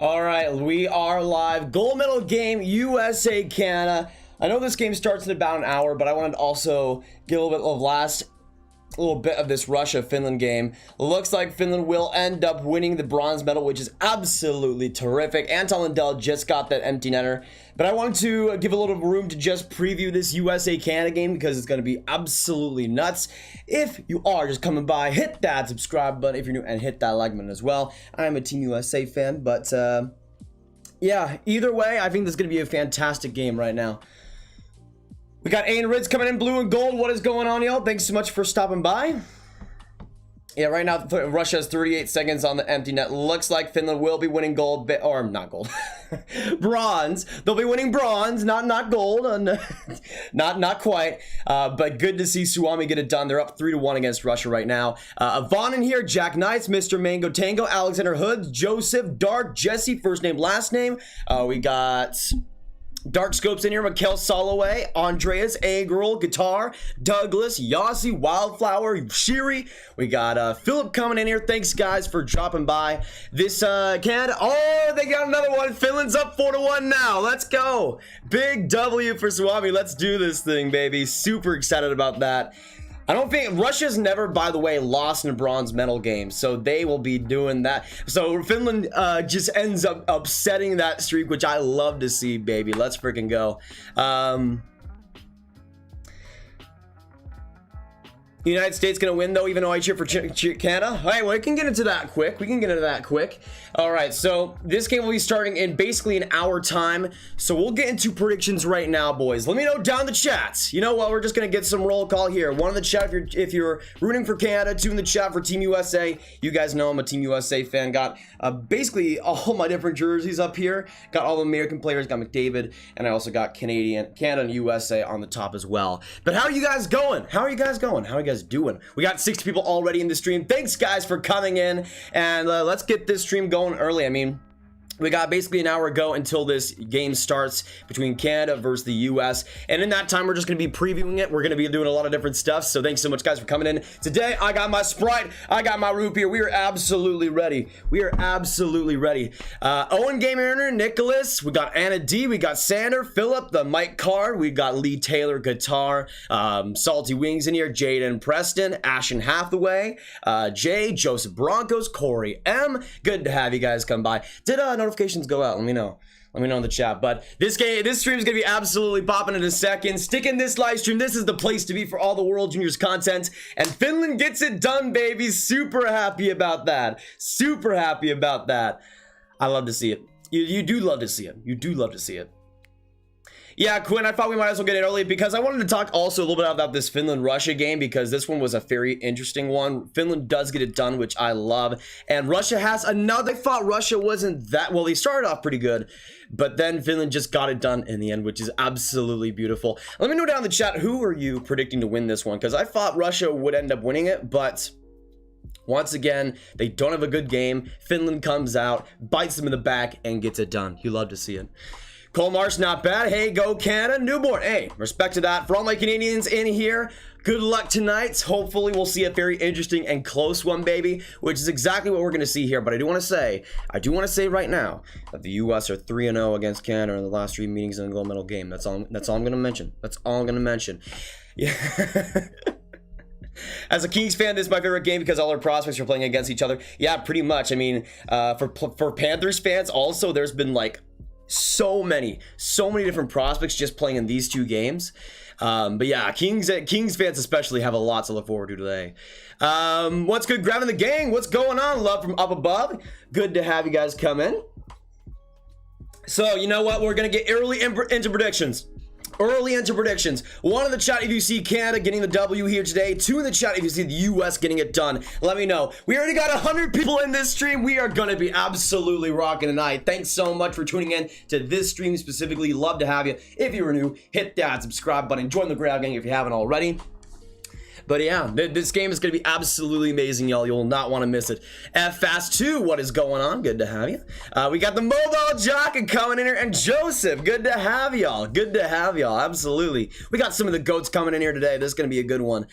All right, we are live. Gold medal game, USA Canada. I know this game starts in about an hour, but I wanted to also get a little bit of this Russia-Finland game. Looks like Finland will end up winning the bronze medal, which is absolutely terrific. Anton Lindell just got that empty netter, but I wanted to give a little room to just preview this USA-Canada game because it's going to be absolutely nuts. If you are just coming by, hit that subscribe button if you're new and hit that like button as well. I'm a Team USA fan, but yeah, either way, I think this is going to be a fantastic game right now. We got Ayn Rids coming in blue and gold. What is going on, y'all? Thanks so much for stopping by. Yeah, right now Russia has 38 seconds on the empty net. Looks like Finland will be winning gold, or not gold, bronze. They'll be winning bronze, not gold, not quite. But good to see Suomi get it done. They're up 3-1 against Russia right now. Vaughn in here, Jack Knights, Mr. Mango Tango, Alexander Hoods, Joseph, Dark, Jesse, first name, last name. We got Dark Scopes in here, McMichael, Holloway, Andreas, A-Girl, Guitar, Douglas, Yossi, Wildflower, Shiri. We got Philip coming in here. Thanks, guys, for dropping by. This Canada, oh, they got another one. Finland's up 4-1 now. Let's go. Big W for Suomi. Let's do this thing, baby. Super excited about that. I don't think Russia's never, by the way, lost in a bronze medal game, so they will be doing that. So Finland just ends up upsetting that streak, which I love to see, baby. Let's freaking go. United States gonna win though, even though I cheer for Canada. All right, well, we can get into that quick. All right, so this game will be starting in basically an hour time. So we'll get into predictions right now, boys. Let me know down in the chats. You know what? We're just gonna get some roll call here. One in the chat if you're rooting for Canada. Two in the chat for Team USA. You guys know I'm a Team USA fan. Got basically all my different jerseys up here. Got all the American players. Got McDavid, and I also got Canada and USA on the top as well. But how are you guys going? How are you guys doing? We got 60 people already in the stream. Thanks, guys, for coming in, and let's get this stream going early. I mean, we got basically an hour ago until this game starts between Canada versus the US. And in that time, we're just going to be previewing it. We're going to be doing a lot of different stuff. So thanks so much, guys, for coming in. Today, I got my Sprite. I got my root beer. We are absolutely ready. Owen Gamer, Nicholas. We got Anna D. We got Sander, Philip, the Mike Card. We got Lee Taylor, Guitar. Salty Wings in here. Jaden Preston. Ashen Hathaway. Jay, Joseph Broncos. Corey M. Good to have you guys come by. Did notifications go out? Let me know in the chat. But this stream is gonna be absolutely popping in a second. Stick in this live stream. This is the place to be for all the World Juniors content, and Finland gets it done, baby. Super happy about that. I love to see it. You do love to see it. Yeah, Quinn, I thought we might as well get it early because I wanted to talk also a little bit about this Finland-Russia game because this one was a very interesting one. Finland does get it done, which I love. And Russia has another. I thought Russia wasn't that well. They started off pretty good, but then Finland just got it done in the end, which is absolutely beautiful. Let me know down in the chat, who are you predicting to win this one? Because I thought Russia would end up winning it, but once again, they don't have a good game. Finland comes out, bites them in the back, and gets it done. You love to see it. Colmar's not bad. Hey, go Canada. Newborn. Hey, respect to that. For all my Canadians in here, good luck tonight. Hopefully, we'll see a very interesting and close one, baby, which is exactly what we're going to see here. But I do want to say right now that the U.S. are 3-0 against Canada in the last 3 meetings in the gold medal game. That's all I'm going to mention. Yeah. As a Kings fan, this is my favorite game because all our prospects are playing against each other. Yeah, pretty much. I mean, for Panthers fans, also, there's been like so many different prospects just playing in these 2 games. But yeah, Kings fans especially have a lot to look forward to today. What's good, grabbing the gang? What's going on? Love from up above. Good to have you guys come in. So you know what? We're gonna get early into predictions. One in the chat if you see Canada getting the W here today. 2 in the chat if you see the US getting it done. Let me know. We already got 100 people in this stream. We are gonna be absolutely rocking tonight. Thanks so much for tuning in to this stream specifically. Love to have you. If you were new, hit that subscribe button. Join the Grab Gang if you haven't already. But yeah, this game is going to be absolutely amazing, y'all. You'll not want to miss it. F-Fast2, what is going on? Good to have you. We got the Mobile Jock coming in here, and Joseph. Good to have y'all. Absolutely. We got some of the goats coming in here today. This is going to be a good one.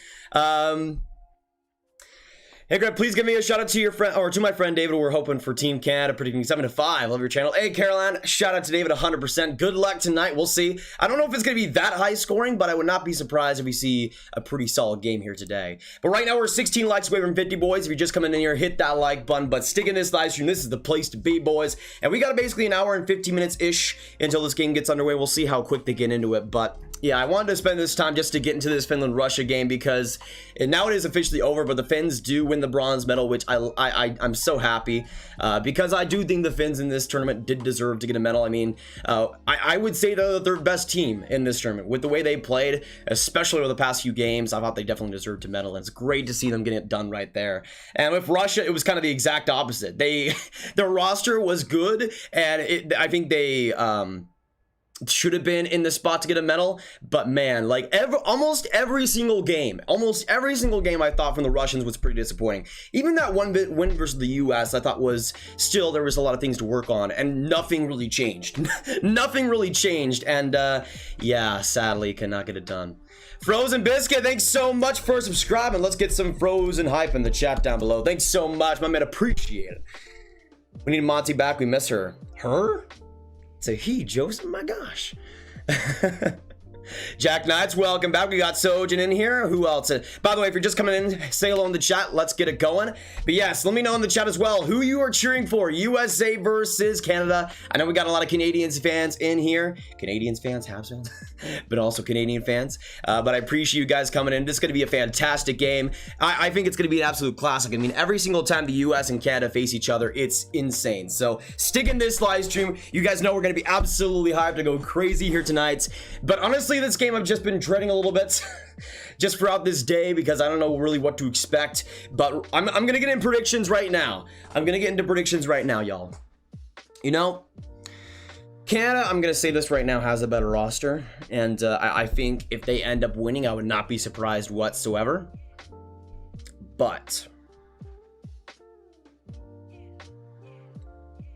Hey Greg, please give me a shout out to your friend, or to my friend David. We're hoping for Team Canada, predicting 7-5. Love your channel. Hey Caroline, shout out to David 100%. Good luck tonight. We'll see. I don't know if it's going to be that high scoring, but I would not be surprised if we see a pretty solid game here today. But right now we're 16 likes away from 50, boys. If you're just coming in here, hit that like button. But stick in this live stream. This is the place to be, boys. And we got basically an hour and 50 minutes-ish until this game gets underway. We'll see how quick they get into it, but yeah, I wanted to spend this time just to get into this Finland-Russia game because now it is officially over, but the Finns do win the bronze medal, which I'm so happy because I do think the Finns in this tournament did deserve to get a medal. I mean, I would say they're the third best team in this tournament. With the way they played, especially over the past few games, I thought they definitely deserved to medal, and it's great to see them getting it done right there. And with Russia, it was kind of the exact opposite. Their roster was good, and I think they should have been in the spot to get a medal, but man, like almost every single game I thought from the Russians was pretty disappointing. Even that one win versus the US, I thought there was a lot of things to work on, and nothing really changed. Nothing really changed, and yeah, sadly cannot get it done. Frozen Biscuit, thanks so much for subscribing. Let's get some frozen hype in the chat down below. Thanks so much, my man, appreciate it. We need Monty back, we miss her. It's a he, Joseph, my gosh. Jack Knights, welcome back. We got Sojin in here. Who else? By the way, if you're just coming in, say hello in the chat. Let's get it going. But yes, let me know in the chat as well who you are cheering for. USA versus Canada. I know we got a lot of Canadians fans in here. Canadians fans, Habs fans, but also Canadian fans. But I appreciate you guys coming in. This is going to be a fantastic game. I think it's going to be an absolute classic. I mean, every single time the US and Canada face each other, it's insane. So stick in this live stream. You guys know we're going to be absolutely hyped to go crazy here tonight. But honestly, this game I've just been dreading a little bit just throughout this day because I don't know really what to expect, but I'm gonna get in predictions right now. Y'all. You know, Canada, I'm gonna say this right now, has a better roster, and I think if they end up winning, I would not be surprised whatsoever. But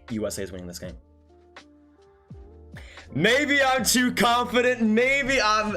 USA is winning this game. Maybe I'm too confident. Maybe I'm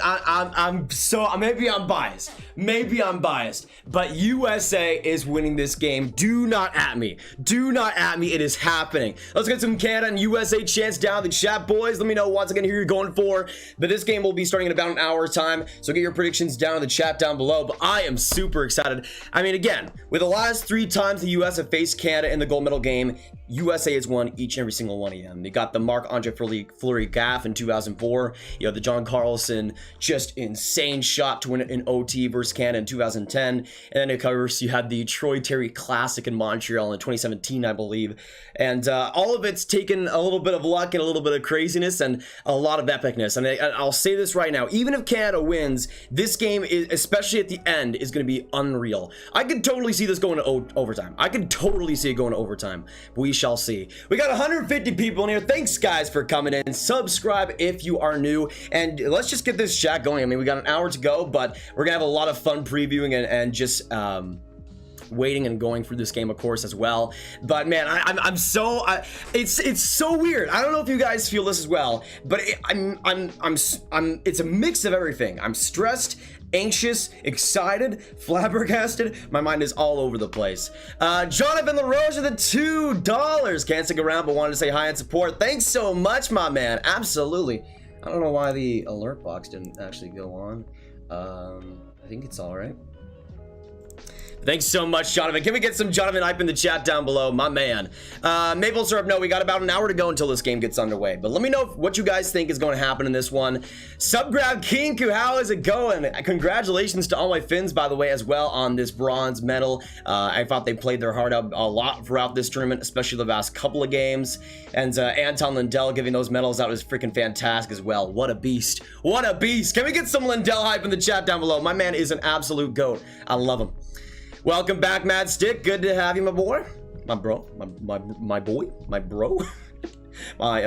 biased. Maybe I'm biased. But USA is winning this game. Do not at me. Do not at me. It is happening. Let's get some Canada and USA chants down in the chat, boys. Let me know once again who you're going for. But this game will be starting in about an hour's time. So get your predictions down in the chat down below. But I am super excited. I mean, again, with the last 3 times the US have faced Canada in the gold medal game, USA has won each and every single one of them. They got the Marc-Andre Fleury gaff in 2004. You know, the John Carlson just insane shot to win it in OT versus Canada in 2010. And then of course you had the Troy Terry Classic in Montreal in 2017, I believe. And all of it's taken a little bit of luck and a little bit of craziness and a lot of epicness. And I'll say this right now, even if Canada wins, this game, is, especially at the end, is going to be unreal. I could totally see this going to overtime. I could totally see it going to overtime. But we shall see. We got 150 people in here. Thanks guys for coming in. Subscribe if you are new, and let's just get this chat going. I mean, we got an hour to go, but we're gonna have a lot of fun previewing and just waiting and going through this game, of course, as well. But man, it's so weird. I don't know if you guys feel this as well, but it's a mix of everything. I'm stressed, anxious, excited, flabbergasted. My mind is all over the place. Jonathan LaRoche with the $2. Can't stick around, but wanted to say hi and support. Thanks so much, my man. Absolutely. I don't know why the alert box didn't actually go on. I think it's all right. Thanks so much, Jonathan. Can we get some Jonathan hype in the chat down below? My man. Maple Syrup, no, we got about an hour to go until this game gets underway. But let me know what you guys think is going to happen in this one. Subgrab Kinku, how is it going? Congratulations to all my Finns, by the way, as well, on this bronze medal. I thought they played their heart out a lot throughout this tournament, especially the last couple of games. And Anton Lindell giving those medals out was freaking fantastic as well. What a beast. What a beast. Can we get some Lindell hype in the chat down below? My man is an absolute GOAT. I love him. Welcome back, Mad Stick. Good to have you, my boy. My bro. My boy. My bro. My,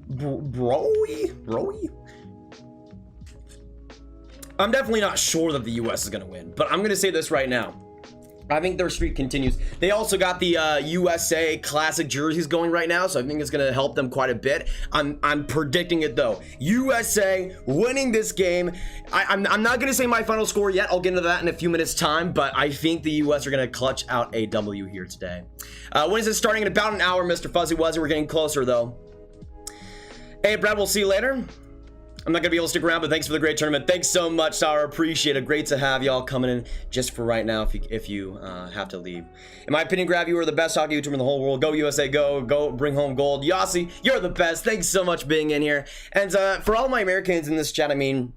broy. I'm definitely not sure that the US is going to win, but I'm going to say this right now. I think their streak continues. They also got the USA Classic jerseys going right now, so I think it's going to help them quite a bit. I'm predicting it though. USA winning this game. I'm not going to say my final score yet. I'll get into that in a few minutes time, but I think the US are going to clutch out a W here today. When is it starting? In about an hour, Mr. Fuzzy Wuzzy. We're getting closer though. Hey, Brad, we'll see you later. I'm not gonna be able to stick around, but thanks for the great tournament. Thanks so much, Sarah. Appreciate it. Great to have y'all coming in just for right now if you have to leave. In my opinion, Grab, you are the best hockey YouTuber in the whole world. Go USA, go bring home gold. Yossi, you're the best. Thanks so much for being in here. And for all my Americans in this chat, I mean,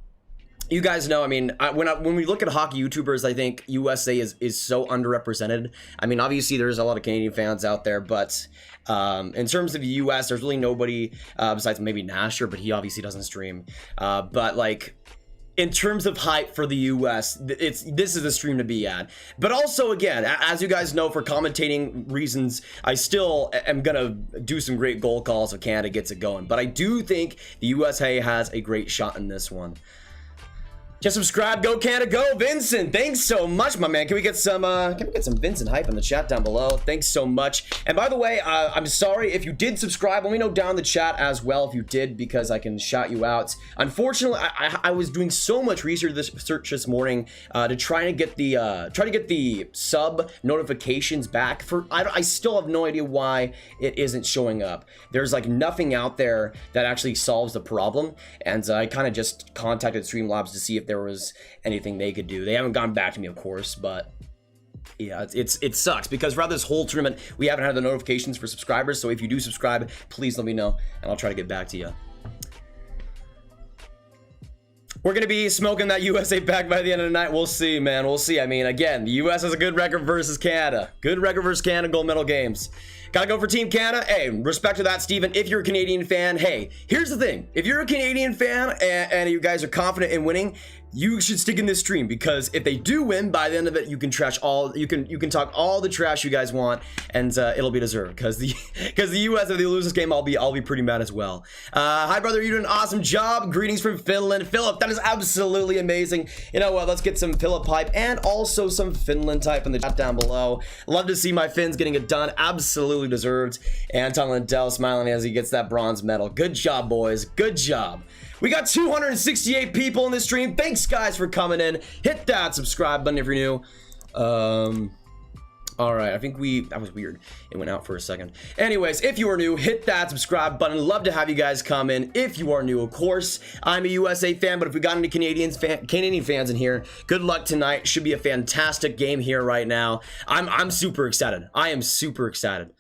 you guys know, I mean, when we look at hockey YouTubers, I think USA is so underrepresented. I mean, obviously there's a lot of Canadian fans out there, but in terms of the US, there's really nobody besides maybe Nasher, but he obviously doesn't stream. But like, in terms of hype for the US, this is a stream to be at. But also, again, as you guys know, for commentating reasons, I still am gonna do some great goal calls if Canada gets it going. But I do think the USA has a great shot in this one. Just subscribe, go Canada, go Vincent. Thanks so much, my man. Can we get some Vincent hype in the chat down below? Thanks so much. And by the way, I'm sorry if you did subscribe. Let me know down in the chat as well if you did, because I can shout you out. Unfortunately, I was doing so much research this morning to try to get the sub notifications back. I still have no idea why it isn't showing up. There's like nothing out there that actually solves the problem, and I kind of just contacted Streamlabs to see if there was anything they could do. They haven't gotten back to me, of course, but yeah, it sucks because throughout this whole tournament we haven't had the notifications for subscribers. So if you do subscribe, please let me know and I'll try to get back to you. We're gonna be smoking that USA back by the end of the night. We'll see, man. We'll see. I mean, again, the US has a good record versus Canada. Good record versus Canada, gold medal games. Gotta go for Team Canada. Hey, respect to that, Steven. If you're a Canadian fan, hey, here's the thing. If you're a Canadian fan and you guys are confident in winning, you should stick in this stream, because if they do win, by the end of it, you can trash all, you can talk all the trash you guys want, and it'll be deserved. Because the US, if they lose this game, I'll be pretty mad as well. Hi, brother, you did an awesome job. Greetings from Finland, Philip. That is absolutely amazing. You know what? Let's get some Philip hype and also some Finland type in the chat down below. Love to see my Finns getting it done. Absolutely deserved. Anton Lindell smiling as he gets that bronze medal. Good job, boys. Good job. We got 268 people in this stream. Thanks, guys, for coming in. Hit that subscribe button if you're new. All right, I think that was weird. It went out for a second. Anyways, if you are new, hit that subscribe button. Love to have you guys come in. If you are new, of course, I'm a USA fan, but if we got any Canadian fans in here, good luck tonight. Should be a fantastic game here right now. I'm super excited. I am super excited.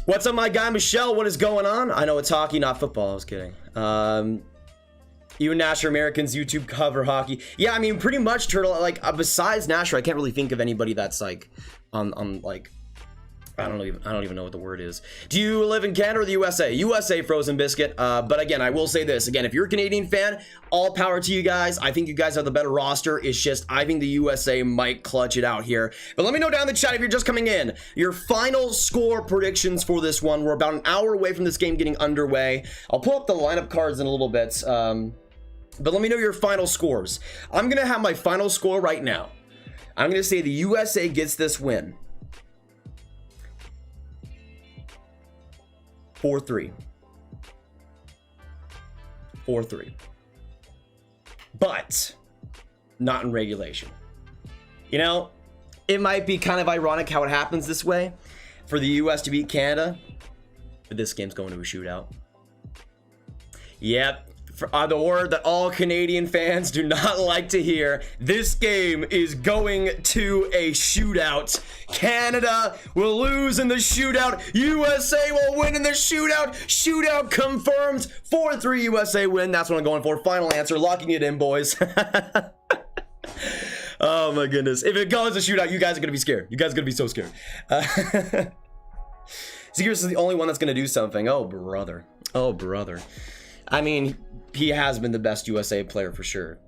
What's up, my guy Michelle? What is going on? I know it's hockey, not football. I was kidding. You and Nasher Americans YouTube cover hockey. Yeah, I mean, pretty much, Turtle. Like, besides Nasher, I can't really think of anybody that's like on like, I don't even know what the word is. Do you live in Canada or the USA? USA, Frozen Biscuit. But again, I will say this again: if you're a Canadian fan, all power to you guys. I think you guys have the better roster. It's just I think the USA might clutch it out here. But let me know down in the chat if you're just coming in. Your final score predictions for this one. We're about an hour away from this game getting underway. I'll pull up the lineup cards in a little bit. But let me know your final scores. I'm gonna have my final score right now. I'm gonna say the USA gets this win. 4-3. 4-3. But not in regulation. You know, it might be kind of ironic how it happens this way for the US to beat Canada, but this game's going to a shootout. Yep. The word that all Canadian fans do not like to hear. This game is going to a shootout. Canada will lose in the shootout. USA will win in the shootout. Shootout confirmed. 4-3 USA win. That's what I'm going for. Final answer. Locking it in, boys. Oh my goodness. If it goes to shootout, you guys are going to be scared. You guys are going to be so scared. Zegras is the only one that's going to do something. Oh, brother. Oh, brother. I mean, he has been the best USA player for sure.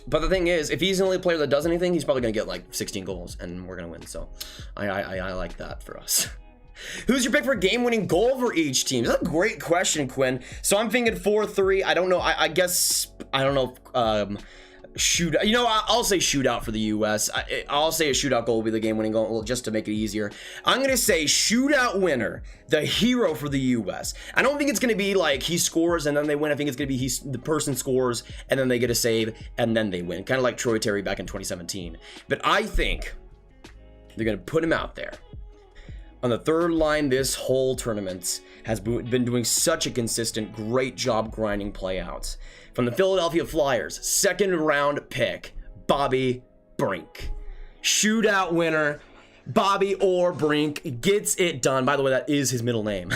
But the thing is, if he's the only player that does anything, he's probably going to get like 16 goals and we're going to win. So I like that for us. Who's your pick for game-winning goal for each team? That's a great question, Quinn. So I'm thinking 4-3. I don't know. I guess, I don't know. shootout. You know, I'll say shootout for the U.S. I'll say a shootout goal will be the game-winning goal just to make it easier. I'm going to say shootout winner, the hero for the U.S. I don't think it's going to be like he scores and then they win. I think it's going to be the person scores and then they get a save and then they win. Kind of like Troy Terry back in 2017. But I think they're going to put him out there on the third line. This whole tournament has been doing such a consistent, great job grinding playouts. From the Philadelphia Flyers, second round pick, Bobby Brink. Shootout winner, Bobby Orr Brink gets it done. By the way, that is his middle name.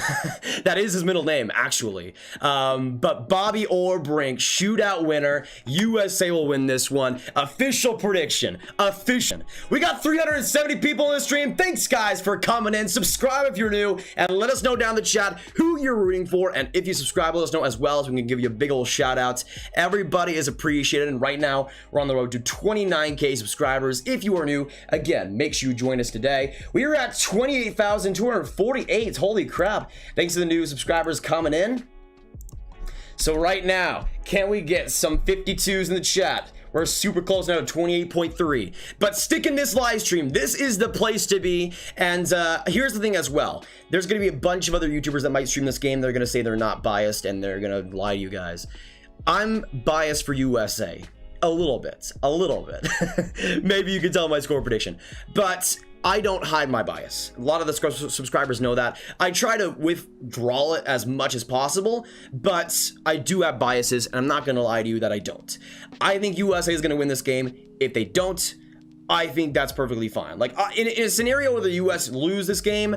That is his middle name, actually. But Bobby Orr Brink, shootout winner. USA will win this one. Official prediction. Official. We got 370 people in the stream. Thanks, guys, for coming in. Subscribe if you're new, and let us know down in the chat who you're rooting for. And if you subscribe, let us know as well, so we can give you a big old shout out. Everybody is appreciated. And right now, we're on the road to 29K subscribers. If you are new, again, make sure you join us today. We are at 28,248. Holy crap. Thanks to the new subscribers coming in. So right now, can we get some 52s in the chat? We're super close now to 28.3. But stick in this live stream. This is the place to be. And here's the thing as well. There's going to be a bunch of other YouTubers that might stream this game. They're going to say they're not biased and they're going to lie to you guys. I'm biased for USA. A little bit. Maybe you can tell my score prediction. But I don't hide my bias. A lot of the subscribers know that. I try to withdraw it as much as possible, but I do have biases, and I'm not going to lie to you that I don't. I think USA is going to win this game. If they don't, I think that's perfectly fine. Like, in a scenario where the US lose this game,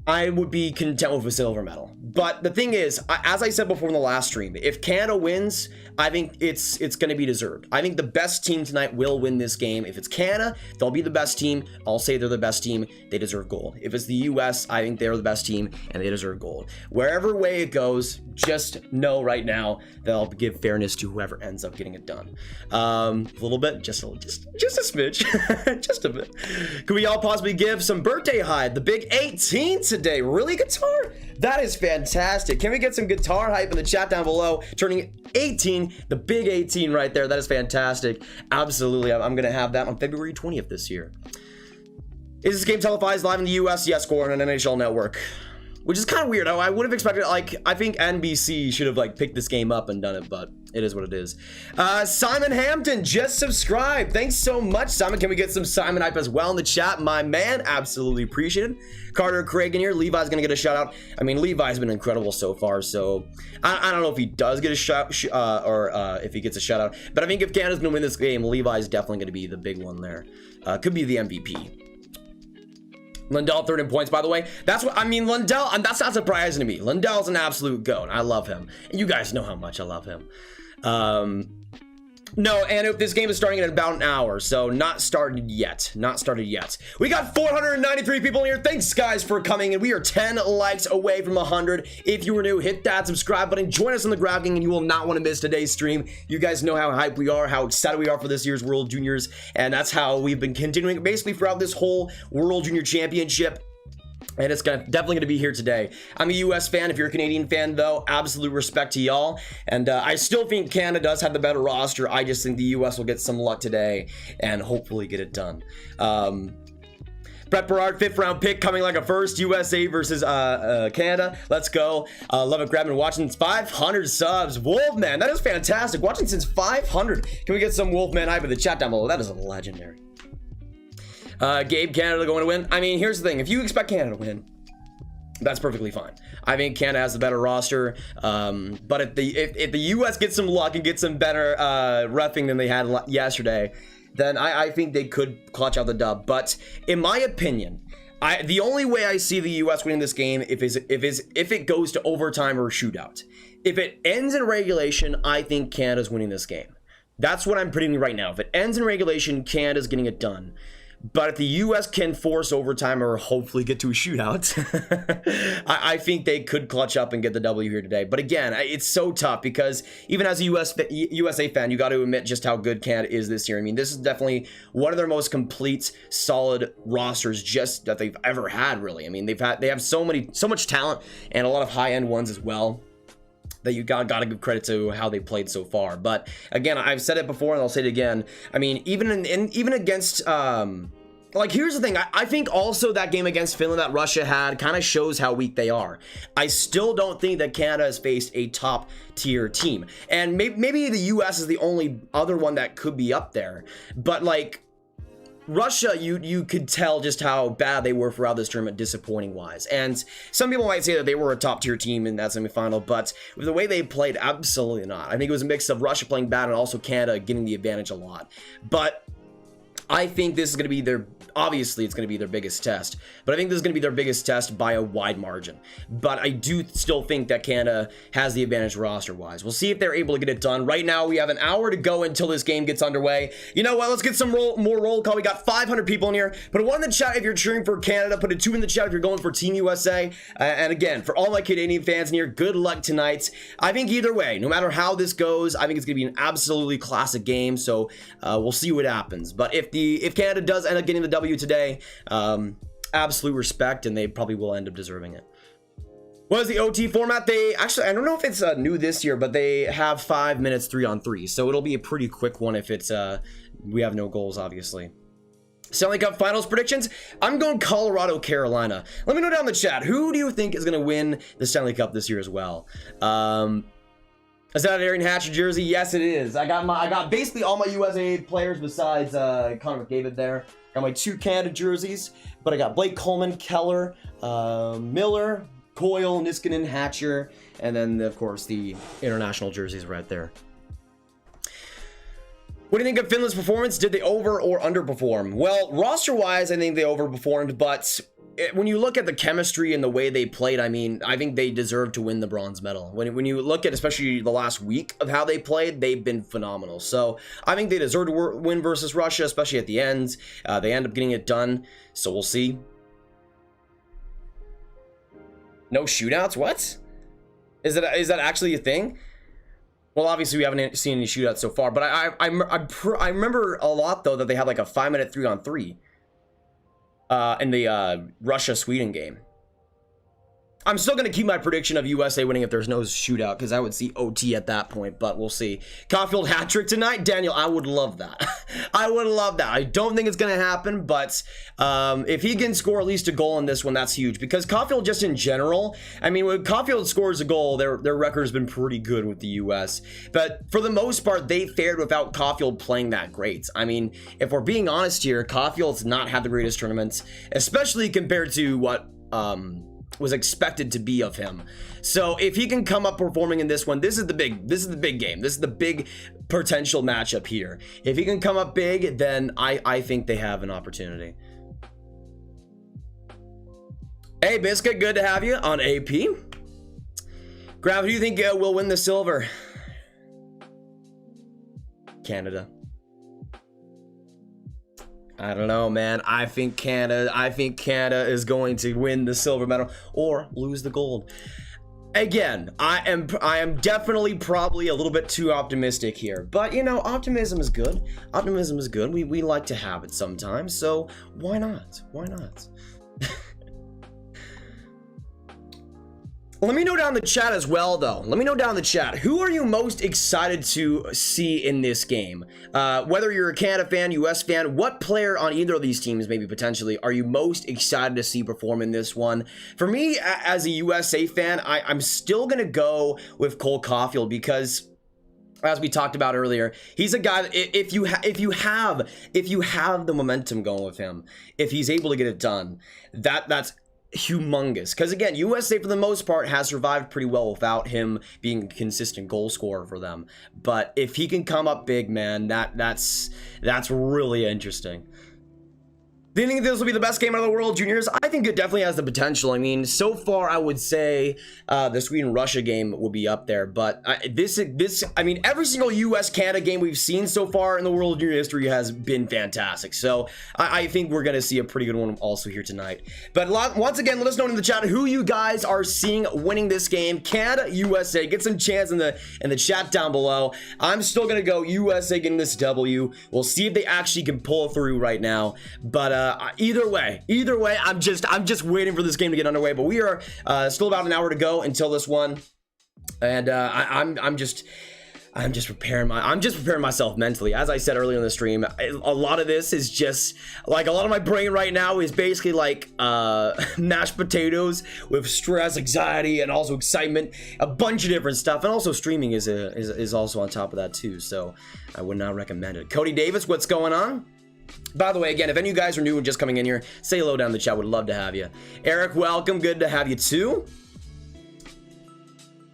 I would be content with a silver medal. But the thing is, as I said before in the last stream, if Canada wins, I think it's going to be deserved. I think the best team tonight will win this game. If it's Canada, they'll be the best team. I'll say they're the best team. They deserve gold. If it's the US, I think they're the best team and they deserve gold. Wherever way it goes, just know right now they'll give fairness to whoever ends up getting it done. A little bit, just a smidge, just a bit. Could we all possibly give some birthday hype? The big 18 today. Really, guitar? That is fantastic. Can we get some guitar hype in the chat down below? Turning 18, the big 18 right there. That is fantastic. Absolutely. I'm going to have that on February 20th this year. Is this game televised live in the US? Yes, score on an NHL network. Which is kind of weird. I would have expected, like, I think NBC should have, like, picked this game up and done it, but it is what it is. Simon Hampton just subscribed. Thanks so much, Simon. Can we get some Simon hype as well in the chat? My man, absolutely appreciated. Carter Craig in here. Levi's going to get a shout out. I mean, Levi's been incredible so far, so I don't know if he does get a shout or if he gets a shout out, but I think if Canada's going to win this game, Levi's definitely going to be the big one there. Could be the MVP. Lundell third in points, by the way. That's what I mean. Lundell, that's not surprising to me. Lundell's an absolute goat. I love him. And you guys know how much I love him. No, and if this game is starting in about an hour, so not started yet. We got 493 people in here. Thanks, guys, for coming, and we are 10 likes away from 100. If you were new, hit that subscribe button. Join us on the Grab Gang, and you will not want to miss today's stream. You guys know how hyped we are, how excited we are for this year's World Juniors, and that's how we've been continuing basically throughout this whole World Junior Championship. And it's definitely going to be here today. I'm a US fan. If you're a Canadian fan, though, absolute respect to y'all. And I still think Canada does have the better roster. I just think the US will get some luck today and hopefully get it done. Brett Berard, 5th round pick, coming like a first. USA versus Canada. Let's go. Love it, grabbing and watching. 500 subs. Wolfman, that is fantastic. Watching since 500. Can we get some Wolfman hype in the chat down below? That is legendary. Gabe, Canada going to win. I mean, here's the thing. If you expect Canada to win, that's perfectly fine. I think Canada has the better roster. But if the US gets some luck and gets some better reffing than they had yesterday, then I think they could clutch out the dub. But in my opinion, the only way I see the US winning this game if it goes to overtime or a shootout. If it ends in regulation, I think Canada's winning this game. That's what I'm predicting right now. If it ends in regulation, Canada's getting it done. But if the U.S. can force overtime or hopefully get to a shootout, I think they could clutch up and get the W here today. But again, it's so tough because even as a USA fan, you got to admit just how good Canada is this year. I mean, this is definitely one of their most complete, solid rosters just that they've ever had, really. I mean, they have so much talent and a lot of high-end ones as well. that you gotta give credit to how they played so far. But again, I've said it before and I'll say it again. I mean, even against like, here's the thing. I think also that game against Finland that Russia had kind of shows how weak they are. I still don't think that Canada has faced a top tier team, and maybe the US is the only other one that could be up there. But like, Russia, you could tell just how bad they were throughout this tournament, disappointing wise. And some people might say that they were a top tier team in that semifinal, but with the way they played, absolutely not. I think it was a mix of Russia playing bad and also Canada getting the advantage a lot. But I think this is going to be obviously it's going to be their biggest test, but I think this is going to be their biggest test by a wide margin. But I do still think that Canada has the advantage roster wise. We'll see if they're able to get it done. Right now we have an hour to go until this game gets underway. You know what, let's get some more roll call. We got 500 people in here. Put a 1 in the chat if you're cheering for Canada. Put a 2 in the chat if you're going for Team USA. And again, for all my Canadian fans in here, good luck tonight. I think either way, no matter how this goes, I think it's going to be an absolutely classic game. So we'll see what happens. But if Canada does end up getting the W today, absolute respect, and they probably will end up deserving it. What is the OT format? They actually, I don't know if it's new this year, but they have 5 minutes 3-on-3, so it'll be a pretty quick one if it's we have no goals, obviously. Stanley Cup Finals predictions. I'm going Colorado, Carolina. Let me know down in the chat, who do you think is going to win the Stanley Cup this year as well? Is that an Aaron Hatcher jersey? Yes, it is. I got basically all my USA players besides Connor McDavid there. Got my 2 Canada jerseys, but I got Blake Coleman, Keller, Miller, Coyle, Niskanen, Hatcher, and then of course the international jerseys right there. What do you think of Finland's performance? Did they over or underperform? Well, roster-wise, I think they overperformed, but when you look at the chemistry and the way they played, I mean, I think they deserve to win the bronze medal. When you look at especially the last week of how they played, they've been phenomenal. So I think they deserve to win versus Russia, especially at the end. They end up getting it done, so we'll see. No shootouts? What? Is that actually a thing? Well, obviously we haven't seen any shootouts so far, but I remember a lot though that they had like a 5 minute 3-on-3 in the Russia-Sweden game. I'm still going to keep my prediction of USA winning if there's no shootout, because I would see OT at that point, but we'll see. Caufield hat trick tonight? Daniel, I would love that. I would love that. I don't think it's going to happen, but if he can score at least a goal in this one, that's huge, because Caufield just in general, I mean, when Caufield scores a goal, their record has been pretty good with the US, but for the most part, they fared without Caufield playing that great. I mean, if we're being honest here, Caufield's not had the greatest tournaments, especially compared to what was expected to be of him. So if he can come up performing in this one, this is the big game. This is the big potential matchup here. If he can come up big, then I think they have an opportunity. Hey Biscuit, good to have you on AP. Grab, who do you think will win the silver? Canada. I don't know, man. I think Canada is going to win the silver medal or lose the gold. Again, I am definitely probably a little bit too optimistic here, but you know, optimism is good. Optimism is good. We like to have it sometimes, so why not? Why not? Let me know down in the chat as well, though. Let me know down in the chat, who are you most excited to see in this game? Whether you're a Canada fan, US fan, what player on either of these teams, maybe potentially, are you most excited to see perform in this one? For me, as a USA fan, I'm still gonna go with Cole Caufield, because as we talked about earlier, he's a guy that if you have the momentum going with him, if he's able to get it done, that's humongous. Because again, USA for the most part has survived pretty well without him being a consistent goal scorer for them. But if he can come up big, man, that's really interesting. Do you think this will be the best game out of the World Juniors? I think it definitely has the potential. I mean, so far I would say the Sweden-Russia game will be up there, but I mean, every single US-Canada game we've seen so far in the World Junior history has been fantastic. So I think we're going to see a pretty good one also here tonight. But once again, let us know in the chat who you guys are seeing winning this game. Canada, USA. Get some chance in the chat down below. I'm still going to go USA getting this W. We'll see if they actually can pull through right now. But either way, I'm just waiting for this game to get underway. But we are still about an hour to go until this one. And I'm just preparing myself mentally. As I said earlier in the stream, a lot of this is just like, a lot of my brain right now is basically like mashed potatoes with stress, anxiety, and also excitement, a bunch of different stuff. And also streaming is also on top of that too, so I would not recommend it. Cody Davis, what's going on? By the way, again, if any of you guys are new and just coming in here, say hello down in the chat. Would love to have you. Eric, welcome. Good to have you too.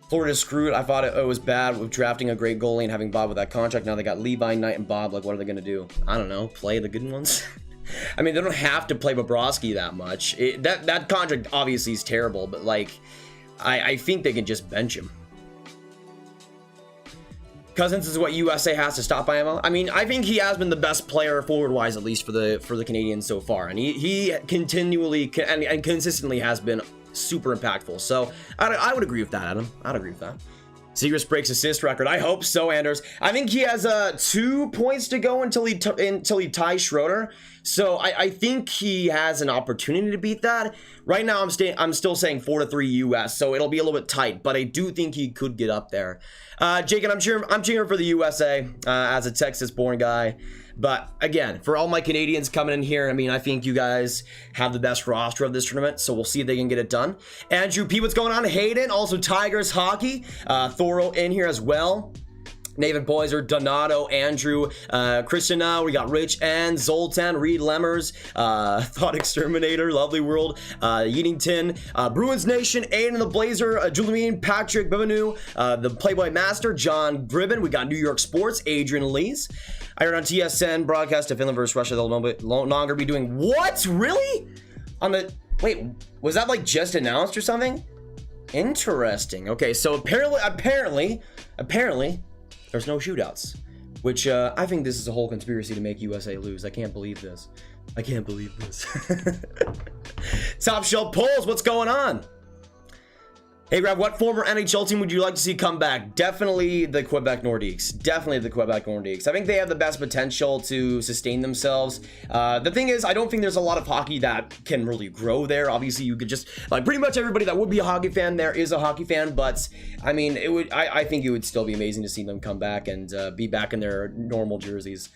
Florida screwed. I thought it was bad with drafting a great goalie and having Bob with that contract. Now they got Levi, Knight, and Bob. Like, what are they going to do? I don't know. Play the good ones? I mean, they don't have to play Bobrovsky that much. That contract obviously is terrible, but, like, I think they can just bench him. Cozens is what USA has to stop IMO. I mean, I think he has been the best player forward-wise, at least for the Canadians so far. And he continually and consistently has been super impactful. So I would agree with that, Adam. I'd agree with that. Zegras breaks assist record. I hope so, Anders. I think he has 2 points to go until he ties Schroeder. So I think he has an opportunity to beat that. Right now, I'm still saying 4-3 US. So it'll be a little bit tight, but I do think he could get up there. Jake, and I'm cheering for the USA as a Texas-born guy. But again, for all my Canadians coming in here, I mean, I think you guys have the best roster of this tournament, so we'll see if they can get it done. Andrew P, what's going on? Hayden, also Tigers Hockey. Thoro in here as well. Nathan Boyser, Donato, Andrew, Christina, we got Rich and Zoltan, Reed Lemmers, Thought Exterminator, Lovely World, Yeatington, Bruins Nation, Aiden the Blazer, Julian, Patrick Bivanu, the Playboy Master, John Gribben, we got New York Sports, Adrian Lees. I heard on TSN broadcast of Finland versus Russia, they'll no longer be doing what? Really? On the wait, was that like just announced or something? Interesting. Okay, so apparently there's no shootouts, which I think this is a whole conspiracy to make USA lose. I can't believe this. I can't believe this. Top Shelf Polls, what's going on? Hey, Rob, what former NHL team would you like to see come back? Definitely the Quebec Nordiques. Definitely the Quebec Nordiques. I think they have the best potential to sustain themselves. The thing is, I don't think there's a lot of hockey that can really grow there. Obviously, you could just, like, pretty much everybody that would be a hockey fan there is a hockey fan, but I mean, it would. I think it would still be amazing to see them come back and be back in their normal jerseys.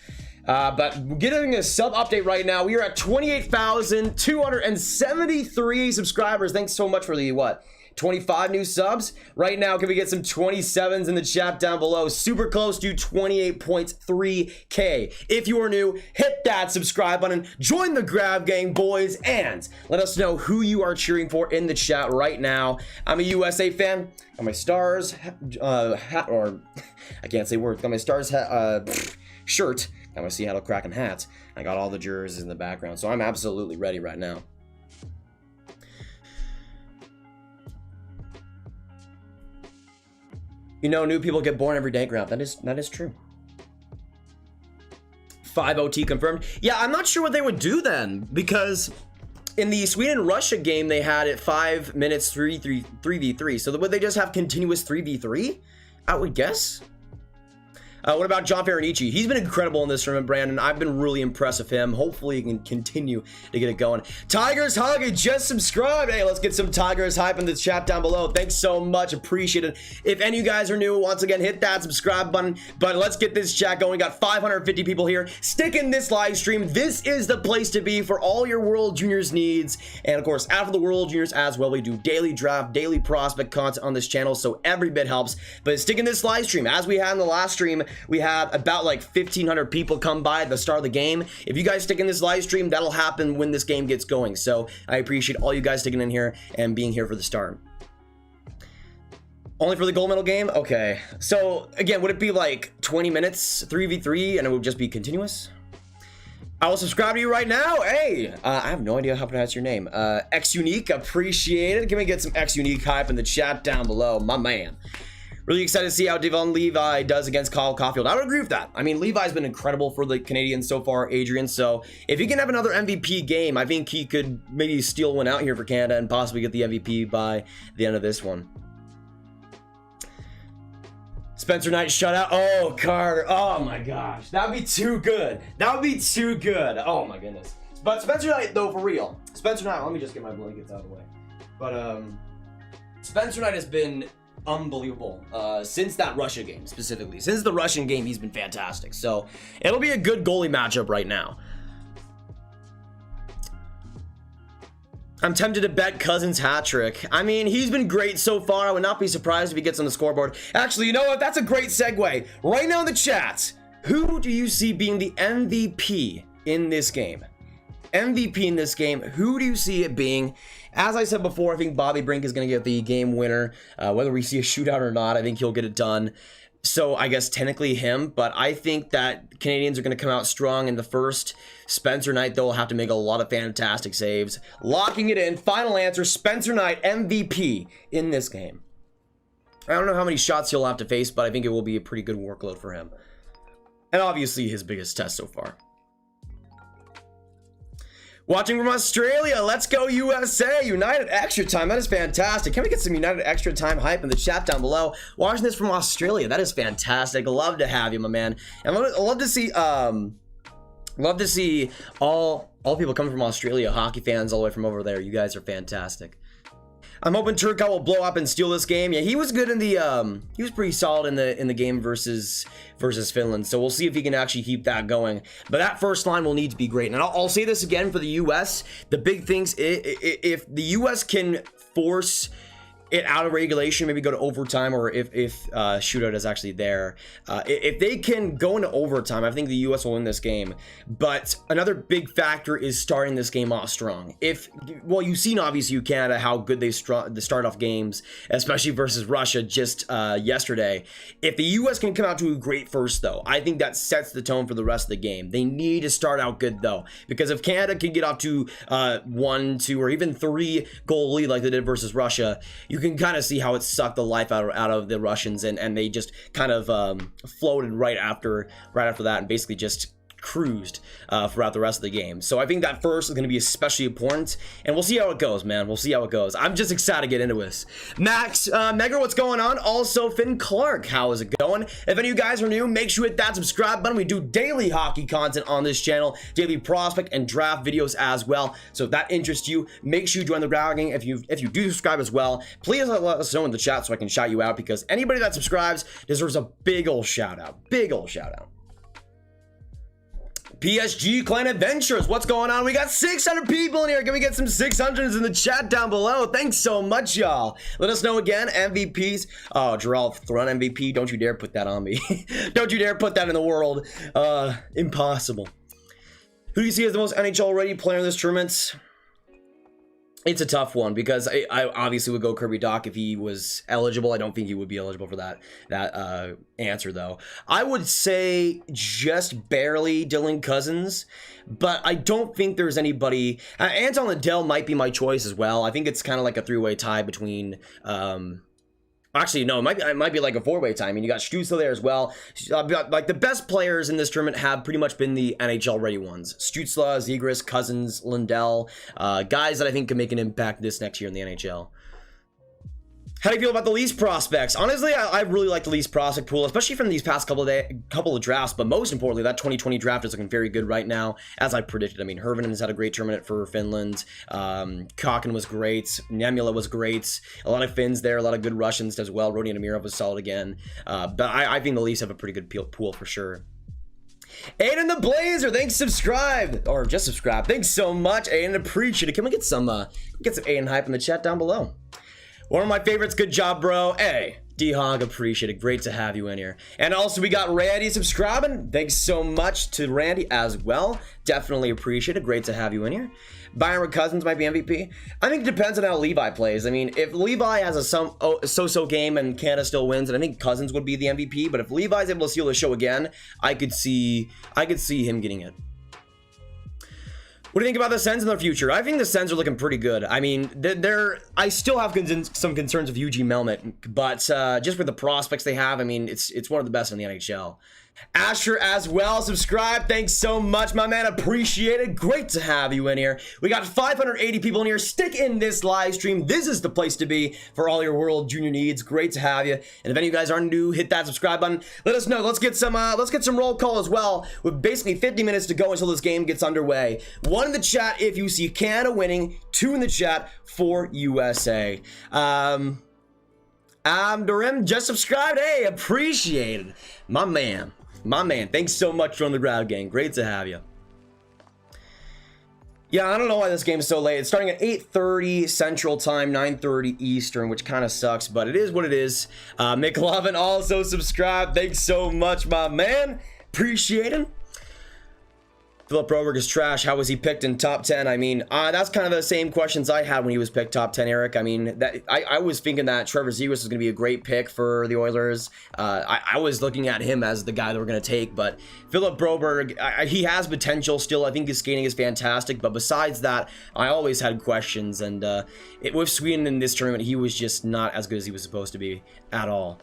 But getting a sub update right now, we are at 28,273 subscribers. Thanks so much for the 25 new subs. Right now, can we get some 27s in the chat down below? Super close to 28.3K. If you are new, hit that subscribe button, join the Grab Gang, boys, and let us know who you are cheering for in the chat right now. I'm a USA fan. Got my Stars hat, or I can't say words. Got my Stars shirt. Got my Seattle Kraken hat. I got all the jerseys in the background, so I'm absolutely ready right now. You know, new people get born every day, Grab. That is true. 5 OT confirmed. Yeah, I'm not sure what they would do then, because in the Sweden-Russia game, they had it 5 minutes 3v3. So would they just have continuous 3v3? I would guess. What about John Ferranici? He's been incredible in this tournament, Brandon. I've been really impressed with him. Hopefully, he can continue to get it going. Tigers Hockey just subscribed. Hey, let's get some Tigers hype in the chat down below. Thanks so much. Appreciate it. If any of you guys are new, once again, hit that subscribe button. But let's get this chat going. We got 550 people here. Stick in this live stream. This is the place to be for all your World Juniors needs. And, of course, after the World Juniors as well, we do daily draft, daily prospect content on this channel, so every bit helps. But stick in this live stream. As we had in the last stream, we had about like 1,500 people come by at the start of the game. If you guys stick in this live stream, that'll happen when this game gets going. So I appreciate all you guys sticking in here and being here for the start. Only for the gold medal game? Okay. So again, would it be like 20 minutes, 3v3, and it would just be continuous? I will subscribe to you right now. Hey, I have no idea how to pronounce your name. X Unique, appreciate it. Can we get some X Unique hype in the chat down below? My man. Really excited to see how Devon Levi does against Caufield. I would agree with that. I mean, Levi's been incredible for the Canadians so far, Adrian. So if he can have another MVP game, I think he could maybe steal one out here for Canada and possibly get the MVP by the end of this one. Spencer Knight shutout. Oh, Carter. Oh my gosh. That would be too good. That would be too good. Oh my goodness. But Spencer Knight, though, for real. Spencer Knight, let me just get my blankets out of the way. But Spencer Knight has been unbelievable. Since that Russia game, specifically. Since the Russian game, he's been fantastic. So, it'll be a good goalie matchup right now. I'm tempted to bet Cozens hat trick. I mean, he's been great so far. I would not be surprised if he gets on the scoreboard. Actually, you know what? That's a great segue. Right now in the chat, who do you see being the MVP in this game? MVP in this game, who do you see it being? As I said before, I think Bobby Brink is going to get the game winner. Whether we see a shootout or not, I think he'll get it done. So I guess technically him, but I think that Canadians are going to come out strong in the first. Spencer Knight, though, will have to make a lot of fantastic saves. Locking it in. Final answer, Spencer Knight, MVP in this game. I don't know how many shots he'll have to face, but I think it will be a pretty good workload for him. And obviously his biggest test so far. Watching from Australia, let's go USA, United Extra Time, that is fantastic. Can we get some United Extra Time hype in the chat down below? Watching this from Australia, that is fantastic. Love to have you, my man. And I love to see, all people coming from Australia, hockey fans all the way from over there. You guys are fantastic. I'm hoping Turcotte will blow up and steal this game. Yeah, he was good in the he was pretty solid in the game versus Finland. So we'll see if he can actually keep that going. But that first line will need to be great. And I'll say this again for the US. The big things, if the US can force it out of regulation, maybe go to overtime, or if shootout is actually there, if they can go into overtime, I think the US will win this game. But another big factor is starting this game off strong. Well, you've seen obviously Canada how good they start off games, especially versus Russia just yesterday. If the US can come out to a great first, though, I think that sets the tone for the rest of the game. They need to start out good, though, because if Canada can get off to 1, 2, or even 3 goal lead like they did versus Russia, you can kind of see how it sucked the life out of the Russians, and they just kind of floated right after that, and basically just cruised throughout the rest of the game. So I think that first is going to be especially important, and we'll see how it goes, man. We'll see how it goes. I'm just excited to get into this. Max, Mega, what's going on? Also, Finn Clark, how is it going? If any of you guys are new, make sure you hit that subscribe button. We do daily hockey content on this channel, daily prospect and draft videos as well. So if that interests you, make sure you join the bragging. If you do subscribe as well, please let us know in the chat so I can shout you out, because anybody that subscribes deserves a big old shout out. Big old shout out. PSG Clan Adventures, what's going on? We got 600 people in here. Can we get some 600s in the chat down below? Thanks so much, y'all. Let us know again, MVPs. Oh, Gerald Thrun MVP. Don't you dare put that on me. Don't you dare put that in the world. Impossible. Who do you see as the most NHL ready player in this tournament? It's a tough one, because I obviously would go Kirby Dach if he was eligible. I don't think he would be eligible for that answer, though. I would say just barely Dylan Cozens, but I don't think there's anybody. Anton Liddell might be my choice as well. I think it's kind of like a 3-way tie between actually, no, it might be like a 4-way tie. I mean, you got Stutzle there as well. Like, the best players in this tournament have pretty much been the NHL-ready ones. Stutzle, Zegras, Cozens, Lindell, guys that I think can make an impact this next year in the NHL. How do you feel about the Leafs prospects? Honestly, I really like the Leafs prospect pool, especially from these past couple of drafts. But most importantly, that 2020 draft is looking very good right now, as I predicted. I mean, Hervinen has had a great tournament for Finland. Kokken was great. Nemula was great. A lot of Finns there, a lot of good Russians as well. Rodion and Amirov was solid again. But I think the Leafs have a pretty good pool for sure. Aiden the Blazer, thanks, subscribe, or just subscribe. Thanks so much, Aiden. Appreciate it. Can we get some Aiden hype in the chat down below? One of my favorites. Good job, bro. Hey, D-Hog, appreciate it. Great to have you in here. And also, we got Randy subscribing. Thanks so much to Randy as well. Definitely appreciate it. Great to have you in here. Byram Cozens might be MVP. I think it depends on how Levi plays. I mean, if Levi has a so-so game and Canada still wins, then I think Cozens would be the MVP. But if Levi's able to steal the show again, I could see him getting it. What do you think about the Sens in the future? I think the Sens are looking pretty good. I mean, I still have some concerns with Eugene Melnyk, but just with the prospects they have, I mean, it's one of the best in the NHL. Asher as well, subscribe. Thanks so much, my man. Appreciate it. Great to have you in here. We got 580 people in here. Stick in this live stream. This is the place to be for all your World Junior needs. Great to have you. And if any of you guys are new, hit that subscribe button. Let us know. Let's get some roll call as well. With basically 50 minutes to go until this game gets underway. 1 in the chat if you see Canada winning. 2 in the chat for USA. Durim just subscribed. Hey, appreciated. My man. My man. Thanks so much for on the ground, gang. Great to have you. Yeah, I don't know why this game is so late. It's starting at 8:30 Central Time, 9:30 Eastern, which kind of sucks, but it is what it is. McLovin also subscribed. Thanks so much, my man. Appreciate it. Philip Broberg is trash. How was he picked in top 10? I mean, that's kind of the same questions I had when he was picked top 10, Eric. I mean, I was thinking that Trevor Zegras was going to be a great pick for the Oilers. I was looking at him as the guy that we're going to take, but Philip Broberg, he has potential still. I think his skating is fantastic, but besides that, I always had questions, and with Sweden in this tournament, he was just not as good as he was supposed to be at all.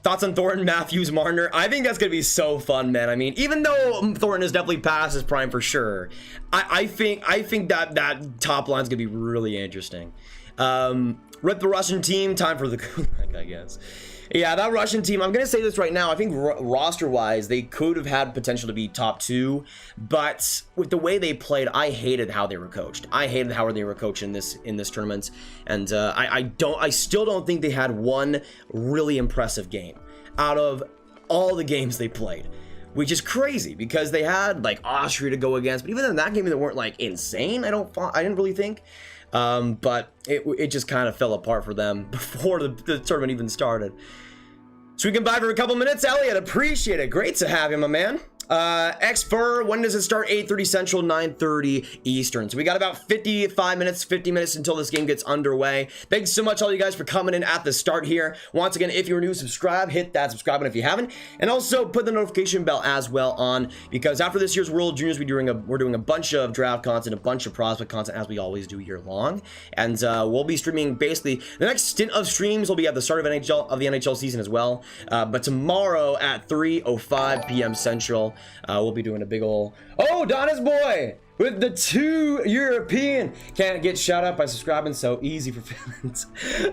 Thoughts on Thornton, Matthews, Marner? I think that's going to be so fun, man. I mean, even though Thornton is definitely past his prime for sure, I think that top line is going to be really interesting. Rip the Russian team. Time for the Guhle, I guess. Yeah, that Russian team, I'm going to say this right now. I think roster-wise, they could have had potential to be top 2, but with the way they played, I hated how they were coached. I hated how they were coached in this tournament, and I still don't think they had one really impressive game out of all the games they played, which is crazy because they had like Austria to go against, but even in that game, they weren't like insane. I didn't really think. But it just kind of fell apart for them before the tournament even started. So we can buy for a couple minutes, Elliot. Appreciate it. Great to have you, my man. X-Fur, when does it start? 8:30 Central, 9:30 Eastern. So we got about 50 minutes until this game gets underway. Thanks so much all you guys for coming in at the start here. Once again, if you're new, subscribe, hit that subscribe button if you haven't, and also put the notification bell as well on, because after this year's World Juniors, we're doing a bunch of draft content, a bunch of prospect content, as we always do year long, and we'll be streaming basically the next stint of streams will be at the start of the NHL season as well. But tomorrow at 3:05 p.m. Central, we'll be doing a big ol' oh, Donna's boy with the 2 European. Can't get shout out by subscribing, so easy for feelings.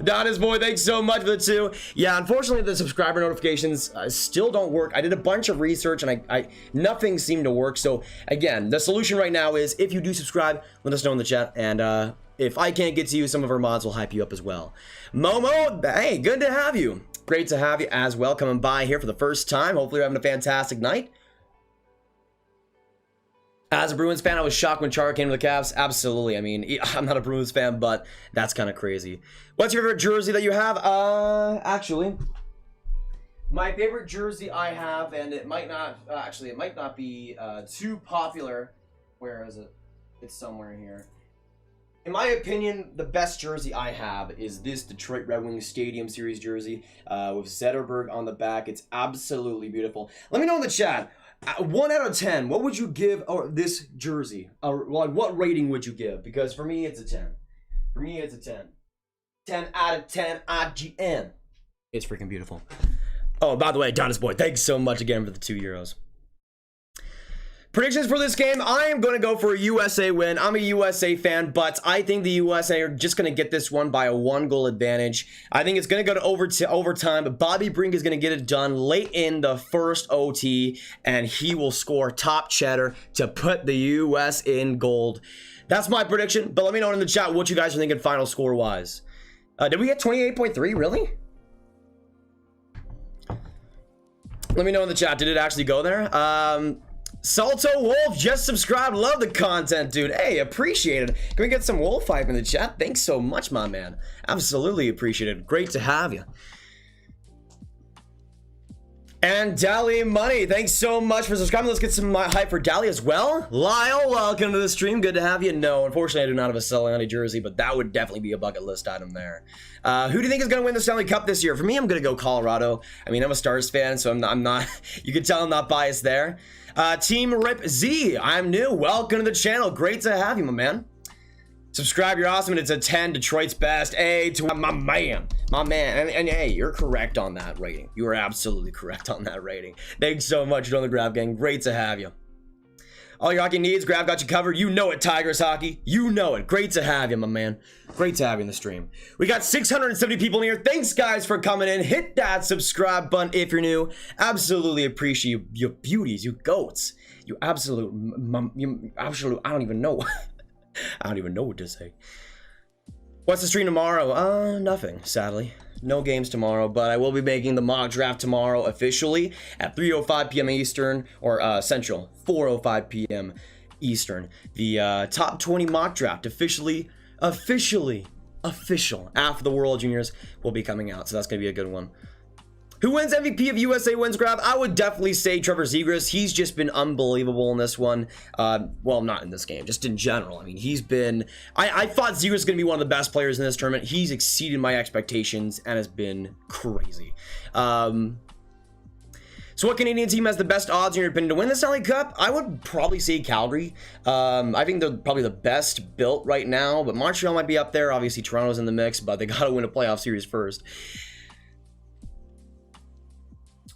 Donna's boy, thanks so much for the 2. Yeah, unfortunately the subscriber notifications still don't work. I did a bunch of research and I nothing seemed to work. So again, the solution right now is if you do subscribe, let us know in the chat, and if I can't get to you, some of our mods will hype you up as well. Momo, hey, good to have you. Great to have you as well, coming by here for the first time. Hopefully you're having a fantastic night. As a Bruins fan, I was shocked when Chara came to the Cavs. Absolutely. I mean, I'm not a Bruins fan, but that's kind of crazy. What's your favorite jersey that you have? Actually, my favorite jersey I have, and it might not, it might not be too popular. Where is it? It's somewhere here. In my opinion, the best jersey I have is this Detroit Red Wings Stadium Series jersey with Zetterberg on the back. It's absolutely beautiful. Let me know in the chat. 1 out of 10, what would you give this jersey? What rating would you give? Because for me, it's a 10. For me, it's a 10. 10 out of 10 IGN. It's freaking beautiful. Oh, by the way, Donna's boy, thanks so much again for the 2 euros. Predictions for this game, I am going to go for a USA win. I'm a USA fan, but I think the USA are just going to get this one by a 1-goal advantage. I think it's going to go to overtime, but Bobby Brink is going to get it done late in the first OT, and he will score top cheddar to put the US in gold. That's my prediction, but let me know in the chat what you guys are thinking final score-wise. Did we get 28.3, really? Let me know in the chat, did it actually go there? Salto Wolf just subscribed. Love the content, dude. Hey, appreciate it. Can we get some wolf hype in the chat? Thanks so much, my man. Absolutely appreciate it. Great to have you. And Dally Money, thanks so much for subscribing. Let's get some hype for Dally as well. Lyle, welcome to the stream. Good to have you. No, unfortunately, I do not have a Stanley jersey, but that would definitely be a bucket list item there. Who do you think is going to win the Stanley Cup this year? For me, I'm going to go Colorado. I mean, I'm a Stars fan, so I'm not you can tell I'm not biased there. Team Rip Z, I'm new. Welcome to the channel. Great to have you, my man. Subscribe, you're awesome, and it's a 10, Detroit's best. Hey, to my man. And hey, you're correct on that rating. You are absolutely correct on that rating. Thanks so much for doing the Grab Gang. Great to have you. All your hockey needs, Grab got you covered. You know it, Tigers Hockey. You know it. Great to have you, my man. Great to have you in the stream. We got 670 people in here. Thanks, guys, for coming in. Hit that subscribe button if you're new. Absolutely appreciate you beauties, you goats. You absolute, I don't even know. I don't even know what to say. What's the stream tomorrow? Nothing, sadly. No games tomorrow, but I will be making the mock draft tomorrow officially at 3:05 p.m. Eastern, or Central, 4:05 p.m. Eastern. The top 20 mock draft official after the World Juniors will be coming out, so that's gonna be a good one. Who wins MVP of USA Wins Grab? I would definitely say Trevor Zegras. He's just been unbelievable in this one. Well, not in this game, just in general. I mean, he's been... I thought Zegras was going to be one of the best players in this tournament. He's exceeded my expectations and has been crazy. So what Canadian team has the best odds in your opinion to win the Stanley Cup? I would probably say Calgary. I think they're probably the best built right now, but Montreal might be up there. Obviously, Toronto's in the mix, but they got to win a playoff series first.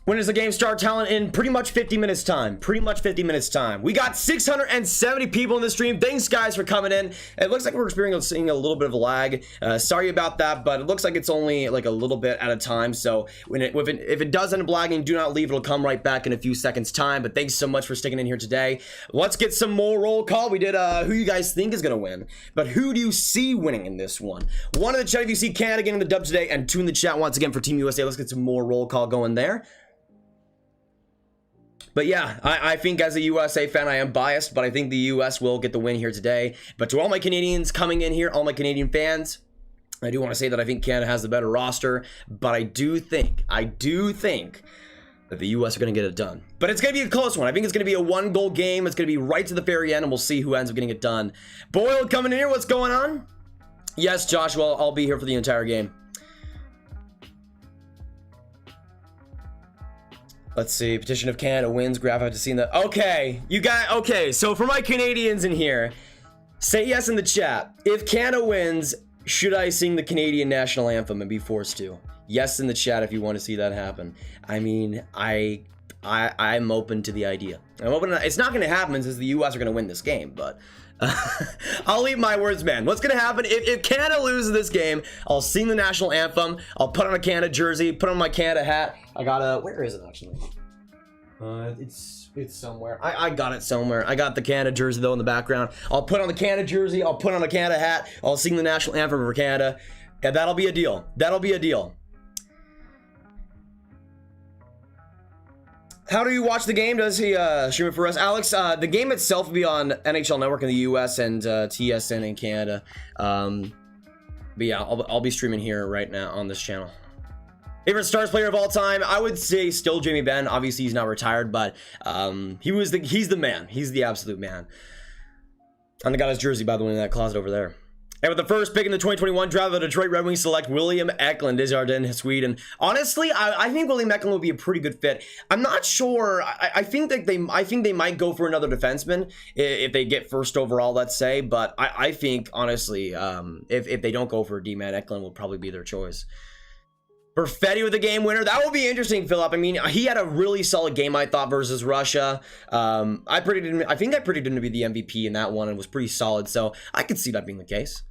When does the game start? Talent in pretty much 50 minutes time. Pretty much 50 minutes time. We got 670 people in the stream. Thanks guys for coming in. It looks like we're experiencing a little bit of a lag. Sorry about that, but it looks like it's only like a little bit at a time. So if it does end up lagging, do not leave. It'll come right back in a few seconds time. But thanks so much for sticking in here today. Let's get some more roll call. We did who you guys think is gonna win, but who do you see winning in this one? One in the chat if you see Canada getting the dub today, and two in the chat once again for Team USA. Let's get some more roll call going there. But yeah, I think as a USA fan, I am biased, but I think the US will get the win here today. But to all my Canadians coming in here, all my Canadian fans, I do want to say that I think Canada has the better roster, but I do think that the US are going to get it done. But it's going to be a close one. I think it's going to be a 1-goal game. It's going to be right to the very end, and we'll see who ends up getting it done. Boyle coming in here. What's going on? Yes, Joshua, I'll be here for the entire game. Let's see, petition of Canada wins, graph, I've just seen that. Okay, okay, so for my Canadians in here, say yes in the chat. If Canada wins, should I sing the Canadian national anthem and be forced to? Yes in the chat if you want to see that happen. I mean, I'm open to the idea. It's not gonna happen since the US are gonna win this game, but I'll eat my words, man. What's gonna happen if Canada loses this game? I'll sing the national anthem. I'll put on a Canada jersey, put on my Canada hat. I got a, where is it actually? It's somewhere. I got it somewhere. I got the Canada jersey though in the background. I'll put on the Canada jersey. I'll put on a Canada hat. I'll sing the national anthem for Canada. And that'll be a deal. That'll be a deal. How do you watch the game? Does he stream it for us? Alex, the game itself will be on NHL Network in the US and TSN in Canada. But yeah, I'll be streaming here right now on this channel. Favorite Stars player of all time? I would say still Jamie Benn. Obviously, he's not retired, but he's the man. He's the absolute man. And I got his jersey, by the way, in that closet over there. And with the first pick in the 2021 draft, the Detroit Red Wings select William Eklund, Desjardins, Sweden. Honestly, I think William Eklund would be a pretty good fit. I'm not sure. I think they might go for another defenseman if they get first overall, let's say. But I think honestly, if they don't go for a D-man, Eklund will probably be their choice. Perfetti with the game winner. That will be interesting, Philip. I mean, he had a really solid game, I thought, versus Russia. I think I predicted him to be the MVP in that one and was pretty solid. So I could see that being the case.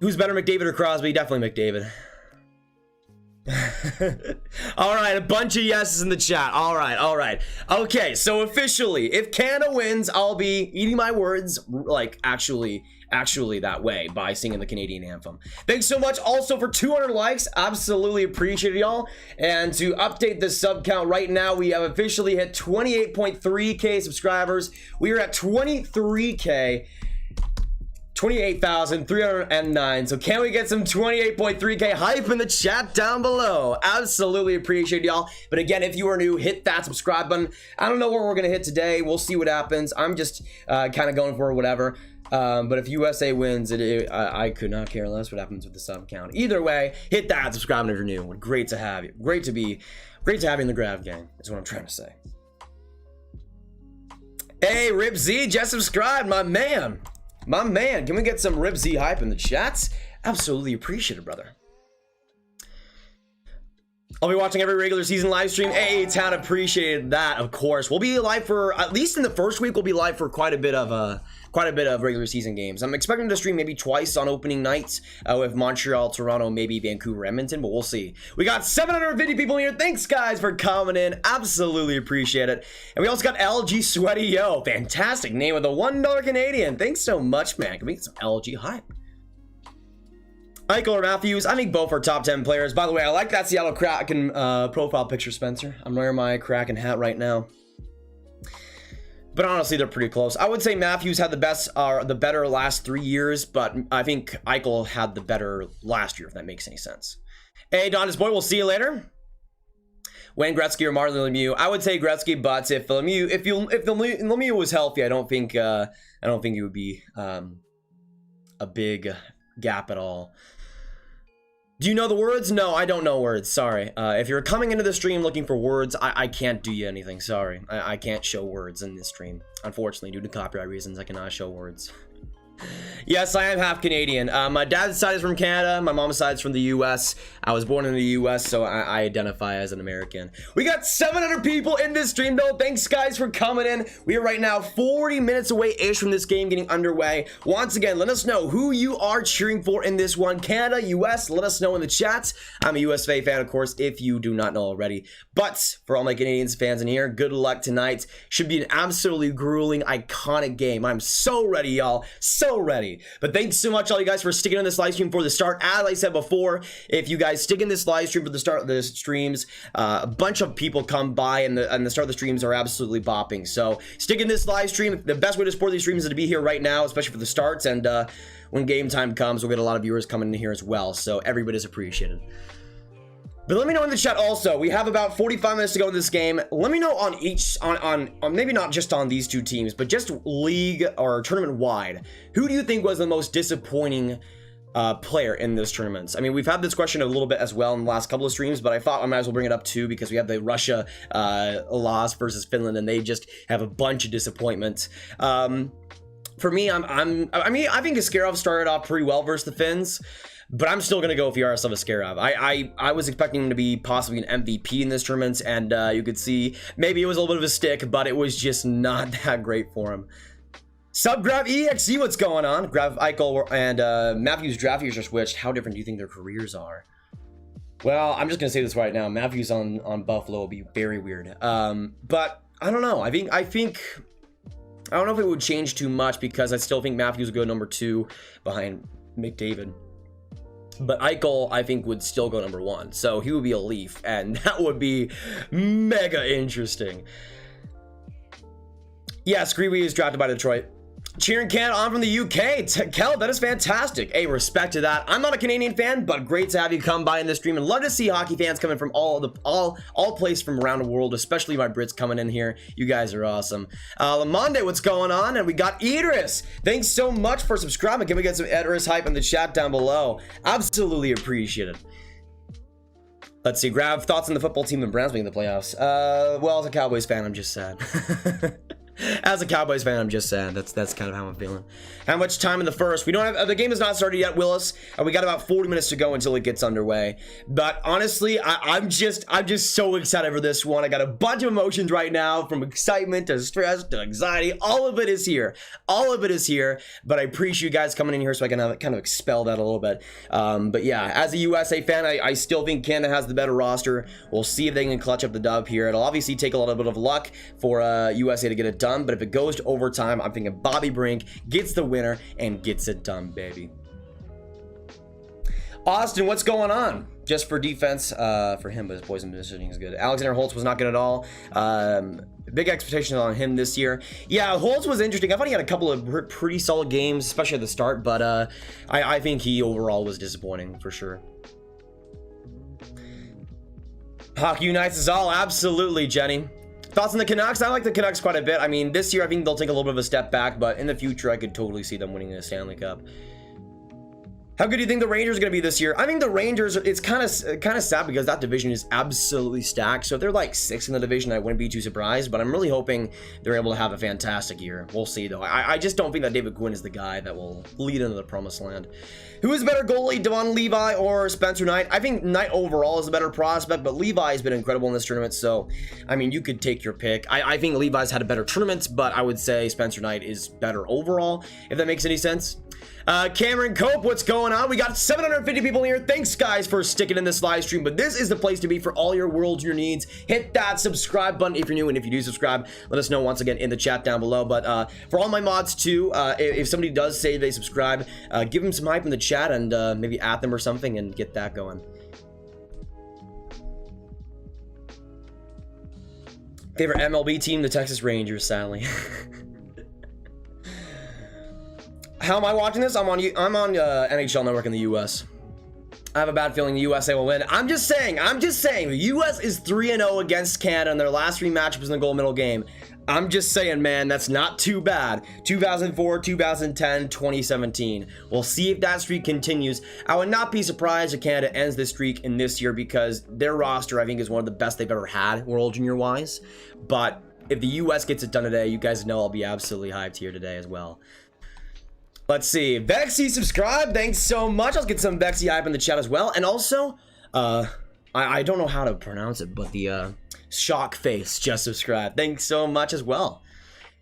Who's better, McDavid or Crosby? Definitely McDavid. All right, a bunch of yeses in the chat. All right. Okay, so officially, if Canada wins, I'll be eating my words, like actually that way by singing the Canadian anthem. Thanks so much also for 200 likes. Absolutely appreciate it, y'all. And to update the sub count right now, we have officially hit 28.3k subscribers. We are at 23k. 28,309. So can we get some 28.3k hype in the chat down below? Absolutely appreciate y'all. But again, if you are new, hit that subscribe button. I don't know what we're gonna hit today. We'll see what happens. I'm just kind of going for whatever. But if USA wins, I could not care less what happens with the sub count. Either way, hit that subscribe if you're new. Great to have you. Great to have you in the Grab gang. Is what I'm trying to say. Hey, Rip Z, just subscribed, my man. My man, can we get some Rip Z hype in the chats? Absolutely appreciate it, brother. I'll be watching every regular season live stream. Hey, Town, appreciated that, of course. We'll be live for, at least in the first week, we'll be live for quite a bit of regular season games. I'm expecting to stream maybe twice on opening nights with Montreal, Toronto, maybe Vancouver, Edmonton, but we'll see. We got 750 people here. Thanks, guys, for coming in. Absolutely appreciate it. And we also got LG Sweaty Yo. Fantastic name with a $1 Canadian. Thanks so much, man. Can we get some LG hype? Eichel or Matthews? I think both are top 10 players. By the way, I like that Seattle Kraken profile picture, Spencer. I'm wearing my Kraken hat right now. But honestly, they're pretty close. I would say Matthews had the better last 3 years, but I think Eichel had the better last year, if that makes any sense. Hey, Donna's boy, we'll see you later. Wayne Gretzky or Martin Lemieux? I would say Gretzky, but if Lemieux was healthy, I don't think it would be a big gap at all. Do you know the words? No, I don't know words. Sorry. If you're coming into the stream looking for words, I can't do you anything. Sorry. I can't show words in this stream. Unfortunately, due to copyright reasons, I cannot show words. Yes, I am half Canadian. My dad's side is from Canada. My mom's side is from the US. I was born in the US, so I identify as an American. We got 700 people in this stream, though. Thanks, guys, for coming in. We are right now 40 minutes away-ish from this game getting underway. Once again, let us know who you are cheering for in this one. Canada, US, let us know in the chats. I'm a USA fan, of course, if you do not know already. But for all my Canadians fans in here, good luck tonight. Should be an absolutely grueling, iconic game. I'm so ready, y'all. So ready. But thanks so much all you guys for sticking on this live stream for the start. As I said before, if you guys stick in this live stream for the start of the streams, a bunch of people come by and the start of the streams are absolutely bopping. So stick in this live stream. The best way to support these streams is to be here right now, especially for the starts, and when game time comes, we'll get a lot of viewers coming in here as well, so everybody's appreciated. But let me know in the chat also. We have about 45 minutes to go in this game. Let me know on each, on maybe not just on these two teams, but just league or tournament wide. Who do you think was the most disappointing player in this tournament? I mean, we've had this question a little bit as well in the last couple of streams, but I thought I might as well bring it up too because we have the Russia loss versus Finland, and they just have a bunch of disappointment. For me, I think Askarov started off pretty well versus the Finns. But I'm still going to go with Yaroslav Askarov. I was expecting him to be possibly an MVP in this tournament, and you could see maybe it was a little bit of a stick, but it was just not that great for him. Sub Grav EXE, what's going on? Grav Eichel and Matthews draft years are switched. How different do you think their careers are? Well, I'm just going to say this right now. Matthews on Buffalo will be very weird. But I don't know. I don't know if it would change too much because I still think Matthews would go number 2 behind McDavid. But Eichel, I think, would still go number 1. So he would be a Leaf, and that would be mega interesting. Yeah, Screevy is drafted by Detroit. Cheering Canada on from the UK. Kel, that is fantastic. Hey, respect to that. I'm not a Canadian fan, but great to have you come by in this stream, and love to see hockey fans coming from all places from around the world, especially my Brits coming in here. You guys are awesome. Lamonde, what's going on? And we got Idris. Thanks so much for subscribing. Can we get some Idris hype in the chat down below? Absolutely appreciate it. Let's see. Grab thoughts on the football team and Browns making the playoffs. Well, as a Cowboys fan, I'm just sad. As a Cowboys fan, I'm just sad. That's kind of how I'm feeling. How much time in the first? We don't have the game has not started yet, Willis. We got about 40 minutes to go until it gets underway. But honestly, I'm just so excited for this one. I got a bunch of emotions right now, from excitement to stress to anxiety. All of it is here. All of it is here. But I appreciate you guys coming in here so I can kind of expel that a little bit. But yeah, as a USA fan, I still think Canada has the better roster. We'll see if they can clutch up the dub here. It'll obviously take a little bit of luck for USA to get it done. But if it goes to overtime, I'm thinking Bobby Brink gets the winner and gets it done, baby. Austin, what's going on? Just for defense for him, but his poison positioning is good. Alexander Holtz was not good at all. Big expectations on him this year. Yeah, Holtz was interesting. I thought he had a couple of pretty solid games, especially at the start, but I think he overall was disappointing for sure. Hockey unites us all, absolutely, Jenny. Thoughts on the Canucks? I like the Canucks quite a bit. I mean, this year I think they'll take a little bit of a step back, but in the future I could totally see them winning a Stanley Cup. How good do you think the Rangers are going to be this year? I think the Rangers, it's kind of sad because that division is absolutely stacked. So if they're like 6th in the division, I wouldn't be too surprised, but I'm really hoping they're able to have a fantastic year. We'll see though. I just don't think that David Quinn is the guy that will lead into the promised land. Who is better goalie, Devon Levi or Spencer Knight? I think Knight overall is a better prospect, but Levi has been incredible in this tournament. So, I mean, you could take your pick. I think Levi's had a better tournament, but I would say Spencer Knight is better overall, if that makes any sense. Cameron Cope, what's going on? We got 750 people here. Thanks, guys, for sticking in this live stream. But this is the place to be for all your World Junior needs. Hit that subscribe button if you're new, and if you do subscribe, let us know once again in the chat down below. But for all my mods too, if somebody does say they subscribe, give them some hype in the chat and maybe at them or something and get that going. Favorite MLB team, the Texas Rangers, sadly. How am I watching this? I'm on NHL Network in the US. I have a bad feeling the USA will win. I'm just saying, the US is 3-0 against Canada in their last 3 matchups in the gold medal game. I'm just saying, man, that's not too bad. 2004, 2010, 2017. We'll see if that streak continues. I would not be surprised if Canada ends this streak in this year because their roster, I think, is one of the best they've ever had, World Junior-wise. But if the US gets it done today, you guys know I'll be absolutely hyped here today as well. Let's see. Vexy, subscribe. Thanks so much. I'll get some Vexy hype in the chat as well. And also, I don't know how to pronounce it, but the Shock Face just subscribed. Thanks so much as well.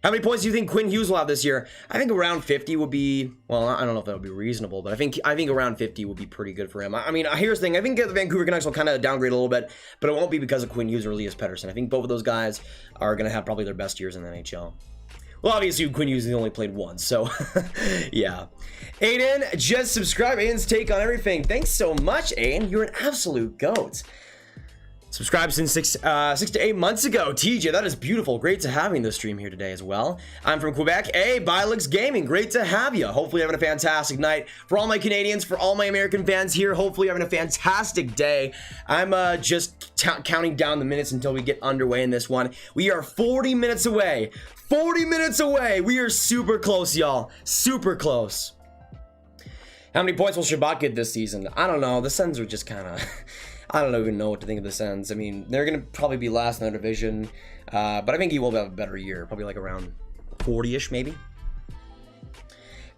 How many points do you think Quinn Hughes will have this year? I think around 50 would be, well, I don't know if that would be reasonable, but I think around 50 would be pretty good for him. I mean, here's the thing. I think the Vancouver Canucks will kind of downgrade a little bit, but it won't be because of Quinn Hughes or Elias Pettersson. I think both of those guys are going to have probably their best years in the NHL. Well, obviously, Quinn Hughes only played once, so yeah. Aiden, just subscribe. Aiden's take on everything. Thanks so much, Aiden. You're an absolute goat. Subscribed since 6 to 8 months ago. TJ, that is beautiful. Great to have you in the stream here today as well. I'm from Quebec. Hey, Bylix Gaming. Great to have you. Hopefully having a fantastic night. For all my Canadians, for all my American fans here, hopefully having a fantastic day. I'm just counting down the minutes until we get underway in this one. We are 40 minutes away. 40 minutes away. We are super close, y'all. Super close. How many points will Shabbat get this season? I don't know. The Sens are just kind of... I don't even know what to think of the Sens. I mean, they're going to probably be last in their division, but I think he will have a better year. Probably like around 40-ish, maybe.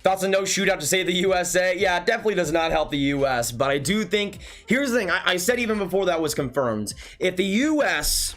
Thoughts on no shootout to save the USA? Yeah, it definitely does not help the US, but I do think... Here's the thing. I said even before that was confirmed. If the US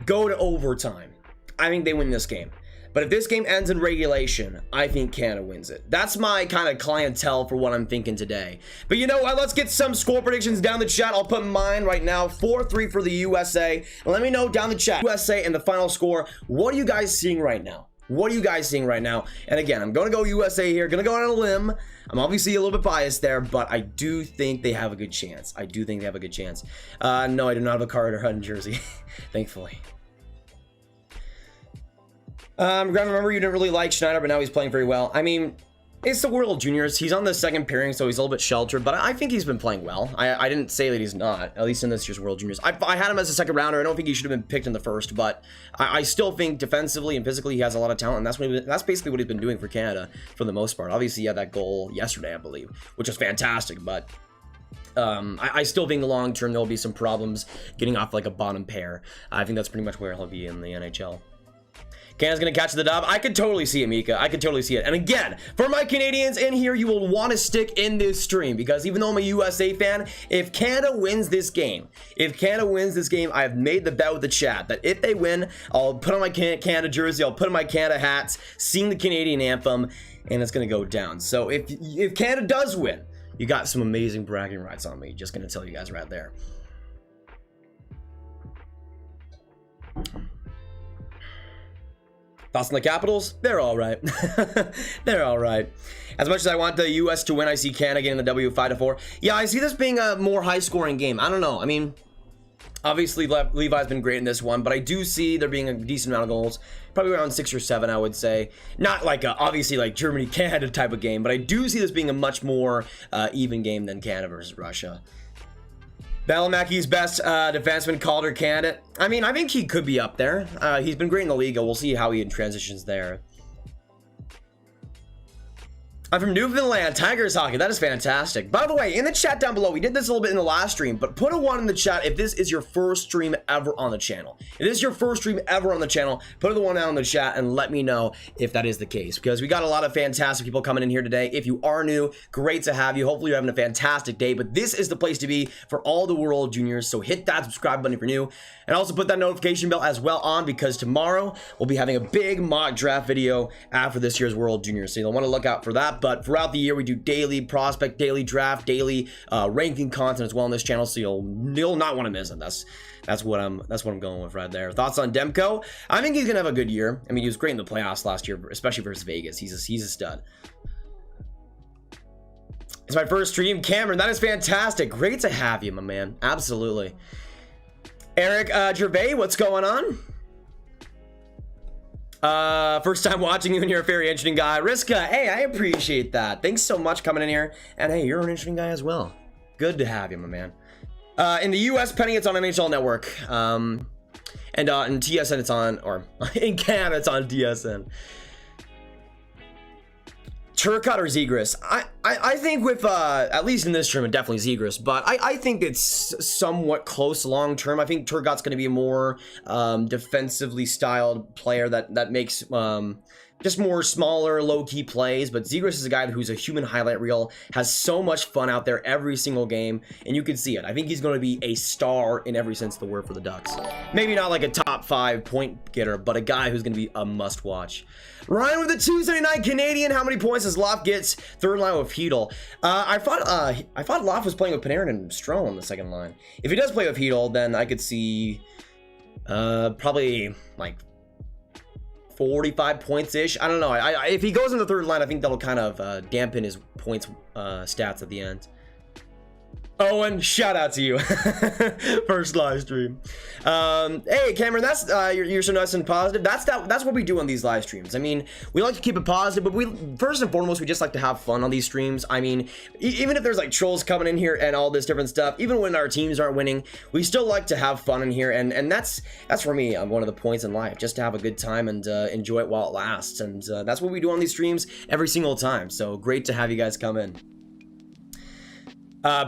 go to overtime, I think they win this game. But if this game ends in regulation, I think Canada wins it. That's my kind of clientele for what I'm thinking today. But you know what? Let's get some score predictions down the chat. I'll put mine right now. 4-3 for the USA. And let me know down the chat. USA and the final score. What are you guys seeing right now? What are you guys seeing right now? And again, I'm going to go USA here. Going to go on a limb. I'm obviously a little bit biased there, but I do think they have a good chance. I do think they have a good chance. No, I do not have a Carter Hutton jersey. Thankfully. Grant, remember you didn't really like Schneider, but now he's playing very well. I mean, it's the World Juniors. He's on the second pairing, so he's a little bit sheltered, but I think he's been playing well. I didn't say that he's not, at least in this year's World Juniors. I had him as a second rounder. I don't think he should have been picked in the first, but I still think defensively and physically he has a lot of talent, and that's basically what he's been doing for Canada for the most part. Obviously, he had that goal yesterday, I believe, which was fantastic, but... I still think long term there'll be some problems getting off like a bottom pair. I think that's pretty much where he'll be in the NHL. Canada's gonna catch the dub. I could totally see it, Mika. I could totally see it. And again, for my Canadians in here, you will want to stick in this stream because even though I'm a USA fan, if Canada wins this game, I have made the bet with the chat that if they win, I'll put on my Canada jersey, I'll put on my Canada hats, sing the Canadian anthem, and it's gonna go down. So if Canada does win, you got some amazing bragging rights on me. Just gonna tell you guys right there. Thoughts on the Capitals? They're all right. They're all right. As much as I want the US to win, I see Canada getting the W 5-4. Yeah, I see this being a more high-scoring game. I don't know. I mean, obviously Levi's been great in this one, but I do see there being a decent amount of goals. Probably around 6 or 7, I would say. Not like obviously like Germany-Canada type of game, but I do see this being a much more even game than Canada versus Russia. Balamaki's best defenseman, Calder candidate. I mean, I think he could be up there. He's been great in the league. We'll see how he transitions there. I'm from Newfoundland, Tigers hockey. That is fantastic. By the way, in the chat down below, we did this a little bit in the last stream, but put a 1 in the chat if this is your first stream ever on the channel. If this is your first stream ever on the channel, put the 1 down in the chat and let me know if that is the case, because we got a lot of fantastic people coming in here today. If you are new, great to have you. Hopefully you're having a fantastic day, but this is the place to be for all the World Juniors, so hit that subscribe button if you're new, and also put that notification bell as well on, because tomorrow we'll be having a big mock draft video after this year's World Juniors, so you'll want to look out for that. but throughout the year we do daily prospect, daily draft, daily ranking content as well on this channel, so you'll not want to miss it. That's what I'm going with right there. Thoughts on Demko? I think he's gonna have a good year. I mean, he was great in the playoffs last year, especially versus Vegas. He's a stud. It's my first stream, Cameron. That is fantastic. Great to have you, my man. Absolutely. Eric Gervais, what's going on? First time watching you, and you're a very interesting guy. Riska, hey, I appreciate that. Thanks so much coming in here. And hey, you're an interesting guy as well. Good to have you, my man. In the US, Penny, it's on NHL Network. And in TSN, it's on, or in Canada, it's on TSN. Turcotte or Zegras? I think with, at least in this tournament, definitely Zegras, but I think it's somewhat close long term. I think Turcotte's going to be a more defensively styled player that makes just more smaller, low-key plays, but Zegras is a guy who's a human highlight reel, has so much fun out there every single game, and you can see it. I think he's going to be a star in every sense of the word for the Ducks. Maybe not like a top 5 point getter, but a guy who's going to be a must-watch. Ryan with the 279 Canadian. How many points does Loft gets? Third line with Hedel. I thought Loft was playing with Panarin and Strome on the second line. If he does play with Hedel, then I could see probably like 45 points-ish. I don't know. If he goes in the third line, I think that'll kind of dampen his points stats at the end. Owen, shout out to you. First live stream. Hey Cameron, that's you're so nice and positive. That's what we do on these live streams. I mean, we like to keep it positive, but we first and foremost we just like to have fun on these streams. I mean, even if there's like trolls coming in here and all this different stuff, even when our teams aren't winning, we still like to have fun in here, and that's for me one of the points in life, just to have a good time and enjoy it while it lasts. And that's what we do on these streams every single time. So great to have you guys come in.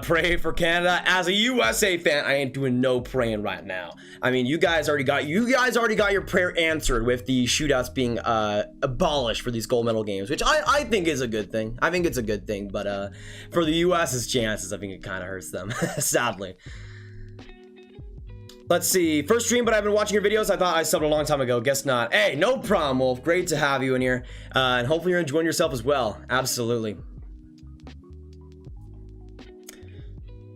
Pray for Canada. As a USA fan, I ain't doing no praying right now. I mean, you guys already got your prayer answered with the shootouts being abolished for these gold medal games, which I think is a good thing. I think it's a good thing, but for the US's chances, I think it kind of hurts them, sadly. Let's see. First stream, but I've been watching your videos. I thought I subbed a long time ago. Guess not. Hey, no problem, Wolf. Great to have you in here, and hopefully you're enjoying yourself as well. Absolutely.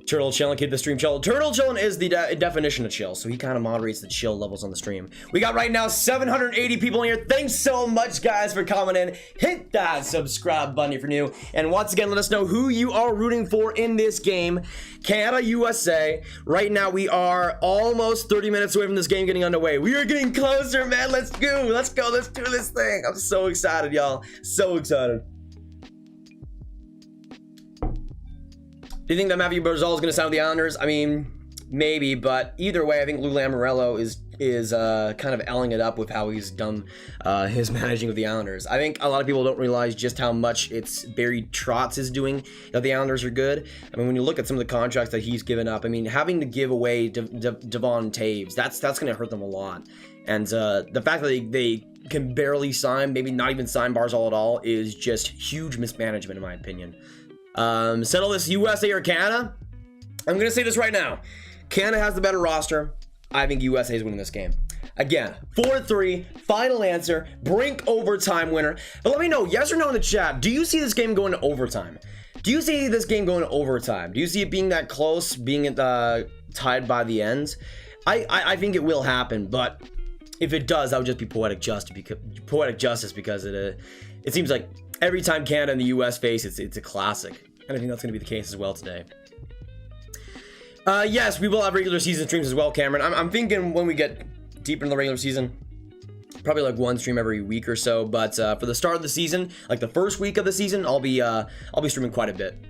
Turtle chilling, keep the stream chill. Turtle chilling is the definition of chill, so he kind of moderates the chill levels on the stream. We got right now 780 people in here. Thanks so much, guys, for coming in. Hit that subscribe button if you're new. And once again, let us know who you are rooting for in this game. Canada, USA. Right now, we are almost 30 minutes away from this game getting underway. We are getting closer, man. Let's go. Let's go. Let's do this thing. I'm so excited, y'all. So excited. Do you think that Matthew Barzal is going to sign with the Islanders? I mean, maybe, but either way, I think Lou Lamoriello is kind of elling it up with how he's done his managing of the Islanders. I think a lot of people don't realize just how much it's Barry Trotz is doing that the Islanders are good. I mean, when you look at some of the contracts that he's given up, I mean, having to give away Devon Taves, that's going to hurt them a lot. And the fact that they can barely sign, maybe not even sign Barzal at all, is just huge mismanagement in my opinion. Settle this USA or Canada? I'm going to say this right now. Canada has the better roster. I think USA is winning this game. Again, 4-3, final answer, brink overtime winner. But let me know, yes or no in the chat. Do you see this game going to overtime? Do you see this game going to overtime? Do you see it being that close, being tied by the end? I think it will happen, but if it does, that would just be poetic justice because it seems like every time Canada and the US face, it's a classic. And I think that's going to be the case as well today. Yes, we will have regular season streams as well, Cameron. I'm thinking when we get deeper in the regular season, probably like one stream every week or so. But for the start of the season, like the first week of the season, I'll be streaming quite a bit.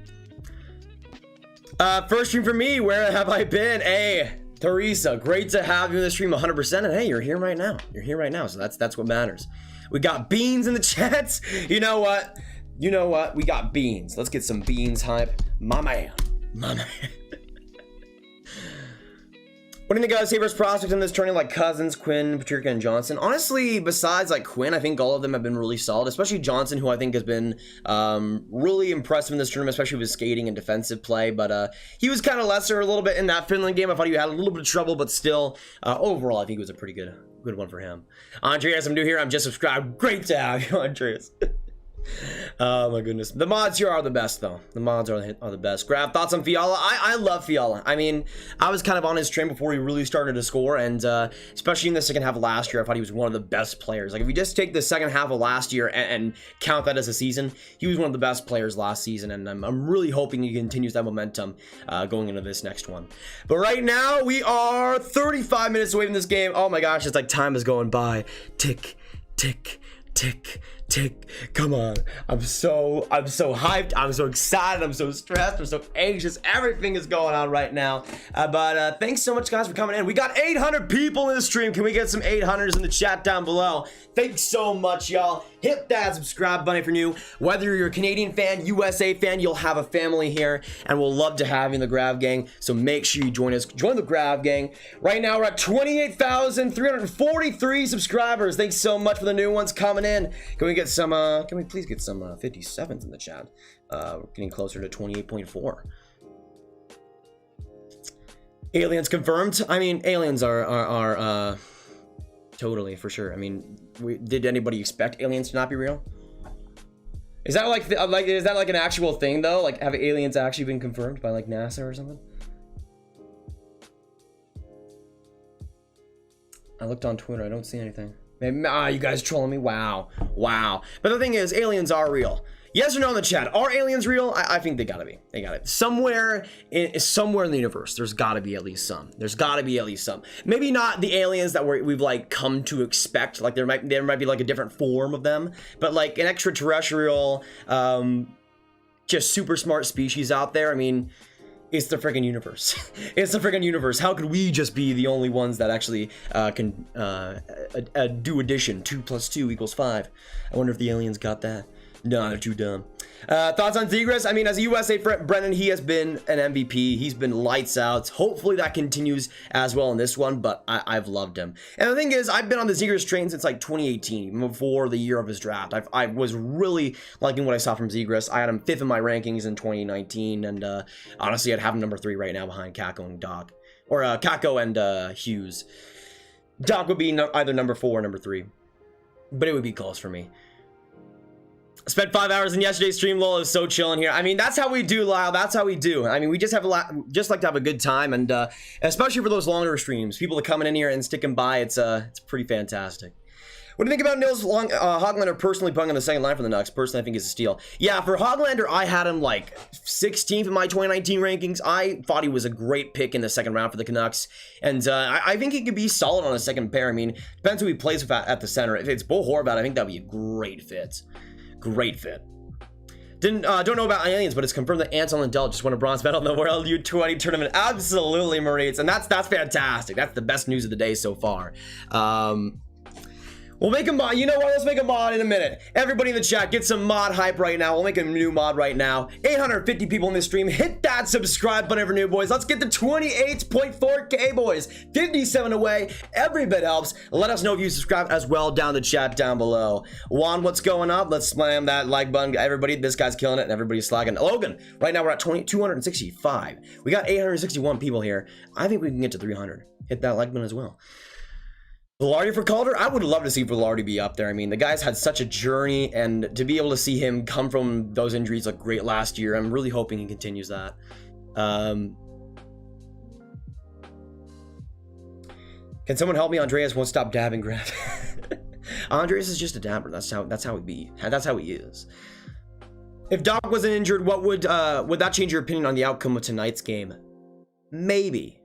First stream for me. Where have I been? Hey, Teresa, great to have you in the stream 100%. And hey, you're here right now. You're here right now, so that's what matters. We got beans in the chats. You know what? You know what? We got beans. Let's get some beans hype. My man. My man. What do you think, guys? Favorite prospects in this tournament, like Cozens, Quinn, Patrick, and Johnson? Honestly, besides like Quinn, I think all of them have been really solid, especially Johnson, who I think has been really impressive in this tournament, especially with skating and defensive play. But he was kind of lesser a little bit in that Finland game. I thought he had a little bit of trouble, but still, overall, I think it was a pretty good one for him. Andreas, I'm new here. I'm just subscribed. Great to have you, Andreas. Oh my goodness. The mods here are the best though. The mods are the best. Grab thoughts on Fiala? I love Fiala. I mean, I was kind of on his train before he really started to score, and especially in the second half of last year, I thought he was one of the best players. Like if you just take the second half of last year and count that as a season, he was one of the best players last season, and I'm really hoping he continues that momentum going into this next one. But right now, we are 35 minutes away from this game. Oh my gosh, it's like time is going by. Tick, tick, tick, tick. Come on. I'm so hyped. I'm so excited. I'm so stressed. I'm so anxious. Everything is going on right now. But thanks so much, guys, for coming in. We got 800 people in the stream. Can we get some 800s in the chat down below? Thanks so much, y'all. Hit that subscribe button if you're new. Whether you're a Canadian fan, USA fan, you'll have a family here, and we'll love to have you in the Grav Gang. So make sure you join us. Join the Grav Gang. Right now, we're at 28,343 subscribers. Thanks so much for the new ones coming in. Can we get some? Can we please get some 57s in the chat? We're getting closer to 28.4. Aliens confirmed. I mean, aliens are totally for sure. I mean, did anybody expect aliens to not be real? Is that like is that like an actual thing though? Like, have aliens actually been confirmed by like NASA or something? I looked on Twitter. I don't see anything. Maybe, you guys trolling me? Wow. But the thing is, aliens are real. Yes or no in the chat? Are aliens real? I think they gotta be. They gotta be. Somewhere in the universe, there's gotta be at least some. There's gotta be at least some. Maybe not the aliens that we've like come to expect. Like there might be like a different form of them, but like an extraterrestrial, just super smart species out there. I mean, it's the freaking universe. It's the freaking universe. How could we just be the only ones that actually can do addition? 2 + 2 = 5. I wonder if the aliens got that. No, they're too dumb. Thoughts on Zegras? I mean, as a USA Brennan, he has been an MVP. He's been lights out. Hopefully that continues as well in this one, but I've loved him. And the thing is, I've been on the Zegras train since like 2018, even before the year of his draft. I was really liking what I saw from Zegras. I had him 5th in my rankings in 2019, and honestly, I'd have him number 3 right now behind Kakko and Dach. Or Kakko and Hughes. Dach would be either number 4 or number 3. But it would be close for me. Spent 5 hours in yesterday's stream. Lol, is so chilling here. I mean, that's how we do, Lyle. That's how we do. I mean, we just like to have a good time, and especially for those longer streams, people that coming in here and sticking by. It's pretty fantastic. What do you think about Nils Hoglander personally playing on the second line for the Nucks? Personally, I think it's a steal. Yeah, for Hoglander, I had him like 16th in my 2019 rankings. I thought he was a great pick in the second round for the Canucks, and I think he could be solid on a second pair. I mean, depends who he plays with at the center. If it's Bo Horvat, I think that'd be a great fit. Great fit. Don't know about aliens, but it's confirmed that Anton Lindell just won a bronze medal in the World U20 tournament. Absolutely, Maurice, and that's fantastic. That's the best news of the day so far. We'll make a mod. You know what? Let's make a mod in a minute. Everybody in the chat, get some mod hype right now. We'll make a new mod right now. 850 people in this stream. Hit that subscribe button for new boys. Let's get to 28.4K, boys. 57 away. Every bit helps. Let us know if you subscribe as well down the chat down below. Juan, what's going up? Let's slam that like button. Everybody, this guy's killing it, and everybody's slacking. Logan, right now we're at 265. We got 861 people here. I think we can get to 300. Hit that like button as well. Velarde for Calder? I would love to see Velarde be up there. I mean, the guy's had such a journey, and to be able to see him come from those injuries look great last year, I'm really hoping he continues that. Can someone help me? Andreas won't stop dabbing Grant. Andreas is just a dabber. That's how he is. If Dach wasn't injured, what would that change your opinion on the outcome of tonight's game? Maybe,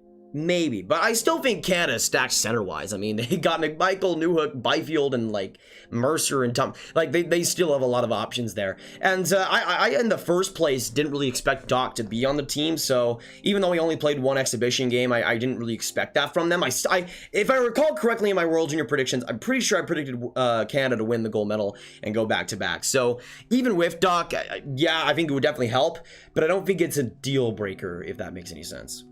but I still think Canada is stacked center-wise. I mean, they got McMichael, Newhook, Byfield, and like Mercer and Tom. Like they still have a lot of options there. And I in the first place didn't really expect Dach to be on the team. So even though he only played one exhibition game, I didn't really expect that from them. If I recall correctly in my World Junior predictions, I'm pretty sure I predicted Canada to win the gold medal and go back-to-back. So even with Dach, yeah, I think it would definitely help, but I don't think it's a deal breaker if that makes any sense.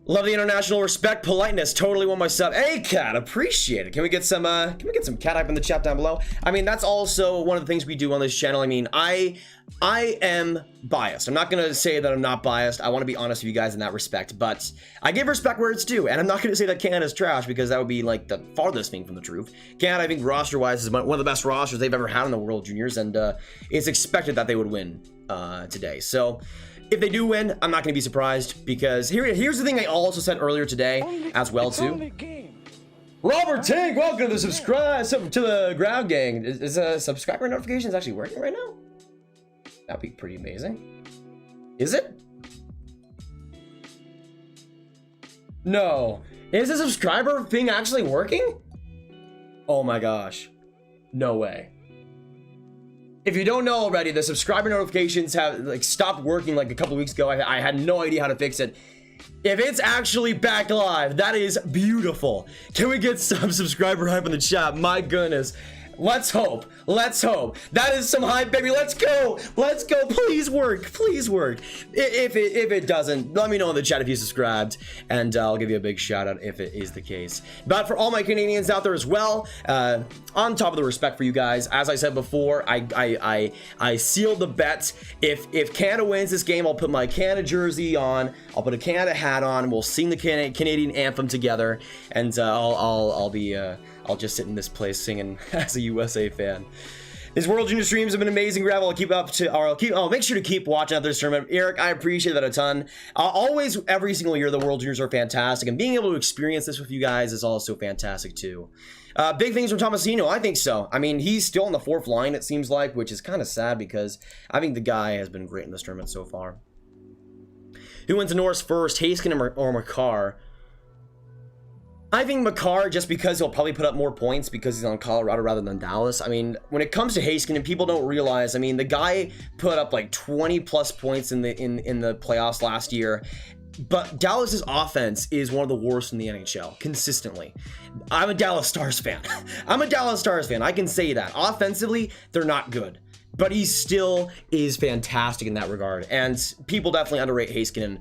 Love the international respect, politeness. Totally won my sub. Hey, cat, appreciate it. Can we get some cat hype in the chat down below? I mean, that's also one of the things we do on this channel. I mean, I am biased. I'm not gonna say that I'm not biased. I want to be honest with you guys in that respect, but I give respect where it's due, and I'm not gonna say that Canada's trash because that would be like the farthest thing from the truth. Canada, I think roster-wise, is one of the best rosters they've ever had in the World Juniors, and it's expected that they would win today. So if they do win, I'm not going to be surprised because here's the thing I also said earlier today as well too. Robert Tank, welcome to the Ground Gang. Is subscriber notifications actually working right now? That'd be pretty amazing. Is it? No. Is the subscriber thing actually working? Oh my gosh. No way. If you don't know already, the subscriber notifications have like stopped working like a couple weeks ago. I had no idea how to fix it. If it's actually back live, that is beautiful. Can we get some subscriber hype in the chat? My goodness. Let's hope. Let's hope. That is some hype, baby. Let's go. Let's go. Please work. Please work. If it doesn't, let me know in the chat if you subscribed, and I'll give you a big shout out if it is the case. But for all my Canadians out there as well, on top of the respect for you guys, as I said before, I sealed the bet. If Canada wins this game, I'll put my Canada jersey on. I'll put a Canada hat on. And we'll sing the Canadian anthem together, and I'll just sit in this place singing as a USA fan. These World Junior streams have been amazing, Gravel. I'll make sure to keep watching out this tournament. Eric, I appreciate that a ton. Always, every single year, the World Juniors are fantastic, and being able to experience this with you guys is also fantastic too. Big things from Tomasino, I think so. I mean, he's still on the 4th line, it seems like, which is kind of sad because I think the guy has been great in this tournament so far. Who wins the Norris first, Haskin or Makar? I think Makar, just because he'll probably put up more points because he's on Colorado rather than Dallas. I mean, when it comes to Haskin, people don't realize, I mean, the guy put up like 20 plus points in the playoffs last year, but Dallas's offense is one of the worst in the NHL consistently. I'm a Dallas Stars fan. I'm a Dallas Stars fan. I can say that. Offensively, they're not good, but he still is fantastic in that regard. And people definitely underrate Haskin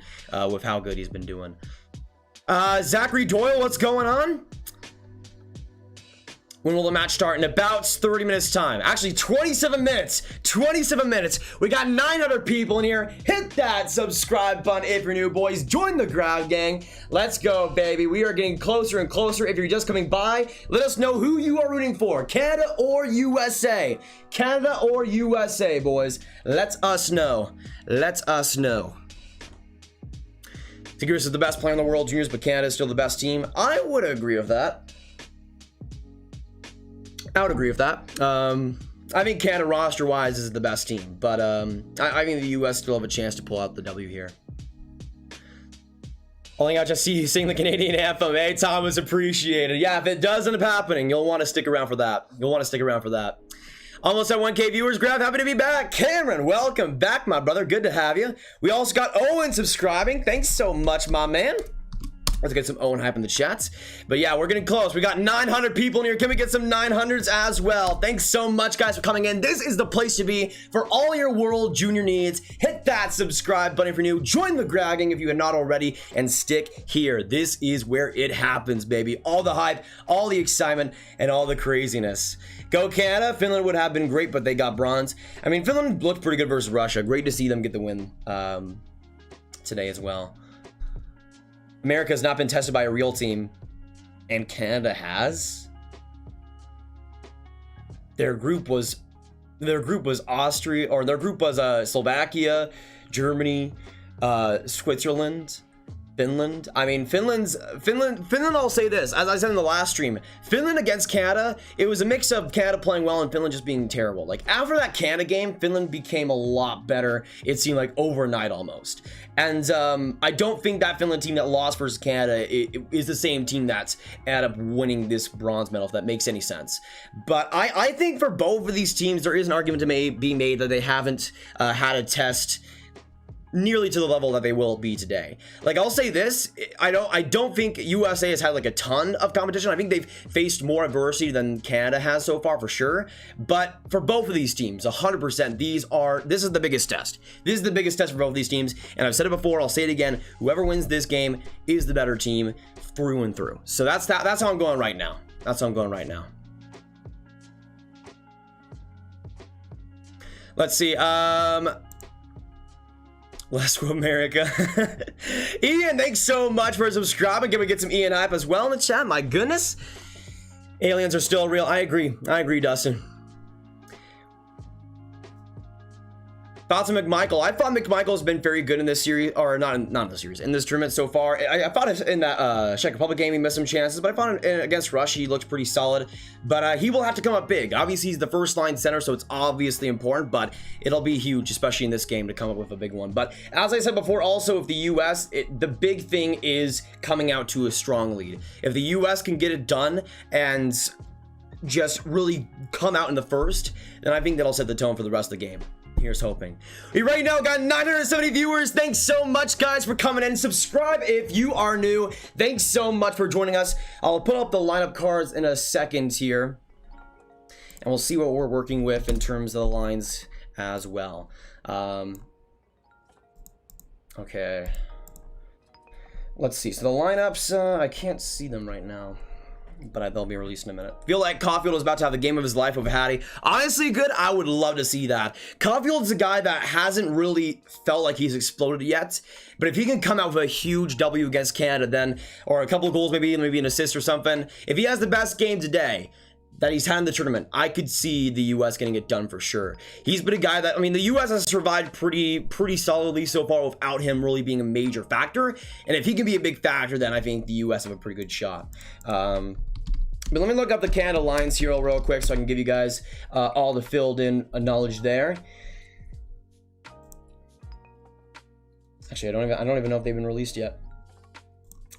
with how good he's been doing. Zachary Doyle, what's going on? When will the match start? In about 30 minutes time. Actually, 27 minutes. 27 minutes. We got 900 people in here. Hit that subscribe button if you're new, boys. Join the Ground Gang. Let's go, baby. We are getting closer and closer. If you're just coming by, let us know who you are rooting for. Canada or USA? Canada or USA, boys? Let us know. Let us know. Zegras is the best player in the World Juniors, but Canada is still the best team. I would agree with that. I would agree with that. I think Canada roster-wise is the best team, but I think the U.S. still have a chance to pull out the W here. Only got to see you sing the Canadian anthem. Hey, Thomas, appreciated. Yeah, if it does end up happening, you'll want to stick around for that. You'll want to stick around for that. Almost at 1K viewers, Grab. Happy to be back. Cameron, welcome back, my brother. Good to have you. We also got Owen subscribing. Thanks so much, my man. Let's get some Owen hype in the chats. But yeah, we're getting close. We got 900 people in here. Can we get some 900s as well? Thanks so much, guys, for coming in. This is the place to be for all your World Junior needs. Hit that subscribe button if you're new. Join the Ground Gang if you are not already, and stick here. This is where it happens, baby. All the hype, all the excitement, and all the craziness. Go Canada. Finland would have been great, but they got bronze. I mean, Finland looked pretty good versus Russia. Great to see them get the win today as well. America has not been tested by a real team, and Canada has. Their group was Austria, or their group was Slovakia, Germany, Switzerland, Finland. I mean, Finland, I'll say this, as I said in the last stream, Finland against Canada, it was a mix of Canada playing well and Finland just being terrible. Like, after that Canada game, Finland became a lot better, it seemed like overnight almost. And I don't think that Finland team that lost versus Canada is the same team that's ended up winning this bronze medal, if that makes any sense. But I think for both of these teams, there is an argument to be made that they haven't had a test nearly to the level that they will be today. Like, I'll say this, I don't think USA has had like a ton of competition. I think they've faced more adversity than Canada has so far, for sure. But for both of these teams, 100%, this is the biggest test. This is the biggest test for both of these teams. And I've said it before, I'll say it again. Whoever wins this game is the better team through and through. So that's how I'm going right now. That's how I'm going right now. Let's see. Let's go America. Ian, thanks so much for subscribing. Can we get some Ian hype as well in the chat? My goodness. Aliens are still real. I agree, Dustin. Thoughts on McMichael? I thought McMichael's been very good in this series, or not in the series, in this tournament so far. I thought in that Czech Republic game he missed some chances, but I thought against Russia he looked pretty solid. But he will have to come up big. Obviously he's the first line center, so it's obviously important, but it'll be huge, especially in this game, to come up with a big one. But as I said before, also if the US, the big thing is coming out to a strong lead. If the US can get it done and just really come out in the first, then I think that'll set the tone for the rest of the game. Here's hoping. We right now got 970 viewers. Thanks so much, guys, for coming in. Subscribe if you are new. Thanks so much for joining us. I'll put up the lineup cards in a second here, and we'll see what we're working with in terms of the lines as well. Okay. Let's see. So the lineups, I can't see them right now, but they'll be released in a minute. Feel like Caufield is about to have the game of his life with Hattie. Honestly, good. I would love to see that. Caufield's a guy that hasn't really felt like he's exploded yet, but if he can come out with a huge W against Canada, then, or a couple of goals, maybe an assist or something, if he has the best game today that he's had in the tournament, I could see the US getting it done for sure. He's been a guy that, I mean, the US has survived pretty solidly so far without him really being a major factor. And if he can be a big factor, then I think the US have a pretty good shot. But let me look up the Canada lines here real quick so I can give you guys all the filled in knowledge there. Actually, I don't even know if they've been released yet.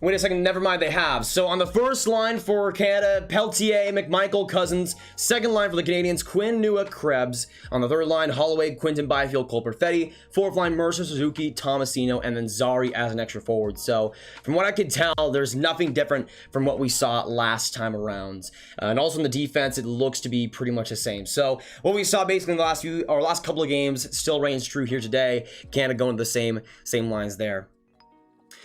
Wait a second, never mind, they have. So on the first line for Canada, Peltier, McMichael, Cozens. Second line for the Canadians, Quinn, Newhook, Krebs. On the third line, Holloway, Quinton, Byfield, Cole, Perfetti. Fourth line, Mercer, Suzuki, Tomasino, and then Zari as an extra forward. So from what I could tell, there's nothing different from what we saw last time around. And also in the defense, it looks to be pretty much the same. So what we saw basically in the last couple of games still reigns true here today. Canada going to the same lines there.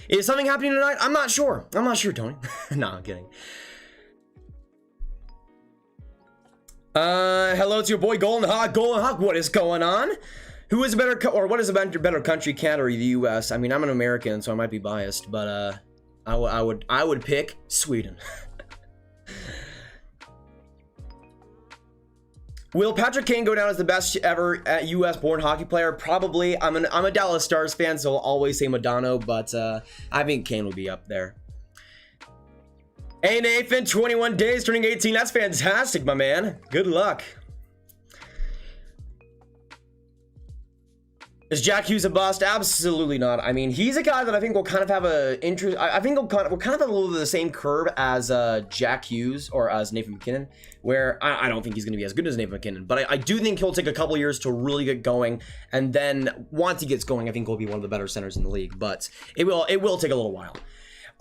Is something happening tonight? I'm not sure. I'm not sure, Tony. No, I'm kidding. Hello to your boy Golden Hawk. Golden Hawk, what is going on? Who is a better, or what is a better country, Canada or the US? I mean, I'm an American, so I might be biased, but I would pick Sweden. Will Patrick Kane go down as the best ever US-born hockey player? Probably. I'm a Dallas Stars fan, so I'll always say Modano, but I think Kane will be up there. Hey, Nathan, 21 days, turning 18. That's fantastic, my man. Good luck. Is Jack Hughes a bust? Absolutely not. I mean, he's a guy that I think will kind of have a interest. I think we'll kind of have a little bit of the same curve as Jack Hughes or as Nathan MacKinnon, where I don't think he's going to be as good as Nathan MacKinnon, but I do think he'll take a couple years to really get going, and then once he gets going, I think he'll be one of the better centers in the league. But it will take a little while.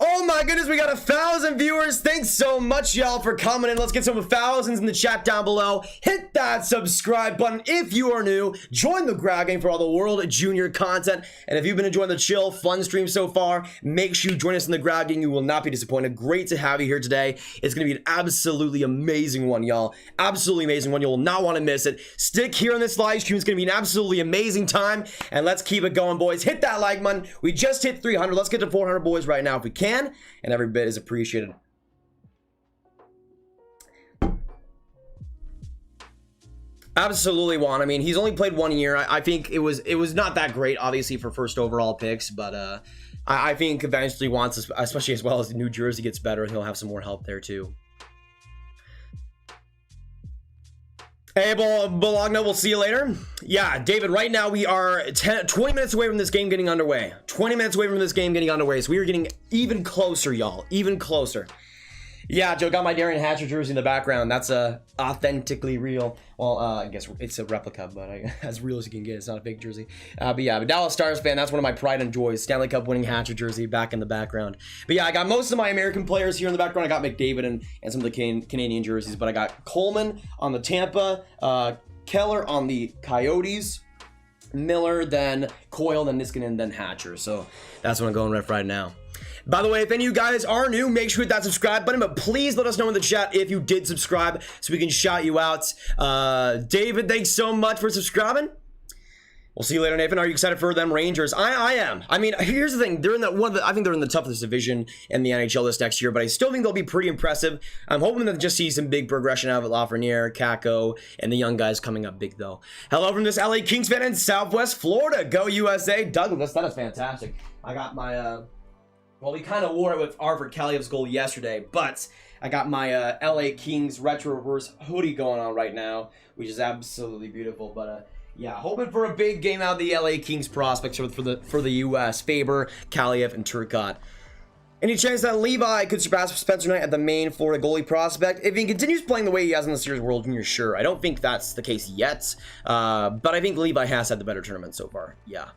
Oh my goodness, we got 1,000 viewers. Thanks so much, y'all, for coming in. Let's get some thousands in the chat down below. Hit that subscribe button if you are new. Join the grab game for all the World Junior content. And if you've been enjoying the chill, fun stream so far, make sure you join us in the grab game. You will not be disappointed. Great to have you here today. It's going to be an absolutely amazing one, y'all. Absolutely amazing one. You will not want to miss it. Stick here on this live stream. It's going to be an absolutely amazing time. And let's keep it going, boys. Hit that like button. We just hit 300. Let's get to 400, boys, right now if we can. And every bit is appreciated. Absolutely, Juan. I mean, he's only played 1 year. I think it was not that great, obviously, for first overall picks, but I think eventually, once, especially as well as New Jersey gets better, he'll have some more help there too. Hey, Bologna, we'll see you later. Yeah, David, right now we are 20 minutes away from this game getting underway. 20 minutes away from this game getting underway, so we are getting even closer, y'all. Even closer. Yeah, Joe, got my Darian Hatcher jersey in the background. That's authentically real. Well, I guess it's a replica, but as real as you can get. It's not a fake jersey. But yeah, but Dallas Stars fan, that's one of my pride and joys. Stanley Cup winning Hatcher jersey back in the background. But yeah, I got most of my American players here in the background. I got McDavid and some of the Canadian jerseys, but I got Coleman on the Tampa, Keller on the Coyotes, Miller, then Coyle, then Niskanen, then Hatcher. So that's what I'm going with right now. By the way, if any of you guys are new, make sure you hit that subscribe button, but please let us know in the chat if you did subscribe so we can shout you out. David, thanks so much for subscribing. We'll see you later, Nathan. Are you excited for them Rangers? I am. I mean, here's the thing. They're in I think they're in the toughest division in the NHL this next year, but I still think they'll be pretty impressive. I'm hoping to just see some big progression out of Lafreniere, Kako, and the young guys coming up big, though. Hello from this LA Kings fan in Southwest Florida. Go USA. Douglas, that is fantastic. I got my, well, we kind of wore it with Arvid Kaliev's goal yesterday, but I got my LA Kings retro reverse hoodie going on right now, which is absolutely beautiful, but, yeah, hoping for a big game out of the LA Kings prospects for the US. Faber, Kaliev, and Turcotte. Any chance that Levi could surpass Spencer Knight at the main Florida goalie prospect? If he continues playing the way he has in the Series World Junior, sure. I don't think that's the case yet, but I think Levi has had the better tournament so far. Yeah.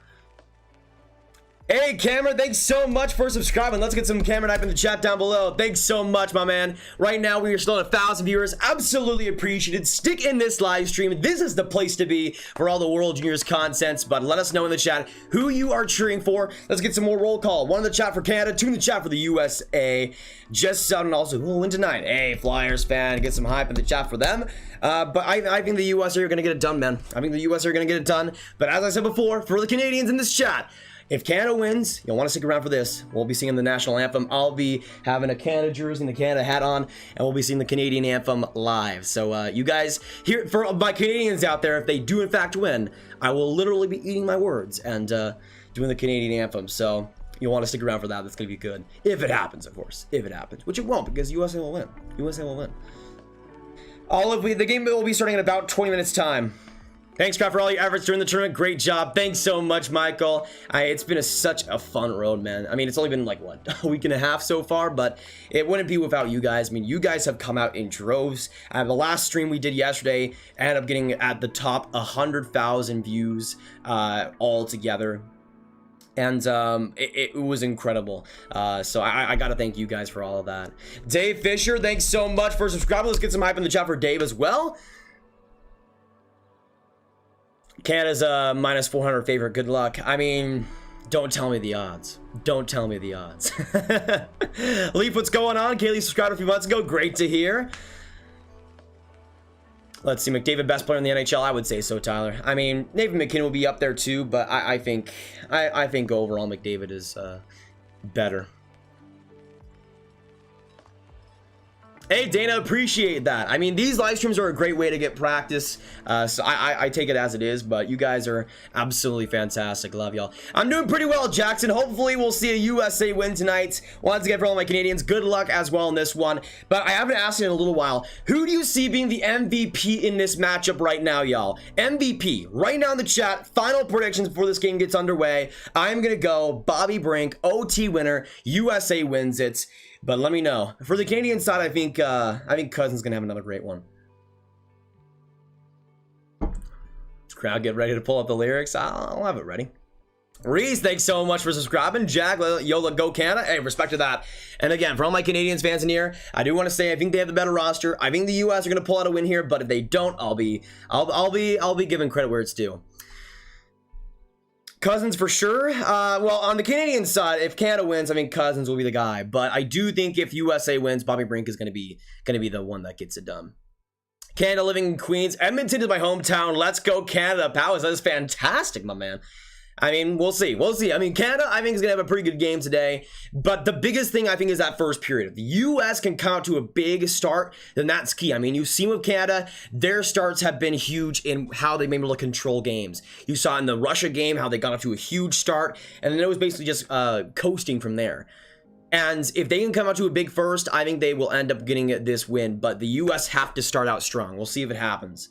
Hey, Cameron, thanks so much for subscribing. Let's get some Cameron hype in the chat down below. Thanks so much, my man. Right now, we are still at 1,000 viewers. Absolutely appreciated. Stick in this live stream. This is the place to be for all the World Juniors content, but let us know in the chat who you are cheering for. Let's get some more roll call. 1 in the chat for Canada, 2 in the chat for the USA. Just out and also, who will win tonight? Hey, Flyers fan, get some hype in the chat for them. But I think the USA are going to get it done, man. I think the USA are going to get it done. But as I said before, for the Canadians in this chat, if Canada wins, you'll want to stick around for this. We'll be singing the national anthem. I'll be having a Canada jersey and the Canada hat on, and we'll be singing the Canadian anthem live. So you guys, here for my Canadians out there, if they do in fact win, I will literally be eating my words and doing the Canadian anthem. So you'll want to stick around for that. That's going to be good. If it happens, of course. If it happens. Which it won't, because USA will win. USA will win. The game will be starting in about 20 minutes time. Thanks, Scott, for all your efforts during the tournament. Great job. Thanks so much, Michael. It's been such a fun road, man. I mean, it's only been like, what, a week and a half so far, but it wouldn't be without you guys. I mean, you guys have come out in droves. The last stream we did yesterday ended up getting at the top 100,000 views all together. And it was incredible. So I got to thank you guys for all of that. Dave Fisher, thanks so much for subscribing. Let's get some hype in the chat for Dave as well. Canada's minus 400 favorite. Good luck. I mean, don't tell me the odds. Don't tell me the odds. Leaf, what's going on? Kaylee subscribed a few months ago. Great to hear. Let's see. McDavid, best player in the NHL. I would say so, Tyler. I mean, Nathan McKinnon will be up there too, but I think overall McDavid is better. Hey, Dana, appreciate that. I mean, these live streams are a great way to get practice, so I take it as it is, but you guys are absolutely fantastic. Love y'all. I'm doing pretty well, Jackson. Hopefully, we'll see a USA win tonight. Once again, for all my Canadians, good luck as well in this one. But I haven't asked you in a little while, who do you see being the MVP in this matchup right now, y'all? MVP, right now in the chat, final predictions before this game gets underway. I'm going to go Bobby Brink, OT winner, USA wins it. But let me know. For the Canadian side, I think Cozens gonna have another great one. Crowd, get ready to pull up the lyrics. I'll have it ready. Reese, thanks so much for subscribing. Jack, Yola, go Canada. Hey, respect to that. And again, for all my Canadians fans in here, I do want to say I think they have the better roster. I think the US are gonna pull out a win here, but if they don't, I'll be giving credit where it's due. Cozens for sure. Well, on the Canadian side, if Canada wins, I mean Cozens will be the guy. But I do think if USA wins, Bobby Brink is going to be the one that gets it done. Canada living in Queens. Edmonton is my hometown. Let's go Canada. Powers, that is fantastic, my man. I mean, we'll see. We'll see. I mean, Canada, I think, is going to have a pretty good game today. But the biggest thing, I think, is that first period. If the U.S. can count to a big start, then that's key. I mean, you've seen with Canada, their starts have been huge in how they've been able to control games. You saw in the Russia game how they got off to a huge start, and then it was basically just coasting from there. And if they can come out to a big first, I think they will end up getting this win. But the U.S. have to start out strong. We'll see if it happens.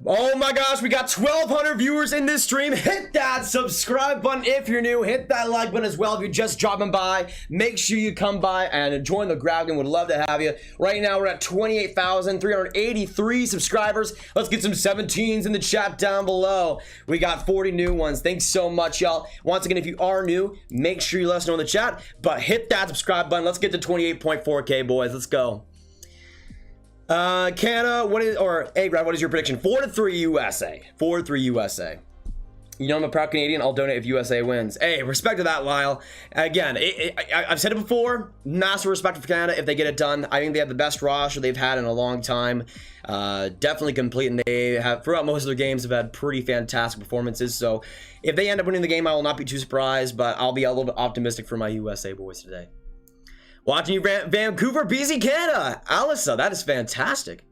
Oh my gosh, we got 1,200 viewers in this stream. Hit that subscribe button if you're new. Hit that like button as well if you're just dropping by. Make sure you come by and join the grab game. Would love to have you. Right now, we're at 28,383 subscribers. Let's get some 17s in the chat down below. We got 40 new ones. Thanks so much, y'all. Once again, if you are new, make sure you let us know in the chat. But hit that subscribe button. Let's get to 28.4K, boys. Let's go. Canada, what is your prediction? 4-3 USA. 4-3 USA. You know I'm a proud Canadian. I'll donate if USA wins. Hey, respect to that, Lyle. Again, I've said it before. Massive respect for Canada if they get it done. I think they have the best roster they've had in a long time. Definitely complete, and they have throughout most of their games have had pretty fantastic performances. So if they end up winning the game, I will not be too surprised, but I'll be a little bit optimistic for my USA boys today. Watching you, Vancouver, BC, Canada. Alisa, that is fantastic.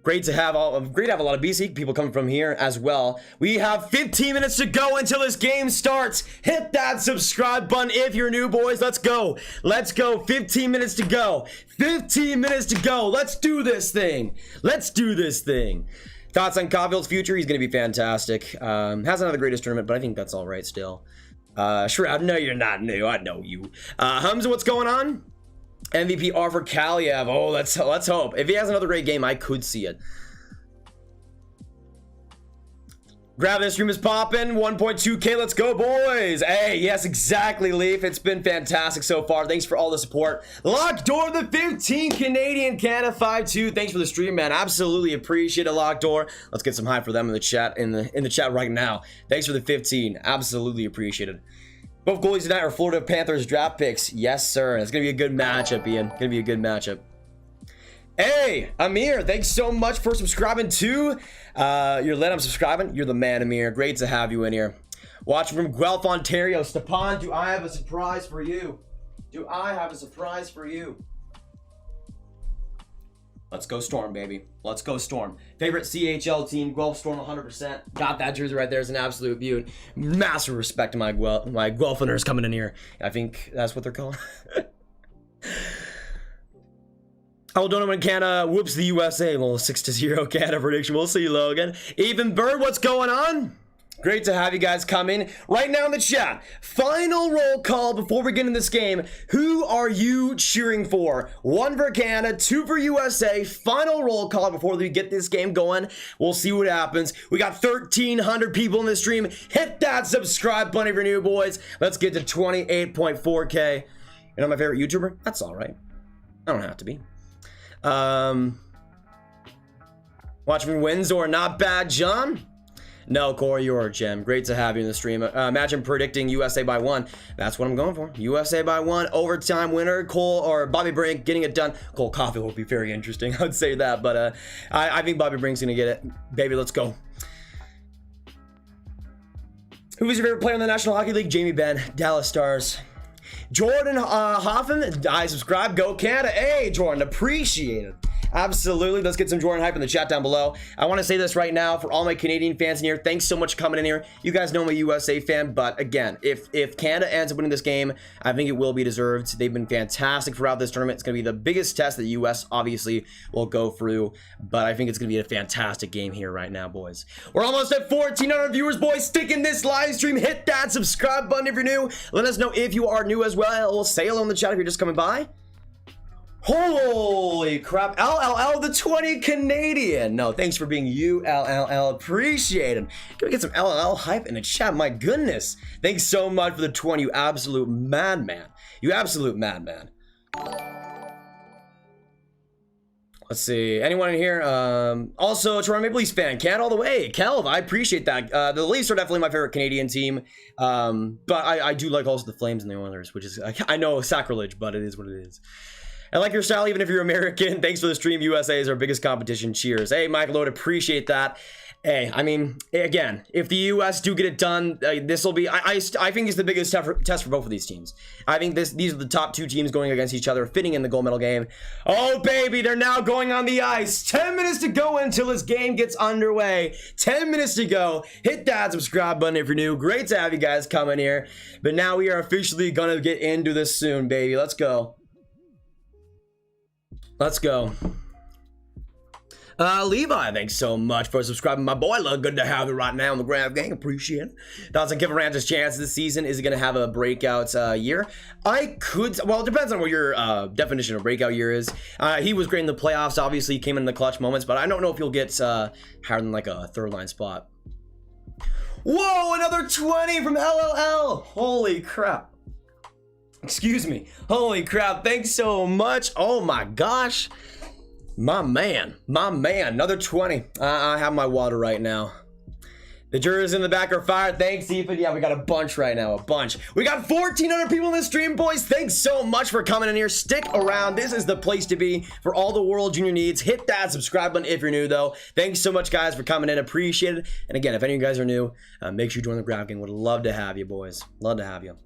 Great to have a lot of BC people coming from here as well. We have 15 minutes to go until this game starts. Hit that subscribe button if you're new, boys. Let's go. Let's go. 15 minutes to go. 15 minutes to go. Let's do this thing. Let's do this thing. Thoughts on Caufield's future? He's going to be fantastic. Hasn't had the greatest tournament, but I think that's all right still. Shroud, no, you're not new. I know you. Humza, what's going on? MVP Arthur Kaliev. Oh, let's hope. If he has another great game, I could see it. Grab this stream is popping. 1.2K. Let's go, boys. Hey, yes, exactly, Leaf. It's been fantastic so far. Thanks for all the support. Locked Door, the 15 Canadian, Canada 5-2. Thanks for the stream, man. Absolutely appreciate it, Locked Door. Let's get some hype for them in the chat in the chat right now. Thanks for the 15. Absolutely appreciate it. Both goalies tonight are Florida Panthers draft picks. Yes, sir. It's gonna be a good matchup, Ian. Gonna be a good matchup. Hey, Amir, thanks so much for subscribing to. You're lit, I'm subscribing. You're the man, Amir. Great to have you in here. Watching from Guelph, Ontario. Stepan, do I have a surprise for you? Do I have a surprise for you? Let's go Storm, baby. Let's go Storm. Favorite CHL team, Guelph Storm 100%. Got that jersey right there. It's an absolute beaut. Massive respect to my Guelphiners coming in here. I think that's what they're called. I don't know when Canada whoops the USA. Well, 6-0 Canada prediction. We'll see, Logan. Even Bird, what's going on? Great to have you guys come in right now in the chat. Final roll call before we get in this game. Who are you cheering for? 1 for Canada, 2 for USA. Final roll call before we get this game going. We'll see what happens. We got 1,300 people in the stream. Hit that subscribe button if you're new, boys. Let's get to 28.4K. You know my favorite YouTuber? That's all right. I don't have to be. Watch me Windsor, not bad, John. No, Corey, you're a gem. Great to have you in the stream. Imagine predicting USA by 1. That's what I'm going for. USA by 1. Overtime winner. Cole or Bobby Brink getting it done. Cole Caufield will be very interesting. I would say that, but I think Bobby Brink's gonna get it. Baby, let's go. Who is your favorite player in the National Hockey League? Jamie Benn, Dallas Stars. Jordan Hoffman, I subscribe. Go Canada. Hey, Jordan, appreciate it. Absolutely. Let's get some Jordan hype in the chat down below. I want to say this right now for all my Canadian fans in here. Thanks so much for coming in here. You guys know I'm a USA fan, but again, if Canada ends up winning this game, I think it will be deserved. They've been fantastic throughout this tournament. It's going to be the biggest test that the US obviously will go through, but I think it's going to be a fantastic game here right now, boys. We're almost at 1,400 viewers, boys. Stick in this live stream. Hit that subscribe button if you're new. Let us know if you are new as well. Say hello in the chat if you're just coming by. Holy crap. LLL, the 20 Canadian. No, thanks for being you, LLL. Appreciate it. Can we get some LLL hype in the chat? My goodness. Thanks so much for the 20, you absolute madman. You absolute madman. Let's see. Anyone in here? Also, Toronto Maple Leafs fan. Canada all the way. Kelv, I appreciate that. The Leafs are definitely my favorite Canadian team. But I do like also the Flames and the Oilers, which is, I know, sacrilege, but it is what it is. I like your style, even if you're American. Thanks for the stream. USA is our biggest competition. Cheers. Hey, Michael, would appreciate that. Hey, I mean, again, if the US do get it done, this will be, I think it's the biggest test for both of these teams. I think these are the top 2 teams going against each other, fitting in the gold medal game. Oh, baby, they're now going on the ice. 10 minutes to go until this game gets underway. 10 minutes to go. Hit that subscribe button if you're new. Great to have you guys coming here. But now we are officially going to get into this soon, baby. Let's go. Let's go. Levi, thanks so much for subscribing, my boy. Look good to have you right now on the Grab Gang. Appreciate it. Thoughts on Kevin Durant's chance this season? Is he going to have a breakout year? I could. Well, it depends on what your definition of breakout year is. He was great in the playoffs. Obviously, he came in the clutch moments, but I don't know if he'll get higher than like a third line spot. Whoa, another 20 from LLL. Holy crap. Excuse me. Holy crap. Thanks so much. Oh my gosh. My man, another 20. I have my water right now. The jurors in the back are fired. Thanks, Ethan. Yeah, we got a bunch right now, a bunch. We got 1,400 people in the stream, boys. Thanks so much for coming in here. Stick around. This is the place to be for all the World Junior needs. Hit that subscribe button if you're new, though. Thanks so much, guys, for coming in. Appreciate it. And again, if any of you guys are new, make sure you join the Grab Gang. Would love to have you, boys. Love to have you.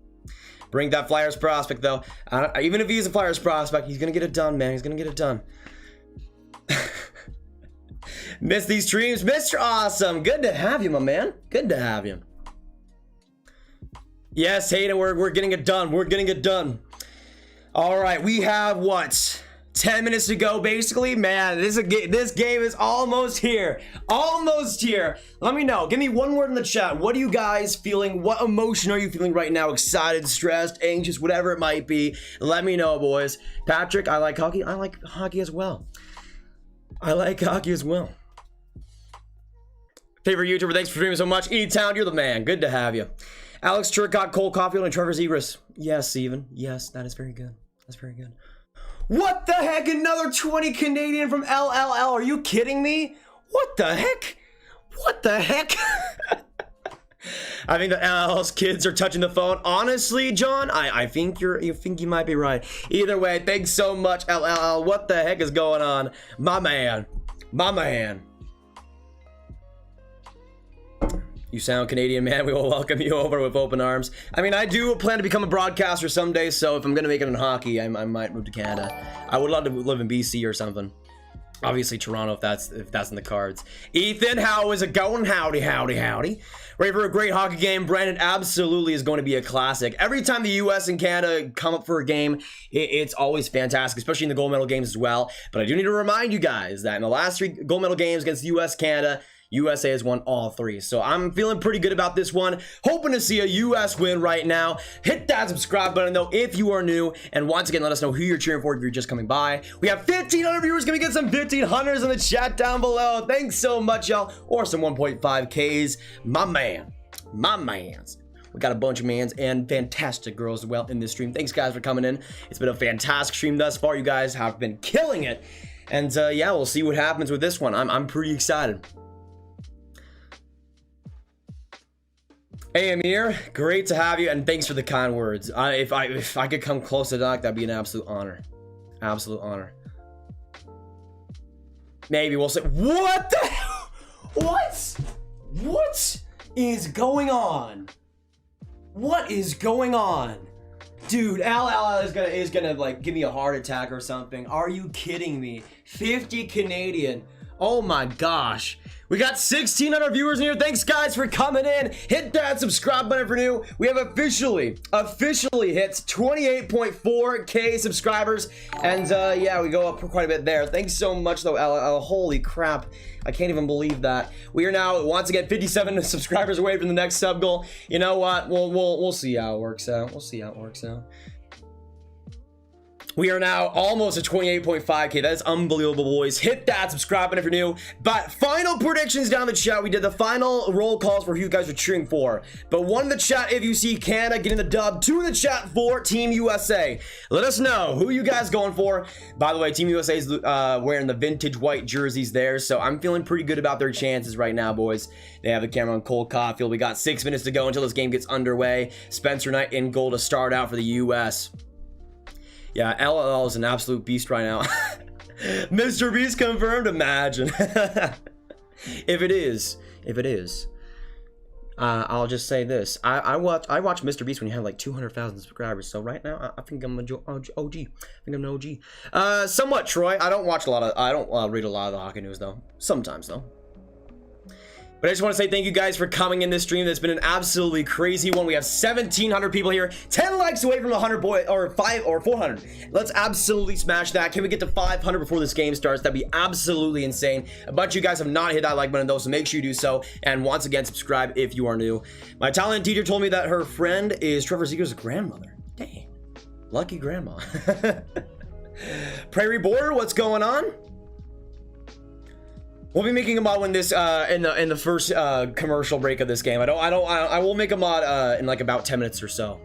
Bring that Flyers prospect, though. Even if he's a Flyers prospect, he's going to get it done, man. He's going to get it done. Miss these streams, Mr. Awesome. Good to have you, my man. Good to have you. Yes, Hayden, we're getting it done. We're getting it done. All right, we have what? 10 minutes to go, basically. Man, this game is almost here. Almost here. Let me know. Give me one word in the chat. What are you guys feeling? What emotion are you feeling right now? Excited, stressed, anxious, whatever it might be. Let me know, boys. Patrick, I like hockey. I like hockey as well. I like hockey as well. Favorite YouTuber, thanks for streaming so much. E-Town, you're the man. Good to have you. Alex Turcotte, Cole Caufield, and Trevor Zegras. Yes, Steven. Yes, that is very good. That's very good. What the heck? Another 20 Canadian from LLL. Are you kidding me? What the heck? What the heck? I think the LL's kids are touching the phone. Honestly, John, I think you might be right. Either way, thanks so much, LLL. What the heck is going on? My man. My man. You sound Canadian, man. We will welcome you over with open arms. I mean, I do plan to become a broadcaster someday, so if I'm going to make it in hockey, I might move to Canada. I would love to live in BC or something. Obviously Toronto, if that's in the cards. Ethan, how is it going? Howdy. Ready for a great hockey game? Brandon, absolutely is going to be a classic. Every time the US and Canada come up for a game, it's always fantastic, especially in the gold medal games as well. But I do need to remind you guys that in the last 3 gold medal games against the US, Canada, USA has won all 3. So I'm feeling pretty good about this one. Hoping to see a US win right now. Hit that subscribe button though if you are new. And once again, let us know who you're cheering for if you're just coming by. We have 1,500 viewers. Gonna get some 1,500s in the chat down below. Thanks so much, y'all. Or some 1.5Ks. My man. My mans. We got a bunch of mans and fantastic girls as well in this stream. Thanks guys for coming in. It's been a fantastic stream thus far. You guys have been killing it. And yeah, we'll see what happens with this one. I'm pretty excited. Hey Amir, great to have you, and thanks for the kind words. If I could come close to Dach, that'd be an absolute honor. Absolute honor. Maybe we'll say. What the hell? What is going on? What is going on? Dude, Al is gonna like give me a heart attack or something. Are you kidding me? 50 Canadian. Oh my gosh. We got 1,600 viewers in here. Thanks guys for coming in. Hit that subscribe button for new. We have officially hit 28.4K subscribers. And yeah, we go up quite a bit there. Thanks so much though, Al. Holy crap. I can't even believe that. We are now once again 57 subscribers away from the next sub goal. You know what? We'll see how it works out. We'll see how it works out. We are now almost at 28.5K. That is unbelievable, boys. Hit that subscribe button if you're new. But final predictions down the chat. We did the final roll calls for who you guys are cheering for. But 1 in the chat if you see Canada getting the dub. 2 in the chat for Team USA. Let us know who you guys going for. By the way, Team USA is wearing the vintage white jerseys there. So I'm feeling pretty good about their chances right now, boys. They have the camera on Cole Caufield. We got 6 minutes to go until this game gets underway. Spencer Knight in goal to start out for the US. Yeah, LLL is an absolute beast right now. Mr. Beast confirmed, imagine. If it is, I'll just say this. I watched Mr. Beast when he had like 200,000 subscribers. So right now, I think I'm an OG. I think I'm an OG. Somewhat, Troy. I don't read a lot of the hockey news though. Sometimes though. But But I just want to say thank you guys for coming in this stream. That's been an absolutely crazy one. We have 1,700 people here, 10 likes away from 100 or 400. Let's absolutely smash that. Can we get to 500 before this game starts? That'd be absolutely insane. A bunch of you guys have not hit that like button though, so make sure you do so. And once again, subscribe if you are new. My Italian teacher told me that her friend is Trevor Zegras' grandmother. Dang, lucky grandma. Prairie Border, what's going on? We'll be making a mod when this in the first commercial break of this game. I will make a mod in like about 10 minutes or so.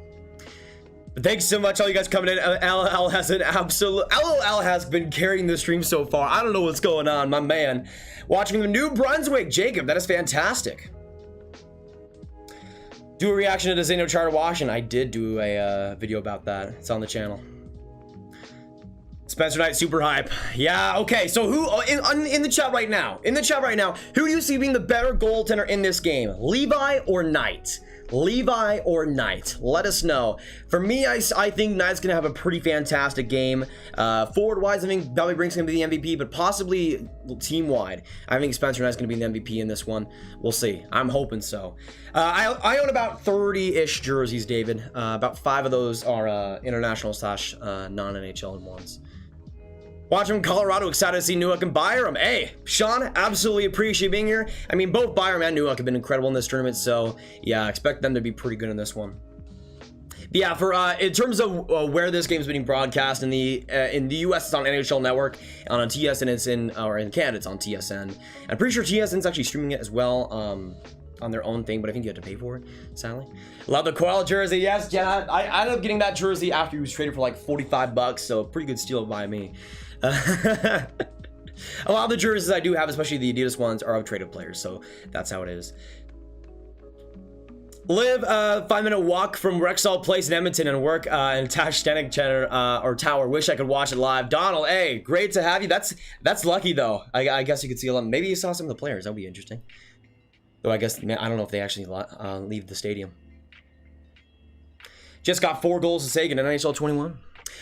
But thanks so much, all you guys coming in. LL has been carrying the stream so far. I don't know what's going on, my man. Watching from New Brunswick, Jacob. That is fantastic. Do a reaction to the Zeno Charter Washington. I did do a video about that. It's on the channel. Spencer Knight, super hype. Yeah, okay. So who in the chat right now? In the chat right now, who do you see being the better goaltender in this game? Levi or Knight? Levi or Knight? Let us know. For me, I think Knight's gonna have a pretty fantastic game. Forward-wise, I think Belly Brink's gonna be the MVP, but possibly team-wide, I think Spencer Knight's gonna be the MVP in this one. We'll see. I'm hoping so. I own about 30-ish jerseys, David. About 5 of those are international / non-NHL ones. Watching from Colorado, excited to see Newhook and Byram. Hey, Sean, absolutely appreciate being here. I mean, both Byram and Newhook have been incredible in this tournament, so yeah, I expect them to be pretty good in this one. But yeah, for in terms of where this game is being broadcast in the US, it's on NHL Network, and on TSN it's in Canada it's on TSN. I'm pretty sure TSN's actually streaming it as well on their own thing, but I think you have to pay for it, sadly. Love the Coil jersey. Yes, Jenna. I ended up getting that jersey after he was traded for like 45 bucks, so pretty good steal by me. A lot of the jerseys I do have, especially the Adidas ones, are of traded players, so that's how it is. Live 5-minute walk from Rexall Place in Edmonton and work in Tash Stenick Center or Tower. Wish I could watch it live. Donald, hey, great to have you. That's lucky though. I guess you could see a lot. Maybe you saw some of the players. That'd be interesting. Though I guess I don't know if they actually leave the stadium. Just got 4 goals to Sagan in NHL 21.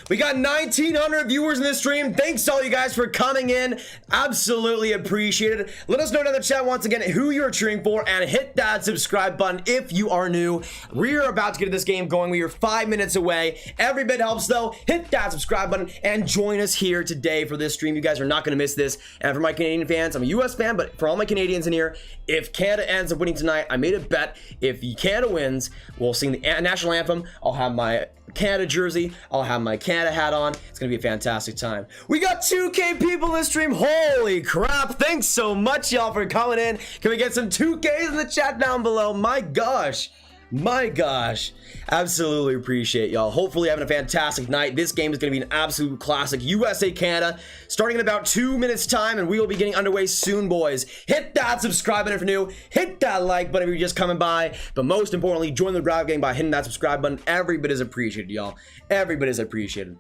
We got 1,900 viewers in this stream. Thanks to all you guys for coming in. Absolutely appreciate it. Let us know in the chat once again who you're cheering for, and hit that subscribe button if you are new. We're about to get this game going. We are 5 minutes away. Every bit helps though. Hit that subscribe button and join us here today for this stream. You guys are not going to miss this. And for my Canadian fans, I'm a US fan, but for all my Canadians in here, if Canada ends up winning tonight, I made a bet. If Canada wins, we'll sing the national anthem. I'll have my Canada jersey, I'll have my Canada hat on. It's gonna be a fantastic time. We got 2K people in this stream. Holy crap, thanks so much y'all for coming in. Can we get some 2Ks in the chat down below? My gosh, absolutely appreciate y'all. Hopefully having a fantastic night. This game is going to be an absolute classic. USA Canada starting in about 2 minutes time, and we will be getting underway soon, boys. Hit that subscribe button if you're new. Hit that like button if you're just coming by, but most importantly, join the grab game by hitting that subscribe button. Every bit is appreciated, y'all. Every bit is appreciated.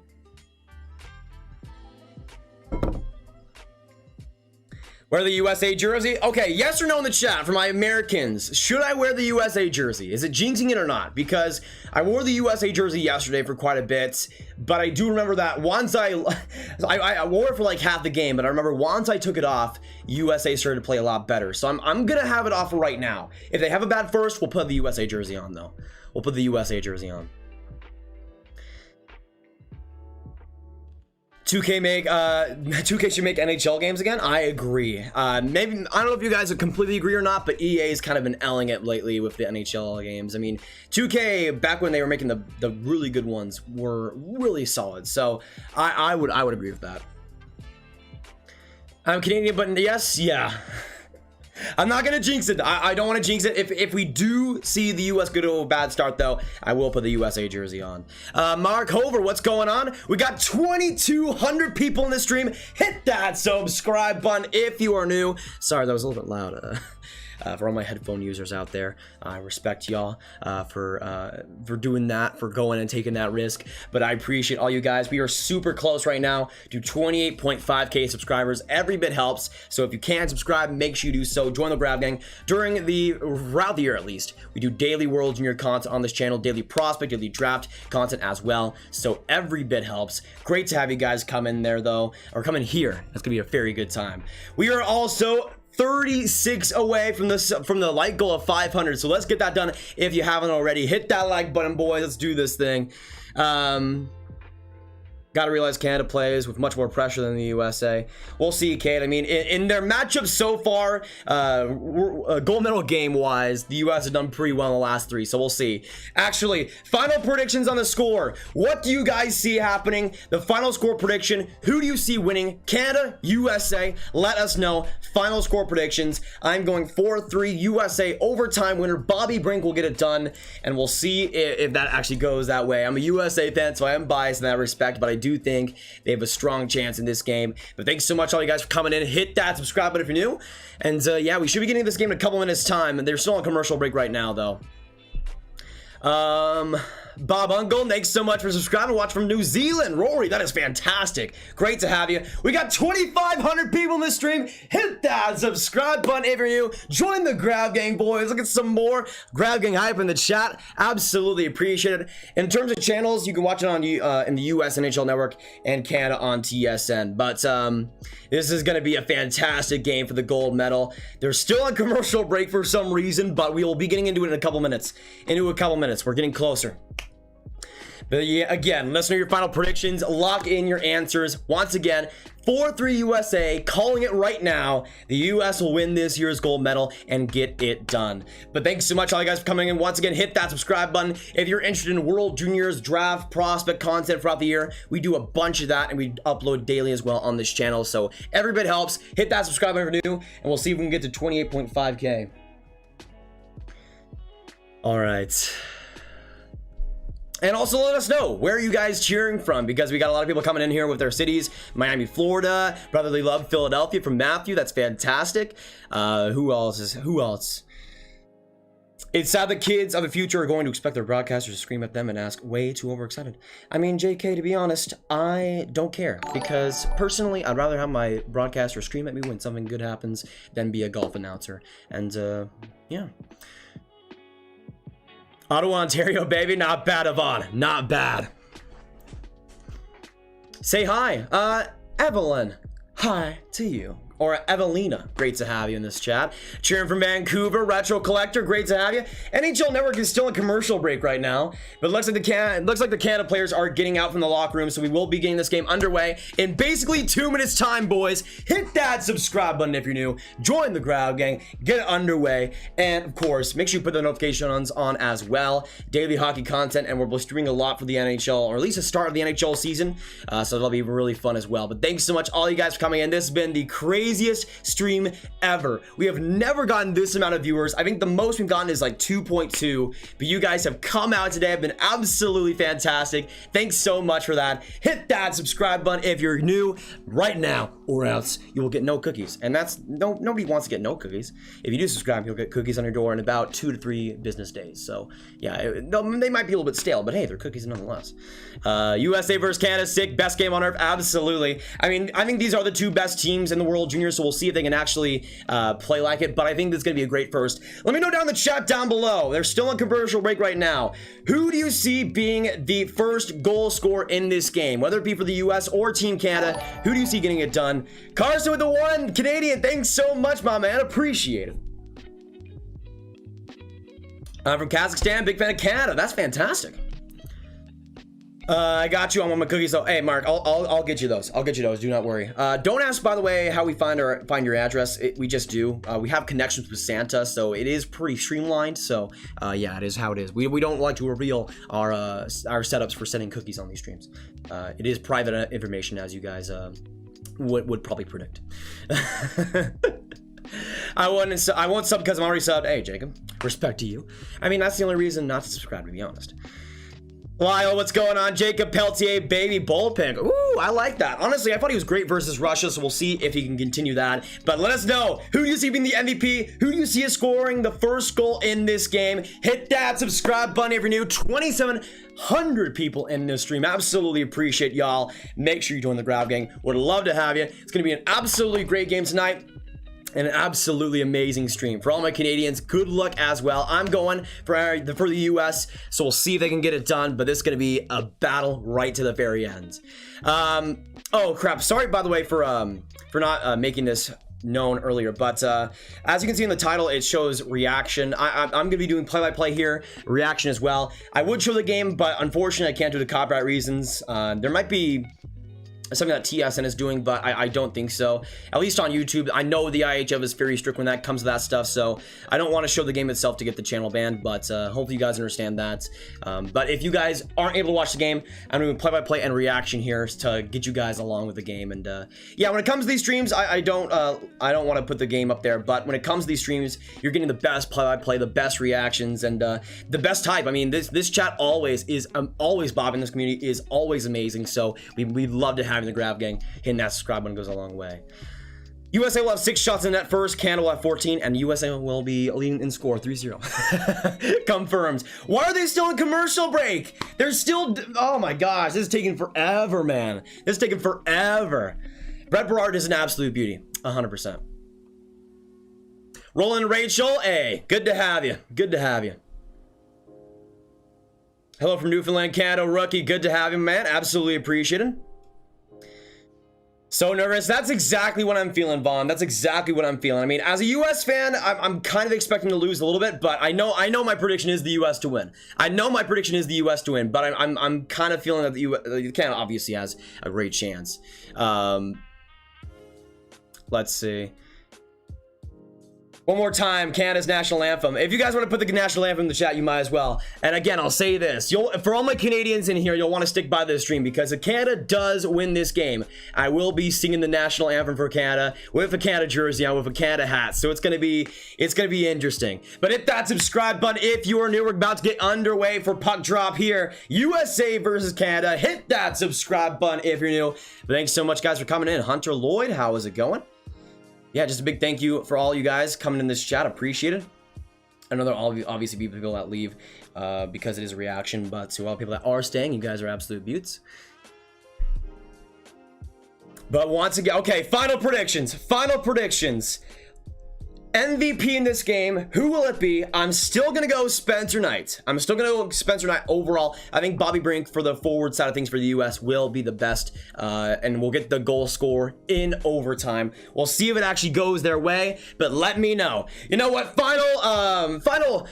Wear the USA jersey? Okay, yes or no in the chat for my Americans. Should I wear the USA jersey? Is it jinxing it or not? Because I wore the USA jersey yesterday for quite a bit, but I do remember that once I wore it for like half the game, but I remember once I took it off, USA started to play a lot better. So I'm gonna have it off right now. If they have a bad first, we'll put the USA jersey on though. We'll put the USA jersey on. 2K should make NHL games again. I agree. Maybe I don't know if you guys would completely agree or not, but EA's kind of been L'ing it lately with the NHL games. I mean, 2K back when they were making the really good ones were really solid. So I would agree with that. I'm Canadian, but yes, yeah. I'm not gonna jinx it. I don't want to jinx it. If we do see the US go to a bad start though, I will put the USA jersey on. Mark Hover, what's going on? We got 2,200 people in this stream. Hit that subscribe button if you are new. Sorry, that was a little bit loud. For all my headphone users out there, I respect y'all for doing that, for going and taking that risk. But I appreciate all you guys. We are super close right now to 28.5K subscribers. Every bit helps. So if you can subscribe, make sure you do so. Join the Grab Gang. Throughout the year at least, we do daily World Junior content on this channel, daily prospect, daily draft content as well. So every bit helps. Great to have you guys come in there though, or come in here. That's gonna be a very good time. We are also 36 away from the like goal of 500. So let's get that done. If you haven't already, hit that like button, boys. Let's do this thing. Gotta realize Canada plays with much more pressure than the USA. We'll see, Kate. I mean, in their matchups so far, gold medal game-wise, the US have done pretty well in the last 3, so we'll see. Actually, final predictions on the score. What do you guys see happening? The final score prediction. Who do you see winning? Canada, USA? Let us know. Final score predictions. I'm going 4-3 USA overtime winner. Bobby Brink will get it done, and we'll see if that actually goes that way. I'm a USA fan, so I am biased in that respect, but I do think they have a strong chance in this game. But thanks so much all you guys for coming in. Hit that subscribe button if you're new, and yeah, we should be getting this game in a couple minutes time, and they're still on commercial break right now though. Bob Uncle, thanks so much for subscribing. Watch from New Zealand. Rory, that is fantastic. Great to have you. We got 2,500 people in this stream. Hit that subscribe button if you're new. Join the Grab Gang, boys. Look at some more Grab Gang hype in the chat. Absolutely appreciate it. In terms of channels, you can watch it on in the US NHL Network and Canada on TSN. But this is going to be a fantastic game for the gold medal. They're still on commercial break for some reason, but we will be getting into it in a couple minutes. We're getting closer. But yeah, again, listen to your final predictions. Lock in your answers. Once again, 4-3 USA, calling it right now. The US will win this year's gold medal and get it done. But thanks so much all you guys for coming in. Once again, hit that subscribe button. If you're interested in World Juniors draft prospect content throughout the year, we do a bunch of that and we upload daily as well on this channel. So every bit helps. Hit that subscribe button if you're new, and we'll see if we can get to 28.5K. All right. And also let us know, where are you guys cheering from? Because we got a lot of people coming in here with their cities. Miami, Florida, Brotherly Love, Philadelphia from Matthew. That's fantastic. Who else? It's sad the kids of the future are going to expect their broadcasters to scream at them and ask, way too overexcited. I mean, JK, to be honest, I don't care. Because personally, I'd rather have my broadcaster scream at me when something good happens than be a golf announcer. And, yeah. Ottawa, Ontario, baby. Not bad, Yvonne. Not bad. Say hi. Evelyn. Hi to you. Or Evelina, great to have you in this chat. Cheering from Vancouver, Retro Collector, great to have you. NHL Network is still in commercial break right now, but it looks like the Canada players are getting out from the locker room, so we will be getting this game underway in basically 2 minutes time, boys. Hit that subscribe button if you're new. Join the Grab Gang, get it underway, and of course, make sure you put the notifications on as well. Daily hockey content, and we're streaming a lot for the NHL, or at least the start of the NHL season, so that'll be really fun as well. But thanks so much all you guys for coming in. This has been the craziest stream ever. We have never gotten this amount of viewers. I think the most we've gotten is like 2.2, but you guys have come out today, have been absolutely fantastic. Thanks so much for that. Hit that subscribe button if you're new right now, or else you will get no cookies. And that's nobody wants to get no cookies. If you do subscribe, you'll get cookies on your door in about 2 to 3 business days. So yeah, they might be a little bit stale, but hey, they're cookies nonetheless. USA versus Canada, sick, best game on earth. Absolutely. I mean, I think these are the 2 best teams in the World Juniors, so we'll see if they can actually play like it, but I think this is going to be a great first. Let me know down in the chat down below. They're still on commercial break right now. Who do you see being the first goal scorer in this game, whether it be for the US or Team Canada? Who do you see getting it done? Carson with the 1 Canadian, thanks so much, my man. Appreciate it. I'm from Kazakhstan, big fan of Canada. That's fantastic. I got you on one of my cookies though. Hey Mark, I'll get you those. I'll get you those. Do not worry. Don't ask, by the way, how we find your address. We just do. We have connections with Santa, so it is pretty streamlined. So yeah, it is how it is. We don't like to reveal our setups for sending cookies on these streams. It is private information, as you guys would probably predict. I won't sub because I'm already subbed. Hey Jacob, respect to you. I mean, that's the only reason not to subscribe, to be honest. Lyle, what's going on? Jacob Peltier, baby bullpen. Ooh, I like that. Honestly, I thought he was great versus Russia, so we'll see if he can continue that. But let us know, who do you see being the MVP? Who do you see is scoring the first goal in this game? Hit that subscribe button if you're new. 2,700 people in this stream. Absolutely appreciate y'all. Make sure you join the Grab Gang. Would love to have you. It's going to be an absolutely great game tonight. And an absolutely amazing stream. For all my Canadians, good luck as well. I'm going for the US, so we'll see if they can get it done, but this is going to be a battle right to the very end. Oh crap, sorry by the way for not making this known earlier. But as you can see in the title, it shows reaction. I'm going to be doing play-by-play here, reaction as well. I would show the game, but unfortunately I can't do the copyright reasons. There might be something that TSN is doing, but I don't think so. At least on YouTube. I know the IIHF is very strict when that comes to that stuff, so I don't want to show the game itself to get the channel banned, but hopefully you guys understand that. But if you guys aren't able to watch the game, I'm doing play-by-play and reaction here to get you guys along with the game. And yeah, when it comes to these streams, I don't want to put the game up there, but when it comes to these streams, you're getting the best play-by-play, the best reactions, and the best hype. I mean, this chat always is always bobbing. This community is always amazing, so we'd love to have in the grab gang. Hitting that subscribe button goes a long way. USA will have 6 shots in net first, Canada will have 14, and USA will be leading in score 3-0. Confirmed. Why are they still in commercial break? They're still, oh my gosh, this is taking forever, man. This is taking forever. Brett Berard is an absolute beauty, 100%. Roland Rachel, hey, good to have you. Good to have you. Hello from Newfoundland, Canada, rookie. Good to have you, man. Absolutely appreciated. So nervous. That's exactly what I'm feeling, Vaughn. That's exactly what I'm feeling. I mean, as a US fan, I'm kind of expecting to lose a little bit, but I know my prediction is the US to win. I know my prediction is the US to win, but I'm kind of feeling that the Canada obviously has a great chance. Let's see. One more time, Canada's national anthem. If you guys want to put the national anthem in the chat, you might as well. And again, I'll say this. For all my Canadians in here, you'll want to stick by this stream, because if Canada does win this game, I will be singing the national anthem for Canada with a Canada jersey on, with a Canada hat. So it's gonna be interesting. But hit that subscribe button if you are new. We're about to get underway for puck drop here. USA versus Canada. Hit that subscribe button if you're new. But thanks so much, guys, for coming in. Hunter Lloyd, how is it going? Yeah, just a big thank you for all you guys coming in this chat. Appreciate it. I know there will obviously be people that leave because it is a reaction, but to all the people that are staying, you guys are absolute beauts. But once again, okay, final predictions. Final predictions. MVP in this game, who will it be? I'm still gonna go Spencer Knight. I'm still gonna go Spencer Knight overall. I think Bobby Brink for the forward side of things for the US will be the best, and we'll get the goal score in overtime. We'll see if it actually goes their way, but let me know. You know what? Final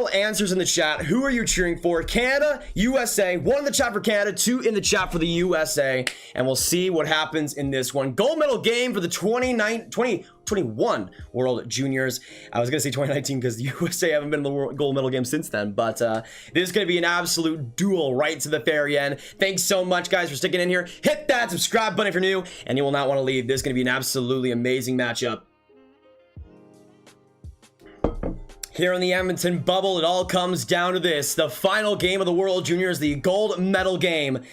answers in the chat. Who are you cheering for? Canada, USA. 1 in the chat for Canada, 2 in the chat for the USA, and we'll see what happens in this one. Gold medal game for the 2021 World Juniors. I was gonna say 2019 because the USA haven't been in the gold medal game since then, but this is gonna be an absolute duel right to the very end. Thanks so much, guys, for sticking in here. Hit that subscribe button if you're new, and you will not want to leave. This is gonna be an absolutely amazing matchup. Here in the Edmonton bubble, it all comes down to this. The final game of the World Juniors, the gold medal game.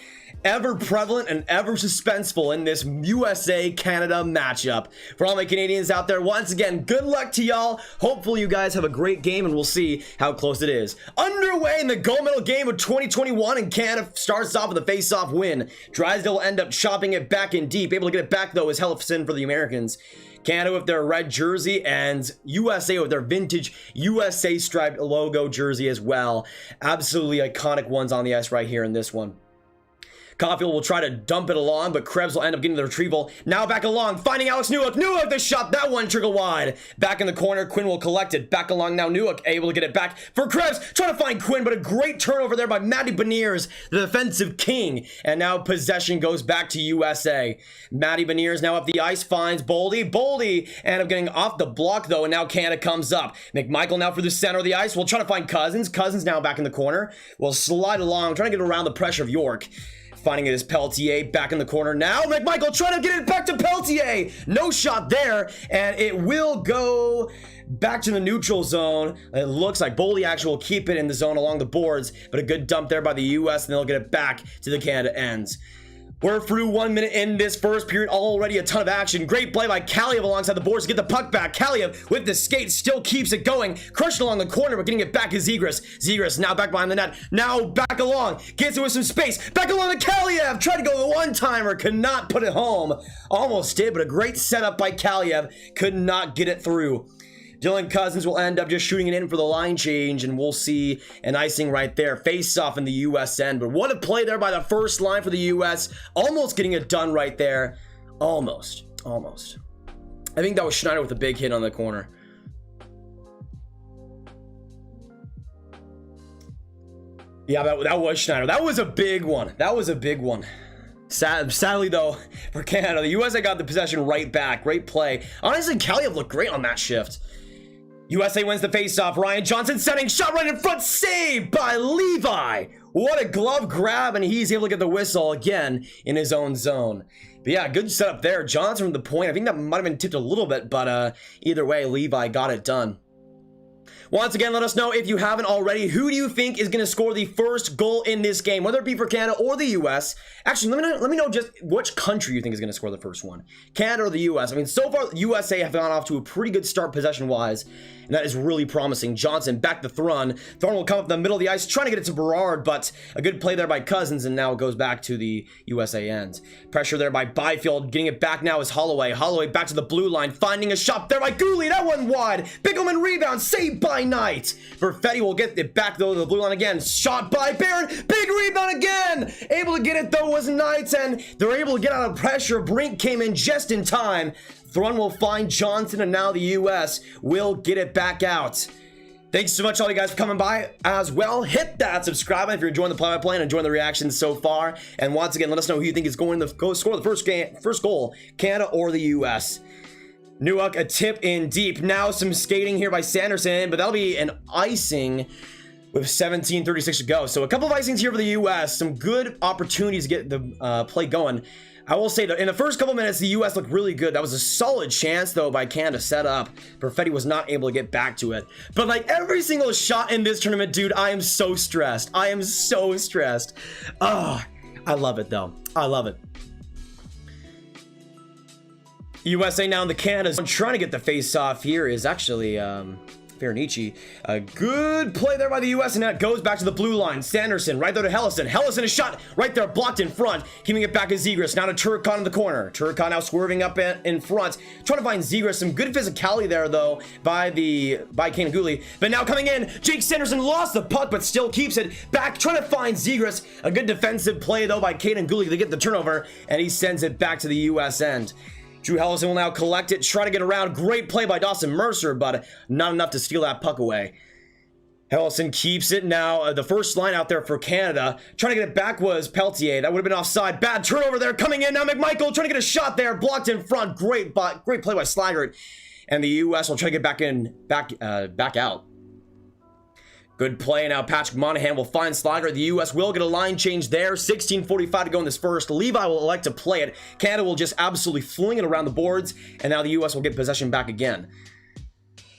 Ever prevalent and ever suspenseful in this USA-Canada matchup. For all my Canadians out there, once again, good luck to y'all. Hopefully you guys have a great game, and we'll see how close it is. Underway in the gold medal game of 2021, and Canada starts off with a face-off win. Drysdale will end up chopping it back in deep. Able to get it back, though, is hell of a sin for the Americans. Canada with their red jersey, and USA with their vintage USA striped logo jersey as well. Absolutely iconic ones on the ice right here in this one. Caufield will try to dump it along, but Krebs will end up getting the retrieval. Now back along, finding Alex Newhook. Newhook the shot, that one trickle wide. Back in the corner, Quinn will collect it. Back along now, Newhook able to get it back for Krebs. Trying to find Quinn, but a great turnover there by Matty Beniers, the defensive king. And now possession goes back to USA. Matty Beniers now up the ice, finds Boldy. Boldy end up getting off the block though, and now Canada comes up. McMichael now for the center of the ice. We'll try to find Cozens. Cozens now back in the corner. We'll slide along, trying to get around the pressure of York. Finding it is Peltier back in the corner now. McMichael trying to get it back to Peltier. No shot there, and it will go back to the neutral zone. It looks like Boldy actually will keep it in the zone along the boards, but a good dump there by the US, and they'll get it back to the Canada ends. We're through 1 minute in this first period. Already a ton of action. Great play by Kaliev alongside the boards to get the puck back. Kaliev with the skate still keeps it going. Crushed along the corner, but getting it back is Zegras. Zegras now back behind the net. Now back along. Gets it with some space. Back along to Kaliev. Tried to go the one-timer. Could not put it home. Almost did, but a great setup by Kaliev. Could not get it through. Dylan Cozens will end up just shooting it in for the line change, and we'll see an icing right there. Face off in the US end, but what a play there by the first line for the US. Almost getting it done right there. Almost. I think that was Schneider with a big hit on the corner. Yeah, that was Schneider. That was a big one. That was a big one. Sadly, though, for Canada, the USA got the possession right back. Great play. Honestly, Kaliev looked great on that shift. USA wins the faceoff. Ryan Johnson setting shot right in front. Saved by Levi. What a glove grab, and he's able to get the whistle again in his own zone. But yeah, good setup there. Johnson from the point. I think that might have been tipped a little bit, but either way, Levi got it done. Once again, let us know if you haven't already. Who do you think is going to score the first goal in this game, whether it be for Canada or the U.S.? Actually, let me know just which country you think is going to score the first one, Canada or the U.S. I mean, so far, the USA have gone off to a pretty good start possession-wise, and that is really promising. Johnson back to Thrun. Thrun will come up the middle of the ice, trying to get it to Berard, but a good play there by Cozens, and now it goes back to the USA end. Pressure there by Byfield. Getting it back now is Holloway. Holloway back to the blue line, finding a shot there by Guhle. That one wide. Bickelman rebound, saved by Knight. Perfetti will get it back though to the blue line again. Shot by Barron. Big rebound again. Able to get it though was Knight, and they're able to get out of pressure. Brink came in just in time. Thrun will find Johnson, and now the US will get it back out. Thanks so much all you guys for coming by as well. Hit that subscribe button if you're enjoying the play-by-play and enjoying the reactions so far. And once again, let us know who you think is going to go score the first goal, Canada or the US. Newhook, a tip in deep. Now some skating here by Sanderson, but that'll be an icing with 17:36 to go. So a couple of icings here for the US. Some good opportunities to get the play going. I will say that in the first couple minutes, the US looked really good. That was a solid chance, though, by Canada set up. Perfetti was not able to get back to it. But like every single shot in this tournament, dude, I am so stressed. I am so stressed. Oh, I love it, though. I love it. USA now in the Canada. I'm trying to get the face-off here is actually Ferranici. A good play there by the US, and that goes back to the blue line. Sanderson right there to Hellison. Hellison is shot right there, blocked in front. Keeping it back is Zegras. Now to Turcotte in the corner. Turcotte now swerving up in front. Trying to find Zegras. Some good physicality there, though, by Kaiden Guhle. But now coming in, Jake Sanderson lost the puck, but still keeps it back. Trying to find Zegras. A good defensive play, though, by Kaiden Guhle to get the turnover, and he sends it back to the US end. Drew Hellison will now collect it, try to get around. Great play by Dawson Mercer, but not enough to steal that puck away. Hellison keeps it now. The first line out there for Canada. Trying to get it back was Peltier. That would have been offside. Bad turnover there. Coming in now, McMichael trying to get a shot there. Blocked in front. Great play by Slaggert. And the US will try to get back out. Good play now. Patrick Monahan will find Slaggert. The US will get a line change there. 16:45 to go in this first. Levi will elect to play it. Canada will just absolutely fling it around the boards, and now the US will get possession back again.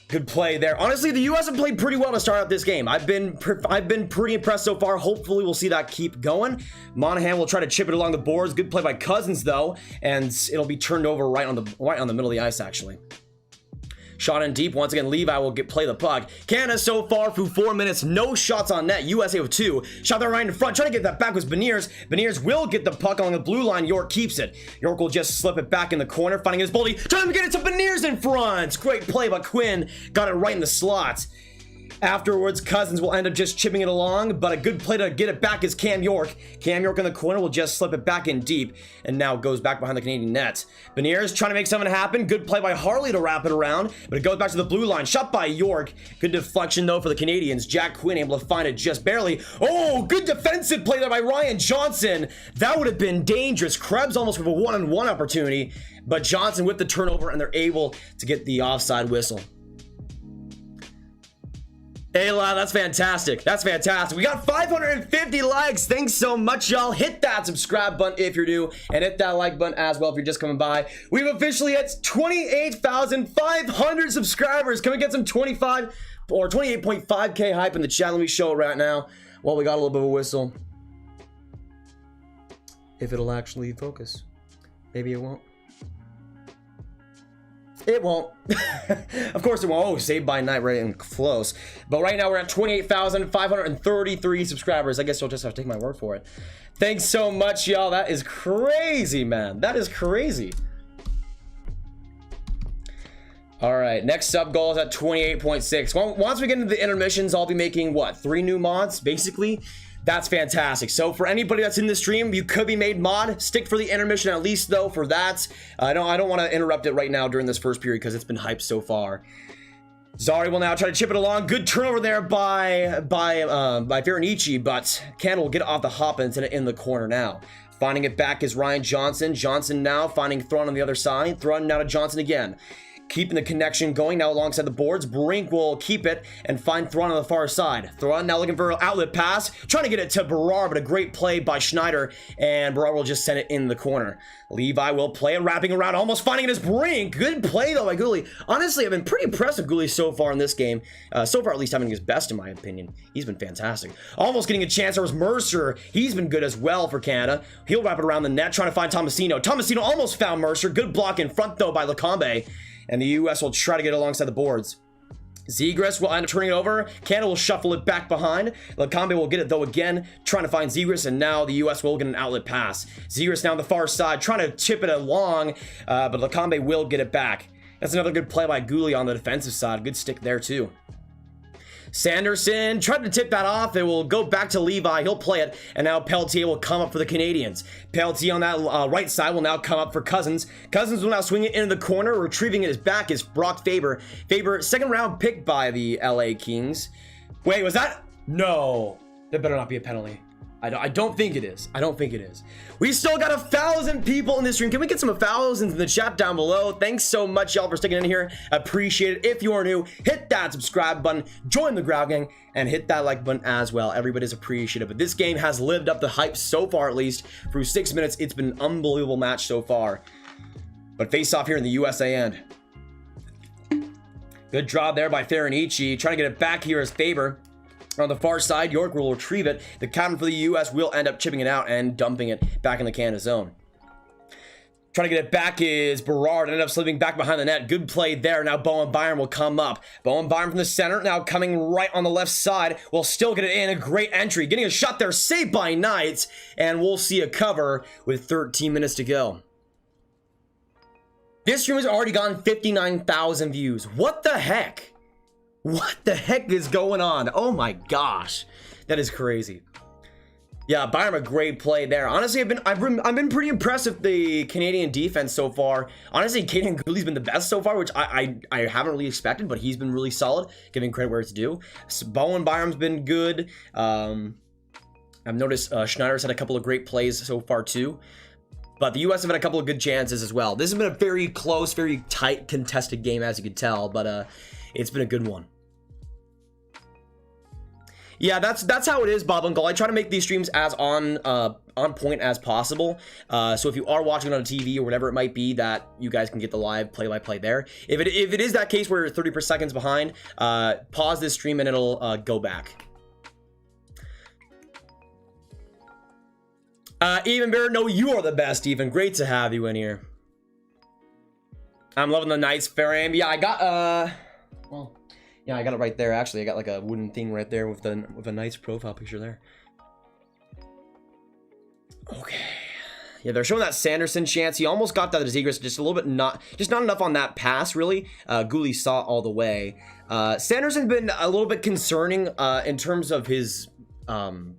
Good play there. Honestly, the US have played pretty well to start out this game. I've been pretty impressed so far. Hopefully, we'll see that keep going. Monahan will try to chip it along the boards. Good play by Cozens though, and it'll be turned over right on the middle of the ice actually. Shot in deep. Once again, Levi will play the puck. Canada so far through 4 minutes, no shots on net. USA with 2. Shot there right in front. Trying to get that back was Beniers. Beniers will get the puck along the blue line. York keeps it. York will just slip it back in the corner, finding his Boldy. Trying to get it to Beniers in front. Great play by Quinn. Got it right in the slot. Afterwards, Cozens will end up just chipping it along, but a good play to get it back is Cam York. Cam York in the corner will just slip it back in deep, and now goes back behind the Canadian net. Beniers trying to make something happen. Good play by Harley to wrap it around, but it goes back to the blue line. Shot by York. Good deflection, though, for the Canadians. Jack Quinn able to find it just barely. Oh, good defensive play there by Ryan Johnson. That would have been dangerous. Krebs almost with a one-on-one opportunity, but Johnson with the turnover, and they're able to get the offside whistle. Hey, lad, that's fantastic. That's fantastic. We got 550 likes. Thanks so much, y'all. Hit that subscribe button if you're new, and hit that like button as well if you're just coming by. We've officially hit 28,500 subscribers. Can we get some 25 or 28.5K hype in the chat? Let me show it right now. Well, we got a little bit of a whistle. If it'll actually focus. Maybe it won't. It won't. Of course it won't. Oh, saved by Night right and close. But right now we're at 28,533 subscribers. I guess you'll just have to take my word for it. Thanks so much, y'all. That is crazy, man. That is crazy. All right, next sub goal is at 28.6. Once we get into the intermissions, I'll be making, what, 3 new mods, basically. That's fantastic. So for anybody that's in the stream, you could be made mod. Stick for the intermission at least, though, for that. I don't want to interrupt it right now during this first period because it's been hyped so far. Zari will now try to chip it along. Good turnover there by Veronici, but Canada will get off the hop and send it in the corner now. Finding it back is Ryan Johnson. Johnson now finding Thrawn on the other side. Thrawn now to Johnson again. Keeping the connection going now alongside the boards. Brink will keep it and find Thrawn on the far side. Thrawn now looking for an outlet pass. Trying to get it to Barar, but a great play by Schneider. And Barar will just send it in the corner. Levi will play it, wrapping around, almost finding it as Brink. Good play though by Guhle. Honestly, I've been pretty impressed with Guhle so far in this game. So far, at least having his best in my opinion. He's been fantastic. Almost getting a chance. There was Mercer. He's been good as well for Canada. He'll wrap it around the net, trying to find Tomasino. Tomasino almost found Mercer. Good block in front though by Lecombe. And the U.S. will try to get alongside the boards. Zegras will end up turning it over. Canada will shuffle it back behind. Lecombe will get it though again, trying to find Zegras, and now the U.S. will get an outlet pass. Zegras now on the far side, trying to chip it along, but Lecombe will get it back. That's another good play by Guhle on the defensive side. Good stick there too. Sanderson tried to tip that off. It will go back to Levi. He'll play it. And now Pelletier will come up for the Canadians. Pelletier on that right side will now come up for Cozens. Cozens will now swing it into the corner. Retrieving it back is Brock Faber. Faber, second round pick by the LA Kings. Wait, was that? No. That better not be a penalty. I don't think it is. I don't think it is. We still got 1,000 people in this stream. Can we get some thousands in the chat down below? Thanks so much, y'all, for sticking in here. Appreciate it. If you are new, hit that subscribe button, join the Growl Gang, and hit that like button as well. Everybody's appreciative. But this game has lived up the hype so far, at least. Through 6 minutes, it's been an unbelievable match so far. But face off here in the USA end. Good draw there by Veronici. Trying to get it back here as Faber. On the far side, York will retrieve it. The captain for the U.S. will end up chipping it out and dumping it back in the Canada zone. Trying to get it back is Berard. Ended up slipping back behind the net. Good play there. Now Bowen Byram will come up. Bowen Byram from the center. Now coming right on the left side. Will still get it in. A great entry. Getting a shot there. Saved by Knights. And we'll see a cover with 13 minutes to go. This stream has already gotten 59,000 views. What the heck? What the heck is going on? Oh my gosh, that is crazy. Yeah, Byram, a great play there. Honestly, I've been pretty impressed with the Canadian defense so far. Honestly, Kaiden Guhle's been the best so far, which I haven't really expected, but he's been really solid, giving credit where it's due. So Bowen Byram's been good. I've noticed Schneider's had a couple of great plays so far too. But the U.S. have had a couple of good chances as well. This has been a very close, very tight, contested game, as you can tell, but it's been a good one. Yeah, that's how it is, Bob Uncle. I try to make these streams as on point as possible. So if you are watching on a TV or whatever it might be, that you guys can get the live play-by-play there. If it is that case where you're 30 seconds behind, pause this stream and it'll go back. Even Bear, no, you are the best, Ethan. Great to have you in here. I'm loving the Knights Faram. Yeah, I got well. Yeah, I got it right there. Actually, I got like a wooden thing right there with a nice profile picture there. Okay. Yeah, they're showing that Sanderson chance. He almost got that to Zegras, just a little bit not enough on that pass, really. Guhle saw all the way. Sanderson's been a little bit concerning in terms of his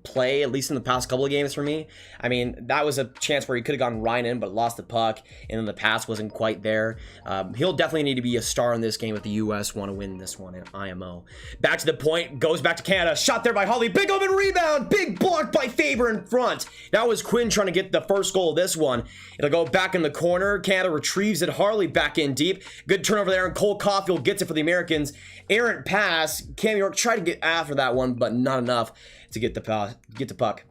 play, at least in the past couple of games for me. I mean, that was a chance where he could have gone right in, but lost the puck, and then the pass wasn't quite there. He'll definitely need to be a star in this game if the U.S. want to win this one at IMO. Back to the point, goes back to Canada. Shot there by Holly. Big open rebound. Big block by Faber in front. That was Quinn trying to get the first goal of this one. It'll go back in the corner. Canada retrieves it. Harley back in deep. Good turnover there, and Cole Caufield gets it for the Americans. Errant pass. Cam York tried to get after that one, but not enough to get the puck.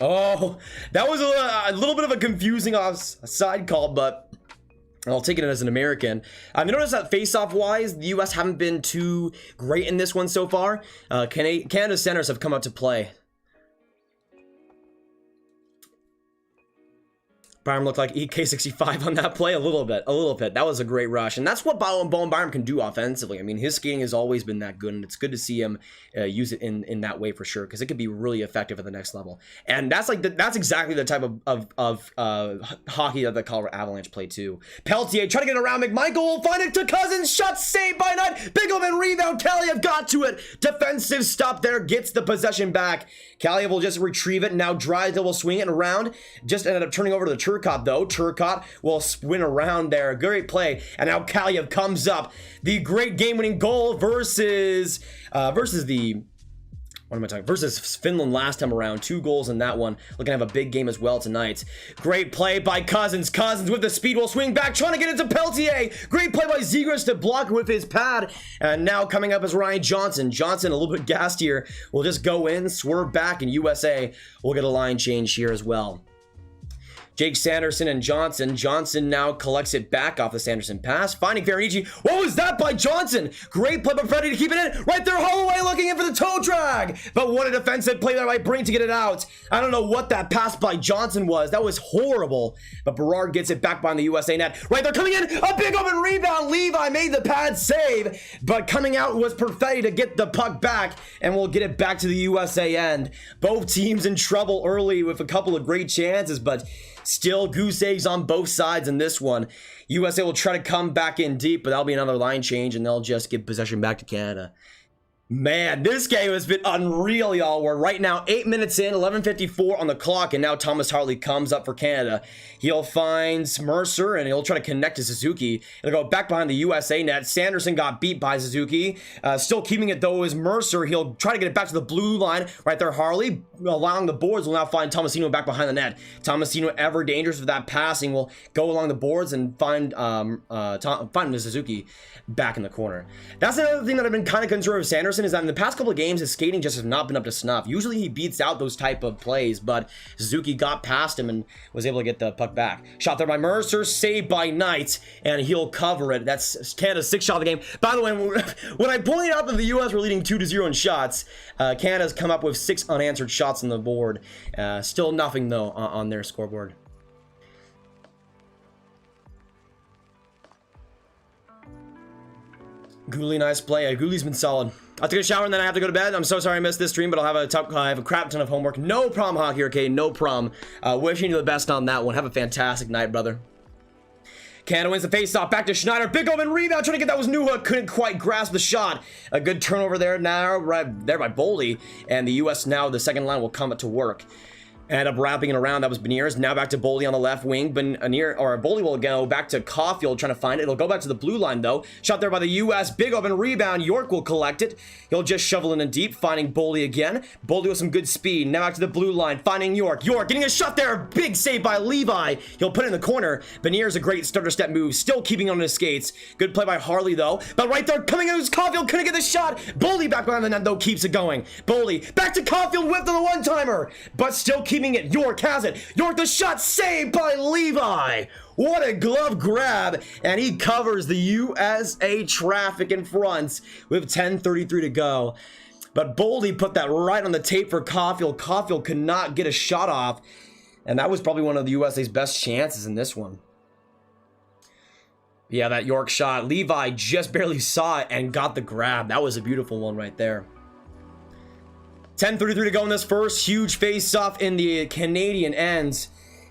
Oh, that was a little bit of a confusing offside call, but I'll take it as an American. I've noticed that face-off wise, the U.S. haven't been too great in this one so far. Canada's centers have come out to play. Byram looked like EK65 on that play a little bit. That was a great rush. And that's what Bowen Byram can do offensively. I mean, his skating has always been that good, and it's good to see him use it in that way for sure, because it could be really effective at the next level. And that's like that's exactly the type of hockey that the Colorado Avalanche play too. Peltier trying to get around McMichael, will find it to Cozens, shot saved by Knight. Big open rebound, Kaliev got to it. Defensive stop there, gets the possession back. Kaliev will just retrieve it, and now Drysdale will swing it around. Just ended up turning over to the Turcotte though. Turcotte will spin around there. Great play. And now Kaliev comes up. The great game-winning goal versus Finland last time around. 2 goals in that one. Looking to have a big game as well tonight. Great play by Cozens. Cozens with the speed will swing back, trying to get into Peltier. Great play by Zegras to block with his pad. And now coming up is Ryan Johnson. Johnson, a little bit gassed here, will just go in, swerve back, and USA will get a line change here as well. Jake Sanderson and Johnson. Johnson now collects it back off the Sanderson pass, finding Faranici. What was that by Johnson? Great play by Freddie to keep it in. Right there, Holloway looking in for the toe drag. But what a defensive play that might bring to get it out. I don't know what that pass by Johnson was. That was horrible. But Berard gets it back behind the USA net. Right there, coming in. A big open rebound. Levi made the pad save. But coming out was Perfetti to get the puck back. And we'll get it back to the USA end. Both teams in trouble early with a couple of great chances, but still goose eggs on both sides in this one. USA will try to come back in deep, but that'll be another line change, and they'll just give possession back to Canada. Man, this game has been unreal, y'all. We're right now 8 minutes in, 11:54 on the clock, and now Thomas Hartley comes up for Canada. He'll find Mercer, and he'll try to connect to Suzuki. It'll go back behind the USA net. Sanderson got beat by Suzuki. Still keeping it, though, is Mercer. He'll try to get it back to the blue line. Right there, Hartley, allowing the boards, will now find Tomasino back behind the net. Tomasino, ever dangerous with that passing, will go along the boards and find Suzuki back in the corner. That's another thing that I've been kind of concerned with Sanderson, is that in the past couple of games, his skating just has not been up to snuff. Usually he beats out those type of plays, but Suzuki got past him and was able to get the puck back. Shot there by Mercer, saved by Knight, and he'll cover it. That's Canada's 6th shot of the game. By the way, when I pointed out that the U.S. were leading 2-0 in shots, Canada's come up with 6 unanswered shots on the board. Still nothing, though, on their scoreboard. Guhle, nice play. Guhle's been solid. I'll take a shower and then I have to go to bed. I'm so sorry I missed this stream, but I have a crap ton of homework. No problem, Hockey Arcade. No problem. Wishing you the best on that one. Have a fantastic night, brother. Canada wins the faceoff. Back to Schneider. Big open rebound. Trying to get that was Newhook. Couldn't quite grasp the shot. A good turnover there now, right there by Boldy. And the U.S. now, the second line will come to work. End up wrapping it around. That was Beniers. Now back to Boldy on the left wing. Boldy will go back to Caufield trying to find it. It'll go back to the blue line though. Shot there by the U.S. Big open rebound. York will collect it. He'll just shovel in deep, finding Boldy again. Boldy with some good speed. Now back to the blue line, finding York. York getting a shot there. Big save by Levi. He'll put it in the corner. Beniers a great starter step move. Still keeping on his skates. Good play by Harley though. But right there, coming in was Caufield. Couldn't get the shot. Boldy back behind the net though. Keeps it going. Boldy back to Caufield. Whipped on the one-timer. But still keeping it. York has it. York the shot saved by Levi. What a glove grab. And he covers the USA traffic in front with 10:33 to go. But Boldy put that right on the tape for Caufield. Caufield could not get a shot off. And that was probably one of the USA's best chances in this one. Yeah, that York shot. Levi just barely saw it and got the grab. That was a beautiful one right there. 10:33 to go in this first. Huge face-off in the Canadian ends.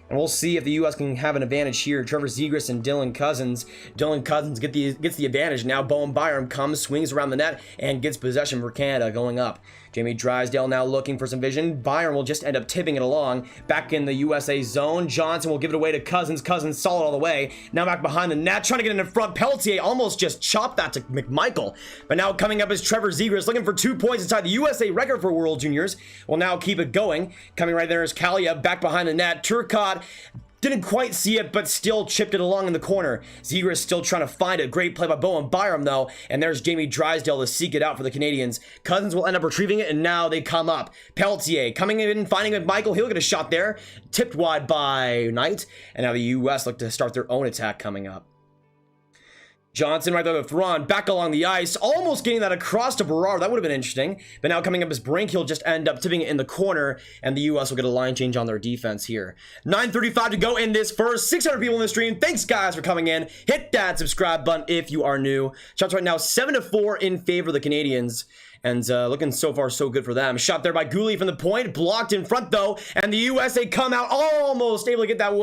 And we'll see if the U.S. can have an advantage here. Trevor Zegras and Dylan Cozens. Dylan Cozens gets the advantage. Now Bowen Byram comes, swings around the net, and gets possession for Canada going up. Jamie Drysdale now looking for some vision. Byram will just end up tipping it along. Back in the USA zone. Johnson will give it away to Cozens. Cozens solid all the way. Now back behind the net, trying to get in front. Peltier almost just chopped that to McMichael. But now coming up is Trevor Zegras looking for 2 points inside the USA record for World Juniors. Will now keep it going. Coming right there is Kaliev back behind the net. Turcotte didn't quite see it, but still chipped it along in the corner. Zegras still trying to find it. Great play by Bowen Byram, though. And there's Jamie Drysdale to seek it out for the Canadians. Cozens will end up retrieving it, and now they come up. Peltier coming in, finding McMichael. He'll get a shot there. Tipped wide by Knight. And now the U.S. look to start their own attack coming up. Johnson right there to Thrawn, back along the ice, almost getting that across to Berard. That would have been interesting. But now coming up as Brink, he'll just end up tipping it in the corner, and the U.S. will get a line change on their defense here. 9:35 to go in this first. 600 people in the stream. Thanks, guys, for coming in. Hit that subscribe button if you are new. Shots right now 7-4 in favor of the Canadians. And looking so far so good for them. Shot there by Guhle from the point. Blocked in front, though. And the USA come out almost able to get that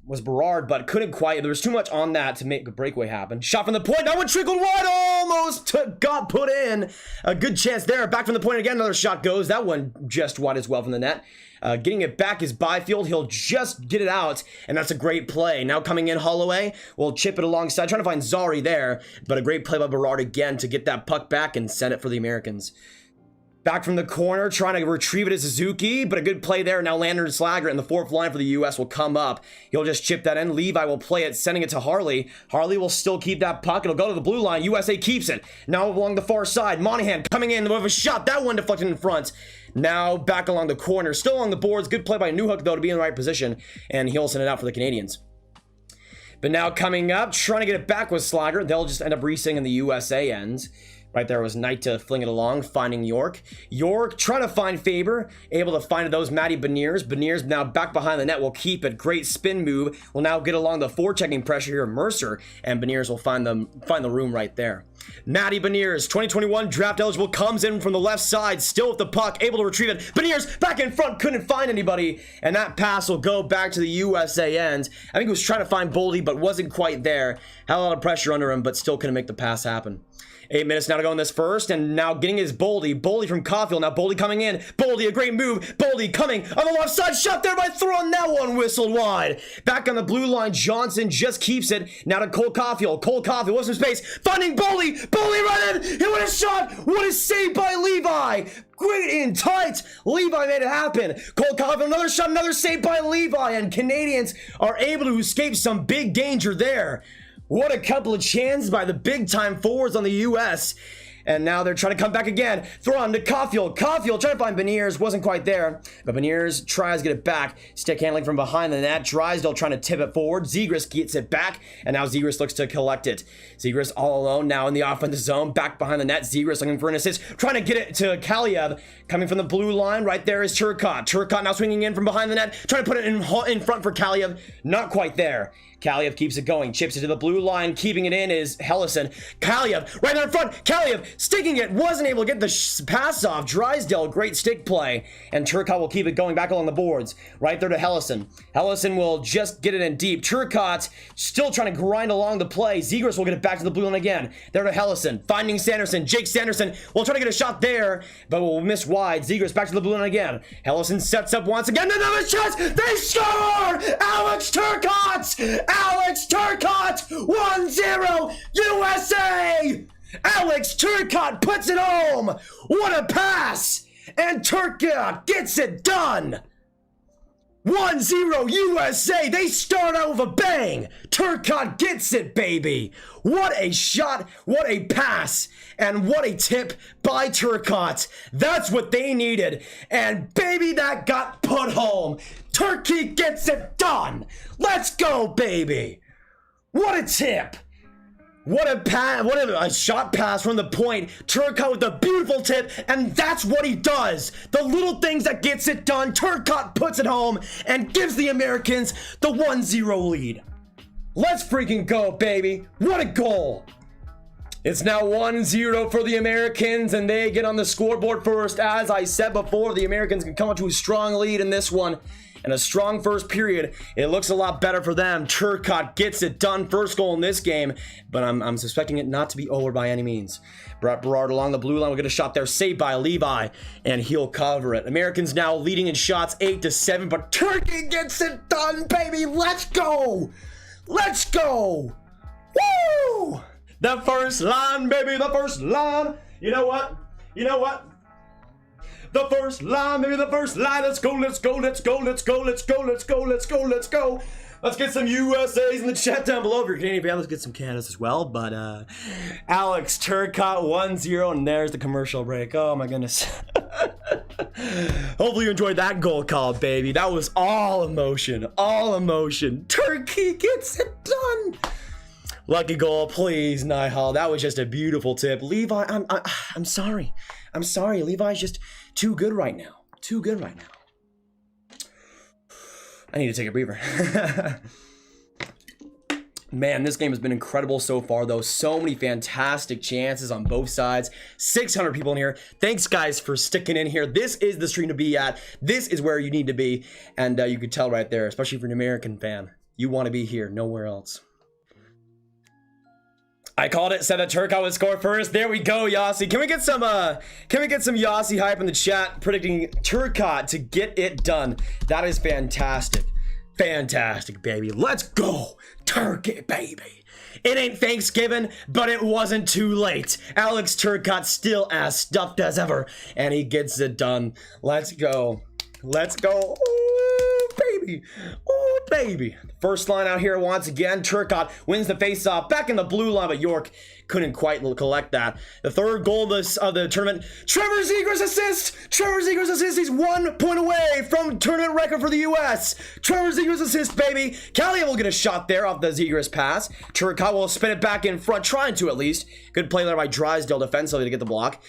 was Berard, but couldn't quite. There was too much on that to make a breakaway happen. Shot from the point. That one trickled wide. Almost got put in. A good chance there. Back from the point again. Another shot goes. That one just wide as well from the net. Getting it back is Byfield. He'll just get it out, and that's a great play. Now coming in, Holloway will chip it alongside. Trying to find Zari there, but a great play by Berard again to get that puck back and send it for the Americans. Back from the corner, trying to retrieve it as Suzuki, but a good play there. Now Lander and Slager in the fourth line for the U.S. will come up. He'll just chip that in. Levi will play it, sending it to Harley. Harley will still keep that puck. It'll go to the blue line. USA keeps it. Now along the far side, Monahan coming in with a shot. That one deflected in front. Now back along the corner, still on the boards. Good play by Newhook, though, to be in the right position, and he'll send it out for the Canadians. But now coming up, trying to get it back with Slager. They'll just end up re-singing the USA end. Right there was Knight to fling it along, finding York. York trying to find Faber, able to find those Matty Beniers. Beniers now back behind the net will keep it. Great spin move. Will now get along the forechecking pressure here, Mercer, and Beniers will find the room right there. Matty Beniers, 2021 draft eligible, comes in from the left side, still with the puck, able to retrieve it. Beniers back in front, couldn't find anybody, and that pass will go back to the USA end. I think he was trying to find Boldy, but wasn't quite there. Had a lot of pressure under him, but still couldn't make the pass happen. 8 minutes now to go in this first, and now getting his Boldy. Boldy from Caufield. Now Boldy coming in. Boldy, a great move. Boldy coming on the left side. Shot there by Thrawn. That one whistled wide. Back on the blue line. Johnson just keeps it. Now to Cole Caufield. Cole Caufield with some space. Finding Boldy. Boldy right in. He would have shot. What a save by Levi. Great in tight. Levi made it happen. Cole Caufield, another shot, another save by Levi, and Canadians are able to escape some big danger there. What a couple of chances by the big-time forwards on the U.S. And now they're trying to come back again. Throw on to Caufield. Caufield trying to find Beniers. Wasn't quite there. But Beniers tries to get it back. Stick handling from behind the net. Drysdale trying to tip it forward. Zegras gets it back. And now Zegras looks to collect it. Zegras all alone now in the offensive zone. Back behind the net. Zegras looking for an assist. Trying to get it to Kaliev. Coming from the blue line. Right there is Turcotte. Turcotte now swinging in from behind the net. Trying to put it in front for Kaliev. Not quite there. Kaliev keeps it going, chips it to the blue line, keeping it in is Hellison. Kaliev, right there in front, Kaliev sticking it, wasn't able to get the pass off. Drysdale, great stick play, and Turcotte will keep it going back along the boards. Right there to Hellison. Hellison will just get it in deep. Turcotte still trying to grind along the play. Zegras will get it back to the blue line again. There to Hellison, finding Sanderson. Jake Sanderson will try to get a shot there, but will miss wide. Zegras back to the blue line again. Hellison sets up once again, another shot! They score! Alex Turcotte! Alex Turcotte, 1-0 USA! Alex Turcotte puts it home. What a pass! And Turcotte gets it done. 1-0 USA. They start out with a bang. Turcotte gets it, baby. What a shot, what a pass, and what a tip by Turcotte. That's what they needed. And baby, that got put home. Turkey gets it done. Let's go, baby. What a tip. What a pass, what a shot pass from the point. Turcotte with a beautiful tip, and that's what he does. The little things that gets it done. Turcotte puts it home and gives the Americans the 1-0 lead. Let's freaking go, baby. What a goal. It's now 1-0 for the Americans, and they get on the scoreboard first. As I said before, the Americans can come up to a strong lead in this one. And a strong first period. It looks a lot better for them. Turcotte gets it done. First goal in this game, but I'm suspecting it not to be over by any means. Brett Berard along the blue line will get a shot there, saved by Levi, and he'll cover it. Americans now leading in shots 8-7, but Turkey gets it done, baby. Let's go. Let's go. Woo! The first line, baby, the first line. You know what? You know what? The first line, maybe the first line. Let's go, let's go, let's go, let's go, let's go, let's go, let's go, let's go. Let's get some USAs in the chat down below. If you're Canadian fan, let's get some Canadas as well. But Alex Turcotte 1-0, and there's the commercial break. Oh my goodness. Hopefully you enjoyed that goal call, baby. That was all emotion, all emotion. Turkey. Newhook, he gets it done. Lucky goal, please, Nihal. That was just a beautiful tip. Levi, I'm sorry. I'm sorry. Levi's just too good right now. Too good right now. I need to take a breather. Man, this game has been incredible so far, though. So many fantastic chances on both sides. 600 people in here. Thanks, guys, for sticking in here. This is the stream to be at. This is where you need to be. And you could tell right there, especially if you're an American fan, you want to be here, nowhere else. I called it, said that Turcotte would score first. There we go, Yossi. Can we get some Yossi hype in the chat predicting Turcotte to get it done? That is fantastic. Fantastic, baby. Let's go, Turkey, baby. It ain't Thanksgiving, but it wasn't too late. Alex Turcotte still as stuffed as ever, and he gets it done. Let's go. Let's go. Ooh, baby. Ooh, baby. First line out here once again. Turcotte wins the faceoff back in the blue line, but York couldn't quite collect that. The third goal of the tournament. Trevor Zegras assist. Trevor Zegras assist. He's 1 point away from tournament record for the U.S. Trevor Zegras assist, baby. Kaliev will get a shot there off the Zegras pass. Turcotte will spin it back in front, trying to at least. Good play there by Drysdale defensively to get the block.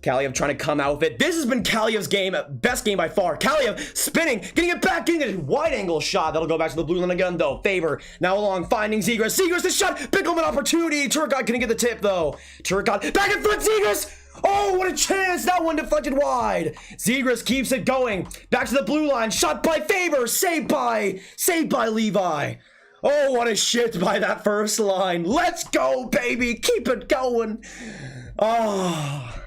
Kaliev trying to come out with it. This has been Kaliev's game, best game by far. Kaliev spinning, getting it back, getting a wide angle shot. That'll go back to the blue line again, though. Favor now along, finding Zegras. Zegras the shot, Bickelman opportunity. Turcotte couldn't get the tip, though. Turcotte back in front, Zegras. Oh, what a chance. That one deflected wide. Zegras keeps it going. Back to the blue line, shot by Favor. Saved by Levi. Oh, what a shift by that first line. Let's go, baby. Keep it going. Oh.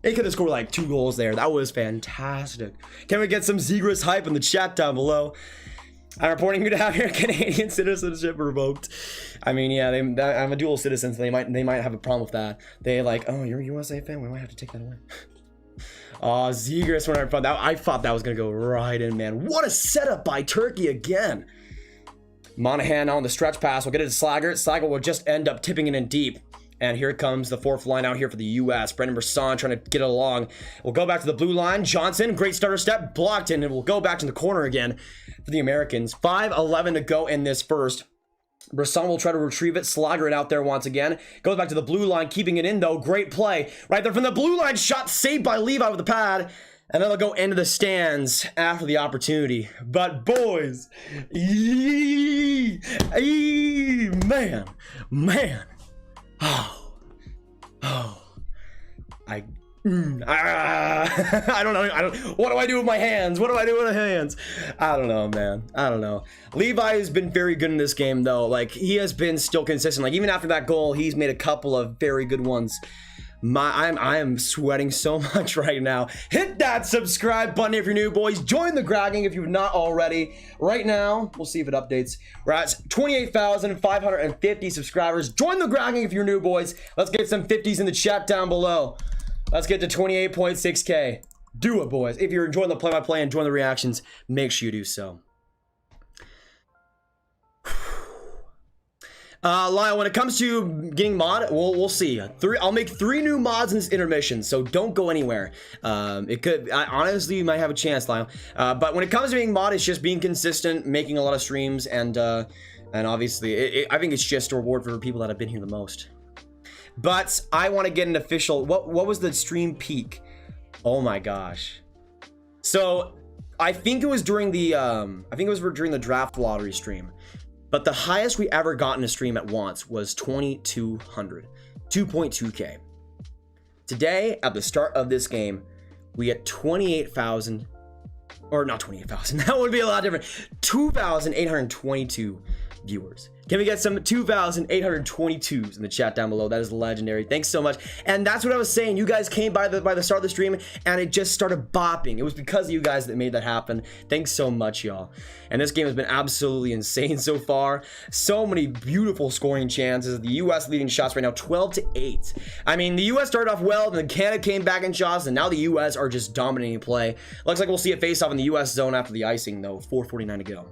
They could have scored like 2 goals there. That was fantastic. Can we get some Zegras hype in the chat down below? I'm reporting you to have your Canadian citizenship revoked. I mean, yeah, I'm a dual citizen, so they might have a problem with that. They like, oh, you're a USA fan? We might have to take that away. Oh, Zegras when I thought that was gonna go right in, man. What a setup by Turkey again. Monahan on the stretch pass. We'll get it to Slaggert. Slaggert will just end up tipping it in deep. And here comes the fourth line out here for the U.S. Brendan Brisson trying to get it along. We'll go back to the blue line. Johnson, great starter step, blocked, and it will go back to the corner again for the Americans. 5:11 to go in this first. Brisson will try to retrieve it, slogger it out there once again. Goes back to the blue line, keeping it in though. Great play. Right there from the blue line, shot saved by Levi with the pad. And then they'll go into the stands after the opportunity. But boys, man. I don't know. What do I do with my hands? What do I do with my hands? I don't know, man. I don't know. Levi has been very good in this game, though. Like, he has been still consistent. Like, even after that goal, he's made a couple of very good ones. I am sweating so much right now. Hit that subscribe button if you're new, boys. Join the Gragging if you've not already. Right now, we'll see if it updates. We're at 28,550 subscribers. Join the Gragging if you're new, boys. Let's get some 50s in the chat down below. Let's get to 28.6K. Do it, boys. If you're enjoying the play-by-play and enjoying the reactions, make sure you do so. Lyle, when it comes to getting mod, we'll see. I'll make 3 new mods in this intermission, so don't go anywhere. Honestly, you might have a chance, Lyle. But when it comes to being mod, it's just being consistent, making a lot of streams, and obviously, I think it's just a reward for people that have been here the most. But I want to get an official. What was the stream peak? Oh my gosh. So I think it was during the during the draft lottery stream. But the highest we ever got in a stream at once was 2,200, 2.2K. Today, at the start of this game, we had 28,000, or not 28,000, that would be a lot different, 2,822 viewers. Can we get some 2,822s in the chat down below? That is legendary. Thanks so much. And that's what I was saying. You guys came by the start of the stream and it just started bopping. It was because of you guys that made that happen. Thanks so much, y'all. And this game has been absolutely insane so far. So many beautiful scoring chances. The U.S. leading shots right now, 12-8. I mean, the U.S. started off well, and then Canada came back in shots, and now the U.S. are just dominating play. Looks like we'll see a face-off in the U.S. zone after the icing, though. 4:49 to go.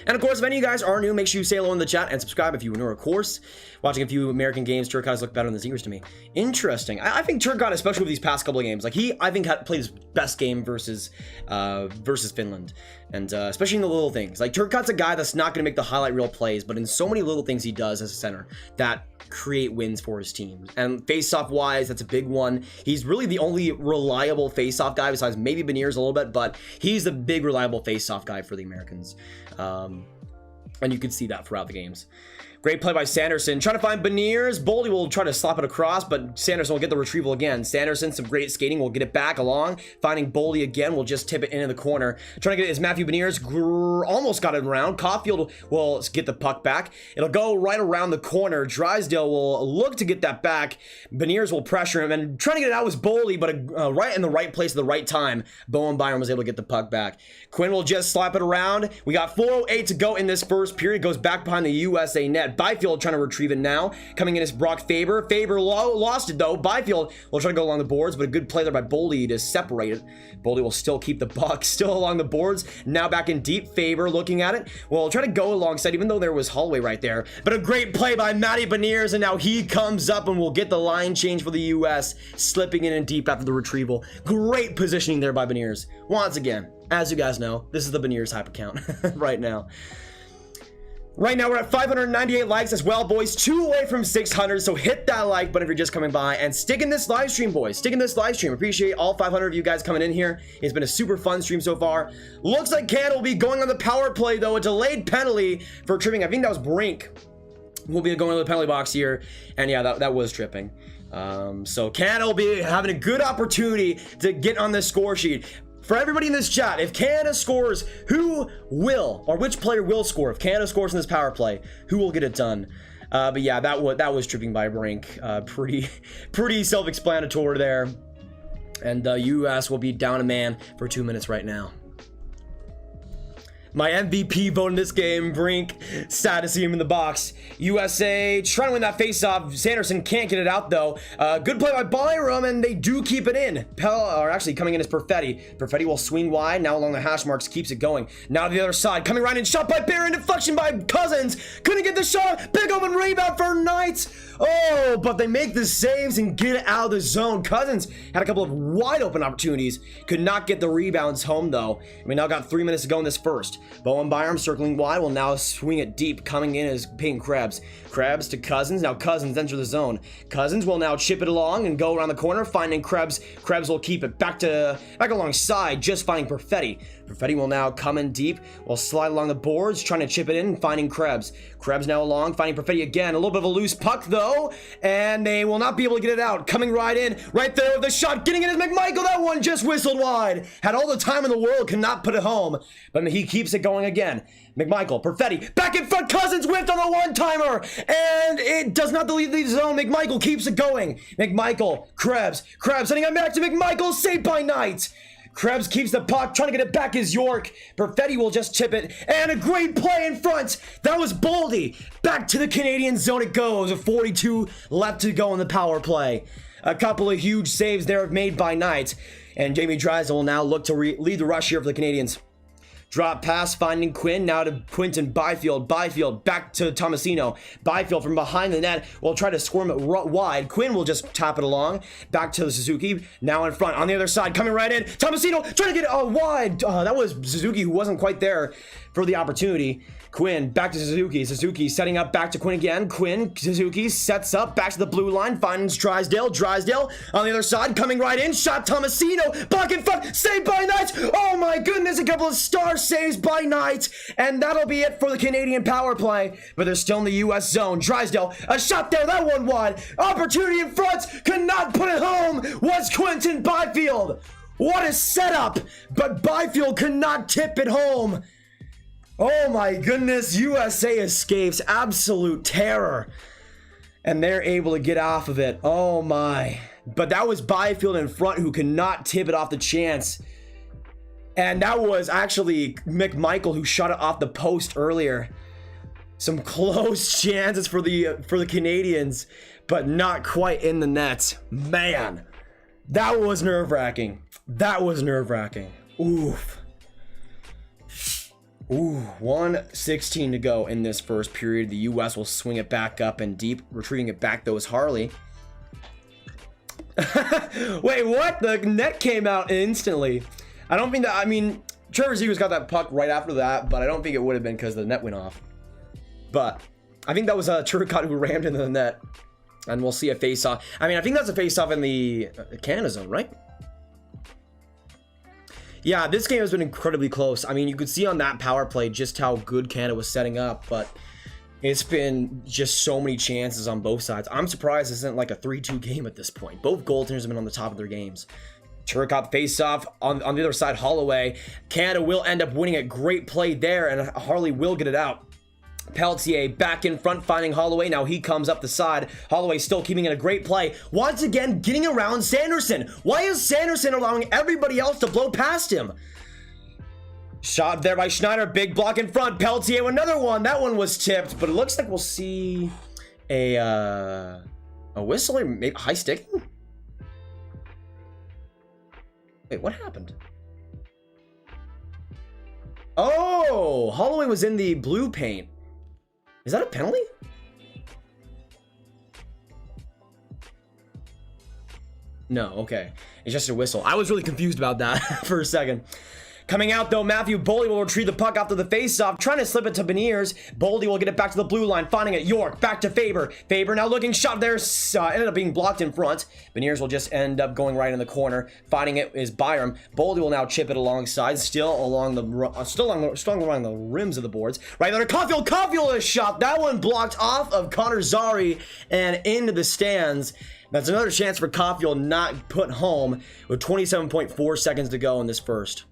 And of course, if any of you guys are new, make sure you say hello in the chat and subscribe if you are new, of course. Watching a few American games, Turcotte look better than the Zegras to me. Interesting. I think Turcotte, especially with these past couple of games, like I think played his best game versus Finland, and especially in the little things. Like Turcotte's a guy that's not going to make the highlight reel plays, but in so many little things he does as a center that create wins for his team. And face-off wise, that's a big one. He's really the only reliable face-off guy besides maybe Beniers a little bit, but he's the big reliable face-off guy for the Americans. And you could see that throughout the games. Great play by Sanderson. Trying to find Beniers. Boldy will try to slap it across, but Sanderson will get the retrieval again. Sanderson, some great skating, will get it back along. Finding Boldy again, will just tip it into the corner. Trying to get it is Matthew Beniers. Almost got it around. Caufield will get the puck back. It'll go right around the corner. Drysdale will look to get that back. Beniers will pressure him, and trying to get it out was Boldy, but right in the right place at the right time. Bowen Byram was able to get the puck back. Quinn will just slap it around. We got 4:08 to go in this first period. Goes back behind the USA net. Byfield trying to retrieve it now. Coming in is Brock Faber. Faber lost it though. Byfield will try to go along the boards, but a good play there by Boldy to separate it. Boldy will still keep the puck, still along the boards. Now back in deep. Faber looking at it. Well, try to go alongside, even though there was Holloway right there. But a great play by Matty Beniers, and now he comes up and will get the line change for the US, slipping in and deep after the retrieval. Great positioning there by Beniers. Once again, as you guys know, this is the Beniers hype account right now. Right now, we're at 598 likes as well, boys. 2 away from 600, so hit that like button if you're just coming by. And stick in this live stream, boys. Stick in this live stream. Appreciate all 500 of you guys coming in here. It's been a super fun stream so far. Looks like Canada will be going on the power play, though. A delayed penalty for tripping. I think that was Brink. Will be going to the penalty box here. And yeah, that was tripping. So Canada will be having a good opportunity to get on the score sheet. For everybody in this chat, if Canada scores, who will, or which player will score? If Canada scores in this power play, who will get it done? But yeah, that was tripping by Brink. Pretty self-explanatory there. And the US will be down a man for 2 minutes right now. My MVP vote in this game, Brink. Sad to see him in the box. USA trying to win that faceoff. Sanderson can't get it out, though. Good play by Byram, and they do keep it in. Actually coming in is Perfetti. Perfetti will swing wide. Now along the hash marks, keeps it going. Now to the other side. Coming right in. Shot by Byram. Deflection by Cozens. Couldn't get the shot. Big open rebound for Knights. Oh, but they make the saves and get it out of the zone. Cozens had a couple of wide open opportunities. Could not get the rebounds home, though. We now got 3 minutes to go in this first. Bowen Byram circling wide will now swing it deep. Coming in is Peyton Krebs. Krebs to Cozens. Now Cozens enter the zone. Cozens will now chip it along and go around the corner, finding Krebs. Krebs will keep it back alongside, just finding Perfetti. Perfetti will now come in deep, will slide along the boards, trying to chip it in and finding Krebs. Krebs now along, finding Perfetti again. A little bit of a loose puck, though, and they will not be able to get it out. Coming right in, right there with the shot, getting it is McMichael. That one just whistled wide. Had all the time in the world, could not put it home, but he keeps it going again. McMichael, Perfetti, back in front, Cozens whiffed on the one-timer, and it does not leave the zone. McMichael keeps it going. McMichael, Krebs sending it back to McMichael, saved by Knight. Krebs keeps the puck, trying to get it back is York. Perfetti will just chip it, and a great play in front. That was Boldy. Back to the Canadian zone it goes, with 42 left to go in the power play. A couple of huge saves there made by Knight, and Jamie Drysdale will now look to lead the rush here for the Canadians. Drop pass, finding Quinn, now to Quinton. Byfield back to Tomasino. Byfield from behind the net will try to squirm it wide. Quinn will just tap it along, back to Suzuki, now in front, on the other side, coming right in. Tomasino trying to get it wide. That was Suzuki, who wasn't quite there for the opportunity. Quinn, back to Suzuki. Suzuki setting up, back to Quinn again. Quinn, Suzuki sets up, back to the blue line, finds Drysdale. Drysdale on the other side, coming right in. Shot Tomasino, block in front, saved by Knight. Oh my goodness, a couple of star saves by Knight. And that'll be it for the Canadian power play. But they're still in the US zone. Drysdale, a shot there, that one wide. Opportunity in front, could not put it home. Was Quinton Byfield. What a setup, but Byfield could not tip it home. Oh my goodness, USA escapes absolute terror. And they're able to get off of it. Oh my. But that was Byfield in front who could not tip it off the chance. And that was actually McMichael who shot it off the post earlier. Some close chances for the Canadians, but not quite in the net. Man, that was nerve-wracking. That was nerve-wracking. Oof. Ooh, 1:16 to go in this first period. The U.S. will swing it back up and deep. Retrieving it back, though, is Harley. Wait, what? The net came out instantly. I don't think that, I mean, Trevor Zegras got that puck right after that, but I don't think it would have been because the net went off. But I think that was Turcotte who rammed into the net. And we'll see a face-off. I mean, I think that's a face-off in the Canada zone, right? Yeah, this game has been incredibly close. I mean, you could see on that power play just how good Canada was setting up, but it's been just so many chances on both sides. I'm surprised this isn't like a 3-2 game at this point. Both goaltenders have been on the top of their games. Turcotte face-off on the other side, Holloway. Canada will end up winning a great play there, and Harley will get it out. Peltier back in front, finding Holloway. Now he comes up the side. Holloway still keeping it a great play. Once again, getting around Sanderson. Why is Sanderson allowing everybody else to blow past him? Shot there by Schneider. Big block in front. Peltier, another one. That one was tipped, but it looks like we'll see a whistle or maybe high sticking. Wait, what happened? Oh, Holloway was in the blue paint. Is that a penalty? No, okay. It's just a whistle. I was really confused about that for a second. Coming out, though, Matthew Boldy will retrieve the puck after the face-off, trying to slip it to Beniers. Boldy will get it back to the blue line, finding it. York, back to Faber. Faber now looking, shot there, ended up being blocked in front. Beniers will just end up going right in the corner. Finding it is Byram. Boldy will now chip it alongside, still along the rims of the boards. Right there, Caufield. Caufield is shot. That one blocked off of Connor Zary and into the stands. That's another chance for Caufield not put home with 27.4 seconds to go in this first.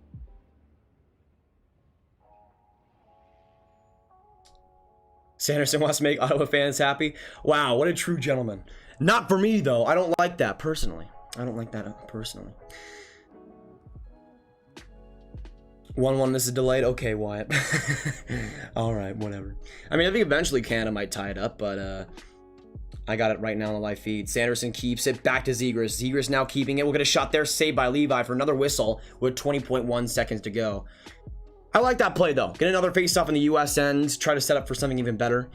Sanderson wants to make Ottawa fans happy. Wow, what a true gentleman. Not for me, though. I don't like that personally. I don't like that personally. 1-1, this is delayed. Okay, Wyatt. All right, whatever. I mean, I think eventually Canada might tie it up, but I got it right now on the live feed. Sanderson keeps it back to Zegras. Zegras now keeping it. We'll get a shot there, saved by Levi for another whistle with 20.1 seconds to go. I like that play, though. Get another face-off in the U.S. end. Try to set up for something even better.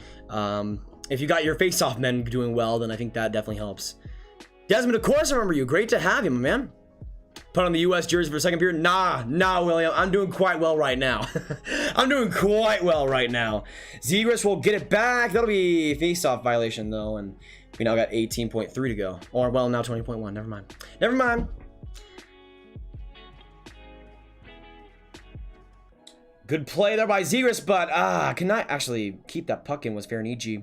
If you got your face-off men doing well, then I think that definitely helps. Desmond, of course I remember you. Great to have you, my man. Put on the U.S. jersey for a second period. Nah, William. I'm doing quite well right now. I'm doing quite well right now. Zegras will get it back. That'll be face-off violation, though. And we now got 18.3 to go. Or, well, now 20.1. Never mind. Never mind. Good play there by Zegras, but cannot actually keep that puck in was Farinigi.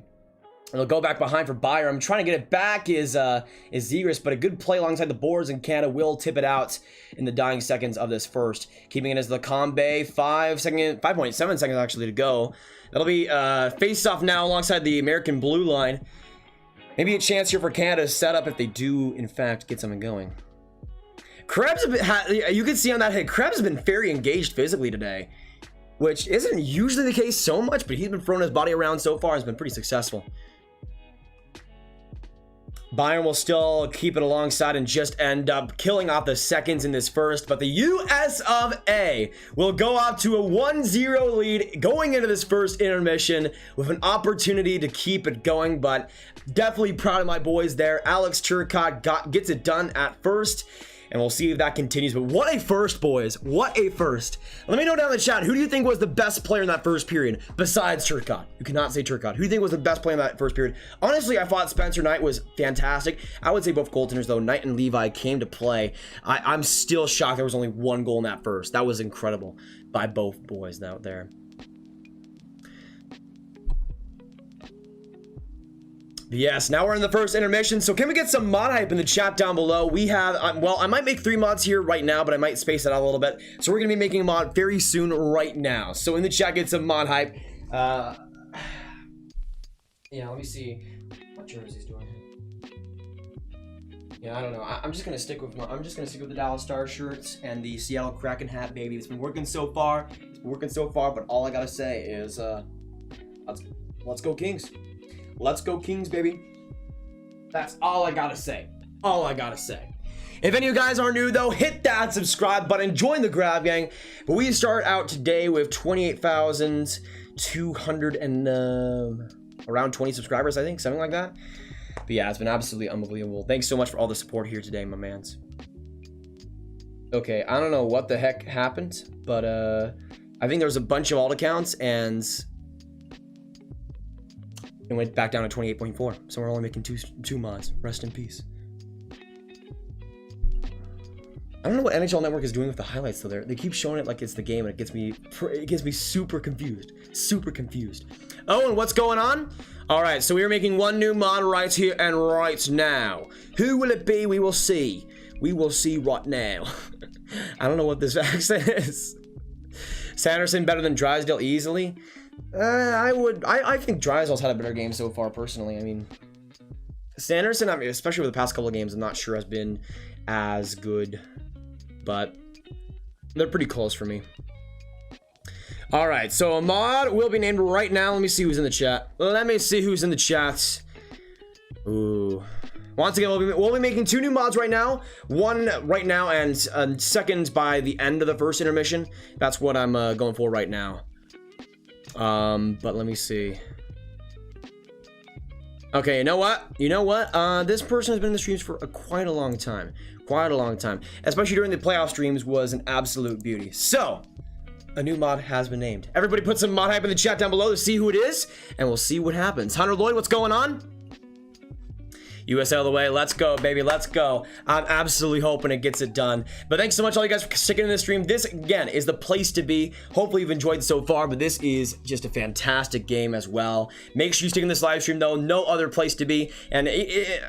It'll go back behind for Byram. Trying to get it back is Zegras, but a good play alongside the boards, and Canada will tip it out in the dying seconds of this first. Keeping it as the Combe, 5.7 seconds actually to go. That'll be face-off now alongside the American blue line. Maybe a chance here for Canada to set up if they do, in fact, get something going. Krebs, you can see on that hit, Krebs has been very engaged physically today, which isn't usually the case so much, but he's been throwing his body around so far. Has been pretty successful. Byram will still keep it alongside and just end up killing off the seconds in this first, but the US of A will go out to a 1-0 lead going into this first intermission with an opportunity to keep it going, but definitely proud of my boys there. Alex Turcotte gets it done at first, and we'll see if that continues. But what a first, boys. What a first. Let me know down in the chat, who do you think was the best player in that first period besides Turcotte? You cannot say Turcotte. Who do you think was the best player in that first period? Honestly, I thought Spencer Knight was fantastic. I would say both goaltenders, though. Knight and Levi came to play. I'm still shocked there was only one goal in that first. That was incredible by both boys out there. Yes, now we're in the first intermission, so can we get some mod hype in the chat down below? We have, well, I might make 3 mods here right now, but I might space it out a little bit. So we're going to be making a mod very soon right now. So in the chat, get some mod hype. Yeah, let me see what jersey's doing. Yeah, I don't know. I'm just gonna stick with the Dallas Stars shirts and the Seattle Kraken hat, baby. It's been working so far. But all I gotta say is, let's go Kings. Let's go Kings, baby. That's all I gotta say. If any of you guys are new though, hit that subscribe button, join the grab gang. But we start out today with 28,200 and around 20 subscribers, I think, something like that. But yeah, it's been absolutely unbelievable. Thanks so much for all the support here today, my mans. Okay, I don't know what the heck happened, but I think there was a bunch of alt accounts and it went back down to 28.4. So we're only making two mods. Rest in peace. I don't know what NHL Network is doing with the highlights though. They keep showing it like it's the game, and it gets me super confused. Super confused. Oh, and what's going on? All right, so we are making one new mod right here and right now. Who will it be? We will see. We will see right now. I don't know what this accent is. Sanderson better than Drysdale easily? I think Drysdale's had a better game so far, personally. I mean, Sanderson, I mean, especially with the past couple of games, I'm not sure has been as good, but they're pretty close for me. All right, so a mod will be named right now. Let me see who's in the chat. Let me see who's in the chat. Ooh. Once again, we'll be making two new mods right now. One right now and second by the end of the first intermission. That's what I'm going for right now. But let me see. Okay, you know what? This person has been in the streams for quite a long time. Quite a long time. Especially during the playoff streams was an absolute beauty. So, a new mod has been named. Everybody put some mod hype in the chat down below to see who it is, and we'll see what happens. Hunter Lloyd, what's going on? USA all the way. Let's go, baby. Let's go. I'm absolutely hoping it gets it done. But thanks so much, all you guys, for sticking in this stream. This, again, is the place to be. Hopefully you've enjoyed it so far, but this is just a fantastic game as well. Make sure you stick in this live stream, though. No other place to be. And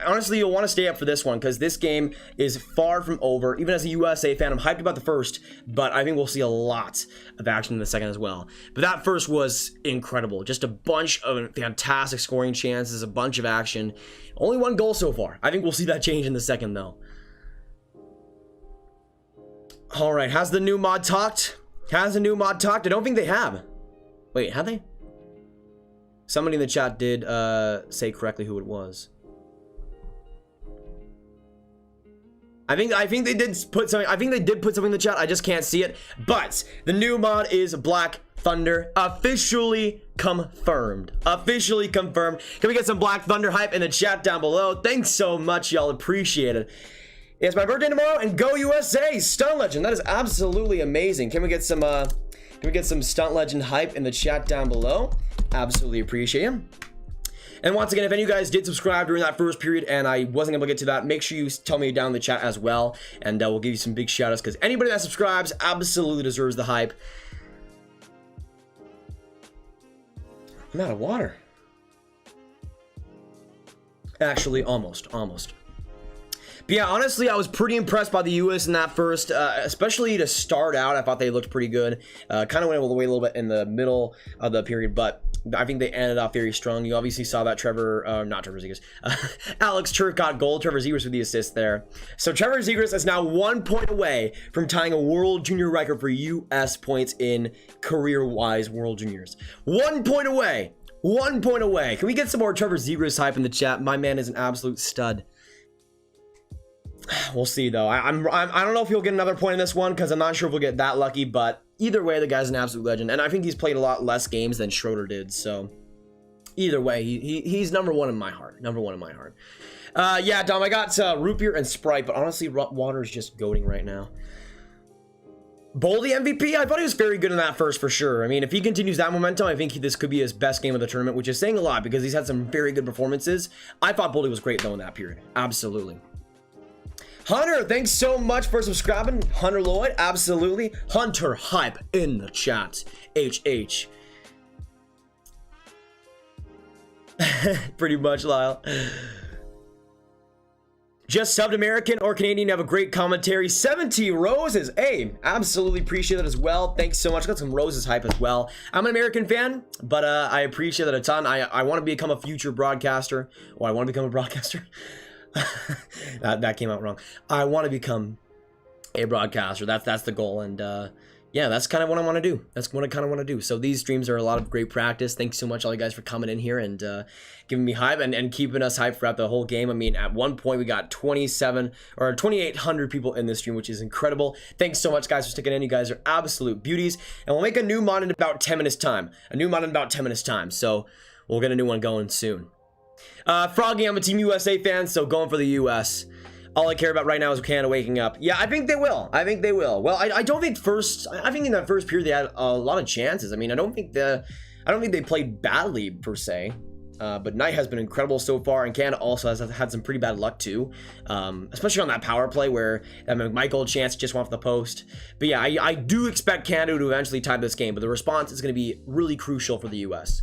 honestly, you'll want to stay up for this one, because this game is far from over. Even as a USA fan, I'm hyped about the first, but I think we'll see a lot of action in the second as well. But that first was incredible. Just a bunch of fantastic scoring chances, a bunch of action. Only one goal so far. I think we'll see that change in the second, though. All right, has the new mod talked? Has the new mod talked? I don't think they have. Wait, have they? Somebody in the chat did say correctly who it was. I think they did put something. I think they did put something in the chat. I just can't see it. But the new mod is Black Thunder, officially confirmed. Officially confirmed. Can we get some Black Thunder hype in the chat down below? Thanks so much, y'all. Appreciate it. It's my birthday tomorrow, and go USA! Stunt Legend. That is absolutely amazing. Can we get some Stunt Legend hype in the chat down below? Absolutely appreciate him. And once again, if any of you guys did subscribe during that first period and I wasn't able to get to that, make sure you tell me down in the chat as well, and we'll give you some big shout outs, because anybody that subscribes absolutely deserves the hype. I'm out of water. Actually, almost. But yeah, honestly, I was pretty impressed by the US in that first, especially to start out. I thought they looked pretty good. Kind of went away a little bit in the middle of the period, but I think they ended off very strong. You obviously saw that not Trevor Zegras, Alex Turcotte goal. Trevor Zegras with the assist there. So Trevor Zegras is now 1 point away from tying a world junior record for US points in career-wise World Juniors. 1 point away. 1 point away. Can we get some more Trevor Zegras hype in the chat? My man is an absolute stud. We'll see though. I don't know if he'll get another point in this one, because I'm not sure if we'll get that lucky, but either way, the guy's an absolute legend, and I think he's played a lot less games than Schroeder did, so either way, he's number one in my heart. Number one in my heart. Yeah, Dom, I got root beer and Sprite, but honestly, water is just goating right now. Boldy MVP, I thought he was very good in that first for sure. I mean, if he continues that momentum, I think this could be his best game of the tournament, which is saying a lot because he's had some very good performances. I thought Boldy was great though in that period. Absolutely. Hunter, thanks so much for subscribing. Hunter Lloyd, absolutely. Hunter hype in the chat. HH. Pretty much, Lyle. Just subbed American or Canadian, have a great commentary. 70 roses. Hey, absolutely appreciate it as well. Thanks so much. Got some roses hype as well. I'm an American fan, but I appreciate it a ton. I want to become a future broadcaster. Or I want to become a broadcaster. that came out wrong. I want to become a broadcaster. That's the goal, and yeah, that's kind of what I want to do. That's what I kind of want to do. So these streams are a lot of great practice. Thanks so much, all you guys, for coming in here and giving me hype and keeping us hyped throughout the whole game. I mean, at one point we got 2,800 people in this stream, which is incredible. Thanks so much, guys, for sticking in. You guys are absolute beauties. And we'll make a new mod in about 10 minutes time. So we'll get a new one going soon. Froggy, I'm a Team USA fan, so going for the US. All I care about right now is Canada waking up. Yeah, I think they will. Well, I don't think I think in that first period they had a lot of chances. I mean, I don't think they played badly per se. But Knight has been incredible so far, and Canada also has had some pretty bad luck too, especially on that power play where that McMichael chance just went off the post. But yeah, I do expect Canada to eventually tie this game, but the response is going to be really crucial for the US.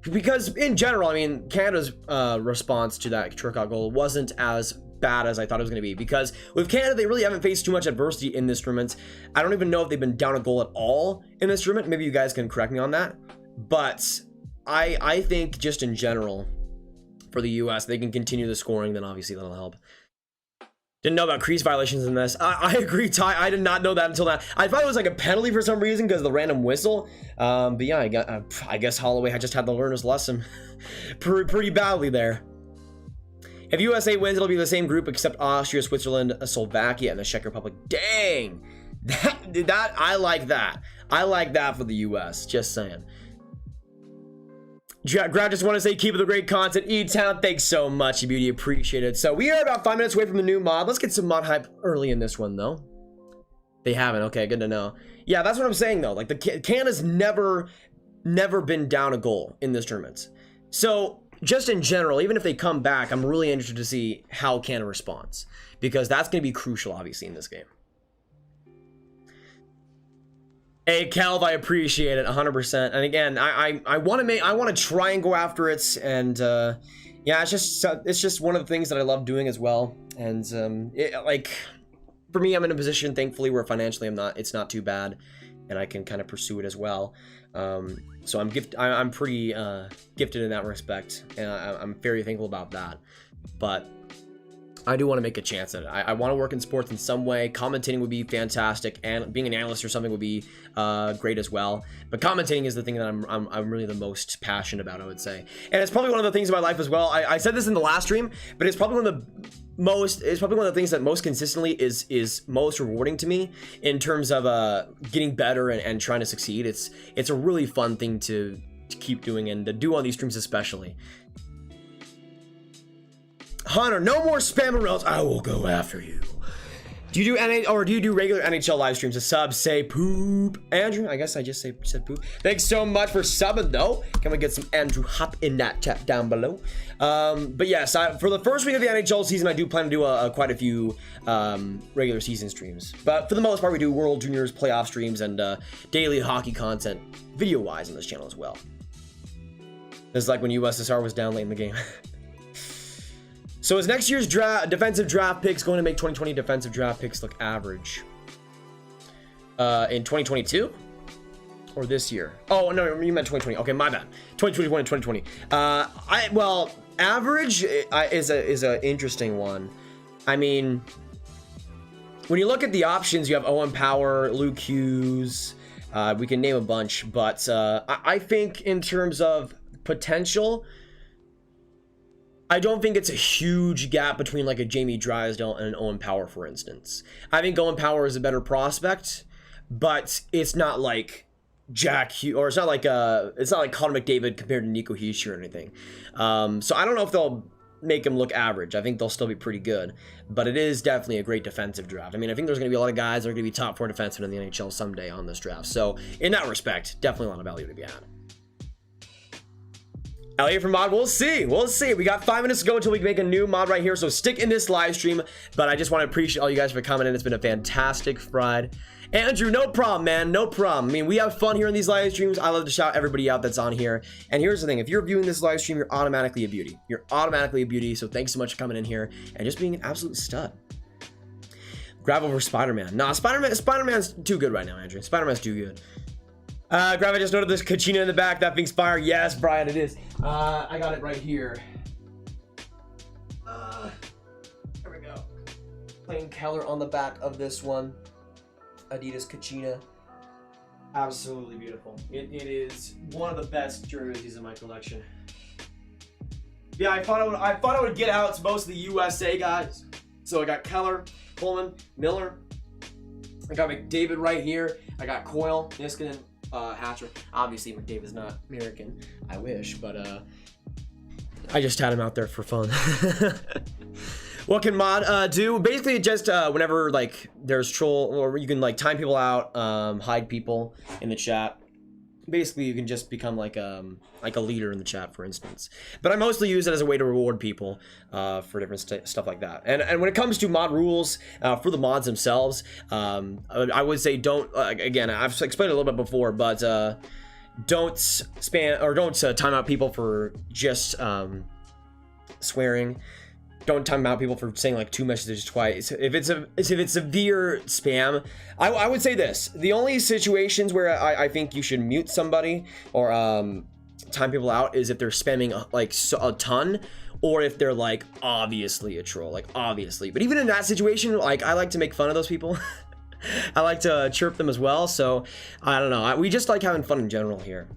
Because in general, I mean, Canada's response to that Turcotte goal wasn't as bad as I thought it was going to be, because with Canada they really haven't faced too much adversity in this tournament. I don't even know if they've been down a goal at all in this tournament. Maybe you guys can correct me on that, but I think just in general for the US, they can continue the scoring, then obviously that'll help. Didn't know about crease violations in this. I agree, Ty. I did not know that until now. I thought it was like a penalty for some reason because of the random whistle. But yeah, I guess Holloway had just had to learn his lesson pretty badly there. If USA wins, it'll be the same group except Austria, Switzerland, Slovakia, and the Czech Republic. Dang! I like that. I like that for the US. Just saying. Grab, just want to say keep up the great content. E-Town, thanks so much, you beauty. Appreciate it. So we are about 5 minutes away from the new mod. Let's get some mod hype early in this one, though. They haven't. Okay, good to know. Yeah, that's what I'm saying, though. Like, Canada's never been down a goal in this tournament. So just in general, even if they come back, I'm really interested to see how Canada responds, because that's going to be crucial, obviously, in this game. Hey, Calv, I appreciate it 100%. And again, I want to try and go after it. And yeah, it's just one of the things that I love doing as well. And like, for me, I'm in a position, thankfully, where financially it's not too bad, and I can kind of pursue it as well. So I'm pretty gifted in that respect, and I'm very thankful about that. But I do want to make a chance at it. I want to work in sports in some way. Commentating would be fantastic, and being an analyst or something would be great as well. But commentating is the thing that I'm really the most passionate about, I would say. And it's probably one of the things in my life as well. I said this in the last stream, but it's probably one of the things that most consistently is most rewarding to me in terms of getting better and trying to succeed. It's a really fun thing to keep doing, and to do on these streams especially. Hunter, no more spam or else I will go after you. Do you do regular NHL live streams? A sub say poop. Andrew, I guess I just said poop. Thanks so much for subbing though. Can we get some Andrew hop in that chat down below? But yes, for the first week of the NHL season, I do plan to do quite a few regular season streams. But for the most part, we do World Juniors playoff streams and daily hockey content video-wise on this channel as well. This is like when USSR was down late in the game. So is next year's defensive draft picks going to make 2020 defensive draft picks look average? In 2022? Or this year? Oh, no, you meant 2020. Okay, my bad. 2021 and 2020. Well, average is a interesting one. I mean, when you look at the options, you have Owen Power, Luke Hughes. We can name a bunch, but I think in terms of potential, I don't think it's a huge gap between like a Jamie Drysdale and an Owen Power, for instance. I think Owen Power is a better prospect, but it's not like Jack Hughes, or it's not like Connor McDavid compared to Nico Hischier or anything. So I don't know if they'll make him look average. I think they'll still be pretty good, but it is definitely a great defensive draft. I mean, I think there's going to be a lot of guys that are going to be top 4 defensemen in the NHL someday on this draft. So in that respect, definitely a lot of value to be had. Elliot from mod, we'll see. We got 5 minutes to go until we can make a new mod right here, so stick in this live stream. But I just want to appreciate all you guys for coming in. It's been a fantastic Friday. Andrew, no problem, man, no problem. I mean, we have fun here in these live streams. I love to shout everybody out that's on here. And here's the thing, if you're viewing this live stream, you're automatically a beauty. So thanks so much for coming in here and just being an absolute stud. Grab over Spider-Man. Nah, Spider-Man's too good right now, Andrew. Spider-Man's too good. Grab, I just noted this Kachina in the back. That thing's fire. Yes, Brian, it is. I got it right here. There we go. Plain Keller on the back of this one. Adidas Kachina. Absolutely beautiful. It is one of the best jerseys in my collection. Yeah, I thought I would get out to most of the USA guys. So I got Keller, Pullman, Miller. I got McDavid right here. I got Coyle, Niskanen, Hatcher. Obviously, McDavid's not American. I wish, but I just had him out there for fun. What can mod do? Basically, just whenever like there's troll, or you can like time people out, hide people in the chat. Basically, you can just become like a leader in the chat, for instance. But I mostly use it as a way to reward people for different stuff like that. And when it comes to mod rules for the mods themselves, I would say don't. Again, I've explained it a little bit before, but don't spam or don't time out people for just swearing. Don't time out people for saying like 2 messages twice. If it's severe spam, I would say this: the only situations where I think you should mute somebody or time people out is if they're spamming like a ton, or if they're like obviously a troll, like obviously. But even in that situation, like I like to make fun of those people. I like to chirp them as well. So I don't know. We just like having fun in general here.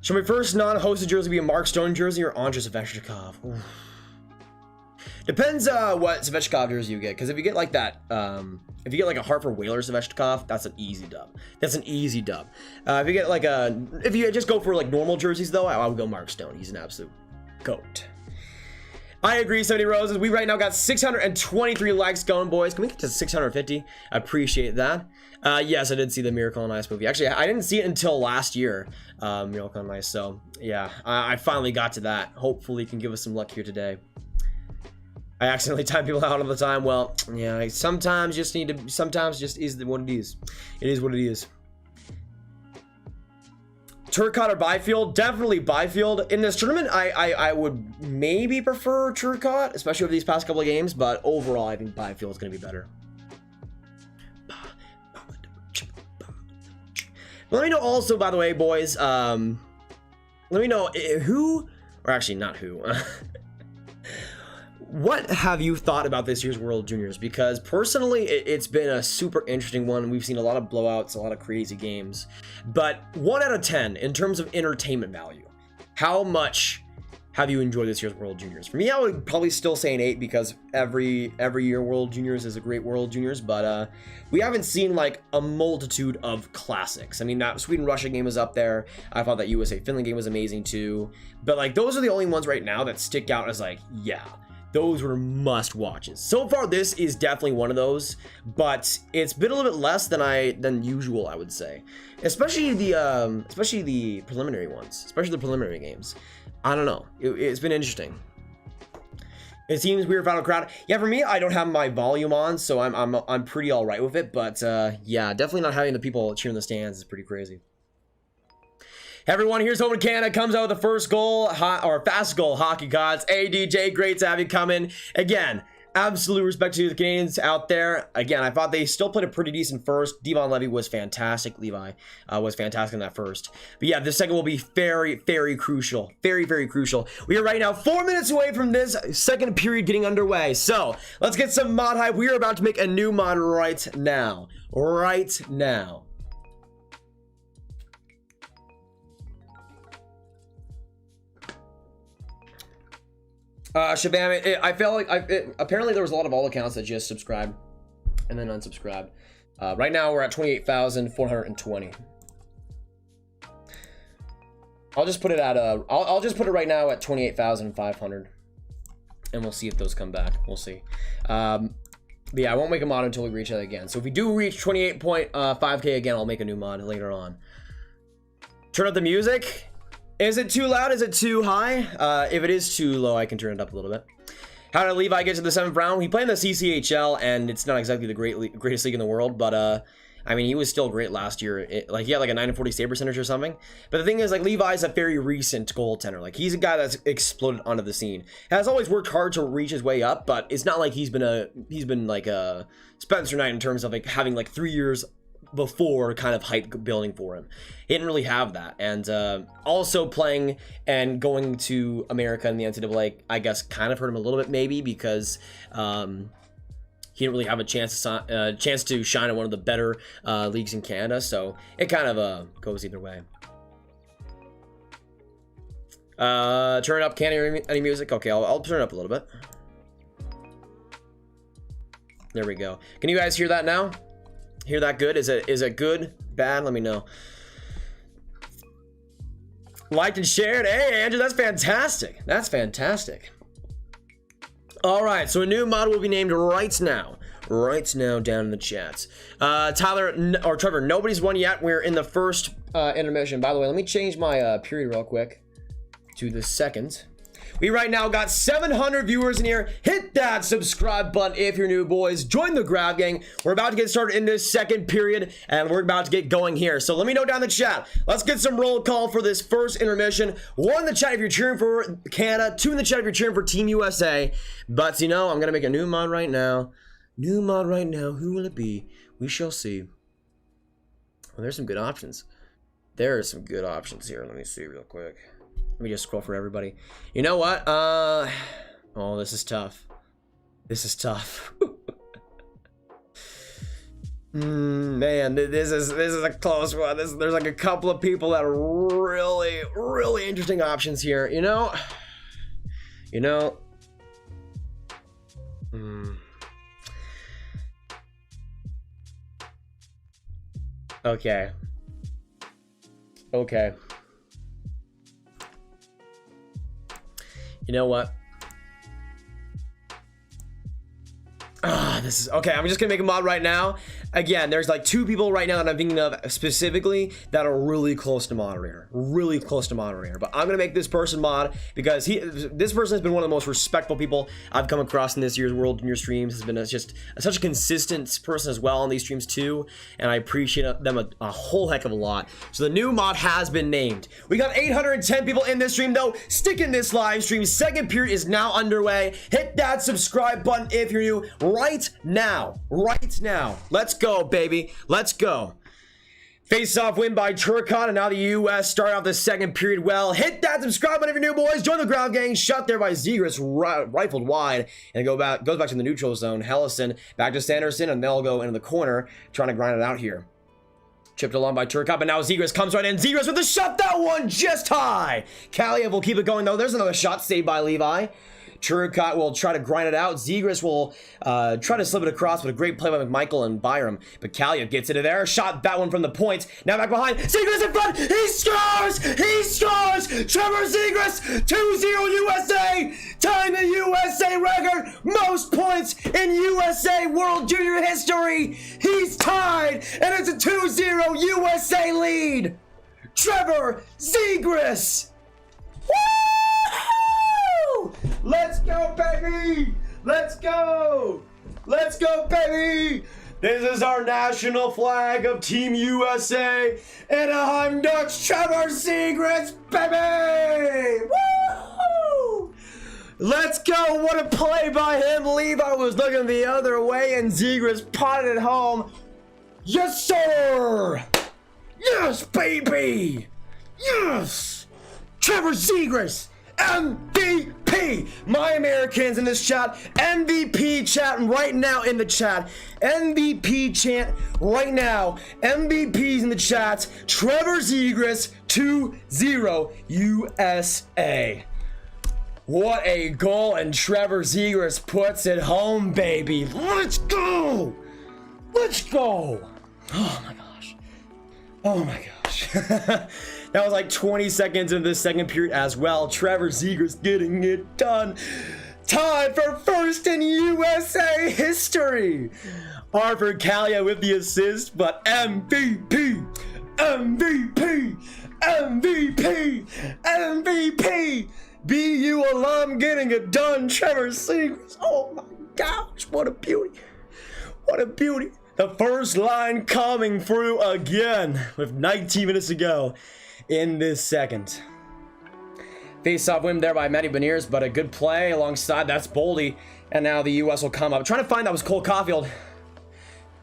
Should my first non-hosted jersey be a Mark Stone jersey or Andrei Svechnikov? Depends what Svechnikov jersey you get, because if you get like that, if you get like a Hartford Whalers Svechnikov, that's an easy dub. That's an easy dub. If you get like if you just go for like normal jerseys though, I would go Mark Stone. He's an absolute goat. I agree, 70 Roses. We right now got 623 likes going, boys. Can we get to 650? I appreciate that. Yes, I did see the Miracle on Ice movie. Actually, I didn't see it until last year, Miracle on Ice. So yeah, I finally got to that. Hopefully, it can give us some luck here today. I accidentally time people out all the time. Well, yeah, sometimes just need to. Sometimes just is what it is. It is what it is. Turcotte or Byfield? Definitely Byfield. In this tournament, I would maybe prefer Turcotte, especially over these past couple of games, but overall, I think Byfield's going to be better. Let me know also, by the way, boys, let me know who, or actually not who, what have you thought about this year's World Juniors? Because personally, it's been a super interesting one. We've seen a lot of blowouts, a lot of crazy games. But 1 out of 10 in terms of entertainment value, how much have you enjoyed this year's World Juniors? For me, I would probably still say an 8 because every year World Juniors is a great World Juniors. But we haven't seen like a multitude of classics. I mean, that Sweden-Russia game was up there. I thought that USA-Finland game was amazing too. But like those are the only ones right now that stick out as like, yeah. Those were must watches. So far, this is definitely one of those, but it's been a little bit less than usual, I would say. Especially the preliminary ones, especially the preliminary games. I don't know. It's been interesting. It seems weird final crowd. Yeah, for me, I don't have my volume on, so I'm pretty all right with it. But yeah, definitely not having the people cheering in the stands is pretty crazy. Everyone, here's home in Canada, comes out with the first goal, or fast goal, Hockey Gods. Hey, DJ, great to have you come in. Again, absolute respect to the Canadians out there. Again, I thought they still played a pretty decent first. Devon Levy was fantastic. Levi was fantastic in that first. But yeah, this second will be very, very crucial. Very, very crucial. We are right now 4 minutes away from this second period getting underway. So, let's get some mod hype. We are about to make a new mod right now. Right now. Shabam, I felt like apparently there was a lot of alt accounts that just subscribed and then unsubscribed. Right now we're at 28,420. I'll just put it at I'll just put it right now at 28,500, and we'll see if those come back. We'll see. But yeah, I won't make a mod until we reach that again. So if we do reach 28.5k again, I'll make a new mod later on. Turn up the music. Is it too loud? Is it too high? If it is too low, I can turn it up a little bit. How did Levi get to the 7th round? He played in the CCHL, and it's not exactly the greatest league in the world, but I mean, he was still great last year. Like, he had like a 940 save percentage or something. But the thing is, like, Levi's a very recent goaltender. Like, he's a guy that's exploded onto the scene. Has always worked hard to reach his way up, but it's not like he's been like a Spencer Knight in terms of like having like 3 years before kind of hype building for him. He didn't really have that. And also playing and going to America in the NCAA, I guess, kind of hurt him a little bit maybe because he didn't really have a chance to shine in one of the better leagues in Canada. So it kind of goes either way. Turn it up. Can't hear any music. Okay, I'll turn it up a little bit. There we go. Can you guys hear that now? Hear that good? Is it good? Bad? Let me know. Liked and shared. Hey, Andrew, that's fantastic. That's fantastic. All right, so a new mod will be named right now. Right now down in the chats. Tyler or Trevor, nobody's won yet. We're in the first intermission. By the way, let me change my period real quick to the second. We right now got 700 viewers in here. Hit that subscribe button if you're new, boys. Join the Grab Gang. We're about to get started in this second period, and we're about to get going here. So let me know down in the chat. Let's get some roll call for this first intermission. 1 in the chat if you're cheering for Canada. 2 in the chat if you're cheering for Team USA. But, you know, I'm going to make a new mod right now. New mod right now. Who will it be? We shall see. Well, there's some good options. There are some good options here. Let me see real quick. Let me just scroll for everybody. You know what? Oh, this is tough. This is tough. Man, this is a close one. There's like a couple of people that are really interesting options here. You know. Okay. You know what? This is okay. I'm just gonna make a mod right now. Again, there's like 2 people right now that I'm thinking of specifically that are really close to moderator. But I'm gonna make this person mod because this person has been one of the most respectful people I've come across in this year's World Junior streams. Has been just such a consistent person as well on these streams too, and I appreciate them a whole heck of a lot. So the new mod has been named. We got 810 people in this stream though. Stick in this live stream. Second period is now underway. Hit that subscribe button if you're new right now. Let's go, baby. Let's go. Face-off win by Turcotte, and now the U.S. start off the second period well. Hit that subscribe button if you're new, boys. Join the Grab Gang. Shot there by Zegras, rifled wide, and goes back to the neutral zone. Hellison back to Sanderson, and they'll go into the corner, trying to grind it out here. Chipped along by Turcotte, but now Zegras comes right in. Zegras with the shot, that one just high. Kaliev will keep it going, though. There's another shot saved by Levi. Turcotte will try to grind it out. Zegras will try to slip it across, but a great play by McMichael and Byram. But Kaliev gets into there. Shot that one from the point. Now back behind. Zegras in front. He scores! Trevor Zegras, 2-0 USA. Tying the USA record. Most points in USA World Junior history. He's tied, and it's a 2-0 USA lead. Trevor Zegras. Woo! Let's go, baby! Let's go, baby! This is our national flag of Team USA, Anaheim Ducks, Trevor Zegras, baby! Woo! Let's go! What a play by him! Levi was looking the other way, and Zegras potted it home. Yes, sir! Yes, baby! Yes! Trevor Zegras! MVP! My Americans in this chat, MVP chat right now in the chat. MVP chant right now. MVPs in the chat. Trevor Zegras, 2-0 USA. What a goal, and Trevor Zegras puts it home, baby. Let's go! Let's go! Oh my gosh. Oh my gosh. That was like 20 seconds into the second period as well. Trevor Zegras getting it done. Tied for first in USA history. Harvard Kaliev with the assist, but MVP. BU alum getting it done. Trevor Zegras. Oh my gosh, what a beauty. The first line coming through again with 19 minutes to go in this second. Face-off win there by Matty Beniers, but a good play alongside. That's Boldy, and now the U.S. will come up. I'm trying to find that was Cole Caufield.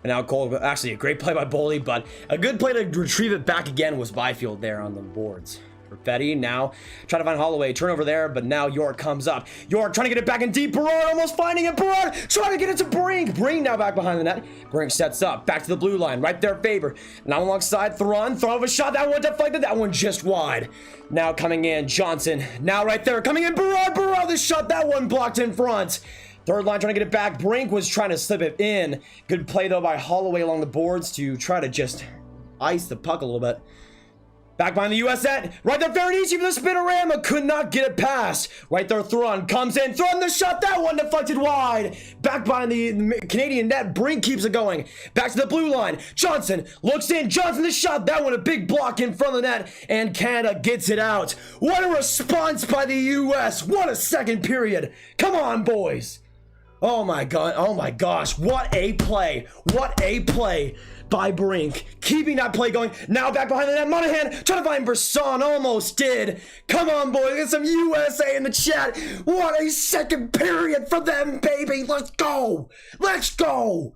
And now Cole, actually a great play by Boldy, but a good play to retrieve it back again was Byfield there on the boards. Perfetti now trying to find Holloway. Turnover there, but now York comes up. York trying to get it back in deep. Berard almost finding it. Berard trying to get it to Brink. Brink now back behind the net. Brink sets up. Back to the blue line. Right there, Faber. Now alongside Thron. Throw of a shot. That one deflected. That one just wide. Now coming in, Johnson. Now right there. Coming in, Berard. Berard the shot. That one blocked in front. Third line trying to get it back. Brink was trying to slip it in. Good play, though, by Holloway along the boards to try to just ice the puck a little bit. Back behind the US end. Right there, Veronese for the spinorama. Could not get it past. Right there, Thron comes in. Thron the shot. That one deflected wide. Back behind the Canadian net. Brink keeps it going. Back to the blue line. Johnson looks in. Johnson the shot. That one a big block in front of the net. And Canada gets it out. What a response by the US. What a second period. Come on, boys. Oh my God. Oh my gosh. What a play. What a play by Brink. Keeping that play going. Now back behind the net. Monahan trying to find Brisson. Almost did. Come on, boys. Get some USA in the chat. What a second period for them, baby. Let's go. Let's go.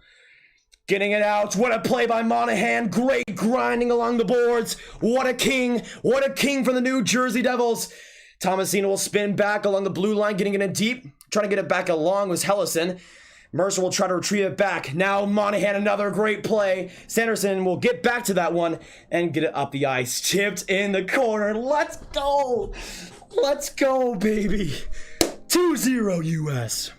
Getting it out. What a play by Monahan. Great grinding along the boards. What a king. What a king for the New Jersey Devils. Tomasino will spin back along the blue line. Getting it in deep. Trying to get it back along was Hellison. Mercer will try to retrieve it back. Now Monahan, another great play. Sanderson will get back to that one and get it up the ice. Tipped in the corner. Let's go. Let's go, baby. 2-0 US.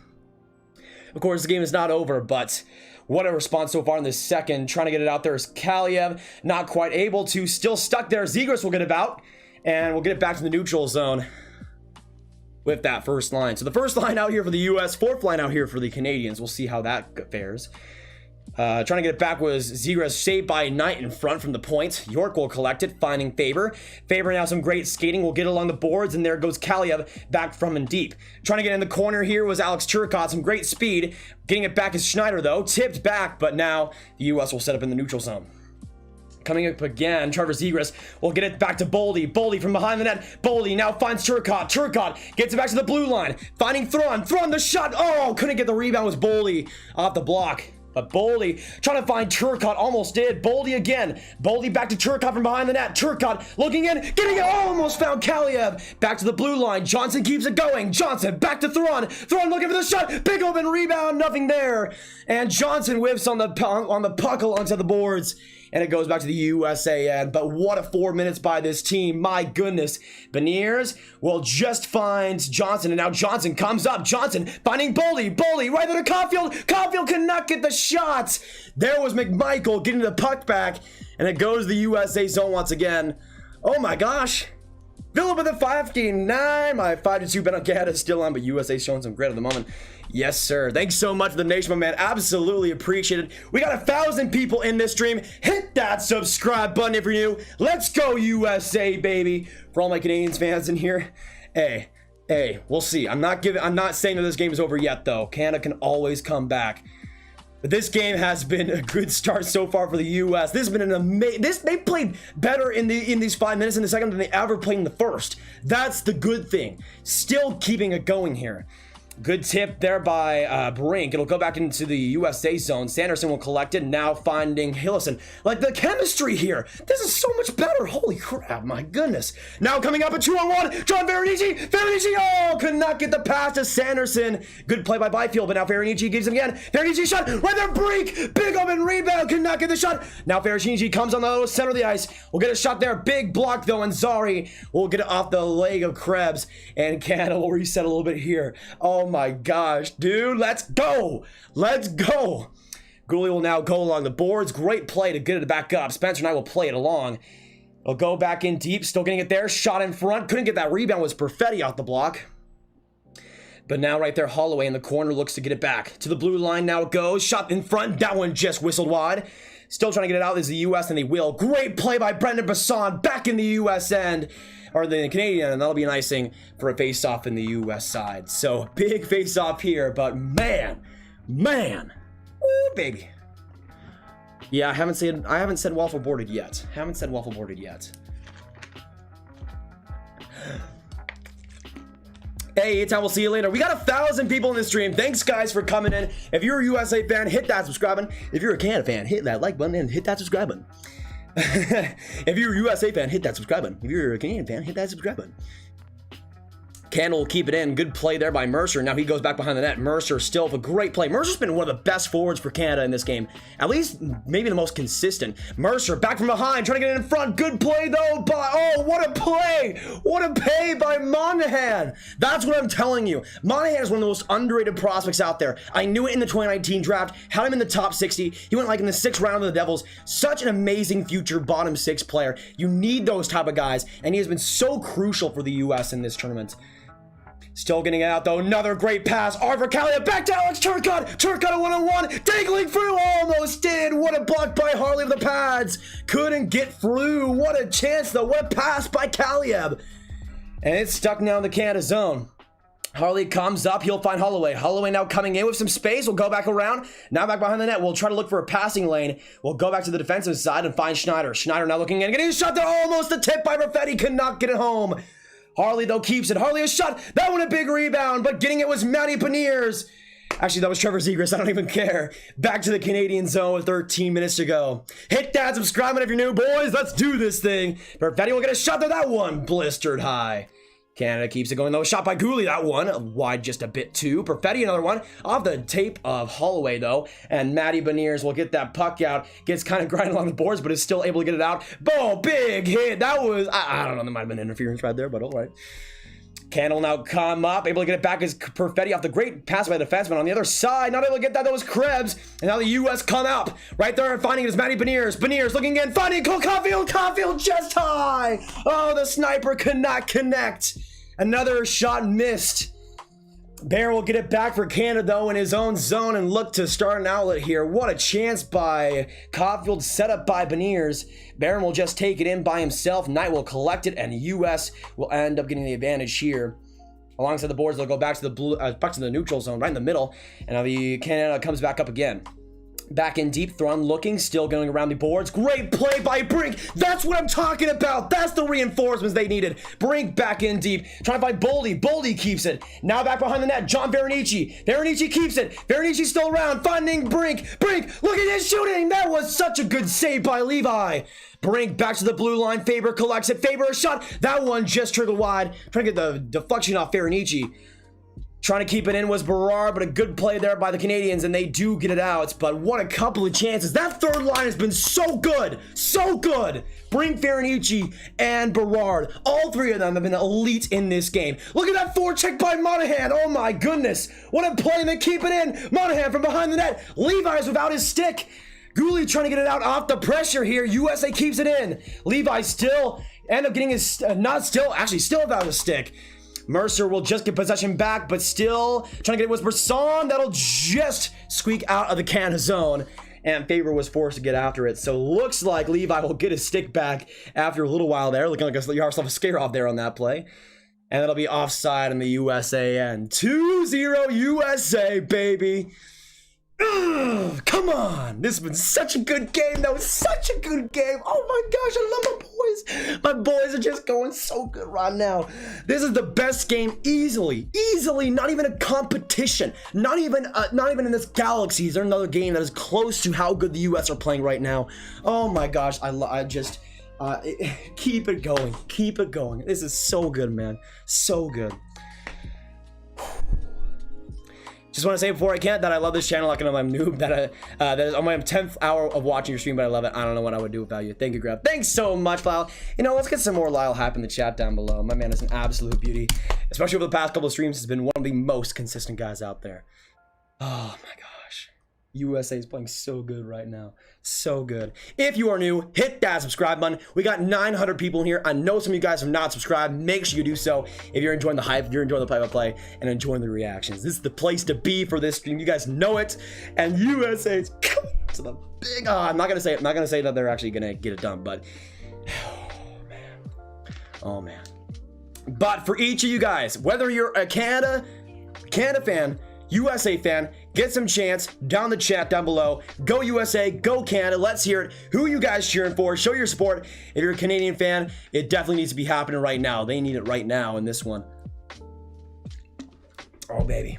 Of course, the game is not over, but what a response so far in this second. Trying to get it out there is Kaliev. Not quite able to. Still stuck there. Zegras will get it out. And we'll get it back to the neutral zone with that first line. So the first line out here for the US, fourth line out here for the Canadians. We'll see how that fares. Trying to get it back was Zegras, saved by Knight in front from the point. York will collect it, finding Faber. Faber now some great skating, will get along the boards, and there goes Kaliev back from and deep. Trying to get in the corner here was Alex Turcotte, some great speed. Getting it back is Schneider though, tipped back, but now the US will set up in the neutral zone. Coming up again, Trevor Zegras will get it back to Boldy. Boldy from behind the net. Boldy now finds Turcotte. Turcotte gets it back to the blue line. Finding Thron. Thron the shot. Oh, couldn't get the rebound. Was Boldy off the block. But Boldy trying to find Turcotte. Almost did. Boldy again. Boldy back to Turcotte from behind the net. Turcotte looking in. Getting it. Almost found Kaliev. Back to the blue line. Johnson keeps it going. Johnson back to Thron. Thron looking for the shot. Big open rebound. Nothing there. And Johnson whiffs on the puck alongside the boards. And it goes back to the USA end. But what a 4 minutes by this team. My goodness. Beniers will just find Johnson. And now Johnson comes up. Johnson finding Boldy. Boldy right there to Caufield. Caufield cannot get the shots. There was McMichael getting the puck back. And it goes to the USA zone once again. Oh my gosh. Philip with a 5-9. My 5-2 bet on Canada is still on, but USA showing some grit at the moment. Yes, sir. Thanks so much for the donation, my man. Absolutely appreciate it. We got 1,000 people in this stream. Hit that subscribe button if you're new. Let's go USA, baby. For all my Canadians fans in here, hey, we'll see. I'm not saying that this game is over yet, though. Canada can always come back. But this game has been a good start so far for the US. This has been an amazing. They played better in these 5 minutes in the second than they ever played in the first. That's the good thing. Still keeping it going here. Good tip there by Brink. It'll go back into the USA zone. Sanderson will collect it. Now finding Hillison. Like the chemistry here. This is so much better. Holy crap. My goodness. Now coming up a 2-on-1. John Veronese. Veronese. Oh, could not get the pass to Sanderson. Good play by Byfield. But now Veronese gives him again. Veronese shot. Right there. Brink. Big open rebound. Could not get the shot. Now Veronese comes on the center of the ice. We'll get a shot there. Big block though. And Zari will get it off the leg of Krebs. And Canada will reset a little bit here. Oh my gosh, dude, let's go. Let's go. Guhle will now go along the boards. Great play to get it back up. Spencer and I will play it along. He'll go back in deep, still getting it there. Shot in front. Couldn't get that rebound. Was Perfetti off the block. But now right there, Holloway in the corner looks to get it back. To the blue line now it goes. Shot in front. That one just whistled wide. Still trying to get it out. This is the US and they will. Great play by Brendan Brisson back in the US end. Or the Canadian, and that'll be an icing for a face-off in the US side. So big face-off here, but man, woo, baby. Yeah, I haven't said waffle boarded yet. Hey, it's time. We'll see you later. We got 1,000 people in this stream. Thanks, guys, for coming in. If you're a USA fan, hit that subscribe button. If you're a Canada fan, hit that like button and hit that subscribe button. If you're a USA fan, hit that subscribe button. If you're a Canadian fan, hit that subscribe button. Candle will keep it in. Good play there by Mercer. Now he goes back behind the net. Mercer still with a great play. Mercer's been one of the best forwards for Canada in this game. At least maybe the most consistent. Mercer back from behind, trying to get it in front. Good play though by, oh, what a play. What a pay by Monahan. That's what I'm telling you. Monahan is one of the most underrated prospects out there. I knew it in the 2019 draft. Had him in the top 60. He went like in the 6th round of the Devils. Such an amazing future bottom 6 player. You need those type of guys. And he has been so crucial for the US in this tournament. Still getting it out though. Another great pass. Arthur Kaliyev back to Alex Turcotte. Turcotte one-on-one. Dangling through. Almost did. What a block by Harley with the pads. Couldn't get through. What a chance though. What a pass by Kaliyev. And it's stuck now in the Canada zone. Harley comes up. He'll find Holloway. Holloway now coming in with some space. We'll go back around. Now back behind the net. We'll try to look for a passing lane. We'll go back to the defensive side and find Schneider. Schneider now looking in. Getting a shot there. Almost a tip by Raffetti. Could not get it home. Harley, though, keeps it. Harley a shot. That one a big rebound, but getting it was Matty Beniers. Actually, that was Trevor Zegras. I don't even care. Back to the Canadian zone with 13 minutes to go. Hit that subscribe if you're new, boys. Let's do this thing. Perfetti will get a shot there. That one blistered high. Canada keeps it going, though. Shot by Guhle. That one wide just a bit too. Perfetti, another one. Off the tape of Holloway, though. And Matty Beniers will get that puck out. Gets kind of grinding along the boards, but is still able to get it out. Boom, big hit. That was, I don't know, there might have been interference right there, but all right. Canada will now come up. Able to get it back as Perfetti off the great pass by the defenseman on the other side. Not able to get that. That was Krebs. And now the U.S. come up. Right there and finding it is Matty Beniers. Beniers looking in. Finding Caufield. Caufield just high. Oh, the sniper could not connect. Another shot missed. Bear will get it back for Canada, though, in his own zone and look to start an outlet here. What a chance by Caufield, set up by Beniers. Byram will just take it in by himself. Knight will collect it, and the U.S. will end up getting the advantage here. Alongside the boards, they'll go back to the blue, back to the neutral zone, right in the middle, and now the Canada comes back up again. Back in deep, Thron looking, still going around the boards. Great play by Brink. That's what I'm talking about. That's the reinforcements they needed. Brink back in deep. Trying to find Boldy. Boldy keeps it. Now back behind the net, John Veronici. Veronici keeps it. Veronici still around, finding Brink. Brink, look at his shooting. That was such a good save by Levi. Brink back to the blue line. Faber collects it. Faber a shot. That one just triggered wide. Trying to get the deflection off Veronici. Trying to keep it in was Berard, but a good play there by the Canadians, and they do get it out. But what a couple of chances. That third line has been so good. So good. Brink, Veronici, and Berard. All three of them have been elite in this game. Look at that forecheck by Monahan. Oh my goodness. What a play, and they keep it in. Monahan from behind the net. Levi's without his stick. Guhle trying to get it out off the pressure here. USA keeps it in. Levi still end up getting his, still without his stick. Mercer will just get possession back, but still trying to get it with Brisson. That'll just squeak out of the Canada zone. And Faber was forced to get after it. So looks like Levi will get his stick back after a little while there. Looking like a Yaroslav Askarov there on that play. And that'll be offside in the USA end. 2-0 USA, baby. Ugh, come on. This has been such a good game. That was such a good game. Oh my gosh, I love my boys. My boys are just going so good right now. This is the best game easily. Not even a competition. Not even in this galaxy is there another game that is close to how good the US are playing right now. Oh my gosh, I just keep it going. Keep it going. This is so good, man. So good. Just want to say before I can't that I love this channel. Like I'm noob that is on my 10th hour of watching your stream, but I love it. I don't know what I would do without you. Thank you, Grab. Thanks so much, Lyle. You know, let's get some more Lyle hype in the chat down below. My man is an absolute beauty, especially over the past couple of streams. Has been one of the most consistent guys out there. Oh my gosh, USA is playing so good right now. So good. If you are new, hit that subscribe button. We got 900 people in here. I know some of you guys have not subscribed. Make sure you do so if you're enjoying the hype, if you're enjoying the play-by-play, and enjoying the reactions. This is the place to be for this stream. You guys know it. And USA is coming to the big... I'm not gonna say it. I'm not gonna say that they're actually gonna get it done, but... Oh, man. But for each of you guys, whether you're a Canada fan, USA fan, get some chance down the chat down below. Go USA, go Canada. Let's hear it. Who are you guys cheering for? Show your support. If you're a Canadian fan, it definitely needs to be happening right now. They need it right now in this one. Oh, baby.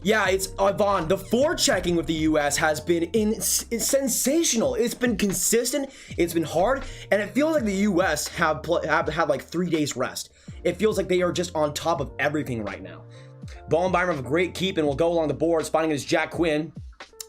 Yeah, it's Vaughn. The forechecking with the U.S. has been it's sensational. It's been consistent. It's been hard, and it feels like the U.S. have had like 3 days rest. It feels like they are just on top of everything right now. Bowen Byram have a great keep and will go along the boards, finding his Jack Quinn.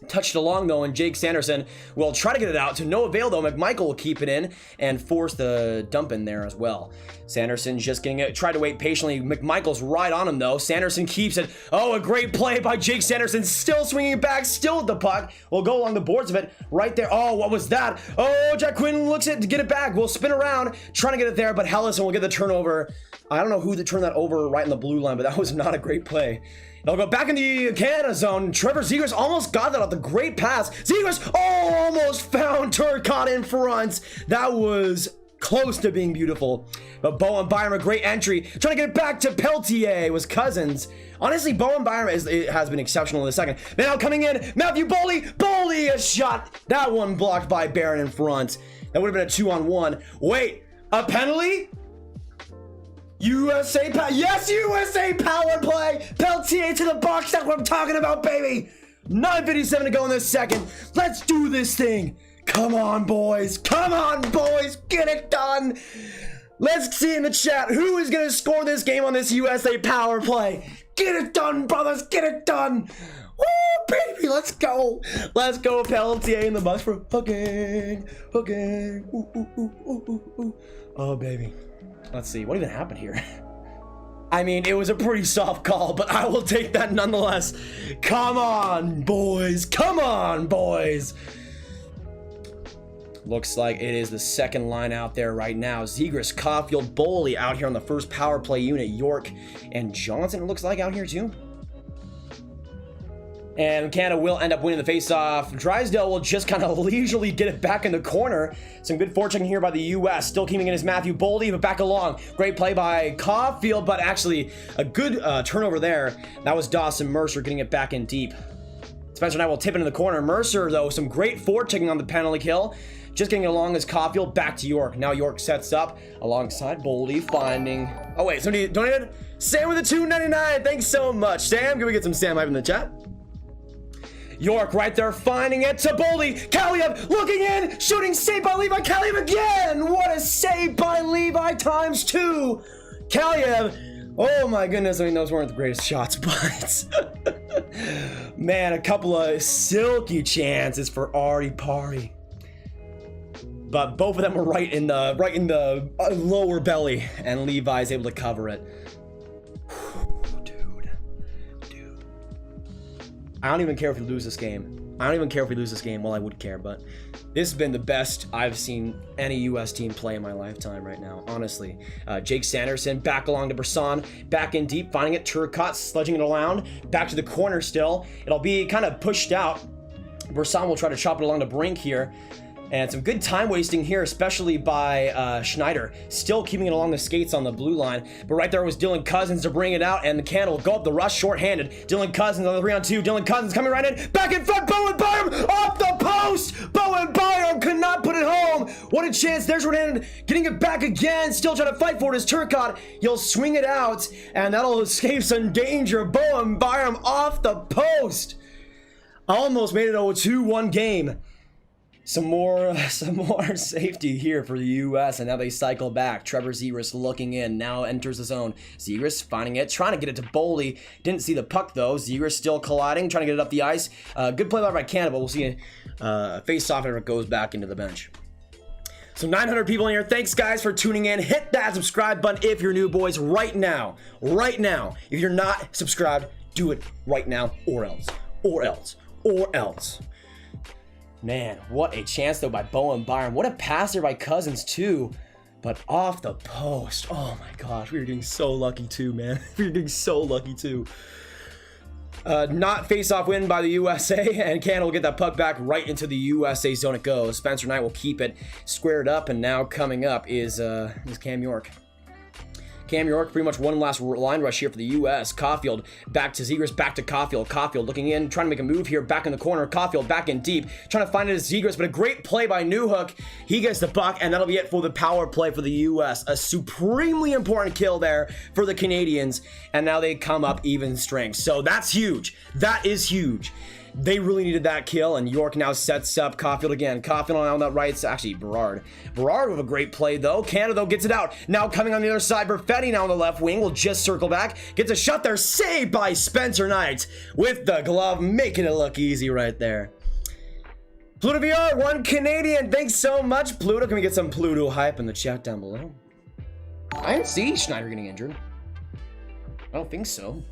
Touched along though, and Jake Sanderson will try to get it out to no avail though. McMichael will keep it in and force the dump in there as well. Sanderson's just getting it, tried to wait patiently. McMichael's right on him though. Sanderson keeps it. Oh, a great play by Jake Sanderson, still swinging it back, still with the puck. We'll go along the boards of it right there. Oh, what was that? Oh, Jack Quinn looks at to get it back. We'll spin around, trying to get it there, but Hellison will get the turnover. I don't know who to turn that over right in the blue line, but that was not a great play. They'll go back in the Canada zone. Trevor Zegras almost got that off the great pass. Zegras almost found Turcotte in front. That was close to being beautiful. But Bowen Byram, a great entry. Trying to get it back to Peltier. It was Cozens. Honestly, Bowen Byram has been exceptional in the second. Now coming in, Matthew Boley, a shot. That one blocked by Barron in front. That would have been a 2-on-1. Wait, a penalty? USA power play. Peltier to the box. That's what I'm talking about, baby. 9:57 to go in this second. Let's do this thing. Come on, boys. Come on, boys. Get it done. Let's see in the chat who is going to score this game on this USA power play. Get it done, brothers. Get it done. Woo, baby. Let's go. Let's go, Peltier in the box for hooking. Ooh, ooh, ooh, ooh, ooh, ooh. Oh, baby. Let's see, what even happened here? I mean, it was a pretty soft call, but I will take that nonetheless. Come on, boys. Come on, boys. Looks like it is the second line out there right now. Zegras, Caufield, Boley out here on the first power play unit. York and Johnson, it looks like, out here too. And Canada will end up winning the faceoff. Drysdale will just kind of leisurely get it back in the corner. Some good forechecking here by the U.S. Still keeping it as Matthew Boley, but back along. Great play by Caufield, but actually a good turnover there. That was Dawson Mercer getting it back in deep. Spencer Knight will tip it in the corner. Mercer, though, some great forechecking on the penalty kill. Just getting along as Caufield back to York. Now York sets up alongside Boley, finding... Oh, wait, somebody donated? Sam with the $2.99. Thanks so much. Sam, can we get some Sam hype in the chat? York right there, finding it to Boley. Kaliev looking in, shooting, saved by Levi. Kaliev again. What a save by Levi times 2. Kaliev, oh my goodness, I mean, those weren't the greatest shots, but man, a couple of silky chances for Artie Party. But both of them were right in the lower belly, and Levi's able to cover it. I don't even care if we lose this game. I don't even care if we lose this game. Well, I would care, but this has been the best I've seen any U.S. team play in my lifetime right now, honestly. Jake Sanderson back along to Brisson, back in deep, finding it. Turcotte sledging it around, back to the corner still. It'll be kind of pushed out. Brisson will try to chop it along the brink here. And some good time wasting here, especially by Schneider. Still keeping it along the skates on the blue line. But right there was Dylan Cozens to bring it out, and the Canada will go up the rush shorthanded. Dylan Cozens on the 3-on-2. Dylan Cozens coming right in. Back in front. Bowen Byram off the post. Bowen Byram could not put it home. What a chance. There's shorthanded. Getting it back again. Still trying to fight for it is Turcotte. He'll swing it out, and that'll escape some danger. Bowen Byram off the post. Almost made it a 2-1 game. Some more safety here for the U.S. and now they cycle back. Trevor Zegras looking in, now enters the zone. Zegras finding it, trying to get it to Boley. Didn't see the puck though. Zegras still colliding, trying to get it up the ice. Good play by Canada, but we'll see a face-off if it goes back into the bench. So 900 people in here. Thanks guys for tuning in. Hit that subscribe button if you're new, boys, right now. Right now. If you're not subscribed, do it right now or else. Or else. Or else. Man, what a chance though by Bowen Byram. What a pass there by Cozens too. But off the post. Oh my gosh, we were getting so lucky too, man. We were getting so lucky too. Not face-off win by the USA, and Canada will get that puck back right into the USA zone it goes. Spencer Knight will keep it squared up, and now coming up is Cam York. Cam York, pretty much one last line rush here for the U.S. Caufield back to Zegras, back to Caufield. Caufield looking in, trying to make a move here, back in the corner. Caufield back in deep, trying to find it as Zegras, but a great play by Newhook. He gets the puck, and that'll be it for the power play for the U.S. A supremely important kill there for the Canadians, and now they come up even strength. So that's huge. That is huge. They really needed that kill, and York now sets up Caufield again. Caufield on that right side. Actually, Berard with a great play, though. Canada, though, gets it out. Now coming on the other side, Perfetti now on the left wing will just circle back. Gets a shot there, saved by Spencer Knight with the glove, making it look easy right there. Pluto VR, 1 Canadian. Thanks so much, Pluto. Can we get some Pluto hype in the chat down below? I didn't see Schneider getting injured. I don't think so.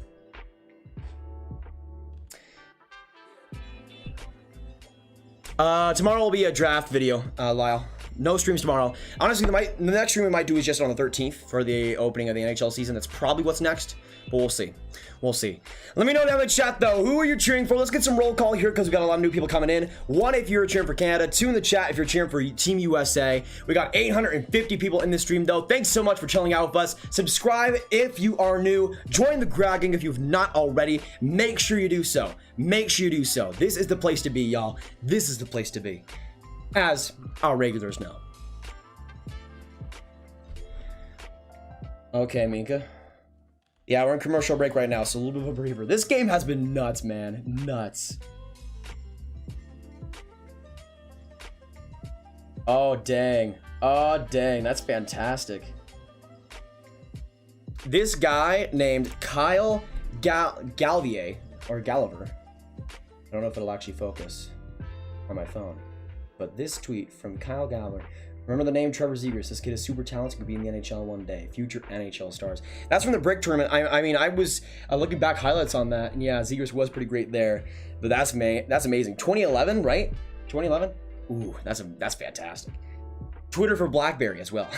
Tomorrow will be a draft video, Lyle. No streams tomorrow. Honestly, the next stream we might do is just on the 13th for the opening of the NHL season. That's probably what's next, but we'll see. We'll see. Let me know down in the chat, though. Who are you cheering for? Let's get some roll call here because we've got a lot of new people coming in. 1 if you're cheering for Canada. 2 in the chat if you're cheering for Team USA. We got 850 people in this stream, though. Thanks so much for chilling out with us. Subscribe if you are new. Join the Gragging if you've not already. Make sure you do so. Make sure you do so. This is the place to be, y'all. This is the place to be. As our regulars know. Okay, Minka. Yeah, we're in commercial break right now, so a little bit of a breather. This game has been nuts, man. Nuts. Oh, dang. Oh, dang. That's fantastic. This guy named Kyle Galvier, or Gallagher. I don't know if it'll actually focus on my phone. But this tweet from Kyle Gallagher. Remember the name Trevor Zegras. This kid is super talented. Could be in the NHL one day. Future NHL stars. That's from the Brick tournament. I mean, I was looking back highlights on that, and yeah, Zegras was pretty great there. But that's amazing. 2011, right? 2011. Ooh, that's fantastic. Twitter for BlackBerry as well.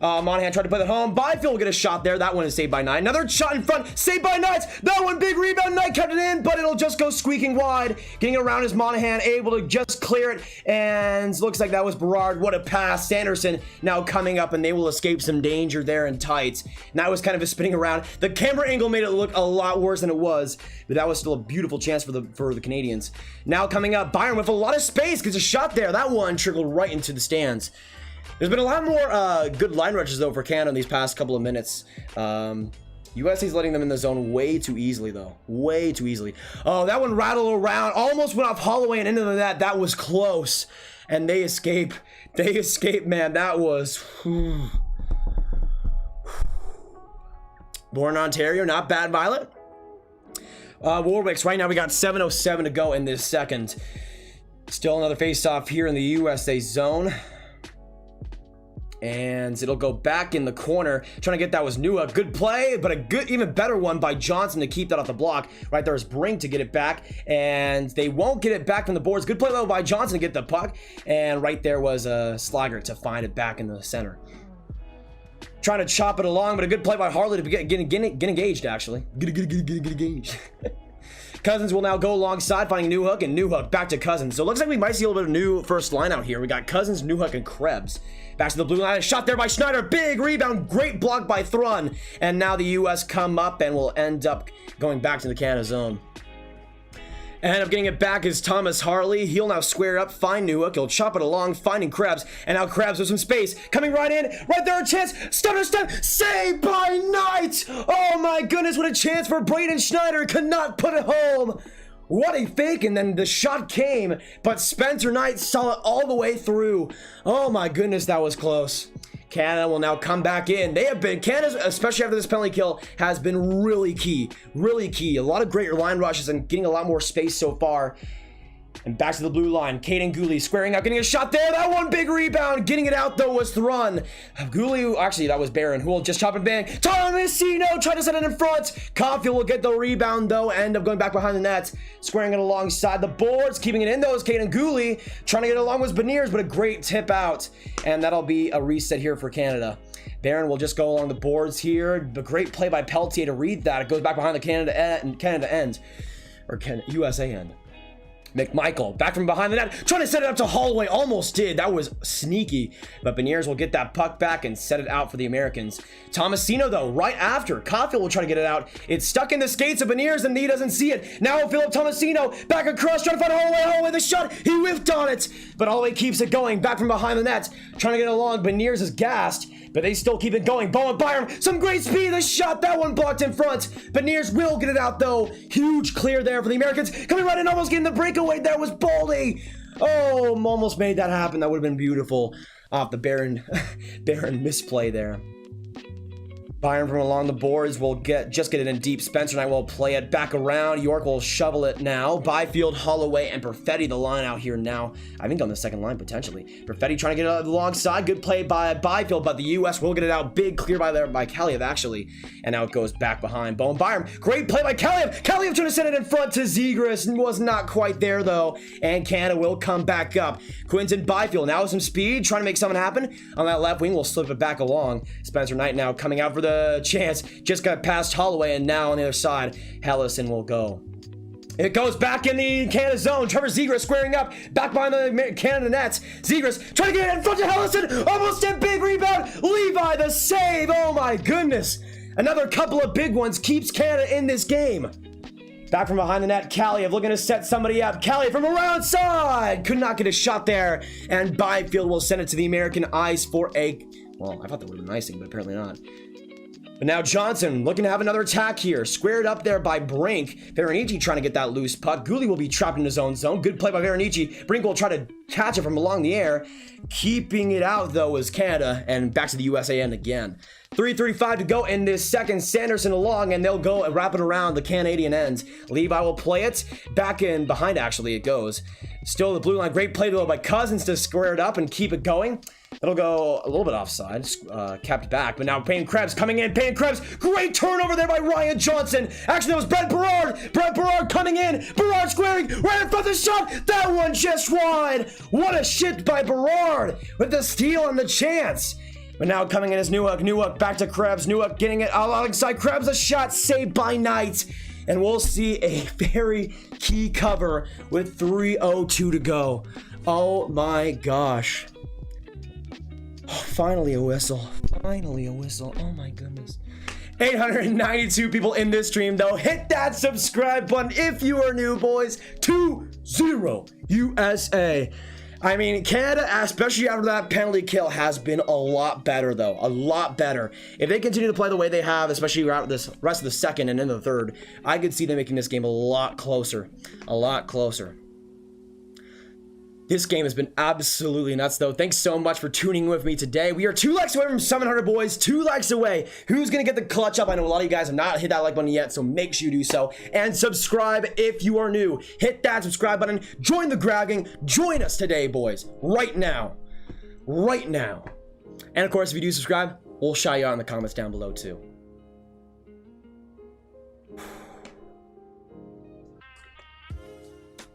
Monahan tried to put it home. Byfield will get a shot there. That one is saved by Knight. Another shot in front. Saved by Knight. That one, big rebound. Knight kept it in, but it'll just go squeaking wide. Getting it around is Monahan, able to just clear it. And looks like that was Berard. What a pass. Sanderson now coming up, and they will escape some danger there in tights. And that was kind of a spinning around. The camera angle made it look a lot worse than it was, but that was still a beautiful chance for the Canadians. Now coming up, Byram with a lot of space. Gets a shot there. That one trickled right into the stands. There's been a lot more good line rushes, though, for Canada in these past couple of minutes. USA's letting them in the zone way too easily, though. Way too easily. Oh, that one rattled around. Almost went off Holloway and into the net. That was close. And they escape. They escape, man. That was... Born in Ontario. Not bad, Violet. Warwick's right now. We got 7:07 to go in this second. Still another face-off here in the USA zone. And it'll go back in the corner. Trying to get that was Newhook. Good play, but a good, even better one by Johnson to keep that off the block. Right there is Brink to get it back. And they won't get it back from the boards. Good play, though, by Johnson to get the puck. And right there was Slager to find it back in the center. Trying to chop it along, but a good play by Harley to get engaged, actually. Get engaged. Cozens will now go alongside, finding Newhook, and Newhook back to Cozens. So it looks like we might see a little bit of new first line out here. We got Cozens, Newhook, and Krebs. Back to the blue line. A shot there by Schneider. Big rebound. Great block by Thrun. And now the U.S. come up and will end up going back to the Canada zone. End up getting it back is Thomas Harley. He'll now square up, find Newhook. He'll chop it along, finding Krebs. And now Krebs with some space. Coming right in. Right there, a chance. Stunner. Saved by Knight. Oh my goodness, what a chance for Braden Schneider. Could not put it home. What a fake, and then the shot came, but Spencer Knight saw it all the way through. Oh my goodness, that was close. Canada will now come back in. They have been, Canada, especially after this penalty kill, has been really key. Really key. A lot of great line rushes and getting a lot more space so far. And back to the blue line. Kaiden Guhle squaring up, getting a shot there. That one big rebound. Getting it out, though, was Thrun. Guhle, actually, that was Byram, who will just chop and bang. Tomasino tried to set it in front. Caufield will get the rebound, though. End up going back behind the net. Squaring it alongside the boards. Keeping it in, though, is Kaiden Guhle. Trying to get it along with Beniers, but a great tip out. And that'll be a reset here for Canada. Byram will just go along the boards here. The great play by Peltier to read that. It goes back behind the Canada end. Or USA end. McMichael back from behind the net, trying to set it up to Holloway. Almost did. That was sneaky. But Beniers will get that puck back and set it out for the Americans. Tomasino, though, right after. Caufield will try to get it out. It's stuck in the skates of Beniers, and he doesn't see it. Now Philip Tomasino back across, trying to find Holloway. Holloway, the shot. He whiffed on it. But Holloway keeps it going. Back from behind the net, trying to get along. Beniers is gassed, but they still keep it going. Bowen, Byram, some great speed. The shot, that one blocked in front. Beniers will get it out, though. Huge clear there for the Americans. Coming right in, almost getting the breakaway. There was Baldy. Oh, almost made that happen. That would have been beautiful. Off the Baron misplay there. Byram from along the boards will just get it in deep. Spencer and I will play it back around. York will shovel it now. Byfield, Holloway, and Perfetti the line out here now. I think on the second line, potentially. Perfetti trying to get it alongside. Good play by Byfield, but the U.S. will get it out. Big clear by Kaliev, actually. And now it goes back behind. Bowen, Byram. Great play by Kaliev. Kaliev trying to send it in front to Zegras. Was not quite there, though. And Canada will come back up. Quinton, Byfield. Now with some speed. Trying to make something happen. On that left wing, we'll slip it back along. Spencer Knight now coming out for the chance, just got past Holloway, and now on the other side, Hellison will go. It goes back in the Canada zone. Trevor Zegras squaring up, back behind the Canada nets. Zegras trying to get it in front of Hellison, almost a big rebound. Levi the save. Oh my goodness! Another couple of big ones keeps Canada in this game. Back from behind the net, Kaliev looking to set somebody up. Kaliev from around side could not get a shot there, and Byfield will send it to the American ice for a. Well, I thought that would have been icing, but apparently not. But now Johnson looking to have another attack here. Squared up there by Brink. Veronici trying to get that loose puck. Guhle will be trapped in his own zone. Good play by Veronici. Brink will try to catch it from along the air. Keeping it out, though, is Canada. And back to the USA end again. 3:35 to go in this second. Sanderson along, and they'll go and wrap it around the Canadian ends. Levi will play it. Back in behind, actually, it goes. Still the blue line. Great play, though, by Cozens to square it up and keep it going. It'll go a little bit offside, kept back, but now Payne Krebs coming in. Payne Krebs, great turnover there by Ryan Johnson. Actually, that was Brett Berard. Brett Berard coming in. Berard squaring right in front of the shot. That one just wide. What a shit by Berard with the steal and the chance. But now coming in is Newhook. Newhook back to Krebs. Newhook getting it alongside Krebs. A shot saved by Knight. And we'll see a very key cover with 3:02 to go. Oh my gosh. Finally a whistle. Finally a whistle. Oh my goodness. 892 people in this stream, though. Hit that subscribe button if you are new, boys. 2-0 USA. I mean, Canada, especially after that penalty kill, has been a lot better, though. A lot better. If they continue to play the way they have, especially throughout this rest of the second and into the third, I could see them making this game a lot closer. A lot closer. This game has been absolutely nuts, though. Thanks so much for tuning with me today. We are 2 likes away from 700, boys. 2 likes away. Who's going to get the clutch up? I know a lot of you guys have not hit that like button yet, so make sure you do so. And subscribe if you are new. Hit that subscribe button. Join the grabbing. Join us today, boys. Right now. Right now. And, of course, if you do subscribe, we'll shout you out in the comments down below, too.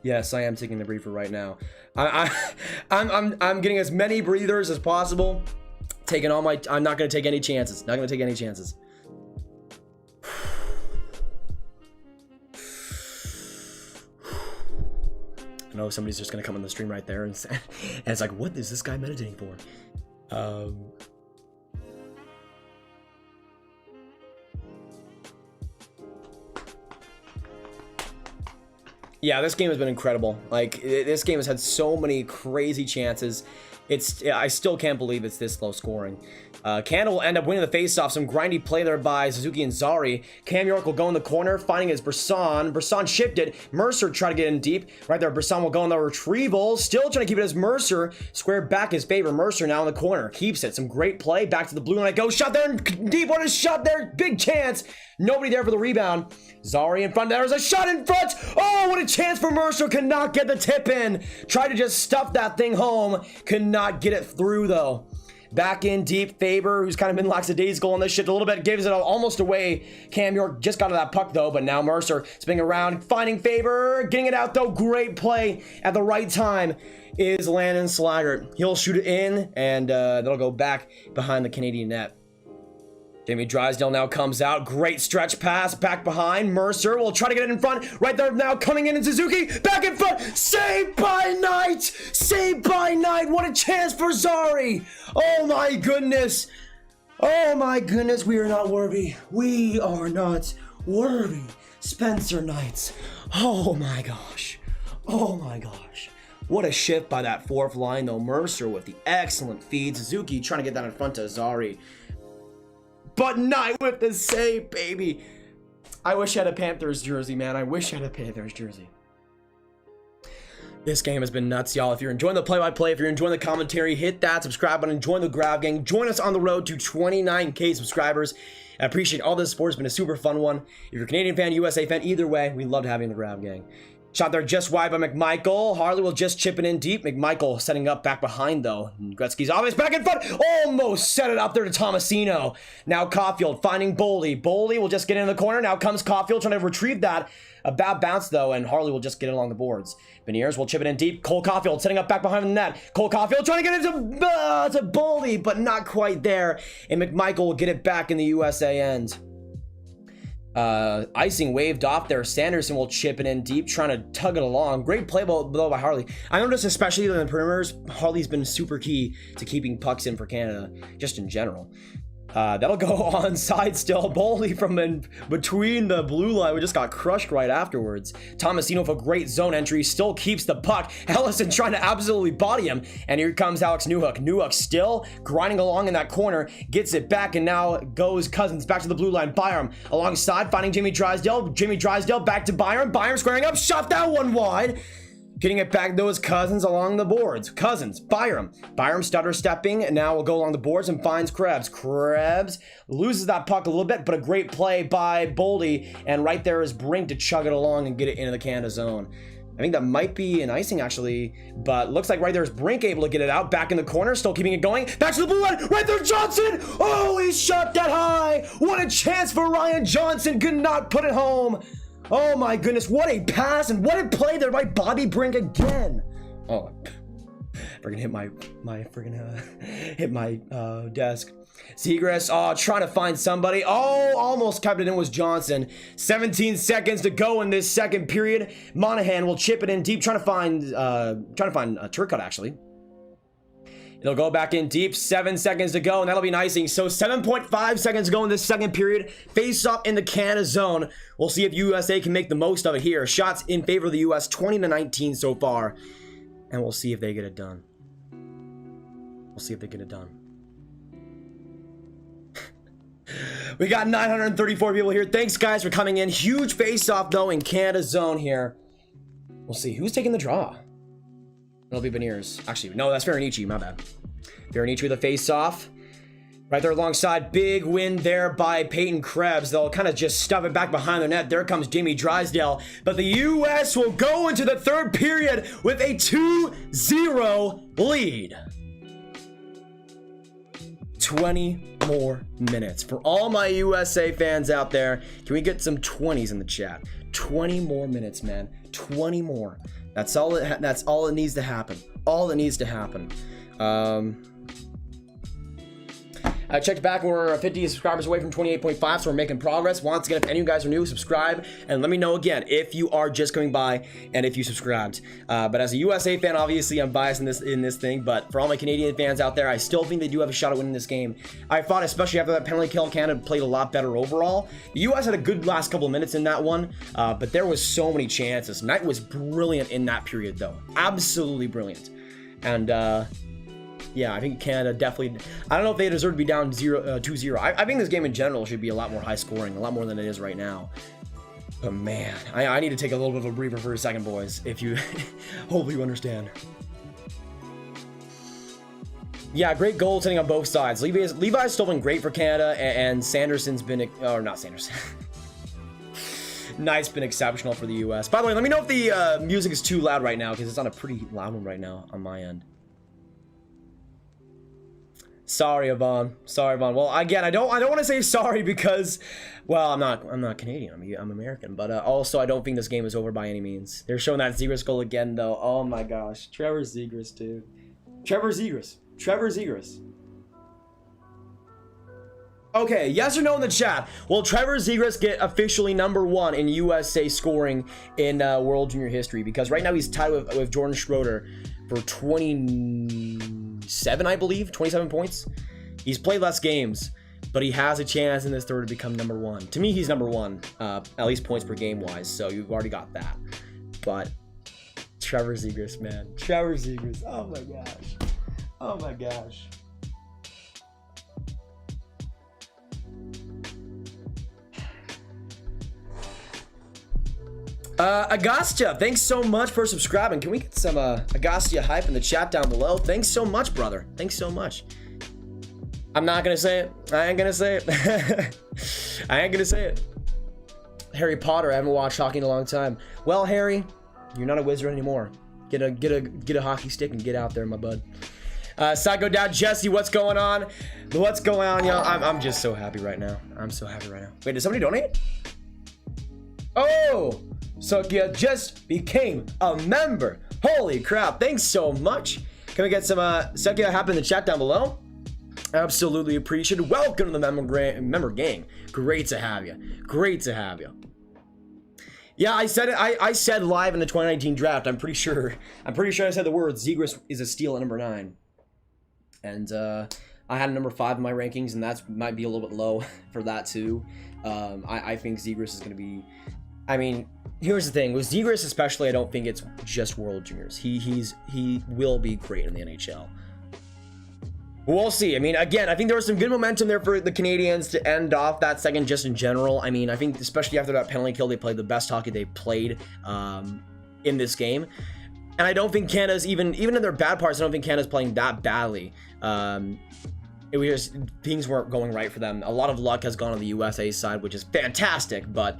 Yes, I am taking the breather right now. I'm getting as many breathers as possible. Taking all my. I'm not gonna take any chances. Not gonna take any chances. I know somebody's just gonna come on the stream right there and it's like, what is this guy meditating for? Yeah, this game has been incredible. Like, this game has had so many crazy chances. I still can't believe it's this low scoring. Canada will end up winning the faceoff. Some grindy play there by Suzuki and Zari. Cam York will go in the corner, finding his Brisson. Brisson shifted. Mercer tried to get in deep. Right there, Brisson will go in the retrieval. Still trying to keep it as Mercer. Square back his favor. Mercer now in the corner. Keeps it. Some great play. Back to the blue line. It goes. Shot there. Deep. What a shot there. Big chance. Nobody there for the rebound. Zari in front. There's a shot in front. Oh, what a chance for Mercer. Could not get the tip in. Tried to just stuff that thing home. Could not get it through, though. Back in deep, Faber, who's kind of been lackadaisical on this shit a little bit, gives it almost away. Cam York just got to that puck, though, but now Mercer spinning around, finding Faber, getting it out, though. Great play at the right time is Landon Slaggert. He'll shoot it in, and that'll go back behind the Canadian net. Jamie Drysdale now comes out. Great stretch pass back behind. Mercer will try to get it in front. Right there now coming in Suzuki. Back in front. Saved by Knight. Saved by Knight. What a chance for Zari. Oh my goodness. Oh my goodness. We are not worthy. We are not worthy. Spencer Knights. Oh my gosh. Oh my gosh. What a shift by that fourth line though. Mercer with the excellent feed. Suzuki trying to get that in front to Zari. But Knight with the save, baby. I wish I had a Panthers jersey, man. I wish I had a Panthers jersey. This game has been nuts, y'all. If you're enjoying the play-by-play, if you're enjoying the commentary, hit that subscribe button. Join the Grab Gang. Join us on the road to 29K subscribers. I appreciate all this support. It's been a super fun one. If you're a Canadian fan, USA fan, either way, we loved having the Grab Gang. Shot there just wide by McMichael. Harley will just chip it in deep. McMichael setting up back behind, though. Gretzky's obvious back in front. Almost set it up there to Tomasino. Now Caufield finding Boldy. Boldy will just get in the corner. Now comes Caufield trying to retrieve that. A bad bounce, though, and Harley will just get it along the boards. Beniers will chip it in deep. Cole Caufield setting up back behind the net. Cole Caufield trying to get it to Boldy, but not quite there. And McMichael will get it back in the USA end. Icing waved off there. Sanderson will chip it in deep, trying to tug it along. Great play though by Harley. I noticed, especially in the perimeters, Harley's been super key to keeping pucks in for Canada, just in general. That'll go onside still. Boldy from in between the blue line. We just got crushed right afterwards. Tomasino with a great zone entry. Still keeps the puck. Ellison trying to absolutely body him. And here comes Alex Newhook. Newhook still grinding along in that corner. Gets it back and now goes Cozens back to the blue line. Byram alongside finding Jamie Drysdale. Jamie Drysdale back to Byram. Byram squaring up. Shot that one wide. Getting it back, those Cozens along the boards. Cozens, Byram. Byram stutter stepping, and now will go along the boards and finds Krebs. Krebs loses that puck a little bit, but a great play by Boldy. And right there is Brink to chug it along and get it into the Canada zone. I think that might be an icing, actually. But looks like right there is Brink able to get it out. Back in the corner, still keeping it going. Back to the blue line. Right there, Johnson. Oh, he shot that high. What a chance for Ryan Johnson. Could not put it home. Oh my goodness, what a pass and what a play there by Bobby Brink again. Oh, freaking hit my desk. Zegras, trying to find somebody. Oh, almost kept it in was Johnson. 17 seconds to go in this second period. Monahan will chip it in deep, trying to find Turcotte actually. It'll go back in deep. 7 seconds to go, and that'll be an icing. So 7.5 seconds to go in this second period. Face off in the Canada zone. We'll see if USA can make the most of it here. Shots in favor of the US, 20-19 so far. And we'll see if they get it done. We'll see if they get it done. We got 934 people here. Thanks, guys, for coming in. Huge face-off, though, in Canada zone here. We'll see. Who's taking the draw? It'll be Beniers. Actually, no, that's Veronici. My bad. Veronici with a face-off. Right there alongside. Big win there by Peyton Krebs. They'll kind of just stuff it back behind the net. There comes Jamie Drysdale. But the U.S. will go into the third period with a 2-0 lead. 20 more minutes. For all my USA fans out there, can we get some 20s in the chat? 20 more minutes, man. 20 more. That's all it needs to happen. All that needs to happen. I checked back, we're 50 subscribers away from 28.5, so we're making progress. Once again, if any of you guys are new, subscribe and let me know again if you are just coming by and if you subscribed. But as a USA fan, obviously I'm biased in this thing, but for all my Canadian fans out there, I still think they do have a shot at winning this game. I thought, especially after that penalty kill, Canada played a lot better overall. The US had a good last couple of minutes in that one, but there was so many chances. Knight was brilliant in that period, though. Absolutely brilliant. And yeah, I think Canada definitely, I don't know if they deserve to be down 2-0. I think this game in general should be a lot more high scoring, a lot more than it is right now. But man, I need to take a little bit of a breather for a second, boys, if you, hopefully you understand. Yeah, great goaltending on both sides. Levi's still been great for Canada, and Sanderson's been, or not Sanderson. Knight's been exceptional for the US. By the way, let me know if the music is too loud right now, because it's on a pretty loud one right now on my end. Sorry, Yvonne. Sorry, Yvonne. Well, again, I don't want to say sorry because, well, I'm not Canadian. I'm American. But also, I don't think this game is over by any means. They're showing that Zegras goal again, though. Oh my gosh, Trevor Zegras, dude. Trevor Zegras. Okay, yes or no in the chat. Will Trevor Zegras get officially #1 in USA scoring in World Junior history? Because right now he's tied with Jordan Schroeder for 27, I believe, 27 points. He's played less games, but he has a chance in this third to become #1. To me, he's #1, at least points per game wise. So you've already got that. But Trevor Zegras, man, Trevor Zegras. Oh my gosh. Oh my gosh. Agostia, thanks so much for subscribing. Can we get some Agostia hype in the chat down below? Thanks so much, brother. Thanks so much. I'm not gonna say it. I ain't gonna say it. I ain't gonna say it. Harry Potter, I haven't watched hockey in a long time. Well, Harry, you're not a wizard anymore. Get a hockey stick and get out there, my bud. Psycho Dad Jesse, what's going on? What's going on, y'all? I'm just so happy right now. I'm so happy right now. Wait, did somebody donate? Oh! So you just became a member. Holy crap, thanks so much. Can we get some Sekia hap in the chat down below? Absolutely appreciated. Welcome to the member gang. Great to have you. Great to have you. Yeah, I said it. I said live in the 2019 draft. I'm pretty sure I said the words Zegras is a steal at #9. And I had a #5 in my rankings, and that might be a little bit low for that too. I think Zegras is going to be, I mean, here's the thing with Zegras especially, I don't think it's just World Juniors. He will be great in the NHL. We'll see. I mean, again, I think there was some good momentum there for the Canadians to end off that second just in general. I mean, I think especially after that penalty kill, they played the best hockey they played in this game. And I don't think Canada's even in their bad parts, I don't think Canada's playing that badly. It was just, things weren't going right for them. A lot of luck has gone on the USA side, which is fantastic, but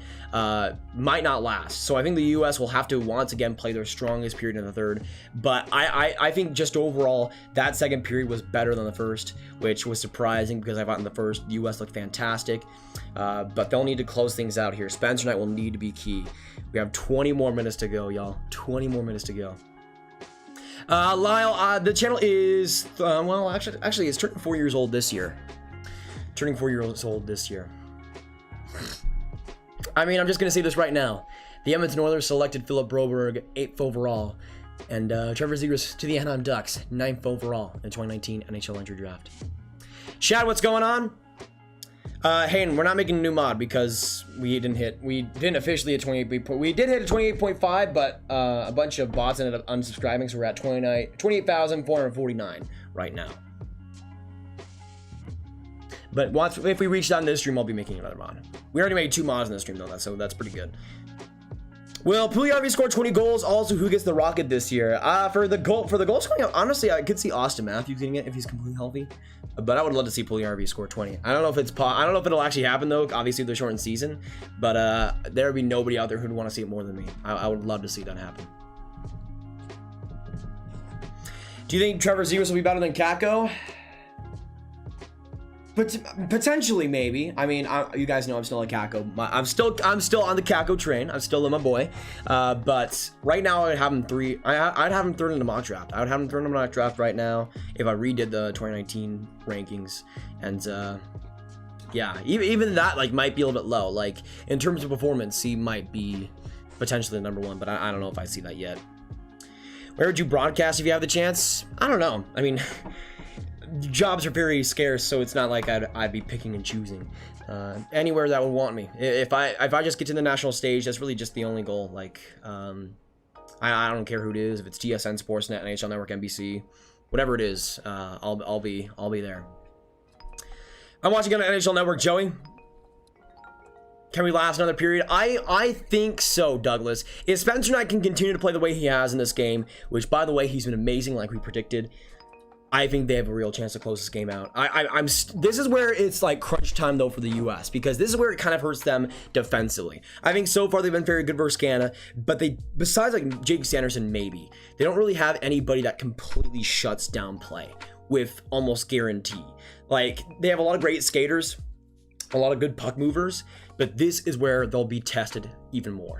might not last. So I think the US will have to once again play their strongest period in the third. But I think just overall, that second period was better than the first, which was surprising because I thought in the first, US looked fantastic. But they'll need to close things out here. Spencer Knight will need to be key. We have 20 more minutes to go, y'all. 20 more minutes to go. Lyle, the channel is, well, actually, it's turning 4 years old this year. Turning 4 years old this year. I mean, I'm just going to say this right now. The Edmonton Oilers selected Philip Broberg 8th overall, and Trevor Zegras to the Anaheim Ducks 9th overall in the 2019 NHL entry draft. Shad, what's going on? Hayden, we're not making a new mod because we didn't officially hit 28. We did hit a 28.5, but a bunch of bots ended up unsubscribing, so we're at 28,449 right now. But if we reach that in this stream, I'll be making another mod. We already made 2 mods in this stream though, so that's pretty good. Will Puljujärvi score 20 goals? Also, who gets the Rocket this year? For the goal scoring, honestly, I could see Austin Matthews getting it if he's completely healthy. But I would love to see Puljujärvi score 20. I don't know if it'll actually happen though. Obviously, they're shortened season, but there would be nobody out there who'd want to see it more than me. I would love to see that happen. Do you think Trevor Zegras will be better than Kakko? But potentially, maybe. I mean, you guys know I'm still a Kakko. I'm still on the Kakko train. I'm still my boy. But right now, I'd have him I'd have him third in the mock draft. I would have him third in the mock draft right now if I redid the 2019 rankings. And yeah, even that might be a little bit low. Like in terms of performance, he might be potentially the #1, but I don't know if I see that yet. Where would you broadcast if you have the chance? I don't know. I mean. Jobs are very scarce, so it's not like I'd be picking and choosing. Anywhere that would want me. If I just get to the national stage, that's really just the only goal. Like, I don't care who it is. If it's TSN, Sportsnet, NHL Network, NBC, whatever it is, I'll be there. I'm watching on NHL Network, Joey. Can we last another period? I think so, Douglas. If Spencer Knight can continue to play the way he has in this game, which by the way he's been amazing, like we predicted. I think they have a real chance to close this game out. This is where it's like crunch time though for the US, because this is where it kind of hurts them defensively. I think so far they've been very good versus Canada, but besides like Jake Sanderson, maybe they don't really have anybody that completely shuts down play with almost guarantee. Like they have a lot of great skaters, a lot of good puck movers, but this is where they'll be tested even more.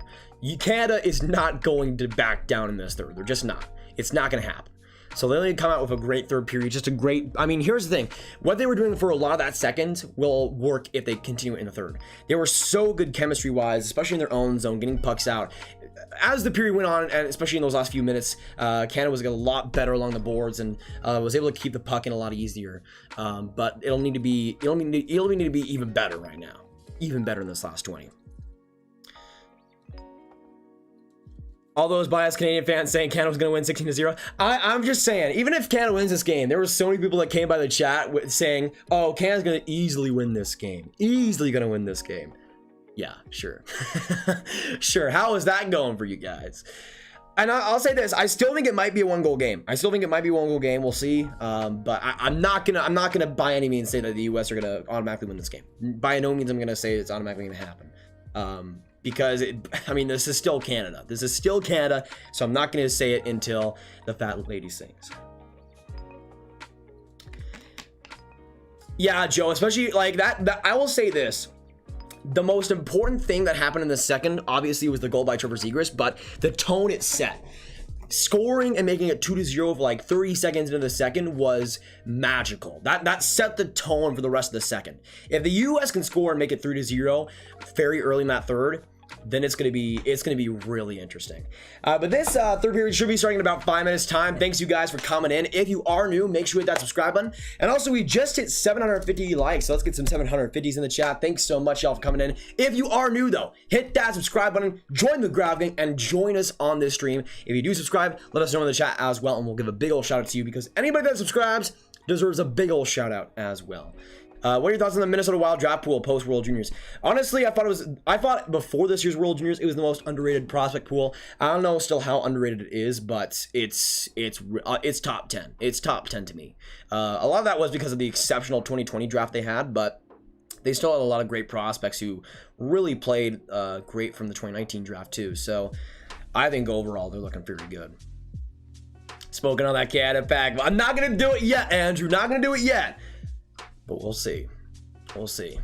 Canada is not going to back down in this third. They're just not. It's not going to happen. So they only come out with a great third period, just a great, I mean, here's the thing. What they were doing for a lot of that second will work if they continue in the third. They were so good chemistry-wise, especially in their own zone, getting pucks out. As the period went on, and especially in those last few minutes, Canada was a lot better along the boards and was able to keep the puck in a lot easier. But it'll need to be even better right now. Even better in this last 20. All those biased Canadian fans saying Canada was going to win 16-0. I'm just saying, even if Canada wins this game, there were so many people that came by the chat saying, oh, Canada's going to easily win this game. Easily going to win this game. Yeah, sure. Sure. How is that going for you guys? And I'll say this, I still think it might be a 1-goal game. We'll see. But I'm not gonna by any means say that the US are gonna automatically win this game. By no means I'm gonna say it's automatically gonna happen. Because I mean, this is still Canada. So I'm not gonna say it until the fat lady sings. Yeah, Joe, especially like that I will say this. The most important thing that happened in the second, obviously, was the goal by Trevor Zegras, but the tone it set. Scoring and making it 2-0 for like 30 seconds into the second was magical. That set the tone for the rest of the second. If the US can score and make it 3-0 very early in that third, then it's gonna be really interesting. But this third period should be starting in about 5 minutes time. Thanks you guys for coming in. If you are new, make sure you hit that subscribe button. And also, we just hit 750 likes, so let's get some 750s in the chat. Thanks so much, y'all, for coming in. If you are new though, hit that subscribe button, join the Grab Gang, and join us on this stream. If you do subscribe, let us know in the chat as well, and we'll give a big old shout out to you, because anybody that subscribes deserves a big old shout out as well. What are your thoughts on the Minnesota Wild draft pool post World Juniors? Honestly, I thought before this year's World Juniors it was the most underrated prospect pool. I don't know still how underrated it is, but it's top 10. It's top 10 to me. A lot of that was because of the exceptional 2020 draft they had, but they still had a lot of great prospects who really played great from the 2019 draft too. So I think overall they're looking pretty good. Spoken on that Canada pack, but I'm not gonna do it yet, Andrew. Not gonna do it yet. But we'll see. We'll see.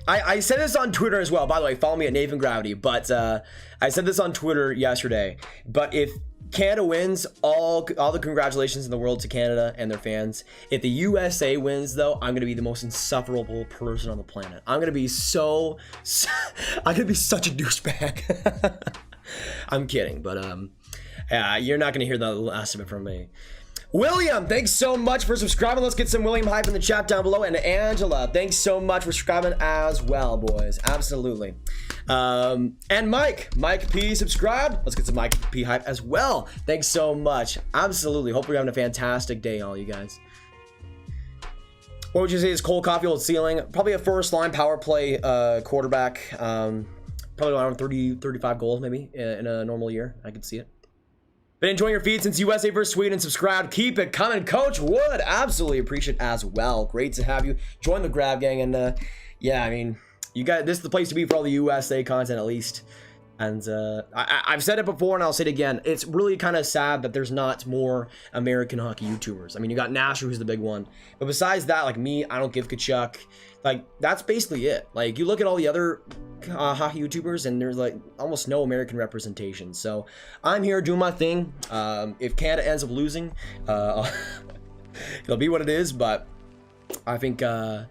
I said this on Twitter as well. By the way, follow me at Nathan Gravity. But I said this on Twitter yesterday. But if Canada wins, all the congratulations in the world to Canada and their fans. If the USA wins, though, I'm gonna be the most insufferable person on the planet. I'm gonna be I'm gonna be such a douchebag. I'm kidding, but you're not gonna hear the last of it from me. William, thanks so much for subscribing. Let's get some William hype in the chat down below. And Angela, thanks so much for subscribing as well, boys. Absolutely. And Mike P subscribed. Let's get some Mike P hype as well. Thanks so much. Absolutely. Hope you're having a fantastic day, all you guys. What would you say is Cole Caufield ceiling? Probably a first line power play quarterback. Probably around 35 goals maybe in a normal year. I could see it. Been enjoying your feed since USA versus Sweden. Subscribe. Keep it coming. Coach Wood, absolutely appreciate it as well. Great to have you. Join the Grab Gang. And yeah, I mean, you got this is the place to be for all the USA content at least. And I've said it before and I'll say it again. It's really kind of sad that there's not more American hockey YouTubers. I mean, you got Nasher, who's the big one. But besides that, like me, I don't give Kachuk. Like, that's basically it. Like, you look at all the other hockey YouTubers and there's like almost no American representation. So I'm here doing my thing. If Canada ends up losing, it'll be what it is. But I think top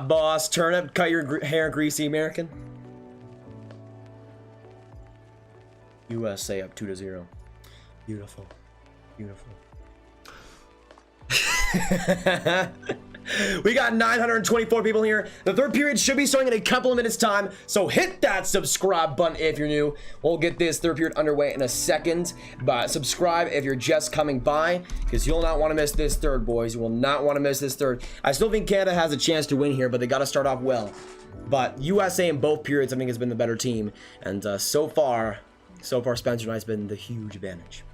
boss, turnip, cut your hair greasy American. USA up 2-0. Beautiful. Beautiful. We got 924 people here. The third period should be starting in a couple of minutes time, so hit that subscribe button if you're new. We'll get this third period underway in a second, but subscribe if you're just coming by, because you'll not want to miss this third, boys. You will not want to miss this third. I still think Canada has a chance to win here, but they got to start off well. But USA in both periods, I think, has been the better team, and so far Spencer Knight's been the huge advantage.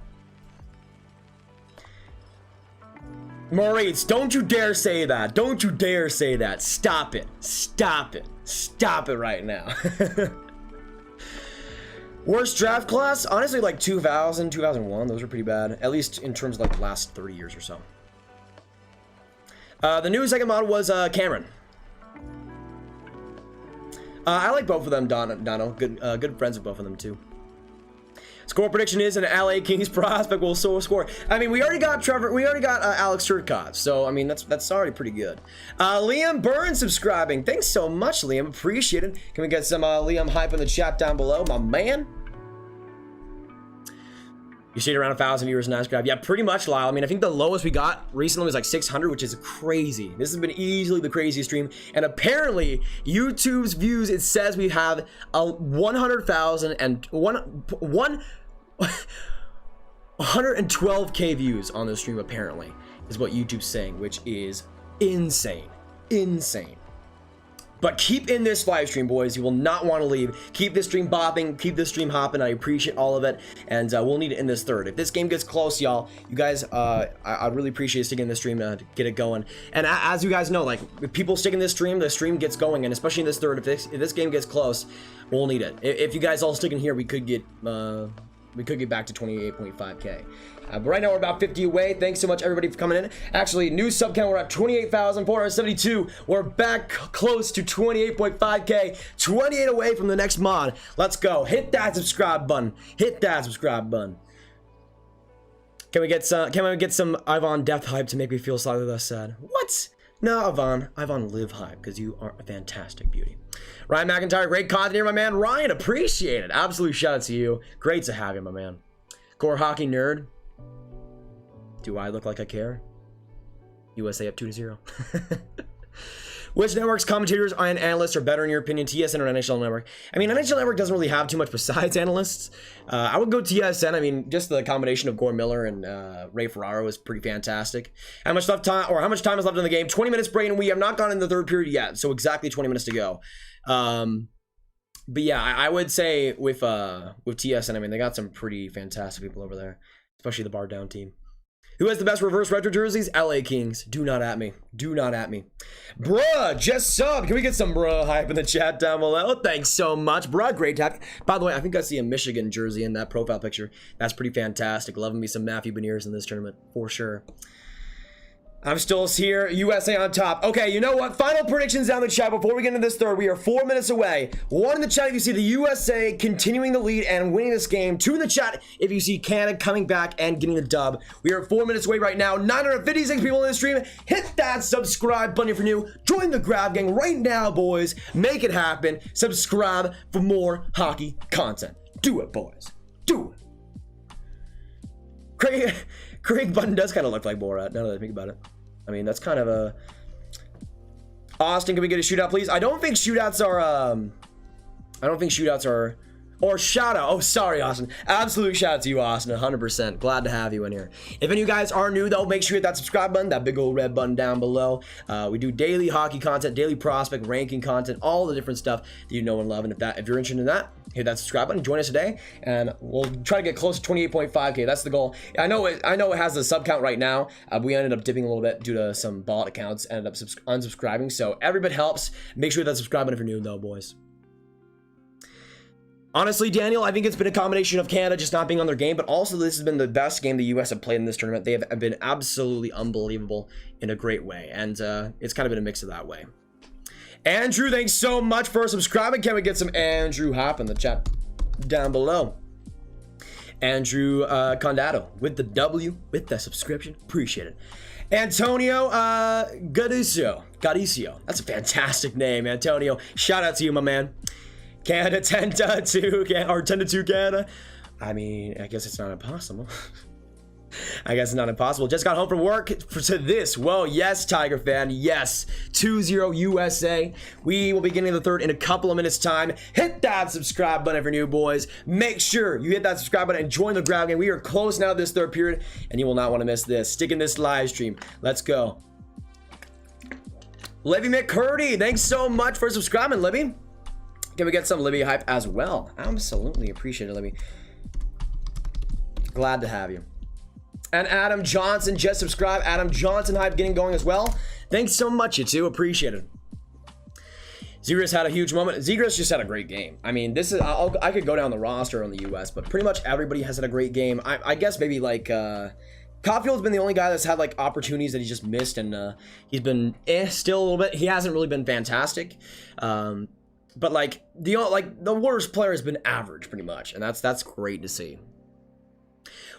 Moritz, don't you dare say that. Don't you dare say that. Stop it. Stop it. Stop it right now. Worst draft class? Honestly, like 2000, 2001. Those are pretty bad. At least in terms of like the last 30 years or so. The new second model was Cameron. I like both of them, Dono. Good friends with both of them too. Score prediction is an LA Kings prospect will score. I mean, we already got Trevor. We already got Alex Turcotte. So, I mean, that's already pretty good. Liam Burns subscribing. Thanks so much, Liam. Appreciate it. Can we get some Liam hype in the chat down below, my man? You see around 1,000 viewers in Askarov. Yeah, pretty much, Lyle. I mean, I think the lowest we got recently was like 600, which is crazy. This has been easily the craziest stream. And apparently, YouTube's views, it says we have a 100,000 and 112K views on this stream, apparently, is what YouTube's saying, which is insane. Insane. But keep in this live stream, boys. You will not want to leave. Keep this stream bopping. Keep this stream hopping. I appreciate all of it. And we'll need it in this third. If this game gets close, y'all, you guys, I'd really appreciate sticking in this stream to get it going. And as you guys know, like, if people stick in this stream, the stream gets going. And especially in this third, if this game gets close, we'll need it. If you guys all stick in here, we could get back to 28.5K. But right now we're about 50 away. Thanks so much everybody for coming in. Actually, new sub count, we're at 28,472. We're back close to 28.5K. 28 away from the next mod. Let's go. Hit that subscribe button. Hit that subscribe button. Can we get some Ivan death hype to make me feel slightly less sad? What? No, Ivan live hype, because you are a fantastic beauty. Ryan McIntyre, great content here, my man. Ryan, appreciate it. Absolute shout out to you. Great to have you, my man. Core hockey nerd. Do I look like I care? USA up 2-0. Which networks, commentators, and analysts are better in your opinion, TSN or NHL Network? I mean, NHL Network doesn't really have too much besides analysts. I would go TSN. I mean, just the combination of Gore Miller and Ray Ferraro is pretty fantastic. How much time is left in the game? 20 minutes, Braden. We have not gone in the third period yet, so exactly 20 minutes to go. But yeah, I would say with TSN, I mean, they got some pretty fantastic people over there, especially the bar down team. Who has the best reverse retro jerseys? LA Kings. Do not at me. Do not at me. Bruh, just sub. Can we get some bruh hype in the chat down below? Thanks so much, bruh. Great tap. By the way, I think I see a Michigan jersey in that profile picture. That's pretty fantastic. Loving me some Matthew Beniers in this tournament, for sure. I'm still here. USA on top. Okay, you know what? Final predictions down the chat before we get into this third. We are 4 minutes away. 1 in the chat if you see the USA continuing the lead and winning this game. 2 in the chat if you see Canada coming back and getting the dub. We are 4 minutes away right now. 956 people in the stream. Hit that subscribe button if you're new. Join the Grab Gang right now, boys. Make it happen. Subscribe for more hockey content. Do it, boys. Do it. Craig Button does kind of look like Marat, now that I think about it. I mean, that's kind of a... Austin, can we get a shootout, please? I don't think shootouts are... Or shout out. Oh, sorry, Austin. Absolute shout out to you, Austin. 100%. Glad to have you in here. If any of you guys are new, though, make sure you hit that subscribe button, that big old red button down below. We do daily hockey content, daily prospect ranking content, all the different stuff that you know and love. And if you're interested in that, hit that subscribe button. Join us today, and we'll try to get close to 28.5K. That's the goal. I know it has the sub count right now. We ended up dipping a little bit due to some bot accounts. Ended up unsubscribing. So every bit helps. Make sure you hit that subscribe button if you're new, though, boys. Honestly, Daniel, I think it's been a combination of Canada just not being on their game, but also this has been the best game the U.S. have played in this tournament. They have been absolutely unbelievable in a great way, and it's kind of been a mix of that way. Andrew, thanks so much for subscribing. Can we get some Andrew hop in the chat down below? Andrew Condado with the W, with the subscription. Appreciate it. Antonio Gadicio. That's a fantastic name, Antonio. Shout out to you, my man. Canada 10-2, or 10-2 Canada. I mean, I guess it's not impossible. I guess it's not impossible. Just got home from work to this. Well, yes, Tiger fan. Yes. 2-0 USA. We will be getting the third in a couple of minutes' time. Hit that subscribe button if you're new, boys. Make sure you hit that subscribe button and join the Grab Game. We are close now to this third period, and you will not want to miss this. Stick in this live stream. Let's go. Libby McCurdy, thanks so much for subscribing, Libby. Can we get some Libby hype as well? Absolutely appreciate it, Libby. Glad to have you. And Adam Johnson just subscribed. Adam Johnson hype getting going as well. Thanks so much, you two. Appreciate it. Zegras had a huge moment. Zegras just had a great game. I mean, this is I could go down the roster on the US, but pretty much everybody has had a great game. I guess maybe like Caufield's been the only guy that's had like opportunities that he just missed, and he's been still a little bit. He hasn't really been fantastic. But like the worst player has been average pretty much, and that's great to see.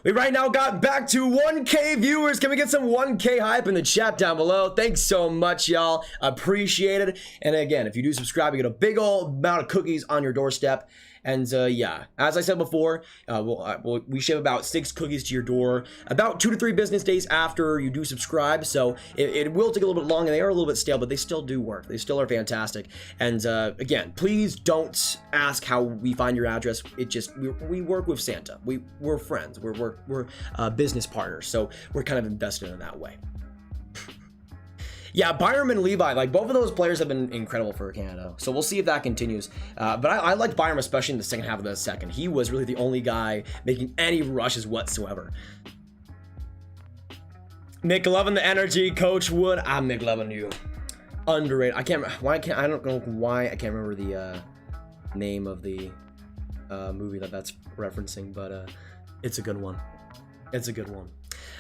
We right now got back to 1K viewers. Can we get some 1K hype in the chat down below? Thanks so much, y'all. Appreciate it. And again, if you do subscribe, you get a big old amount of cookies on your doorstep. And yeah, as I said before, we ship about 6 cookies to your door about 2 to 3 business days after you do subscribe. So it will take a little bit long, and they are a little bit stale, but they still do work. They still are fantastic. And again, please don't ask how we find your address. It just, we work with Santa. We're friends. We're business partners. So we're kind of invested in that way. Yeah, Byram and Levi, like both of those players have been incredible for Canada. So we'll see if that continues. But I liked Byram, especially in the second half of the second. He was really the only guy making any rushes whatsoever. Mick loving the energy, Coach Wood. I'm Mick loving you. Underrated. I don't know why I can't remember the name of the movie that's referencing, but it's a good one. It's a good one.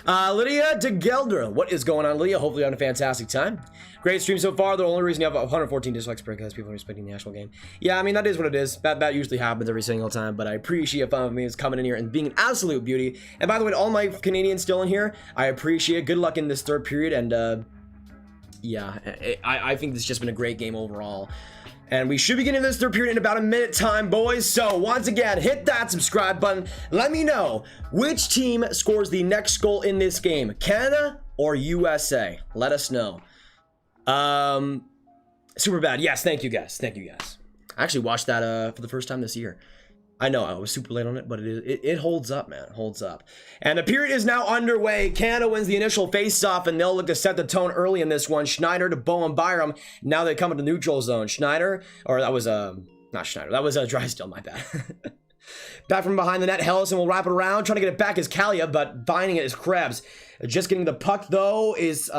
Lydia de Gelder, what is going on, Lydia? Hopefully you're having a fantastic time. Great stream so far. The only reason you have 114 dislikes because people are respecting the national game. Yeah, I mean, that is what it is. That usually happens every single time, but I appreciate fun of me coming in here and being an absolute beauty. And by the way, all my Canadians still in here, I appreciate it. Good luck in this third period, and yeah, I think this has just been a great game overall. And we should be getting this third period in about a minute time, boys. So once again, hit that subscribe button. Let me know which team scores the next goal in this game, Canada or USA. Let us know. Super bad. Yes, thank you guys. Thank you guys. I actually watched that for the first time this year. I know I was super late on it, but it holds up, man. It holds up. And the period is now underway. Canada wins the initial face-off, and they'll look to set the tone early in this one. Schneider to Bowen, Byram. Now they come into the neutral zone. Schneider, or that was not Schneider. That was Drysdale. My bad. Back from behind the net, Hellison will wrap it around. Trying to get it back is Kalia, but finding it is Krebs. Just getting the puck though is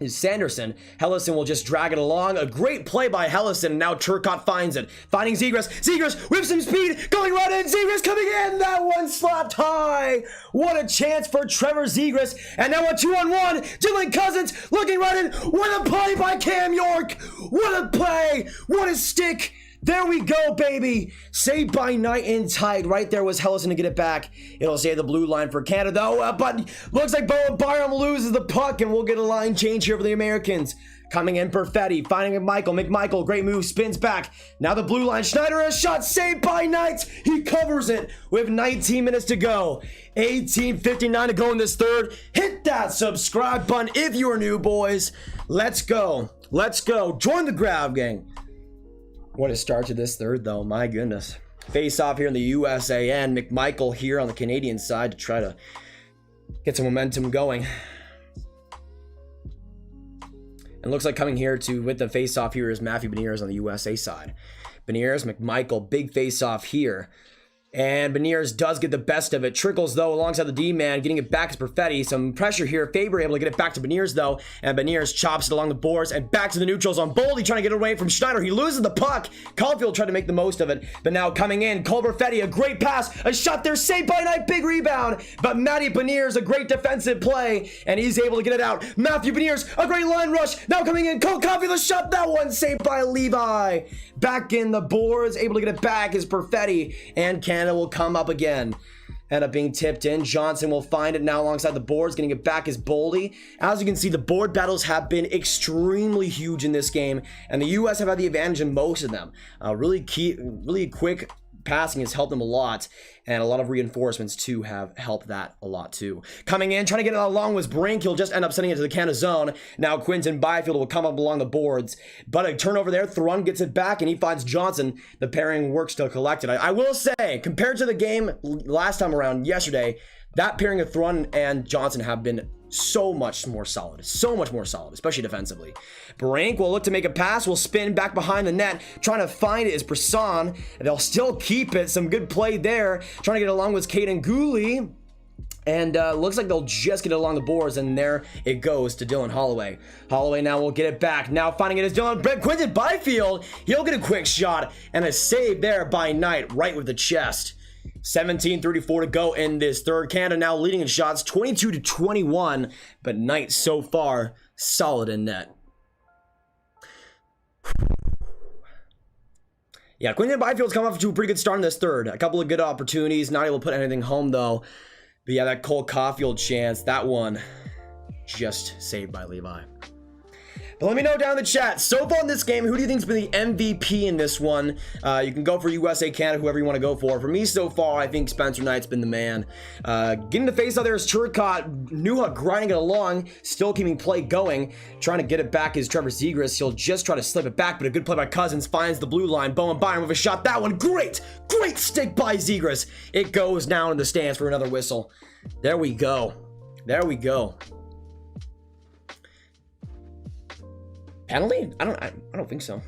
Sanderson. Hellison will just drag it along. A great play by Hellison, and now Turcotte finds it. Finding Zegras. Zegras with some speed, going right in. Zegras coming in. That one slapped high. What a chance for Trevor Zegras. And now a 2-on-1. Dylan Cozens looking right in. What a play by Cam York. What a play. What a stick. There we go, baby. Saved by night and tight. Right there was Hellison to get it back. It'll save the blue line for Canada, though. But looks like Byram loses the puck, and we'll get a line change here for the Americans. Coming in, Perfetti, finding McMichael, great move, spins back. Now the blue line, Schneider, a shot, saved by Knight. He covers it with 19 minutes to go. 18:59 to go in this third. Hit that subscribe button if you're new, boys. Let's go. Let's go. Join the grab, gang. What a start to this third, though. My goodness. Face off here in the USA and McMichael here on the Canadian side to try to get some momentum going. And looks like coming here with the face off here is Matthew Beniers on the USA side. Beniers, McMichael, big face off here. And Beniers does get the best of it. Trickles, though, alongside the D-man. Getting it back is Perfetti. Some pressure here. Faber able to get it back to Beniers, though. And Beniers chops it along the boards and back to the neutrals on Boldy, trying to get it away from Schneider. He loses the puck. Caufield tried to make the most of it. But now coming in, Cole Perfetti, a great pass. A shot there, saved by Knight. Big rebound. But Matty Beniers, a great defensive play. And he's able to get it out. Matthew Beniers, a great line rush. Now coming in, Cole Caufield, a shot. That one saved by Levi. Back in the boards. Able to get it back is Perfetti. And Canada will come up again. End up being tipped in. Johnson will find it now alongside the boards. Getting it back is Boldy. As you can see, the board battles have been extremely huge in this game, and the U.S. have had the advantage in most of them. Really quick passing has helped them a lot, and a lot of reinforcements too have helped that a lot too. Coming in, trying to get it along was Brink. He'll just end up sending it to the Canada zone. Now Quinton Byfield will come up along the boards, but a turnover there. Thrun gets it back, and he finds Johnson. The pairing works to collect it. I will say, compared to the game last time around yesterday, that pairing of Thrun and Johnson have been so much more solid, especially defensively. Brink will look to make a pass, will spin back behind the net, trying to find it is Brisson. They'll still keep it. Some good play there. Trying to get along with Kaiden Guhle. And looks like they'll just get it along the boards, and there it goes to Dylan Holloway. Holloway now will get it back. Now finding it is Dylan Quinton Byfield. He'll get a quick shot and a save there by Knight right with the chest. 17:34 to go in this third. Canada now leading in shots 22-21, but Knight so far solid in net. Yeah, Quinton Byfield's come off to a pretty good start in this third. A couple of good opportunities, not able to put anything home though. But yeah, that Cole Caufield chance, that one just saved by Levi. But let me know down in the chat, so far in this game, who do you think's been the MVP in this one? You can go for USA, Canada, whoever you want to go for. For me so far, I think Spencer Knight's been the man. Getting the face out there is Turcotte. Newhook grinding it along, still keeping play going. Trying to get it back is Trevor Zegras. He'll just try to slip it back, but a good play by Cozens finds the blue line. Bowen Byram with a shot. That one, great stick by Zegras. It goes now in the stands for another whistle. There we go. Penalty? I don't think so.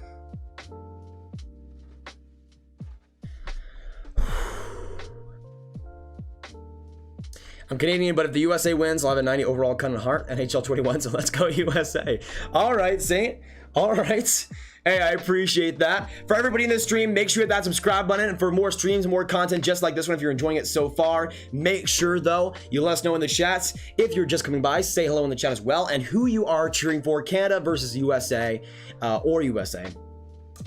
I'm Canadian, but if the USA wins, I'll have a 90 overall cut in heart. NHL 21, so let's go USA. All right, Saint. All right. Hey, I appreciate that. For everybody in this stream, make sure you hit that subscribe button. And for more streams, more content just like this one, if you're enjoying it so far, make sure, though, you let us know in the chats. If you're just coming by, say hello in the chat as well. And who you are cheering for, Canada versus USA or USA.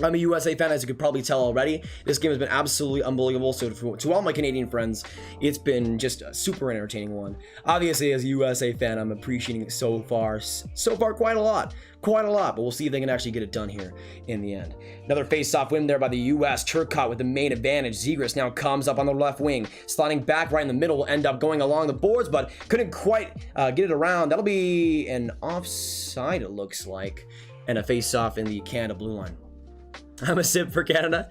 I'm a USA fan, as you could probably tell already. This game has been absolutely unbelievable. So to all my Canadian friends, it's been just a super entertaining one. Obviously, as a USA fan, I'm appreciating it so far quite a lot. But we'll see if they can actually get it done here in the end. Another face-off win there by the US. Turcotte with the main advantage. Zegras now comes up on the left wing, sliding back right in the middle. Will end up going along the boards, but couldn't quite get it around. That'll be an offside, it looks like, and a face-off in the Canada blue line. I'm a sip for Canada.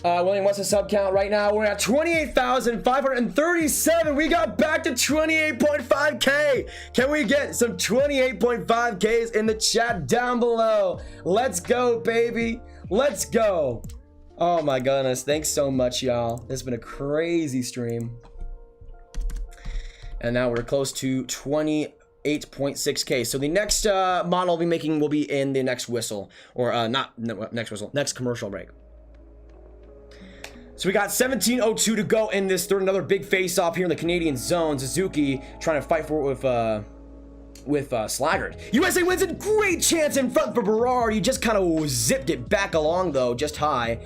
William, what's the sub count right now? We're at 28,537. We got back to 28.5K. Can we get some 28.5Ks in the chat down below? Let's go, baby. Let's go. Oh my goodness. Thanks so much, y'all. This has been a crazy stream. And now we're close to 28.6K. So the next model I'll be making will be in the next whistle, or next whistle, next commercial break. So we got 17:02 to go in this third. Another big face-off here in the Canadian zone. Suzuki trying to fight for it with Slaggard. USA wins a great chance in front for Berard. He just kind of zipped it back along though, just high.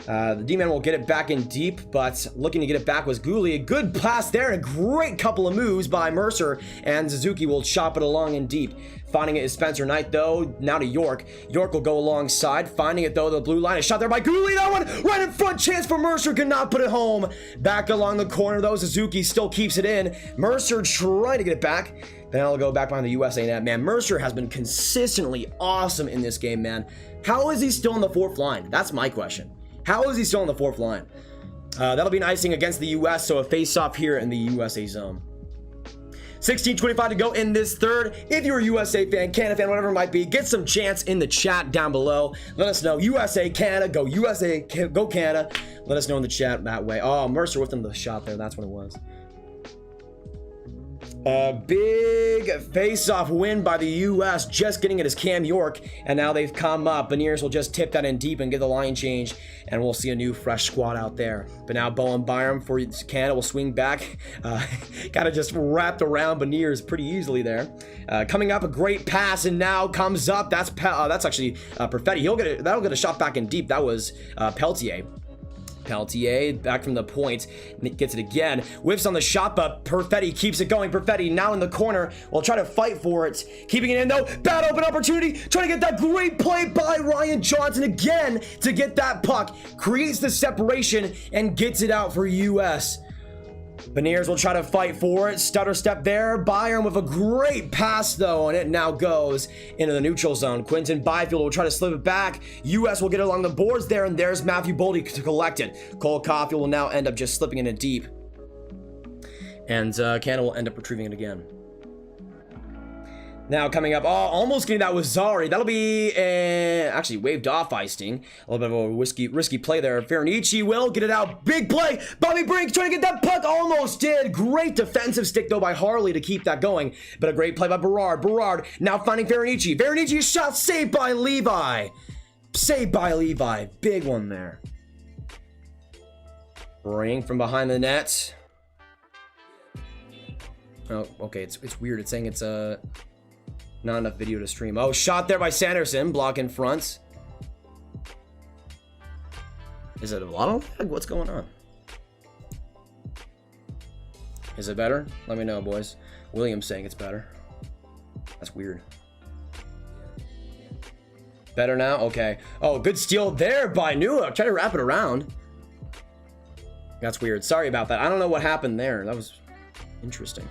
The D-man will get it back in deep, but looking to get it back was Guhle. A good pass there, and a great couple of moves by Mercer, and Suzuki will chop it along in deep. Finding it is Spencer Knight, though. Now to York. York will go alongside. Finding it, though, the blue line. A shot there by Guhle. That one right in front. Chance for Mercer. Could not put it home. Back along the corner, though. Suzuki still keeps it in. Mercer trying to get it back. Then I'll go back behind the USA net. Man, Mercer has been consistently awesome in this game, man. How is he still on the fourth line? That's my question. How is he still on the fourth line? That'll be an icing against the US, so a face-off here in the USA zone. 16:25 to go in this third. If you're a USA fan, Canada fan, whatever it might be, get some chants in the chat down below. Let us know. USA, Canada, go USA, go Canada. Let us know in the chat that way. Oh, Mercer with the shot there. That's what it was. A big face-off win by the US, just getting it as Cam York, and now they've come up. Beniers will just tip that in deep and get the line change, and we'll see a new fresh squad out there. But now Bowen Byram for Canada will swing back. Kind of just wrapped around Beniers pretty easily there. Coming up, a great pass, and now comes up. That's actually Perfetti. That'll get a shot back in deep. That was Peltier. Peltier back from the point, gets it again, whiffs on the shot, but Perfetti keeps it going. Perfetti now in the corner will try to fight for it, keeping it in though. Bad open opportunity, trying to get that great play by Ryan Johnson again to get that puck, creates the separation and gets it out for US. Beniers will try to fight for it. Stutter step there. Byram with a great pass though, and it now goes into the neutral zone. Quinton Byfield will try to slip it back. US will get it along the boards there, and there's Matthew Boldy to collect it. Cole Caufield will now end up just slipping in it deep. And Canada will end up retrieving it again. Now coming up, almost getting that with Zari. That'll be actually waved off icing. A little bit of a risky play there. Ferranici will get it out. Big play. Bobby Brink trying to get that puck. Almost did. Great defensive stick though by Harley to keep that going. But a great play by Berard. Berard now finding Ferranici. Ferranici's shot saved by Levi. Saved by Levi. Big one there. Brink from behind the net. Oh, okay. It's weird. It's saying it's not enough video to stream. Oh, shot there by Sanderson, block in front. Is it a lotto? What's going on? Is it better? Let me know, boys. William's saying it's better. That's weird. Better now? Okay. Oh, good steal there by Newhook. Try to wrap it around. That's weird. Sorry about that. I don't know what happened there. That was interesting.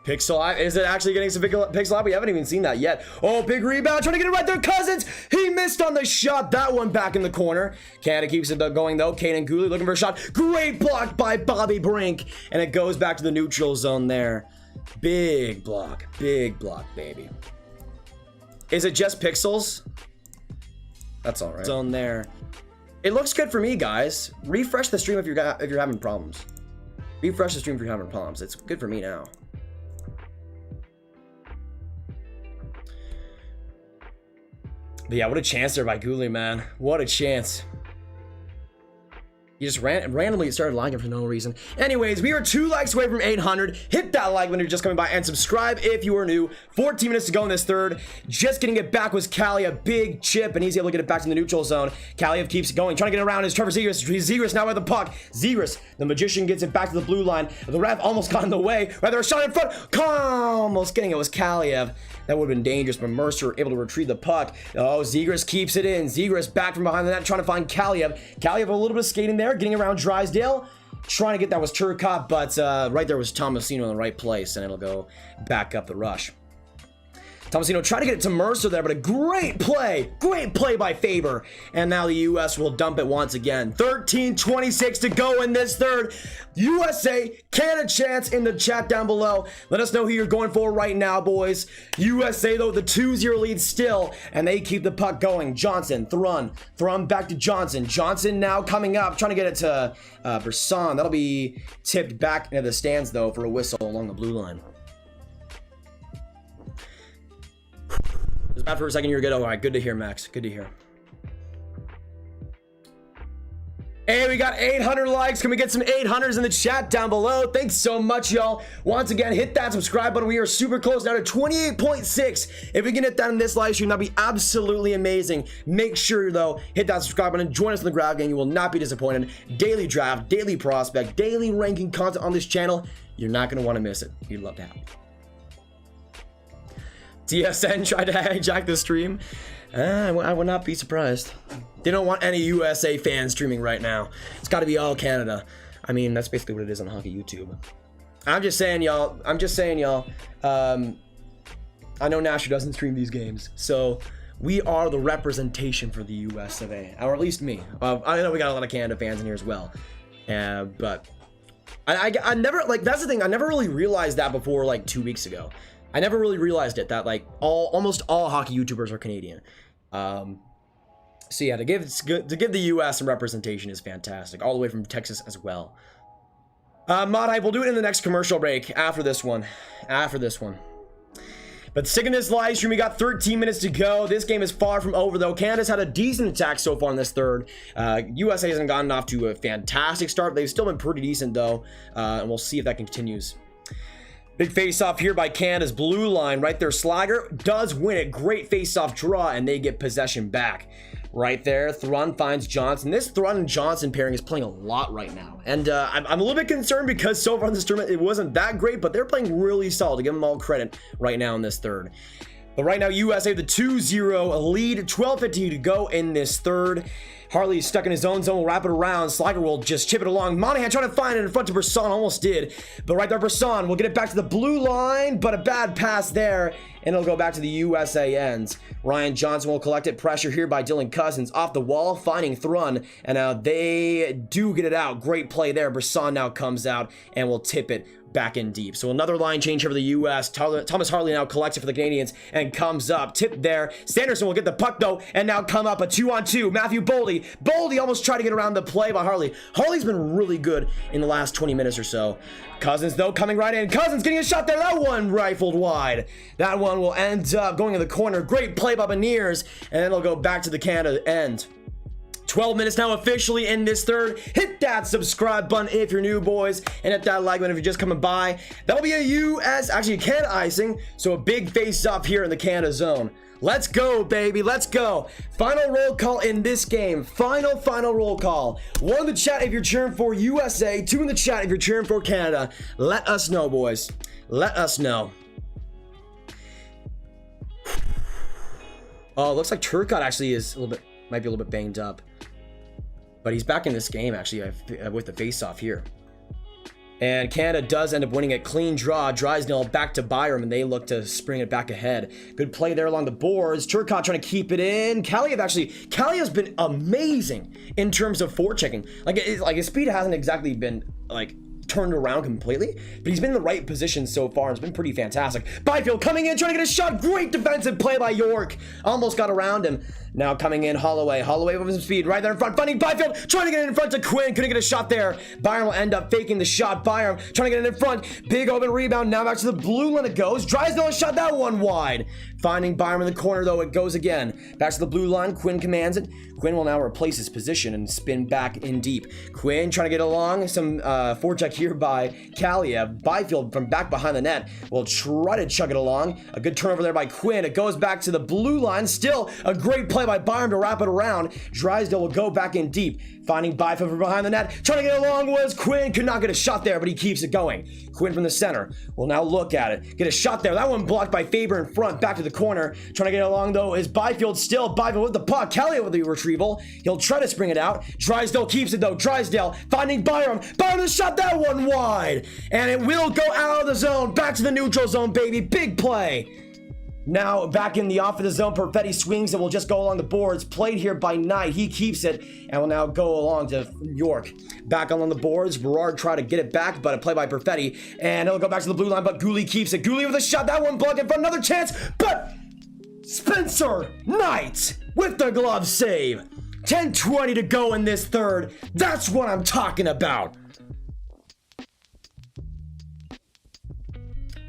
Pixel eye. Is it actually getting some pixel eye? We haven't even seen that yet. Oh, big rebound. Trying to get it right there. Cozens. He missed on the shot. That one back in the corner. Canada keeps it going though. Kaiden Guhle looking for a shot. Great block by Bobby Brink. And it goes back to the neutral zone there. Big block. Big block, baby. Is it just pixels? That's all right. Zone there. It looks good for me, guys. Refresh the stream if you're having problems. Refresh the stream if you're having problems. It's good for me now. But yeah, what a chance there by Guhle, man. What a chance. He just randomly started lagging for no reason. Anyways, we are 2 likes away from 800. Hit that like when you're just coming by and subscribe if you are new. 14 minutes to go in this third. Just getting it back was Kaliev. Big chip, and he's able to get it back to the neutral zone. Kaliev keeps it going. Trying to get around is Trevor Zegras. Zegras now with the puck. Zegras, the magician, gets it back to the blue line. The ref almost got in the way. Right there, a shot in front. Almost getting it was Kaliev. That would have been dangerous, but Mercer able to retrieve the puck. Oh, Zegras keeps it in. Zegras back from behind the net, trying to find Kaliev. Kaliev a little bit of skating there, getting around Drysdale. Trying to get that was Turcotte, but right there was Tomasino in the right place, and it'll go back up the rush. Tomasino tried to get it to Mercer there, but a great play by Faber. And now the U.S. will dump it once again. 13:26 to go in this third. USA, Canada chance in the chat down below. Let us know who you're going for right now, boys. USA, though, the 2-0 lead still, and they keep the puck going. Johnson, Thrun back to Johnson. Johnson now coming up, trying to get it to Brisson. That'll be tipped back into the stands, though, for a whistle along the blue line. It was bad for a second. You're good. All right, good to hear, Max. Good to hear. Hey, we got 800 likes. Can we get some 800s in the chat down below? Thanks so much, y'all. Once again, hit that subscribe button. We are super close now to 28.6. If we can hit that in this live stream, that'd be absolutely amazing. Make sure, though, hit that subscribe button. Join us in the grab game. You will not be disappointed. Daily draft, daily prospect, daily ranking content on this channel. You're not going to want to miss it. You'd love to have it. TSN tried to hijack the stream. I would not be surprised. They don't want any USA fans streaming right now. It's got to be all Canada. I mean, that's basically what it is on hockey YouTube. I'm just saying, y'all. I know Nasher doesn't stream these games, so we are the representation for the US of A, or at least me. I know we got a lot of Canada fans in here as well, but I never, like, that's the thing. I never really realized that before, like, 2 weeks ago. I never really realized it, that like almost all hockey YouTubers are Canadian. So yeah, to give the US some representation is fantastic, all the way from Texas as well. Mod Hype, we'll do it in the next commercial break after this one. But sticking this live stream, we got 13 minutes to go. This game is far from over, though. Canada's had a decent attack so far in this third. USA hasn't gotten off to a fantastic start. They've still been pretty decent, though, and we'll see if that continues. Big face-off here by Canada's blue line. Right there, Slager does win it. Great face-off draw, and they get possession back. Right there, Thrun finds Johnson. This Thrun and Johnson pairing is playing a lot right now. And I'm a little bit concerned because so far in this tournament, it wasn't that great, but they're playing really solid. To give them all credit right now in this third. But right now, USA the 2-0 lead. 12:50 to go in this third. Harley is stuck in his own zone. We'll wrap it around. Slager will just chip it along. Monahan trying to find it in front to Brisson. Almost did. But right there, Brisson will get it back to the blue line. But a bad pass there. And it'll go back to the USA ends. Ryan Johnson will collect it. Pressure here by Dylan Cozens. Off the wall, finding Thrun. And now they do get it out. Great play there. Brisson now comes out and will tip it back in deep. So another line change here for the U.S. Thomas Harley now collects it for the Canadians and comes up. Tip there. Sanderson will get the puck, though, and now come up a 2-on-2. Matthew Boldy. Boldy almost tried to get around the play by Harley. Harley's been really good in the last 20 minutes or so. Cozens, though, coming right in. Cozens getting a shot there. That one rifled wide. That one will end up going in the corner. Great play by Beniers, and then it'll go back to the Canada end. 12 minutes now officially in this third. Hit that subscribe button if you're new, boys, and hit that like button if you're just coming by. That'll be a Canada icing, so a big face-off here in the Canada zone. Let's go, baby. Let's go. Final roll call in this game. Final roll call. 1 in the chat if you're cheering for USA. 2 in the chat if you're cheering for Canada. Let us know, boys. Let us know. Oh, it looks like Turcotte actually is a little bit, might be a little bit banged up. But he's back in this game, actually, with the face-off here. And Canada does end up winning a clean draw. Drysdale back to Byram, and they look to spring it back ahead. Good play there along the boards. Turcotte trying to keep it in. Kaliyev's been amazing in terms of forechecking. Like his speed hasn't exactly been like turned around completely, but he's been in the right position so far. It's been pretty fantastic. Byfield coming in, trying to get a shot. Great defensive play by York. Almost got around him. Now coming in, Holloway with some speed right there in front, finding Byfield, trying to get it in front to Quinn, couldn't get a shot there. Byram will end up faking the shot. Byram trying to get it in front, big open rebound, now back to the blue line it goes. Drysdale shot that one wide. Finding Byram in the corner though, it goes again. Back to the blue line, Quinn commands it. Quinn will now replace his position and spin back in deep. Quinn trying to get along, some forecheck here by Kaliev. Byfield from back behind the net will try to chug it along. A good turnover there by Quinn. It goes back to the blue line, still a great play by Byram to wrap it around. Drysdale will go back in deep, finding Byfield from behind the net. Trying to get along was Quinn. Could not get a shot there, but he keeps it going. Quinn from the center will now look at it. Get a shot there. That one blocked by Faber in front. Back to the corner. Trying to get along though is Byfield still. Byfield with the puck. Kelly with the retrieval. He'll try to spring it out. Drysdale keeps it though. Drysdale finding Byram. Byram shot that one wide. And it will go out of the zone. Back to the neutral zone, baby. Big play. Now back in the off of the zone, Perfetti swings and will just go along the boards. Played here by Knight. He keeps it and will now go along to York. Back along the boards. Berard try to get it back, but a play by Perfetti. And it'll go back to the blue line, but Guhle keeps it. Guhle with a shot. That one blocked in front. Another chance, but Spencer Knight with the glove save. 10:20 to go in this third. That's what I'm talking about.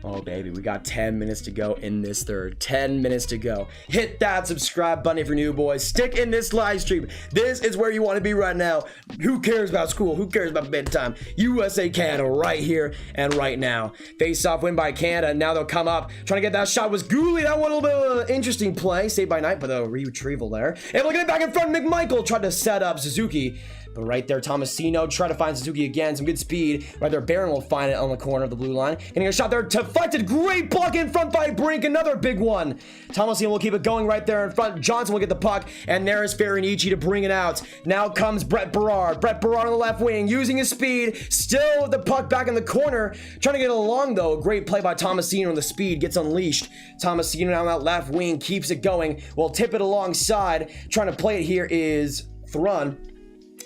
Oh, baby, we got 10 minutes to go in this third. 10 minutes to go. Hit that subscribe button if you're new, boys. Stick in this live stream. This is where you want to be right now. Who cares about school? Who cares about bedtime? USA, Canada, right here and right now. Face-off win by Canada. Now they'll come up. Trying to get that shot was Guhle. That one a little bit of an interesting play. Saved by Knight, but a retrieval there. And look at it back in front. McMichael tried to set up Suzuki. But right there, Tomasino try to find Suzuki again. Some good speed. Right there, Byram will find it on the corner of the blue line. Getting a shot there, deflected. Great block in front by Brink. Another big one. Tomasino will keep it going right there in front. Johnson will get the puck. And there is Farinici to bring it out. Now comes Brett Berard. Brett Berard on the left wing, using his speed. Still with the puck back in the corner. Trying to get along, though. Great play by Tomasino, and the speed gets unleashed. Tomasino on that left wing keeps it going. Will tip it alongside. Trying to play it here is Thrun.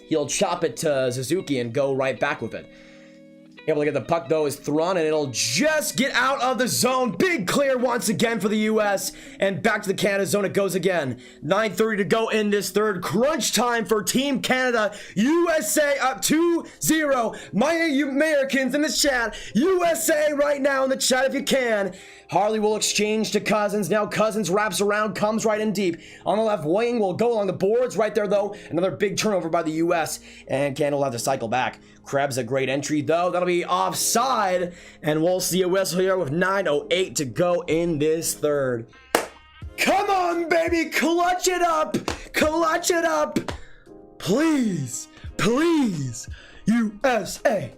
He'll chop it to Suzuki and go right back with it. Able to get the puck though is Thrun, and it'll just get out of the zone. Big clear once again for the US, and back to the Canada zone it goes again. 9:30 to go in this third. Crunch time for Team Canada. USA up 2-0. My Americans in the chat. USA right now in the chat if you can. Harley will exchange to Cozens. Now Cozens wraps around, comes right in deep. On the left wing, will go along the boards right there, though. Another big turnover by the U.S. And Canada will have to cycle back. Krebs a great entry, though. That'll be offside. And we'll see a whistle here with 9:08 to go in this third. Come on, baby. Clutch it up. Clutch it up. Please. Please. USA.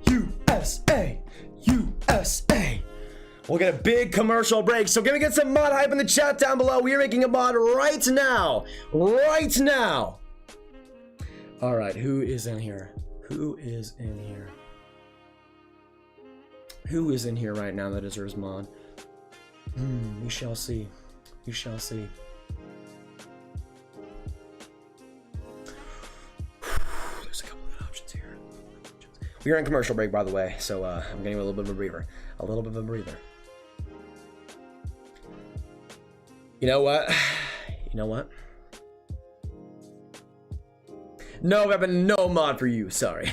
USA. USA. We'll get a big commercial break, so gonna get some mod hype in the chat down below. We are making a mod right now. Right now. All right, who is in here? Who is in here? Who is in here right now that deserves mod? We shall see. We shall see. There's a couple good options here. We are in commercial break, by the way, so I'm getting a little bit of a breather. A little bit of a breather. You know what? You know what? No, Evan, no mod for you. Sorry.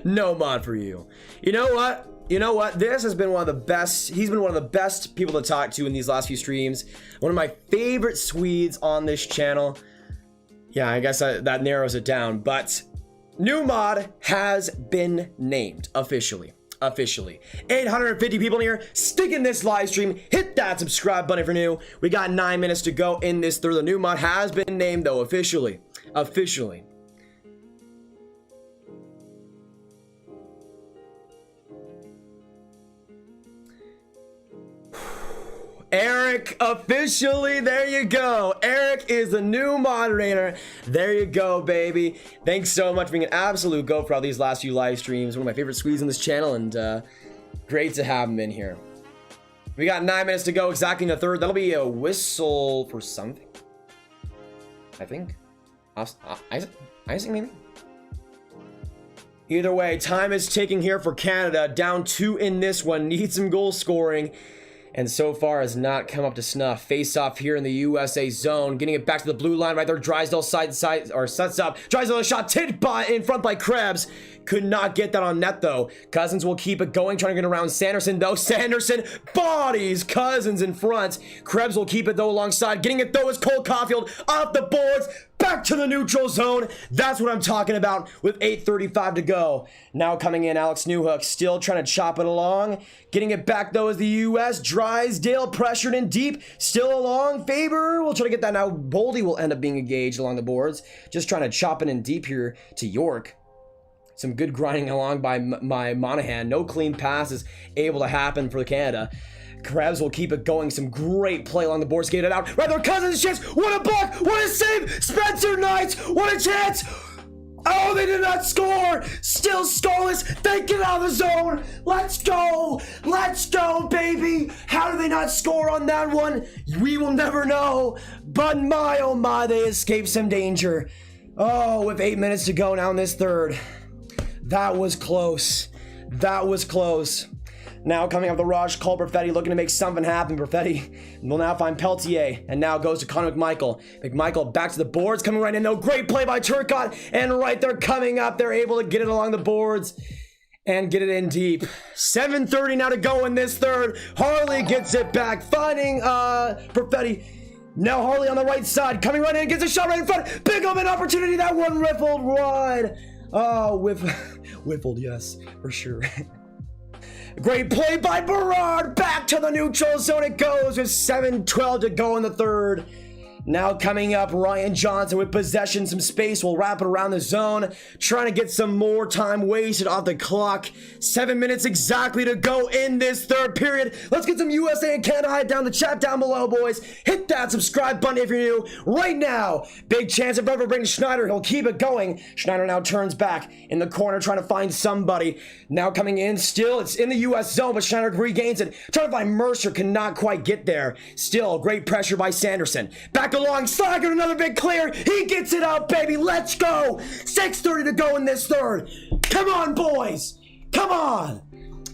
No mod for you. You know what? You know what? This has been one of the best. He's been one of the best people to talk to in these last few streams. One of my favorite Swedes on this channel. Yeah, I guess that narrows it down. But new mod has been named officially. officially. 850 people in here. Stick in this live stream. Hit that subscribe button if you're new. We got 9 minutes to go in this third. The new mod has been named, though, officially. Officially. Eric, officially, there you go. Eric is the new moderator. There you go, baby. Thanks so much for being an absolute go for all these last few live streams. One of my favorite squeezes on this channel, and great to have him in here. We got 9 minutes to go, exactly in the third. That'll be a whistle for something, I think. Isaac, maybe? Either way, time is ticking here for Canada. Down 2 in this one. Need some goal scoring. And so far has not come up to snuff. Face off here in the USA zone. Getting it back to the blue line right there. Drysdale side, or sets up. Drysdale a shot tipped by in front by Krebs. Could not get that on net though. Cozens will keep it going, trying to get around Sanderson though. Sanderson bodies Cozens in front. Krebs will keep it though alongside. Getting it though is Caufield off the boards. Back to the neutral zone. That's what I'm talking about with 8:35 to go. Now coming in, Alex Newhook still trying to chop it along. Getting it back though is the US. Drysdale pressured in deep. Still along. Faber will try to get that now. Boldy will end up being engaged along the boards. Just trying to chop it in deep here to York. Some good grinding along by Monahan. No clean passes able to happen for Canada. Krebs will keep it going. Some great play along the boards. Get it out. Right there, Cozens chance. What a block. What a save. Spencer Knight. What a chance. Oh, they did not score. Still scoreless. They get out of the zone. Let's go. Let's go, baby. How did they not score on that one? We will never know. But my, oh my, they escaped some danger. Oh, with 8 minutes to go now in this third. That was close. That was close. Now coming up the rush, Cole Perfetti looking to make something happen. Perfetti will now find Peltier, and now goes to Connor McMichael. McMichael back to the boards, coming right in though. Great play by Turcotte, and right there coming up, they're able to get it along the boards and get it in deep. 7:30 now to go in this third. Harley gets it back, finding Perfetti. Now Harley on the right side, coming right in, gets a shot right in front. Big open opportunity, that one riffled wide. Oh, whiffled, yes, for sure. Great play by Marat. Back to the neutral zone it goes with 7:12 to go in the third. Now coming up, Ryan Johnson with possession, some space. Will wrap it around the zone. Trying to get some more time wasted off the clock. 7 minutes exactly to go in this third period. Let's get some USA and Canada hype down the chat down below, boys. Hit that subscribe button if you're new right now. Big chance of ever bringing Schneider. He'll keep it going. Schneider now turns back in the corner trying to find somebody. Now coming in still. It's in the US zone, but Schneider regains it. Trying to find Mercer. Cannot quite get there. Still, great pressure by Sanderson. Back along, Slager, another big clear. He gets it out, baby. Let's go. 6:30 to go in this third. Come on, boys. Come on.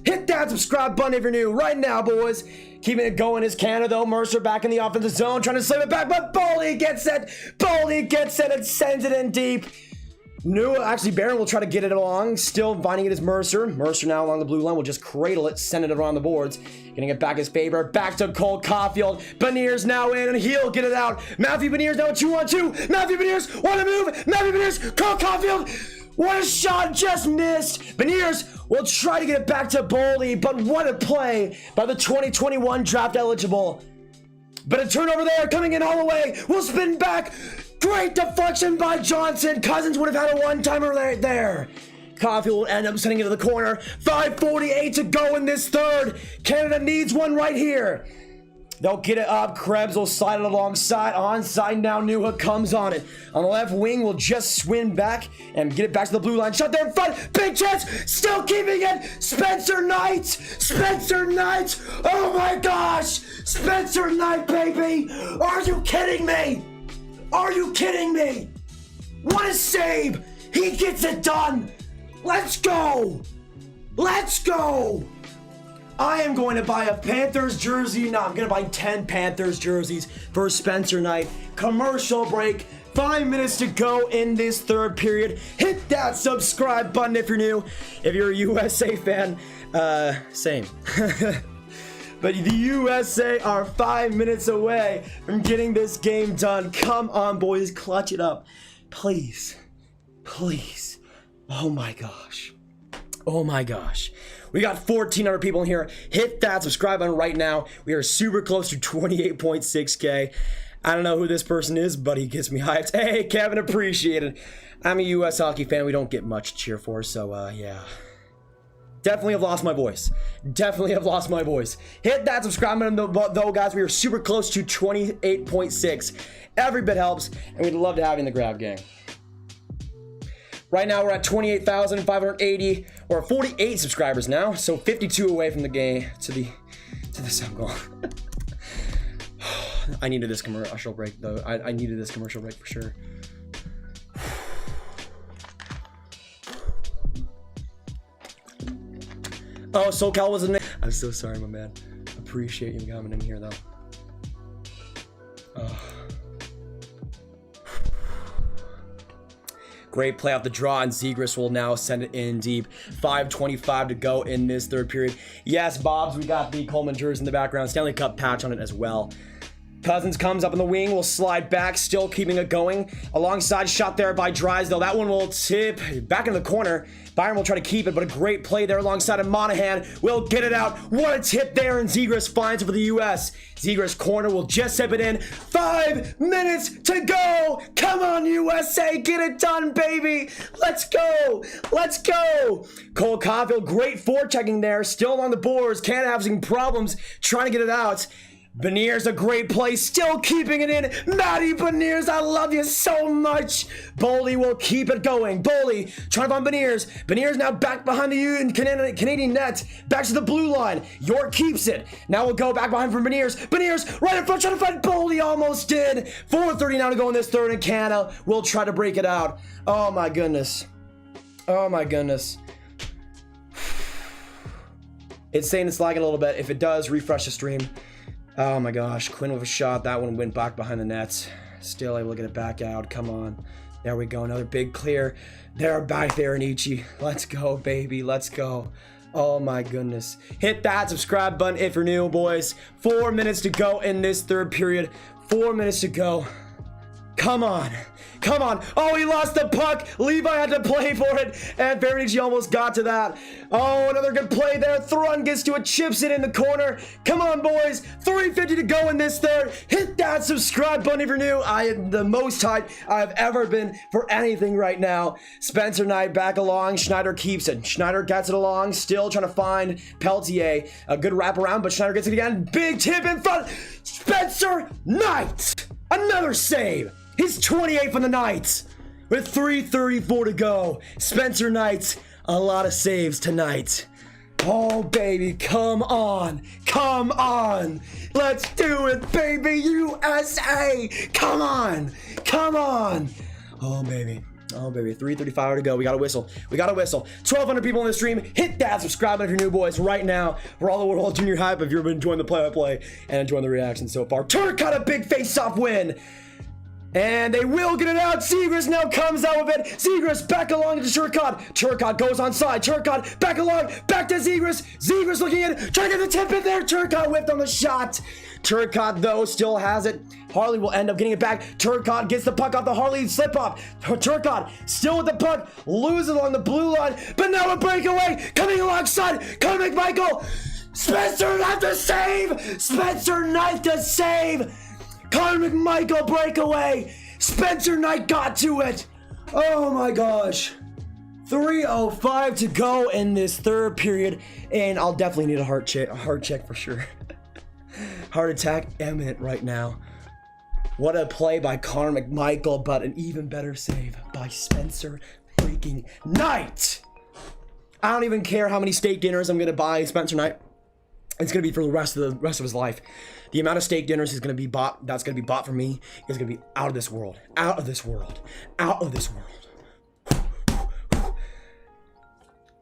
Hit that subscribe button if you're new right now, boys. Keeping it going is Canada, though. Mercer back in the offensive zone, trying to slip it back, but Boldy gets it. Boldy gets it and sends it in deep. Actually, Byram will try to get it along. Still finding it is Mercer. Mercer now along the blue line will just cradle it, send it around the boards. Getting it back as Faber. Back to Cole Caufield. Beniers now in, and he'll get it out. Matthew Beniers now 2-on-2. Matthew Beniers, what a move. Matthew Beniers, Cole Caufield. What a shot, just missed. Beniers will try to get it back to Boldy, but what a play by the 2021 draft eligible. But a turnover there, coming in Holloway. Will spin back. Great deflection by Johnson. Cozens would have had a one-timer right there. Caufield will end up sending it to the corner. 5:48 to go in this third. Canada needs one right here. They'll get it up. Krebs will slide it alongside. Onside now. Newhook comes on it. On the left wing, will just swim back and get it back to the blue line. Shot there in front. Big chance. Still keeping it. Spencer Knight. Spencer Knight. Oh my gosh. Spencer Knight, baby. Are you kidding me? Are you kidding me? What a save. He gets it done. Let's go. Let's go. I am going to buy a Panthers jersey. No, I'm going to buy 10 Panthers jerseys for Spencer Knight. Commercial break. 5 minutes to go in this third period. Hit that subscribe button if you're new. If you're a USA fan, same. But the USA are 5 minutes away from getting this game done. Come on, boys. Clutch it up. Please. Please. Oh, my gosh. Oh my gosh. We got 1,400 people in here. Hit that subscribe button right now. We are super close to 28.6K. I don't know who this person is, but he gets me hyped. Hey, Kevin, appreciate it. I'm a U.S. hockey fan. We don't get much to cheer for, so yeah. Definitely have lost my voice. Definitely have lost my voice. Hit that subscribe button though, guys. We are super close to 28.6. Every bit helps, and we'd love to have you in the grab gang. Right now, we're at 28,580. We're at 48 subscribers now, so 52 away from the game to the sub goal. I needed this commercial break, though. I needed this commercial break for sure. Oh, SoCal was in there. I'm so sorry, my man. Appreciate you coming in here, though. Great play off the draw, and Zegras will now send it in deep. 5:25 to go in this third period. Yes, Bobs, we got the Coleman jersey in the background. Stanley Cup patch on it as well. Cozens comes up in the wing, will slide back, still keeping it going. Alongside shot there by Drysdale. That one will tip back in the corner. Byram will try to keep it, but a great play there alongside of Monahan. Will get it out. What a tip there, and Zegras finds it for the U.S. Zegras corner will just tip it in. 5 minutes to go. Come on, USA. Get it done, baby. Let's go. Let's go. Cole Caufield, great forechecking there. Still on the boards. Canada having problems trying to get it out. Beniers, a great play, still keeping it in. Matty Beniers, I love you so much. Boley will keep it going. Boley trying to find Beniers. Beniers now back behind the Canadian net. Back to the blue line. York keeps it. Now we'll go back behind for Beniers. Beniers right in front trying to find Boley. Almost did. 4:30 now to go in this third, and Canada will try to break it out. Oh my goodness. Oh my goodness. It's saying it's lagging a little bit. If it does, refresh the stream. Oh my gosh, Quinn with a shot. That one went back behind the nets. Still able to get it back out. Come on. There we go. Another big clear. They're back there in Ichi. Let's go, baby. Let's go. Oh my goodness. Hit that subscribe button if you're new, boys. 4 minutes to go in this third period. 4 minutes to go. Come on. Come on. Oh, he lost the puck. Levi had to play for it. And Vernici almost got to that. Oh, another good play there. Thrun gets to it. Chips it in the corner. Come on, boys. 3:50 to go in this third. Hit that subscribe button if you're new. I am the most hyped I've ever been for anything right now. Spencer Knight back along. Schneider keeps it. Schneider gets it along. Still trying to find Peltier. A good wraparound, but Schneider gets it again. Big tip in front. Spencer Knight. Another save. He's 28 for the Knights with 3:34 to go. Spencer Knight, a lot of saves tonight. Oh, baby, come on. Come on. Let's do it, baby. USA. Come on. Come on. Oh, baby. Oh, baby. 3:35 to go. We got to whistle. We got to whistle. 1,200 people in the stream. Hit that subscribe button if you're new, boys, right now. For all the world junior hype, if you've been enjoying the play-by-play and enjoying the reaction so far. Turcotte got a big face-off win. And they will get it out. Zegras now comes out with it. Zegras back along to Turcotte. Turcotte goes onside. Turcotte back along. Back to Zegras. Zegras looking in. Trying to get the tip in there. Turcotte whipped on the shot. Turcotte, though, still has it. Harley will end up getting it back. Turcotte gets the puck off the Harley slip off. Turcotte still with the puck. Loses along the blue line. But now a breakaway. Coming alongside. Coming McMichael. Spencer Knight to save. Spencer Knight to save. Connor McMichael breakaway. Spencer Knight got to it. Oh my gosh. 3:05 to go in this third period, and I'll definitely need a heart check for sure. Heart attack imminent right now. What a play by Connor McMichael, but an even better save by Spencer freaking Knight. I don't even care how many steak dinners I'm gonna buy Spencer Knight. It's gonna be for the rest of his life. The amount of steak dinners that's gonna be bought for me is gonna be out of this world. Out of this world. Out of this world.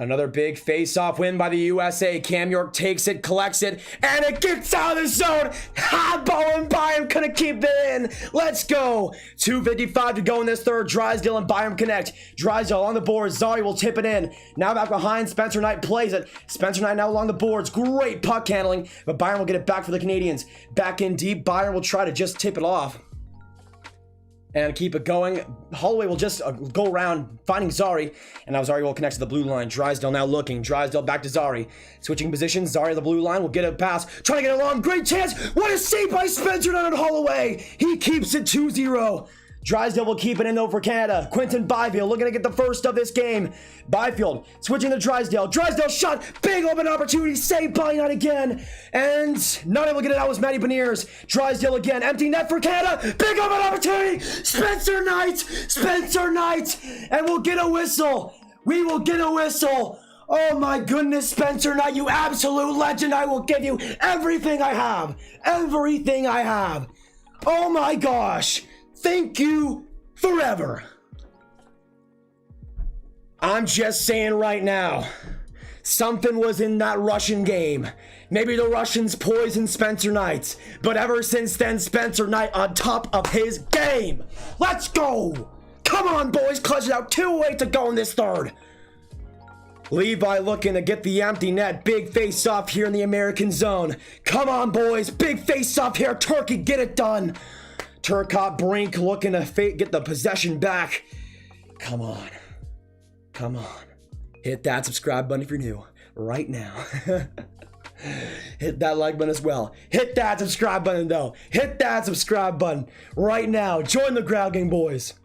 Another big face-off win by the USA. Cam York takes it, collects it, and it gets out of the zone. Bowen Byram couldn't keep it in. Let's go. 2:55 to go in this third. Drysdale and Byram connect. Drysdale on the board. Zari will tip it in. Now back behind. Spencer Knight plays it. Spencer Knight now along the boards. Great puck handling, but Byram will get it back for the Canadians. Back in deep. Byram will try to just tip it off. and keep it going. Holloway will just go around finding Zari, and now Zari will connect to the blue line. Drysdale now looking. Drysdale back to Zari. Switching positions. Zari the blue line will get a pass. Trying to get a long. Great chance. What a save by Spencer on Holloway. He keeps it 2-0. Drysdale will keep it in though for Canada. Quinton Byfield looking to get the first of this game. Byfield switching to Drysdale. Drysdale shot. Big open opportunity. Saved by Knight again. And not able to get it out was Matty Beniers. Drysdale again. Empty net for Canada. Big open opportunity. Spencer Knight. Spencer Knight. And we'll get a whistle. We will get a whistle. Oh my goodness, Spencer Knight, you absolute legend. I will give you everything I have. Everything I have. Oh my gosh. Thank you forever. I'm just saying right now, something was in that Russian game. Maybe the Russians poisoned Spencer Knight, but ever since then, Spencer Knight on top of his game. Let's go. Come on, boys, clutch it out. 2:08 to go in this third. Levi looking to get the empty net. Big face off here in the American zone. Come on, boys. Big face off here. Turkey, get it done. Turcotte Brink looking to get the possession back. Come on. Come on. Hit that subscribe button if you're new right now. Hit that like button as well. Hit that subscribe button though. Hit that subscribe button right now. Join the Ground Gang boys.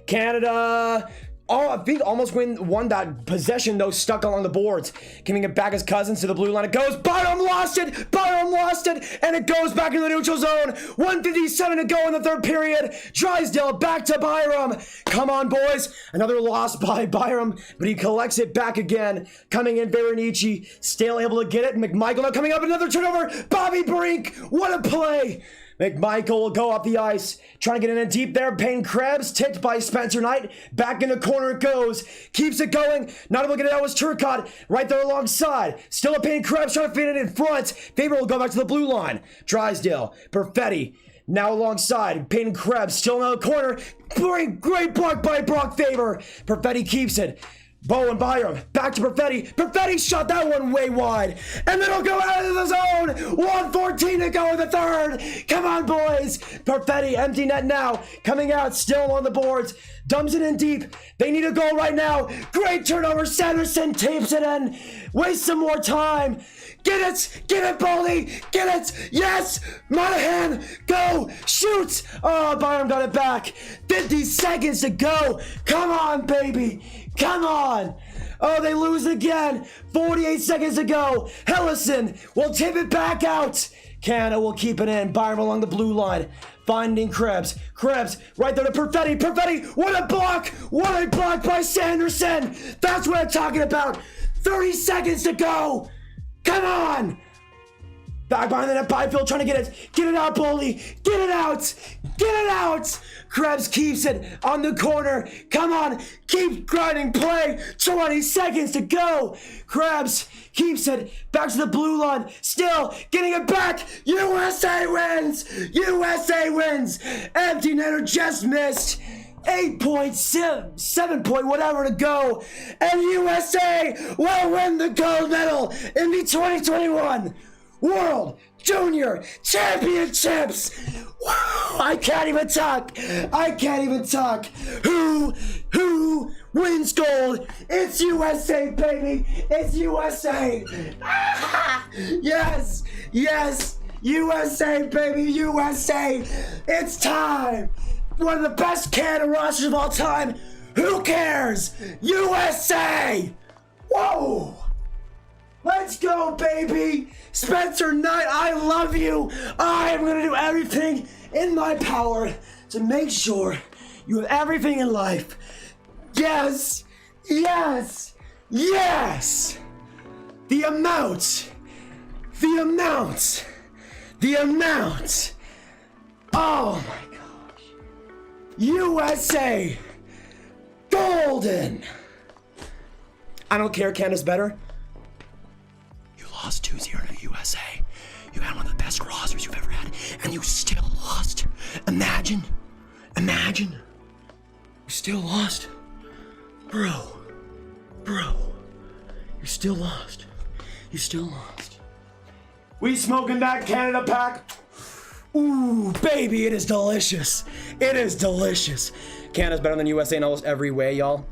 Canada. Oh, I think almost won that possession though, stuck along the boards. Giving it back as Cozens to the blue line. It goes. Byram lost it. Byram lost it. And it goes back in the neutral zone. 1:57 to go in the third period. Drysdale back to Byram. Come on, boys. Another loss by Byram, but he collects it back again. Coming in, Veronici. Still able to get it. McMichael now coming up. Another turnover. Bobby Brink. What a play. McMichael will go up the ice, trying to get in deep there. Payne Krebs, tipped by Spencer Knight. Back in the corner it goes. Keeps it going. Not able to get it out was Turcotte right there alongside. Still a Payne Krebs trying to fit it in front. Faber will go back to the blue line. Drysdale, Perfetti, now alongside. Payne Krebs still in the corner. Great block by Brock Faber. Perfetti keeps it. Bowen, Byram, back to Perfetti. Perfetti shot that one way wide. And then it'll go out of the zone. 1:14 to go in the third. Come on, boys. Perfetti, empty net now. Coming out, still on the boards. Dumps it in deep. They need a goal right now. Great turnover. Sanderson tapes it in. Waste some more time. Get it, Boldy, get it, yes, Monahan, go, shoot, oh, Byram got it back, 50 seconds to go, come on, baby, come on, oh, they lose again, 48 seconds to go, Hellison will tip it back out, Canada will keep it in, Byram along the blue line, finding Krebs right there to Perfetti, what a block by Sanderson, that's what I'm talking about, 30 seconds to go. Come on! Back behind the net, Byfield trying to get it out, Boldy, get it out! Krebs keeps it on the corner, come on, keep grinding play, 20 seconds to go! Krebs keeps it, back to the blue line, still getting it back, USA wins! Empty netter just missed! 8.7 point whatever to go, and USA will win the gold medal in the 2021 World Junior Championships. Wow, I can't even talk. Who wins gold? It's USA, baby. It's USA. Yes, USA, baby, USA. It's time. One of the best Canada rosters of all time. Who cares? USA! Whoa! Let's go, baby! Spencer Knight, I love you! I am gonna do everything in my power to make sure you have everything in life. Yes! The amount! Oh my God! USA! Golden! I don't care, Canada's better. You lost 2-0 to USA. You had one of the best rosters you've ever had, and you still lost. Imagine. You still lost. Bro. You still lost. We smoking that Canada pack. Ooh, baby, it is delicious. It is delicious. Canada's better than USA in almost every way, y'all.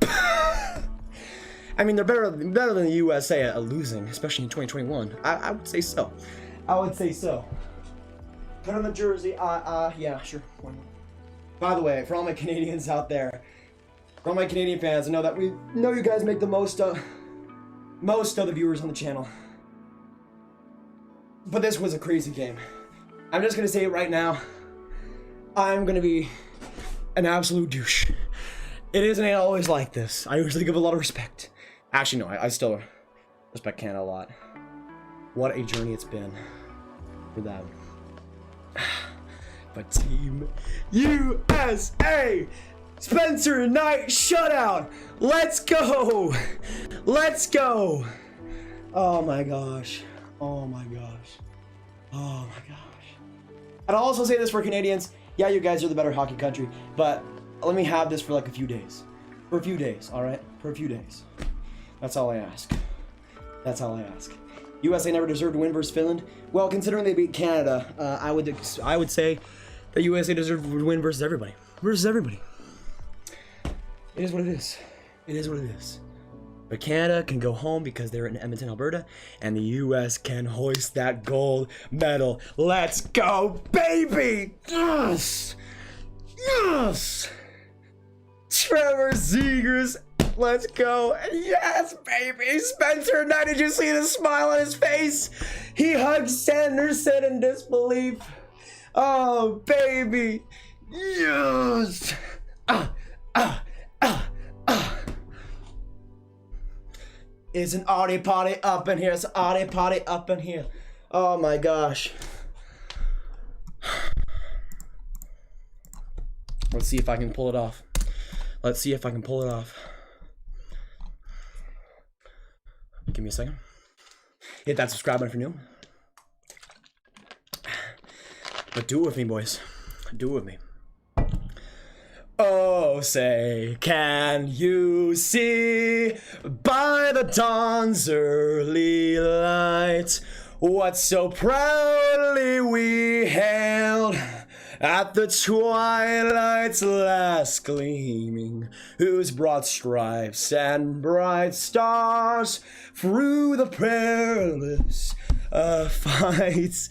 I mean, they're better than the USA at losing, especially in 2021. I would say so. I would say so. Put on the jersey. Yeah, sure. By the way, for all my Canadians out there, for all my Canadian fans, I know that we know you guys make the most of the viewers on the channel. But this was a crazy game. I'm just gonna say it right now. I'm gonna be an absolute douche. It isn't always like this. I usually give a lot of respect. Actually, no, I still respect Canada a lot. What a journey it's been for them. But Team USA! Spencer Knight shutout! Let's go! Let's go! Oh my gosh. Oh my gosh. Oh my gosh. And I'll also say this for Canadians. Yeah, you guys are the better hockey country, but let me have this for like a few days. For a few days, alright? For a few days. That's all I ask. That's all I ask. USA never deserved to win versus Finland. Well, considering they beat Canada, I would say that USA deserved to win versus everybody. Versus everybody. It is what it is. It is what it is. But Canada can go home because they're in Edmonton, Alberta, and the US can hoist that gold medal. Let's go, baby! Yes! Yes! Trevor Zegras, let's go. Yes, baby! Spencer Knight, did you see the smile on his face? He hugged Sanderson in disbelief. Oh, baby! Yes! It's an arty party up in here. It's an arty party up in here. Oh my gosh. Let's see if I can pull it off. Let's see if I can pull it off. Give me a second. Hit that subscribe button if you're new. But do it with me, boys. Do it with me. Oh, say, can you see by the dawn's early light what so proudly we hailed at the twilight's last gleaming, whose broad stripes and bright stars through the perilous fights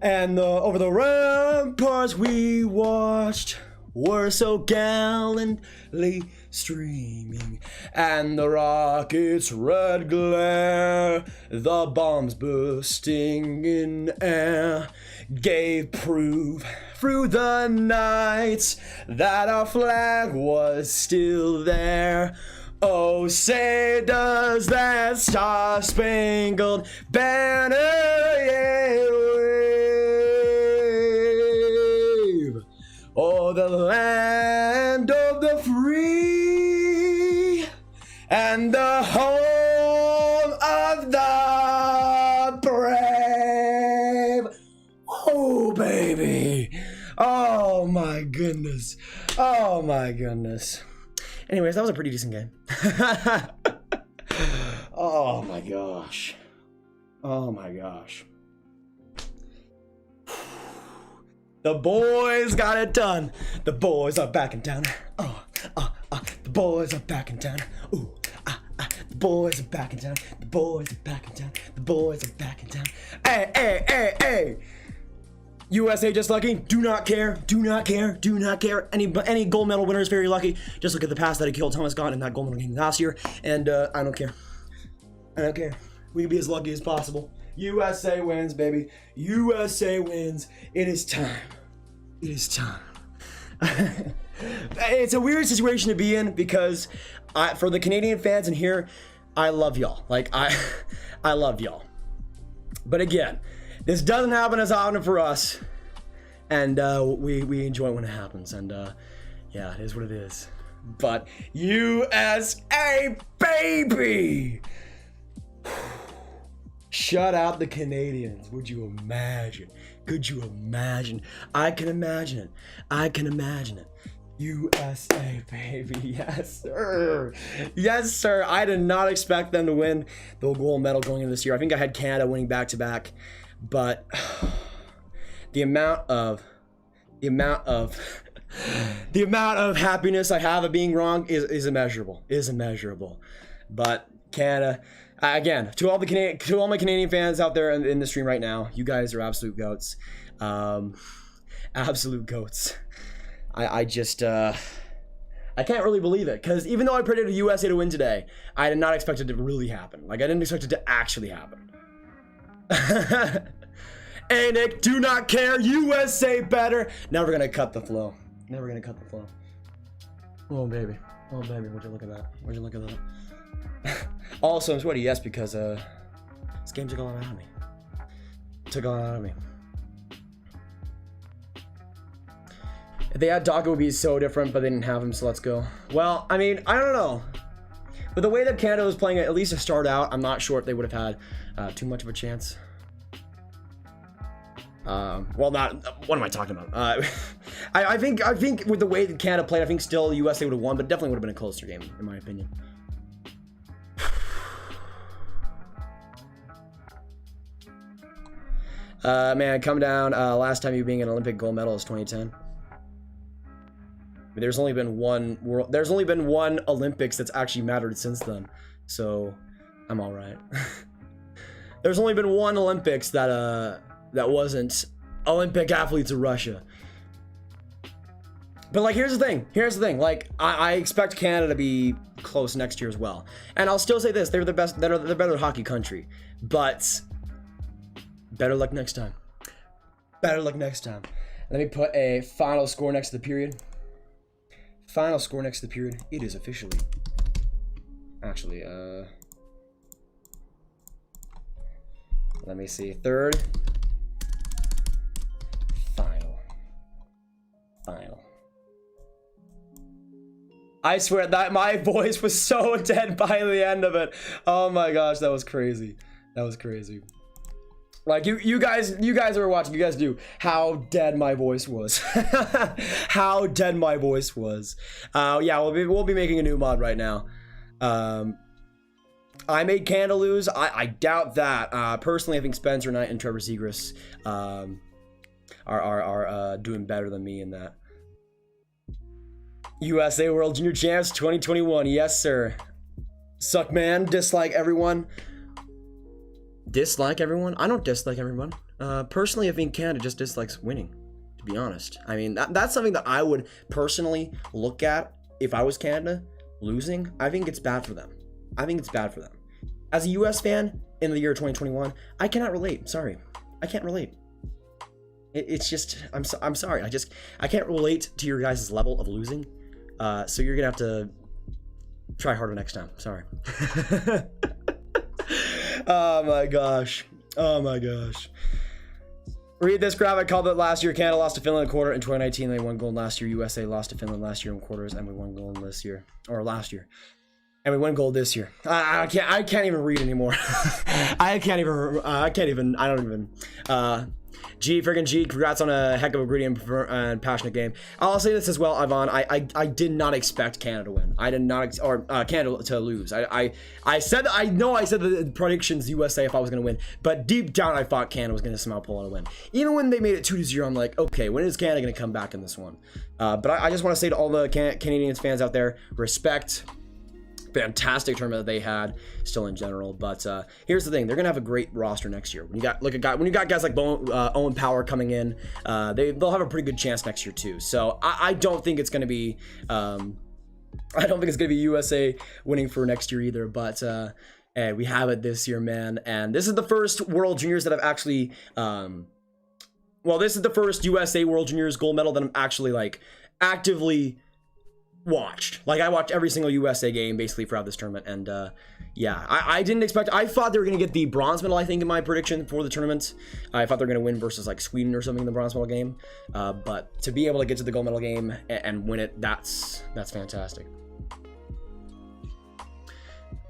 and over the ramparts we watched were so gallantly streaming, and the rockets' red glare, the bombs bursting in air, gave proof through the night that our flag was still there. Oh, say does that star-spangled banner yet wave? Oh, the land of the free and the home of the brave. Oh, baby. Oh, my goodness. Oh, my goodness. Anyways, that was a pretty decent game. Oh, my gosh. Oh, my gosh. The boys got it done. The boys are back in town. The boys are back in town. Ooh, the boys are back in town. The boys are back in town. The boys are back in town. Hey, hey, hey, hey. USA just lucky. Do not care. Do not care. Do not care. Any gold medal winner is very lucky. Just look at the pass that he killed Thomas got in that gold medal game last year. And I don't care. I don't care. We can be as lucky as possible. USA wins, baby. USA wins. It is time. It is time. It's a weird situation to be in because for the Canadian fans in here, I love y'all. Like, I love y'all. But again, this doesn't happen as often for us. And we enjoy it when it happens. And yeah, it is what it is. But USA, baby! Shut out the Canadians. Would you imagine? Could you imagine? I can imagine it. I can imagine it. USA, baby. Yes, sir. Yes, sir. I did not expect them to win the gold medal going into this year. I think I had Canada winning back-to-back. But the amount of The amount of happiness I have of being wrong is immeasurable. But Canada, again, to all my Canadian fans out there in the stream right now, you guys are absolute goats. Absolute goats. I just I can't really believe it, because even though I predicted USA to win today, I did not expect it to really happen. Like, I didn't expect it to actually happen. Hey Nick, do not care. USA better. Never gonna cut the flow. Never gonna cut the flow. Oh baby. Oh baby, would you look at that? Would you look at that? Also, I'm sweaty, yes, because this game took a lot out of me. Took a lot out of me. If they had Dach, it would be so different, but they didn't have him, so let's go. Well, I mean, I don't know. But the way that Canada was playing it, at least to start out, I'm not sure if they would have had too much of a chance. Well, not, what am I talking about? I think with the way that Canada played, I think still USA would have won, but definitely would have been a closer game, in my opinion. Man, come down. Last time you being an Olympic gold medalist, 2010. There's only been one Olympics that's actually mattered since then, so I'm all right. There's only been one Olympics that wasn't Olympic athletes of Russia. But like, here's the thing. Like, I expect Canada to be close next year as well, and I'll still say this: they're the best. They're the better hockey country, but better luck next time. Better luck next time. Let me put a final score next to the period. Final score next to the period. It is officially, actually, let me see. Third. Final. I swear that my voice was so dead by the end of it. Oh my gosh, that was crazy. That was crazy. Like, you guys are watching, you guys do how dead my voice was. How dead my voice was. Yeah, we'll be making a new mod right now. I made Canada lose. I doubt that. Personally, I think Spencer Knight and Trevor Zegras are doing better than me in that. USA World Junior Champs 2021. Yes, sir. Suck, man. Dislike everyone. Dislike everyone? I don't dislike everyone. Personally, I think Canada just dislikes winning, to be honest. I mean, that's something that I would personally look at if I was Canada losing. I think it's bad for them. I think it's bad for them. As a US fan in the year 2021, I cannot relate. Sorry. I can't relate. It's just, I'm sorry. I can't relate to your guys' level of losing. So you're going to have to try harder next time. Sorry. Oh my gosh. Oh my gosh. Read this graphic. Called it last year. Canada lost to Finland in the quarter in 2019. They won gold last year. USA lost to Finland last year in quarters, and we won gold this year, or last year, and we won gold this year. I can't even read anymore. I don't even. G, friggin' G, congrats on a heck of a gritty and passionate game. I'll say this as well, Ivan. I did not expect Canada to win. I did not, Canada to lose. I said the predictions USA if I was gonna win, but deep down I thought Canada was gonna somehow pull out a win. Even when they made it 2-0, I'm like, okay, when is Canada gonna come back in this one? But I just want to say to all the Canadian fans out there, respect. Fantastic tournament that they had still in general, but here's the thing: they're gonna have a great roster next year. When you got guys like Bowen, Owen Power coming in, they'll have a pretty good chance next year too. So I don't think it's gonna be USA winning for next year either. But hey, we have it this year, man, and this is the first World Juniors that I've actually this is the first USA World Juniors gold medal that I'm actually like actively watched. Like, I watched every single USA game basically throughout this tournament, and yeah, I didn't expect. I thought they were gonna get the bronze medal. I think in my prediction for the tournament, I thought they were gonna win versus like Sweden or something in the bronze medal game, but to be able to get to the gold medal game and win it, that's fantastic.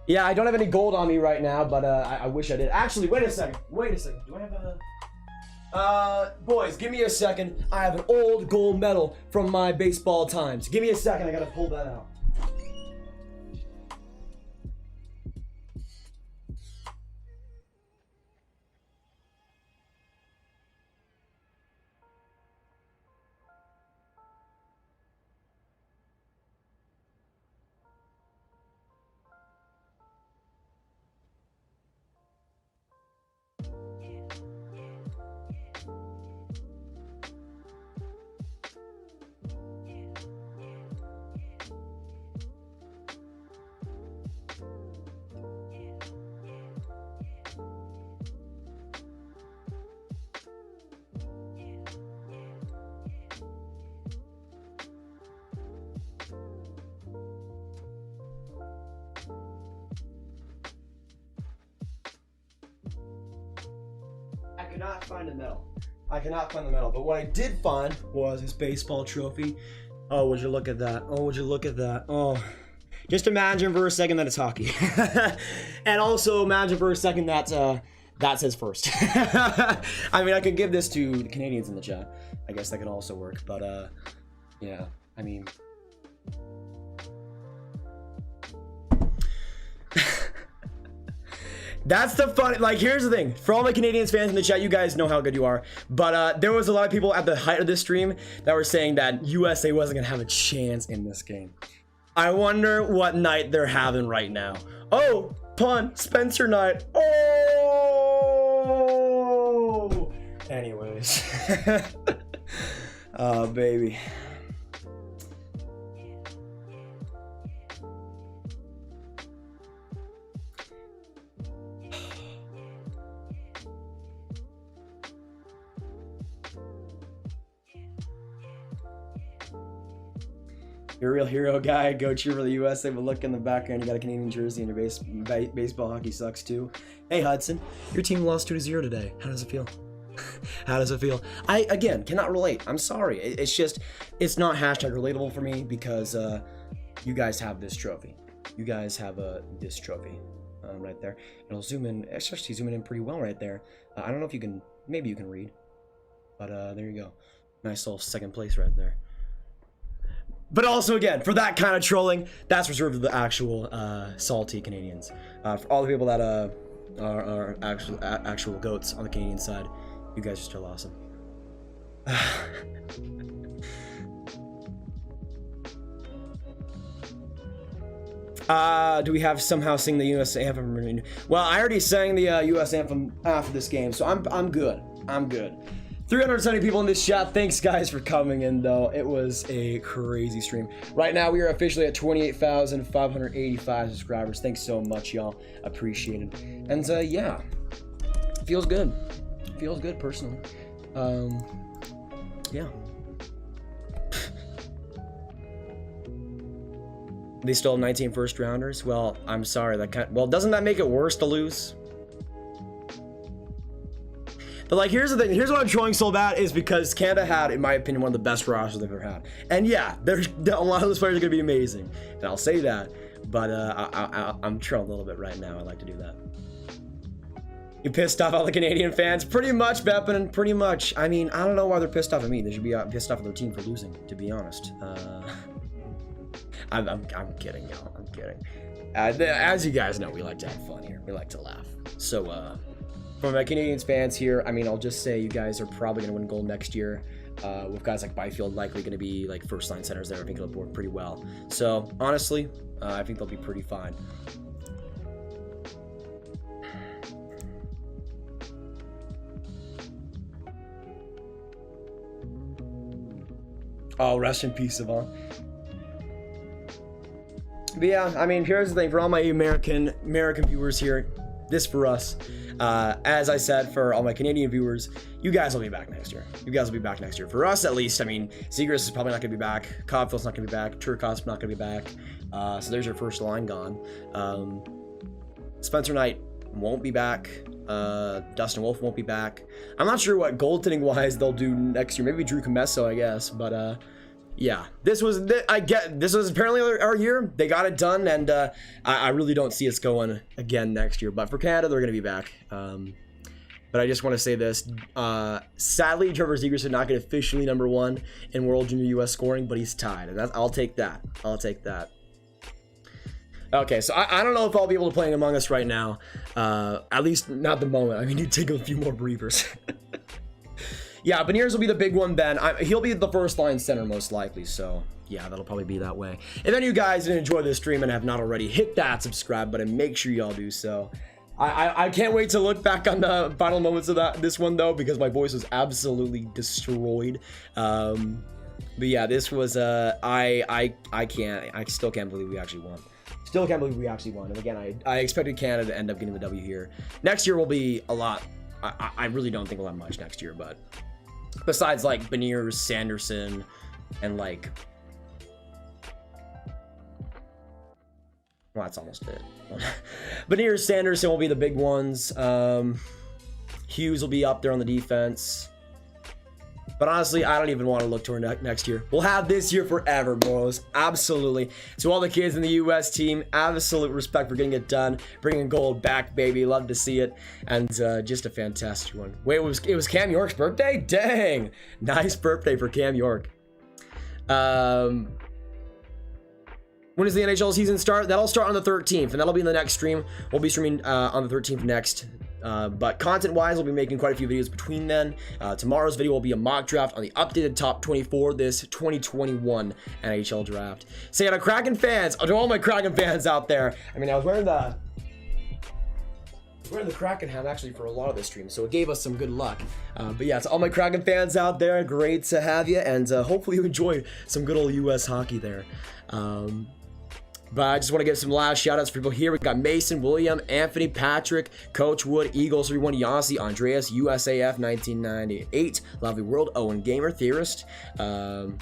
Yeah, I don't have any gold on me right now, but I wish I did. Actually, wait a second. Do I have a boys, give me a second. I have an old gold medal from my baseball times. Give me a second, I gotta pull that out. cannot find the medal. I cannot find the medal. But what I did find was his baseball trophy. Oh, would you look at that? Oh, would you look at that? Oh, just imagine for a second that it's hockey. And also imagine for a second that that says first. I mean, I could give this to the Canadians in the chat. I guess that could also work. But yeah, I mean. That's the fun. Like, here's the thing. For all my Canadians fans in the chat, you guys know how good you are. But there was a lot of people at the height of this stream that were saying that USA wasn't going to have a chance in this game. I wonder what night they're having right now. Oh, pun. Spencer night. Oh! Anyways. Oh, baby. You're a real hero guy. Go cheer for the USA, but look in the background. You got a Canadian jersey and your baseball hockey sucks too. Hey Hudson, your team lost 2-0 today. How does it feel? How does it feel? I, again, cannot relate. I'm sorry. It's just, it's not hashtag relatable for me because you guys have this trophy. You guys have this trophy right there. It'll zoom in, especially zooming in pretty well right there. I don't know if you can, maybe you can read, but there you go. Nice little second place right there. But also, again, for that kind of trolling, that's reserved for the actual salty Canadians. For all the people that are actual goats on the Canadian side, you guys are still awesome. Do we have somehow sing the US anthem? Well, I already sang the US anthem after this game, so I'm good. I'm good. 370 people in this chat. Thanks guys for coming in though. It was a crazy stream. Right now we are officially at 28,585 subscribers. Thanks so much, y'all. Appreciate it. And yeah, feels good. Feels good personally. Yeah. They still have 19 first rounders. Well, I'm sorry. Well, doesn't that make it worse to lose? But like, here's the thing. Here's what I'm trolling so bad is because Canada had, in my opinion, one of the best rosters they've ever had. And yeah, there's a lot of those players are gonna be amazing, and I'll say that. But I'm trolling a little bit right now. I like to do that. You pissed off all the Canadian fans? Pretty much, Beppin. Pretty much. I mean, I don't know why they're pissed off at me. They should be pissed off at their team for losing. To be honest. I'm kidding, y'all. I'm kidding. As you guys know, we like to have fun here. We like to laugh. So, for my Canadians fans here, I mean, I'll just say you guys are probably going to win gold next year. With guys like Byfield likely going to be like first-line centers there. I think it'll work pretty well. So, honestly, I think they'll be pretty fine. Oh, rest in peace, Savant. But yeah, I mean, here's the thing. For all my American viewers here, this for us. As I said, for all my Canadian viewers, you guys will be back next year. You guys will be back next year. For us, at least, I mean, Zegras is probably not going to be back. Caufield's not going to be back. Turcotte's not going to be back. So there's your first line gone. Spencer Knight won't be back. Dustin Wolf won't be back. I'm not sure what goaltending-wise they'll do next year. Maybe Drew Comesso, I guess. But yeah, this was apparently our year. They got it done, and I really don't see us going again next year. But for Canada, they're going to be back. But I just want to say this. Sadly, Trevor Zegras did not get officially #1 in World Junior US scoring, but he's tied, and I'll take that. I'll take that. Okay, so I don't know if I'll be able to play Among Us right now. At least not the moment. I mean, you take a few more breathers. Yeah, Beniers will be the big one then. He'll be the first line center most likely, so yeah, that'll probably be that way. If any of you guys did enjoy this stream and have not already, hit that subscribe button. Make sure y'all do so. I can't wait to look back on the final moments of this one though, because my voice was absolutely destroyed. But yeah, this was I still can't believe we actually won. Still can't believe we actually won. And again, I expected Canada to end up getting the W here. Next year will be a lot. I really don't think we'll have much next year, but besides like Beniers, Sanderson, and like, well, that's almost it. Beniers, Sanderson will be the big ones. Hughes will be up there on the defense. But honestly, I don't even want to look toward next year. We'll have this year forever, bros. Absolutely. To all the kids in the U.S. team, absolute respect for getting it done. Bringing gold back, baby. Love to see it. And just a fantastic one. Wait, it was Cam York's birthday? Dang. Nice birthday for Cam York. When does the NHL season start? That'll start on the 13th, and that'll be in the next stream. We'll be streaming on the 13th next. But content-wise, we'll be making quite a few videos between then. Tomorrow's video will be a mock draft on the updated top 24 this 2021 NHL draft. Say hi to Kraken fans. To all my Kraken fans out there. I mean, I was wearing the Kraken hat actually for a lot of this stream, so it gave us some good luck. But yeah, to all my Kraken fans out there, great to have you, and hopefully you enjoy some good old U.S. hockey there. But I just want to give some last shout outs for people here. We got Mason, William, Anthony, Patrick, Coach Wood, Eagles 31, Yossi, Andreas, USAF 1998, Lovely World, Owen Gamer, Theorist, Horse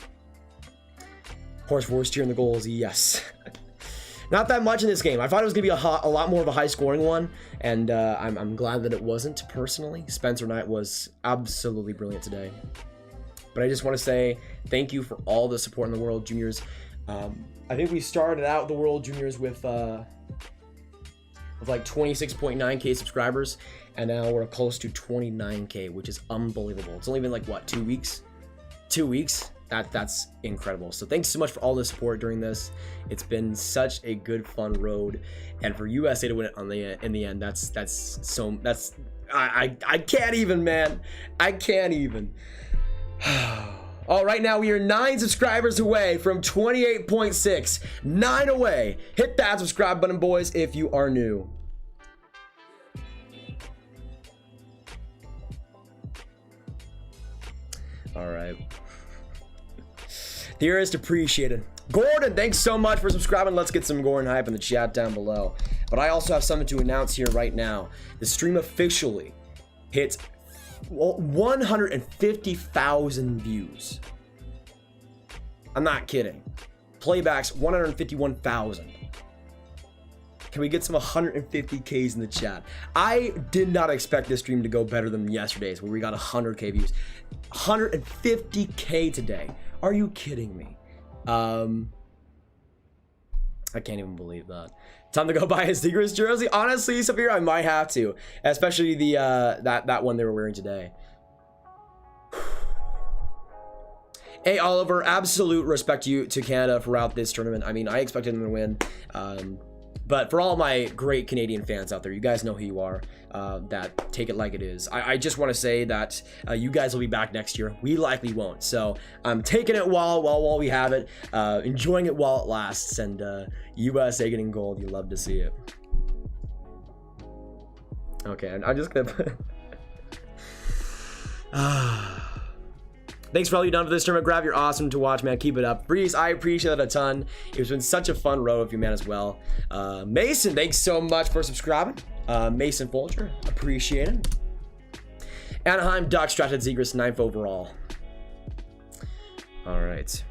Forster in the goals, yes. Not that much in this game. I thought it was going to be a lot more of a high scoring one, and I'm glad that it wasn't, personally. Spencer Knight was absolutely brilliant today. But I just want to say thank you for all the support in the World Juniors. I think we started out the World Juniors with like 26.9k subscribers, and now we're close to 29k, which is unbelievable. It's only been like what, 2 weeks? 2 weeks? That's incredible. So thanks so much for all the support during this. It's been such a good, fun road, and for USA to win it in the end, I can't even, man. I can't even. Oh, right now we are 9 subscribers away from 28.6. 9 away. Hit that subscribe button, boys, if you are new. All right. Theorist appreciated. Gordon, thanks so much for subscribing. Let's get some Gordon hype in the chat down below. But I also have something to announce here right now. The stream officially hits 150,000 views. I'm not kidding. Playbacks 151,000. Can we get some 150Ks in the chat? I did not expect this stream to go better than yesterday's, where we got 100K views. 150K today. Are you kidding me? I can't even believe that. Time to go buy a Zegras jersey. Honestly, Shakir, I might have to, especially the that one they were wearing today. Hey Oliver, absolute respect to Canada throughout this tournament. I mean, I expected them to win, but for all my great Canadian fans out there, you guys know who you are. That take it like it is. I just want to say that you guys will be back next year. We likely won't, so I'm taking it while we have it, enjoying it while it lasts, and USA getting gold. You love to see it. Okay, I'm just gonna put. Thanks for all you've done for this tournament. Grab, you're awesome to watch, man. Keep it up. Breeze, I appreciate that a ton. It's been such a fun road with you, man, as well. Mason, thanks so much for subscribing. Mason Folger, appreciate it. Anaheim Ducks drafted Zegras 9th overall. All right.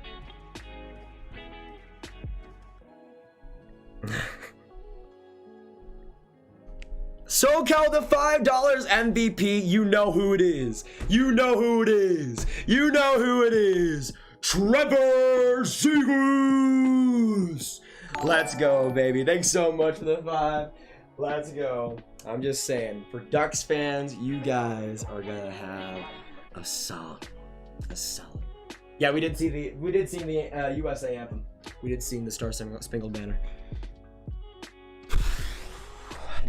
SoCal the $5 MVP, you know who it is. You know who it is. You know who it is. Trevor Zegras. Let's go, baby. Thanks so much for the 5. Let's go. I'm just saying, for Ducks fans, you guys are gonna have a solid. Yeah, we did sing the USA anthem. We did sing the Star Spangled Banner.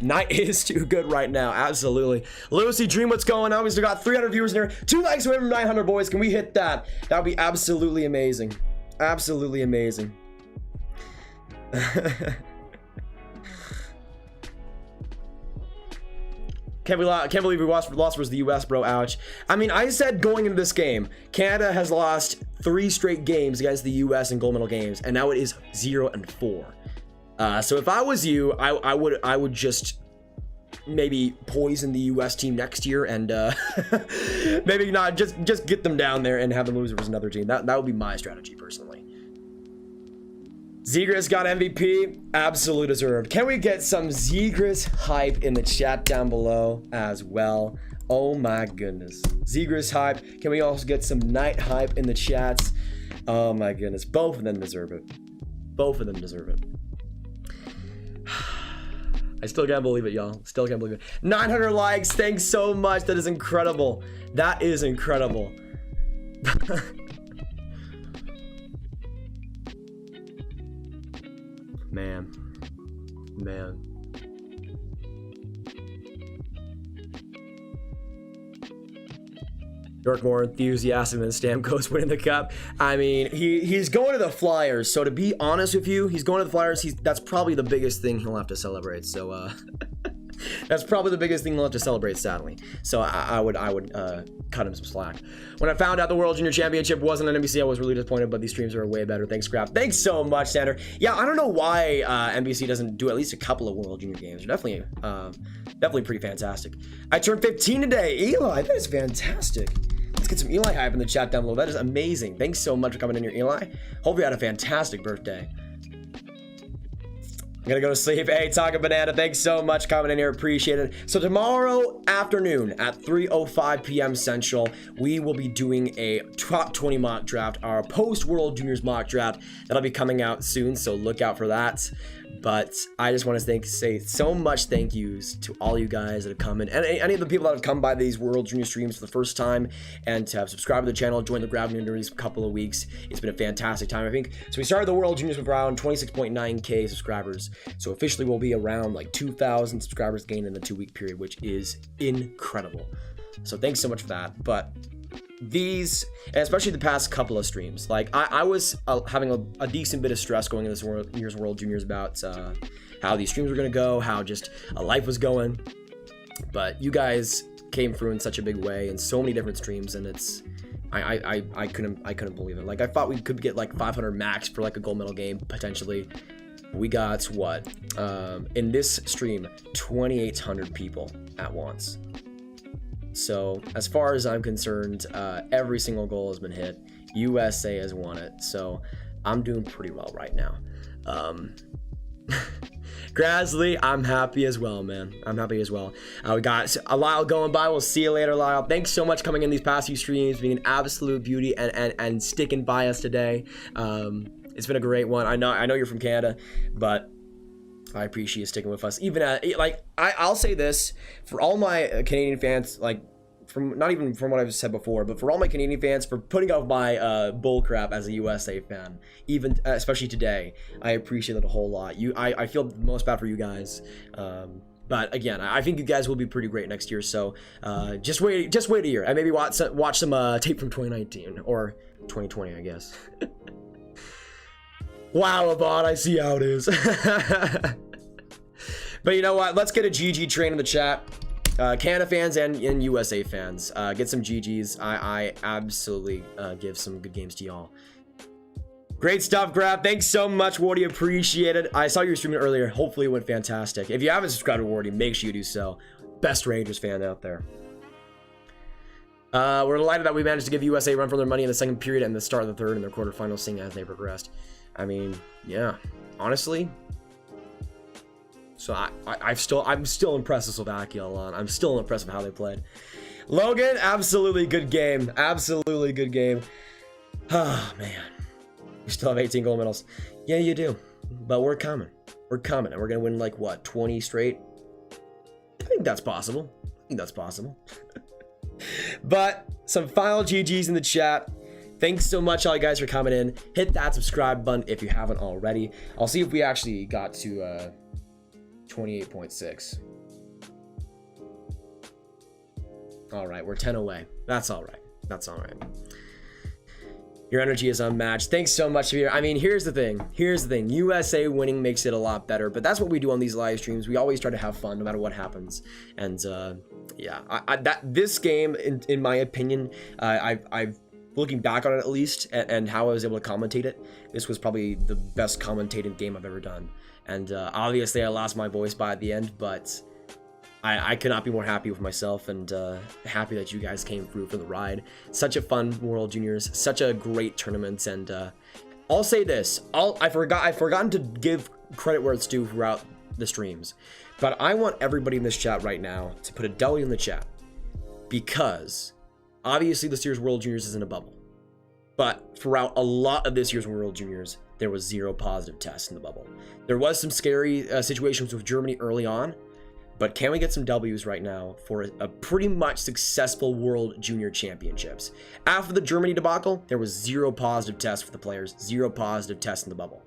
Night is too good right now, absolutely. Lucy Dream, what's going on? We still got 300 viewers in there. 2 likes away from 900, boys. Can we hit that? That would be absolutely amazing. Absolutely amazing. Can't believe we lost versus the US, bro. Ouch. I mean, I said going into this game, Canada has lost 3 straight games against the US in gold medal games, and now it is 0-4. So if I was you, I would just maybe poison the US team next year and maybe not just get them down there and have them lose versus another team. That would be my strategy personally. Zegras got MVP. Absolutely deserved. Can we get some Zegras hype in the chat down below as well? Oh my goodness. Zegras hype. Can we also get some Knight hype in the chats? Oh my goodness. Both of them deserve it. Both of them deserve it. I still can't believe it, y'all. Still can't believe it. 900 likes. Thanks so much. That is incredible. That is incredible. Man. York more enthusiastic than Stamkos winning the cup. I mean, he's going to the Flyers. So to be honest with you, he's going to the Flyers. That's probably the biggest thing he'll have to celebrate. So that's probably the biggest thing he'll have to celebrate, sadly. So I would cut him some slack. When I found out the World Junior Championship wasn't on NBC, I was really disappointed, but these streams are way better. Thanks, Graf. Thanks so much, Sander. Yeah, I don't know why NBC doesn't do at least a couple of World Junior games. They're definitely pretty fantastic. I turned 15 today. Eli, that is fantastic. Let's get some Eli hype in the chat down below. That is amazing. Thanks so much for coming in here, Eli. Hope you had a fantastic birthday. I'm gonna go to sleep. Hey, Taka Banana, thanks so much for coming in here. Appreciate it. So tomorrow afternoon at 3:05 p.m. Central, we will be doing a top 20 mock draft, our post-World Juniors mock draft. That'll be coming out soon, so look out for that. But I just want to say so much thank yous to all you guys that have come in, and any of the people that have come by these World Junior streams for the first time and to have subscribed to the channel, joined the Grab during these couple of weeks. It's been a fantastic time, I think. So we started the World Juniors with around 26.9k subscribers. So officially we'll be around like 2,000 subscribers gained in the 2-week period, which is incredible. So thanks so much for that. But these, and especially the past couple of streams, like I was having a decent bit of stress going into this World Juniors about how these streams were going to go, how just life was going. But you guys came through in such a big way in so many different streams, and it's I couldn't believe it. Like I thought we could get like 500 max for like a gold medal game potentially. We got what in this stream 2,800 people at once. So as far as I'm concerned, every single goal has been hit. USA has won it. So I'm doing pretty well right now. Grasley, I'm happy as well, man. I'm happy as well. We got a Lyle going by. We'll see you later, Lyle. Thanks so much coming in these past few streams, being an absolute beauty and sticking by us today. It's been a great one. I know you're from Canada, but I appreciate you sticking with us. Even like I'll say this for all my Canadian fans, like from not even from what I've said before, but for all my Canadian fans for putting up my bull crap as a USA fan, even especially today, I appreciate it a whole lot. I feel most bad for you guys. But again, I think you guys will be pretty great next year. So just wait a year and maybe watch some tape from 2019 or 2020, I guess. Wow, Abad, I see how it is. But you know what? Let's get a GG train in the chat. Canada fans and USA fans, get some GGs. I absolutely give some good games to y'all. Great stuff, Grab. Thanks so much, Wardy. Appreciate it. I saw you streaming earlier. Hopefully it went fantastic. If you haven't subscribed to Wardy, make sure you do so. Best Rangers fan out there. We're delighted that we managed to give USA a run for their money in the second period and the start of the third in their quarterfinals, seeing as they progressed. I mean, yeah, honestly. So I'm still impressed with Slovakia a lot. I'm still impressed with how they played. Logan, absolutely good game. Absolutely good game. Oh, man. We still have 18 gold medals. Yeah, you do. But we're coming. We're coming. And we're going to win, like, what, 20 straight? I think that's possible. But some final GGs in the chat. Thanks so much, all you guys, for coming in. Hit that subscribe button if you haven't already. I'll see if we actually got to 28.6. All right, we're 10 away. That's all right. That's all right. Your energy is unmatched. Thanks so much, Shakir. I mean, here's the thing. USA winning makes it a lot better, but that's what we do on these live streams. We always try to have fun no matter what happens. And yeah, this game, in my opinion, I've looking back on it at least, and how I was able to commentate it, this was probably the best commentated game I've ever done. And obviously I lost my voice by the end, but I could not be more happy with myself, and happy that you guys came through for the ride. Such a fun World Juniors, such a great tournament, and I'll say this. I've forgotten to give credit where it's due throughout the streams, but I want everybody in this chat right now to put a W in the chat, because obviously this year's World Juniors is in a bubble, but throughout a lot of this year's World Juniors, there was 0 positive tests in the bubble. There was some scary situations with Germany early on, but can we get some W's right now for a pretty much successful World Junior Championships? After the Germany debacle, there was 0 positive tests for the players, 0 positive tests in the bubble.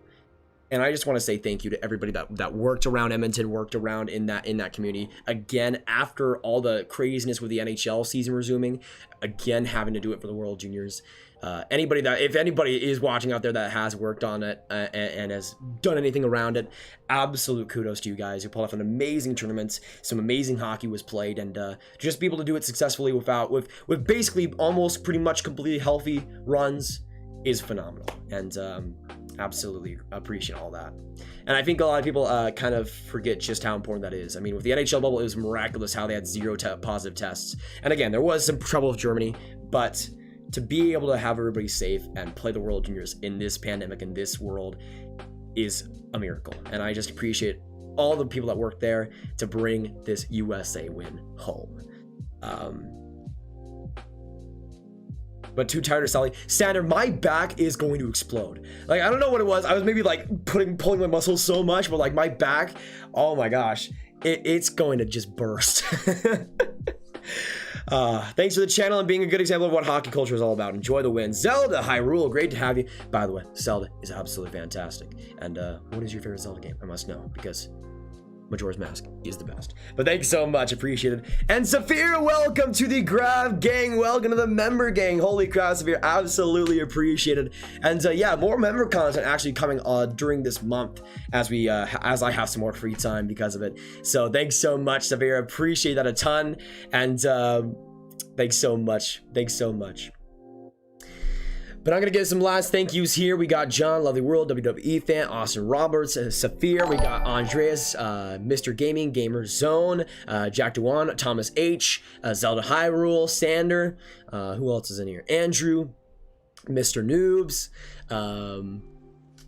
And I just want to say thank you to everybody that worked around Edmonton, worked around in that community. Again, after all the craziness with the NHL season resuming, again, having to do it for the World Juniors. If anybody is watching out there that has worked on it and has done anything around it, absolute kudos to you guys. You pulled off an amazing tournament. Some amazing hockey was played, and just be able to do it successfully with basically almost pretty much completely healthy runs is phenomenal. And absolutely appreciate all that. And I think a lot of people kind of forget just how important that is. I mean, with the NHL bubble, it was miraculous how they had 0 positive tests. And again, there was some trouble with Germany, but to be able to have everybody safe and play the World Juniors in this pandemic, in this world, is a miracle. And I just appreciate all the people that worked there to bring this USA win home. But too tired to Sally. Sander, my back is going to explode. Like, I don't know what it was. I was maybe like pulling my muscles so much, but like my back, oh my gosh, it's going to just burst. Thanks for the channel and being a good example of what hockey culture is all about. Enjoy the win. Zelda Hyrule, great to have you. By the way, Zelda is absolutely fantastic. And what is your favorite Zelda game? I must know, because Majora's Mask is the best. But thanks so much, appreciate it. And Saphir, welcome to the Grav gang. Welcome to the member gang. Holy crap, Saphir, absolutely appreciated. And yeah, more member content actually coming during this month as I have some more free time because of it. So thanks so much, Saphir, appreciate that a ton. And thanks so much. But I'm going to get some last thank yous here. We got John, Lovely World, WWE Fan, Austin Roberts, Saphir. We got Andreas, Mr. Gaming, Gamer Zone, Jack Dewan, Thomas H, Zelda Hyrule, Sander. Who else is in here? Andrew, Mr. Noobs,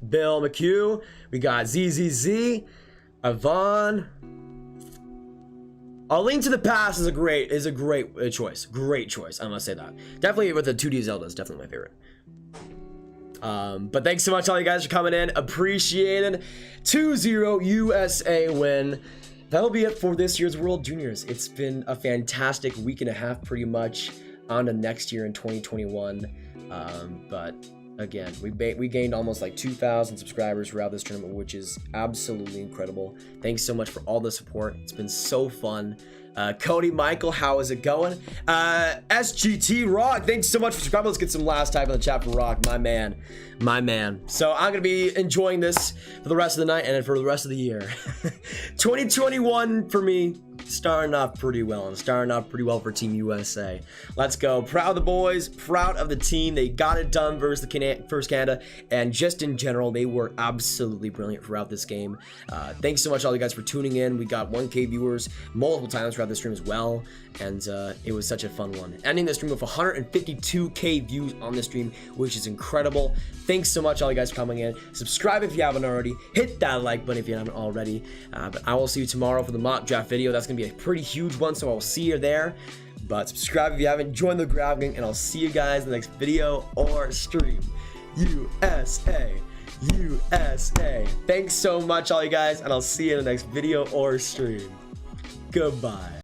Bill McHugh. We got ZZZ, Yvonne. A Link to the Past is a great choice. Great choice. I must say that. Definitely with the 2D Zelda is definitely my favorite. But thanks so much all you guys for coming in, appreciated. 2-0 USA win. That'll be it for this year's World Juniors. It's been a fantastic week and a half pretty much on to next year in 2021. But again, we gained almost like 2,000 subscribers throughout this tournament, which is absolutely incredible. Thanks so much for all the support. It's been so fun. Cody, Michael, how is it going? SGT Rock, thanks so much for subscribing. Let's get some last type in the chat for Rock, my man. So I'm gonna be enjoying this for the rest of the night and for the rest of the year. 2021 for me, starting off pretty well, and starting off pretty well for Team USA. Let's go. Proud of the boys, proud of the team. They got it done versus the first Canada, and just in general, they were absolutely brilliant throughout this game. Thanks so much all you guys for tuning in. We got 1K viewers multiple times throughout the stream as well, and it was such a fun one. Ending the stream with 152K views on the stream, which is incredible. Thanks so much all you guys for coming in. Subscribe if you haven't already. Hit that like button if you haven't already. But I will see you tomorrow for the mock draft video. That's gonna be a pretty huge one, so I'll see you there. But subscribe if you haven't. Join the Grav gang, and I'll see you guys in the next video or stream. USA. Thanks so much all you guys, and I'll see you in the next video or stream. Goodbye.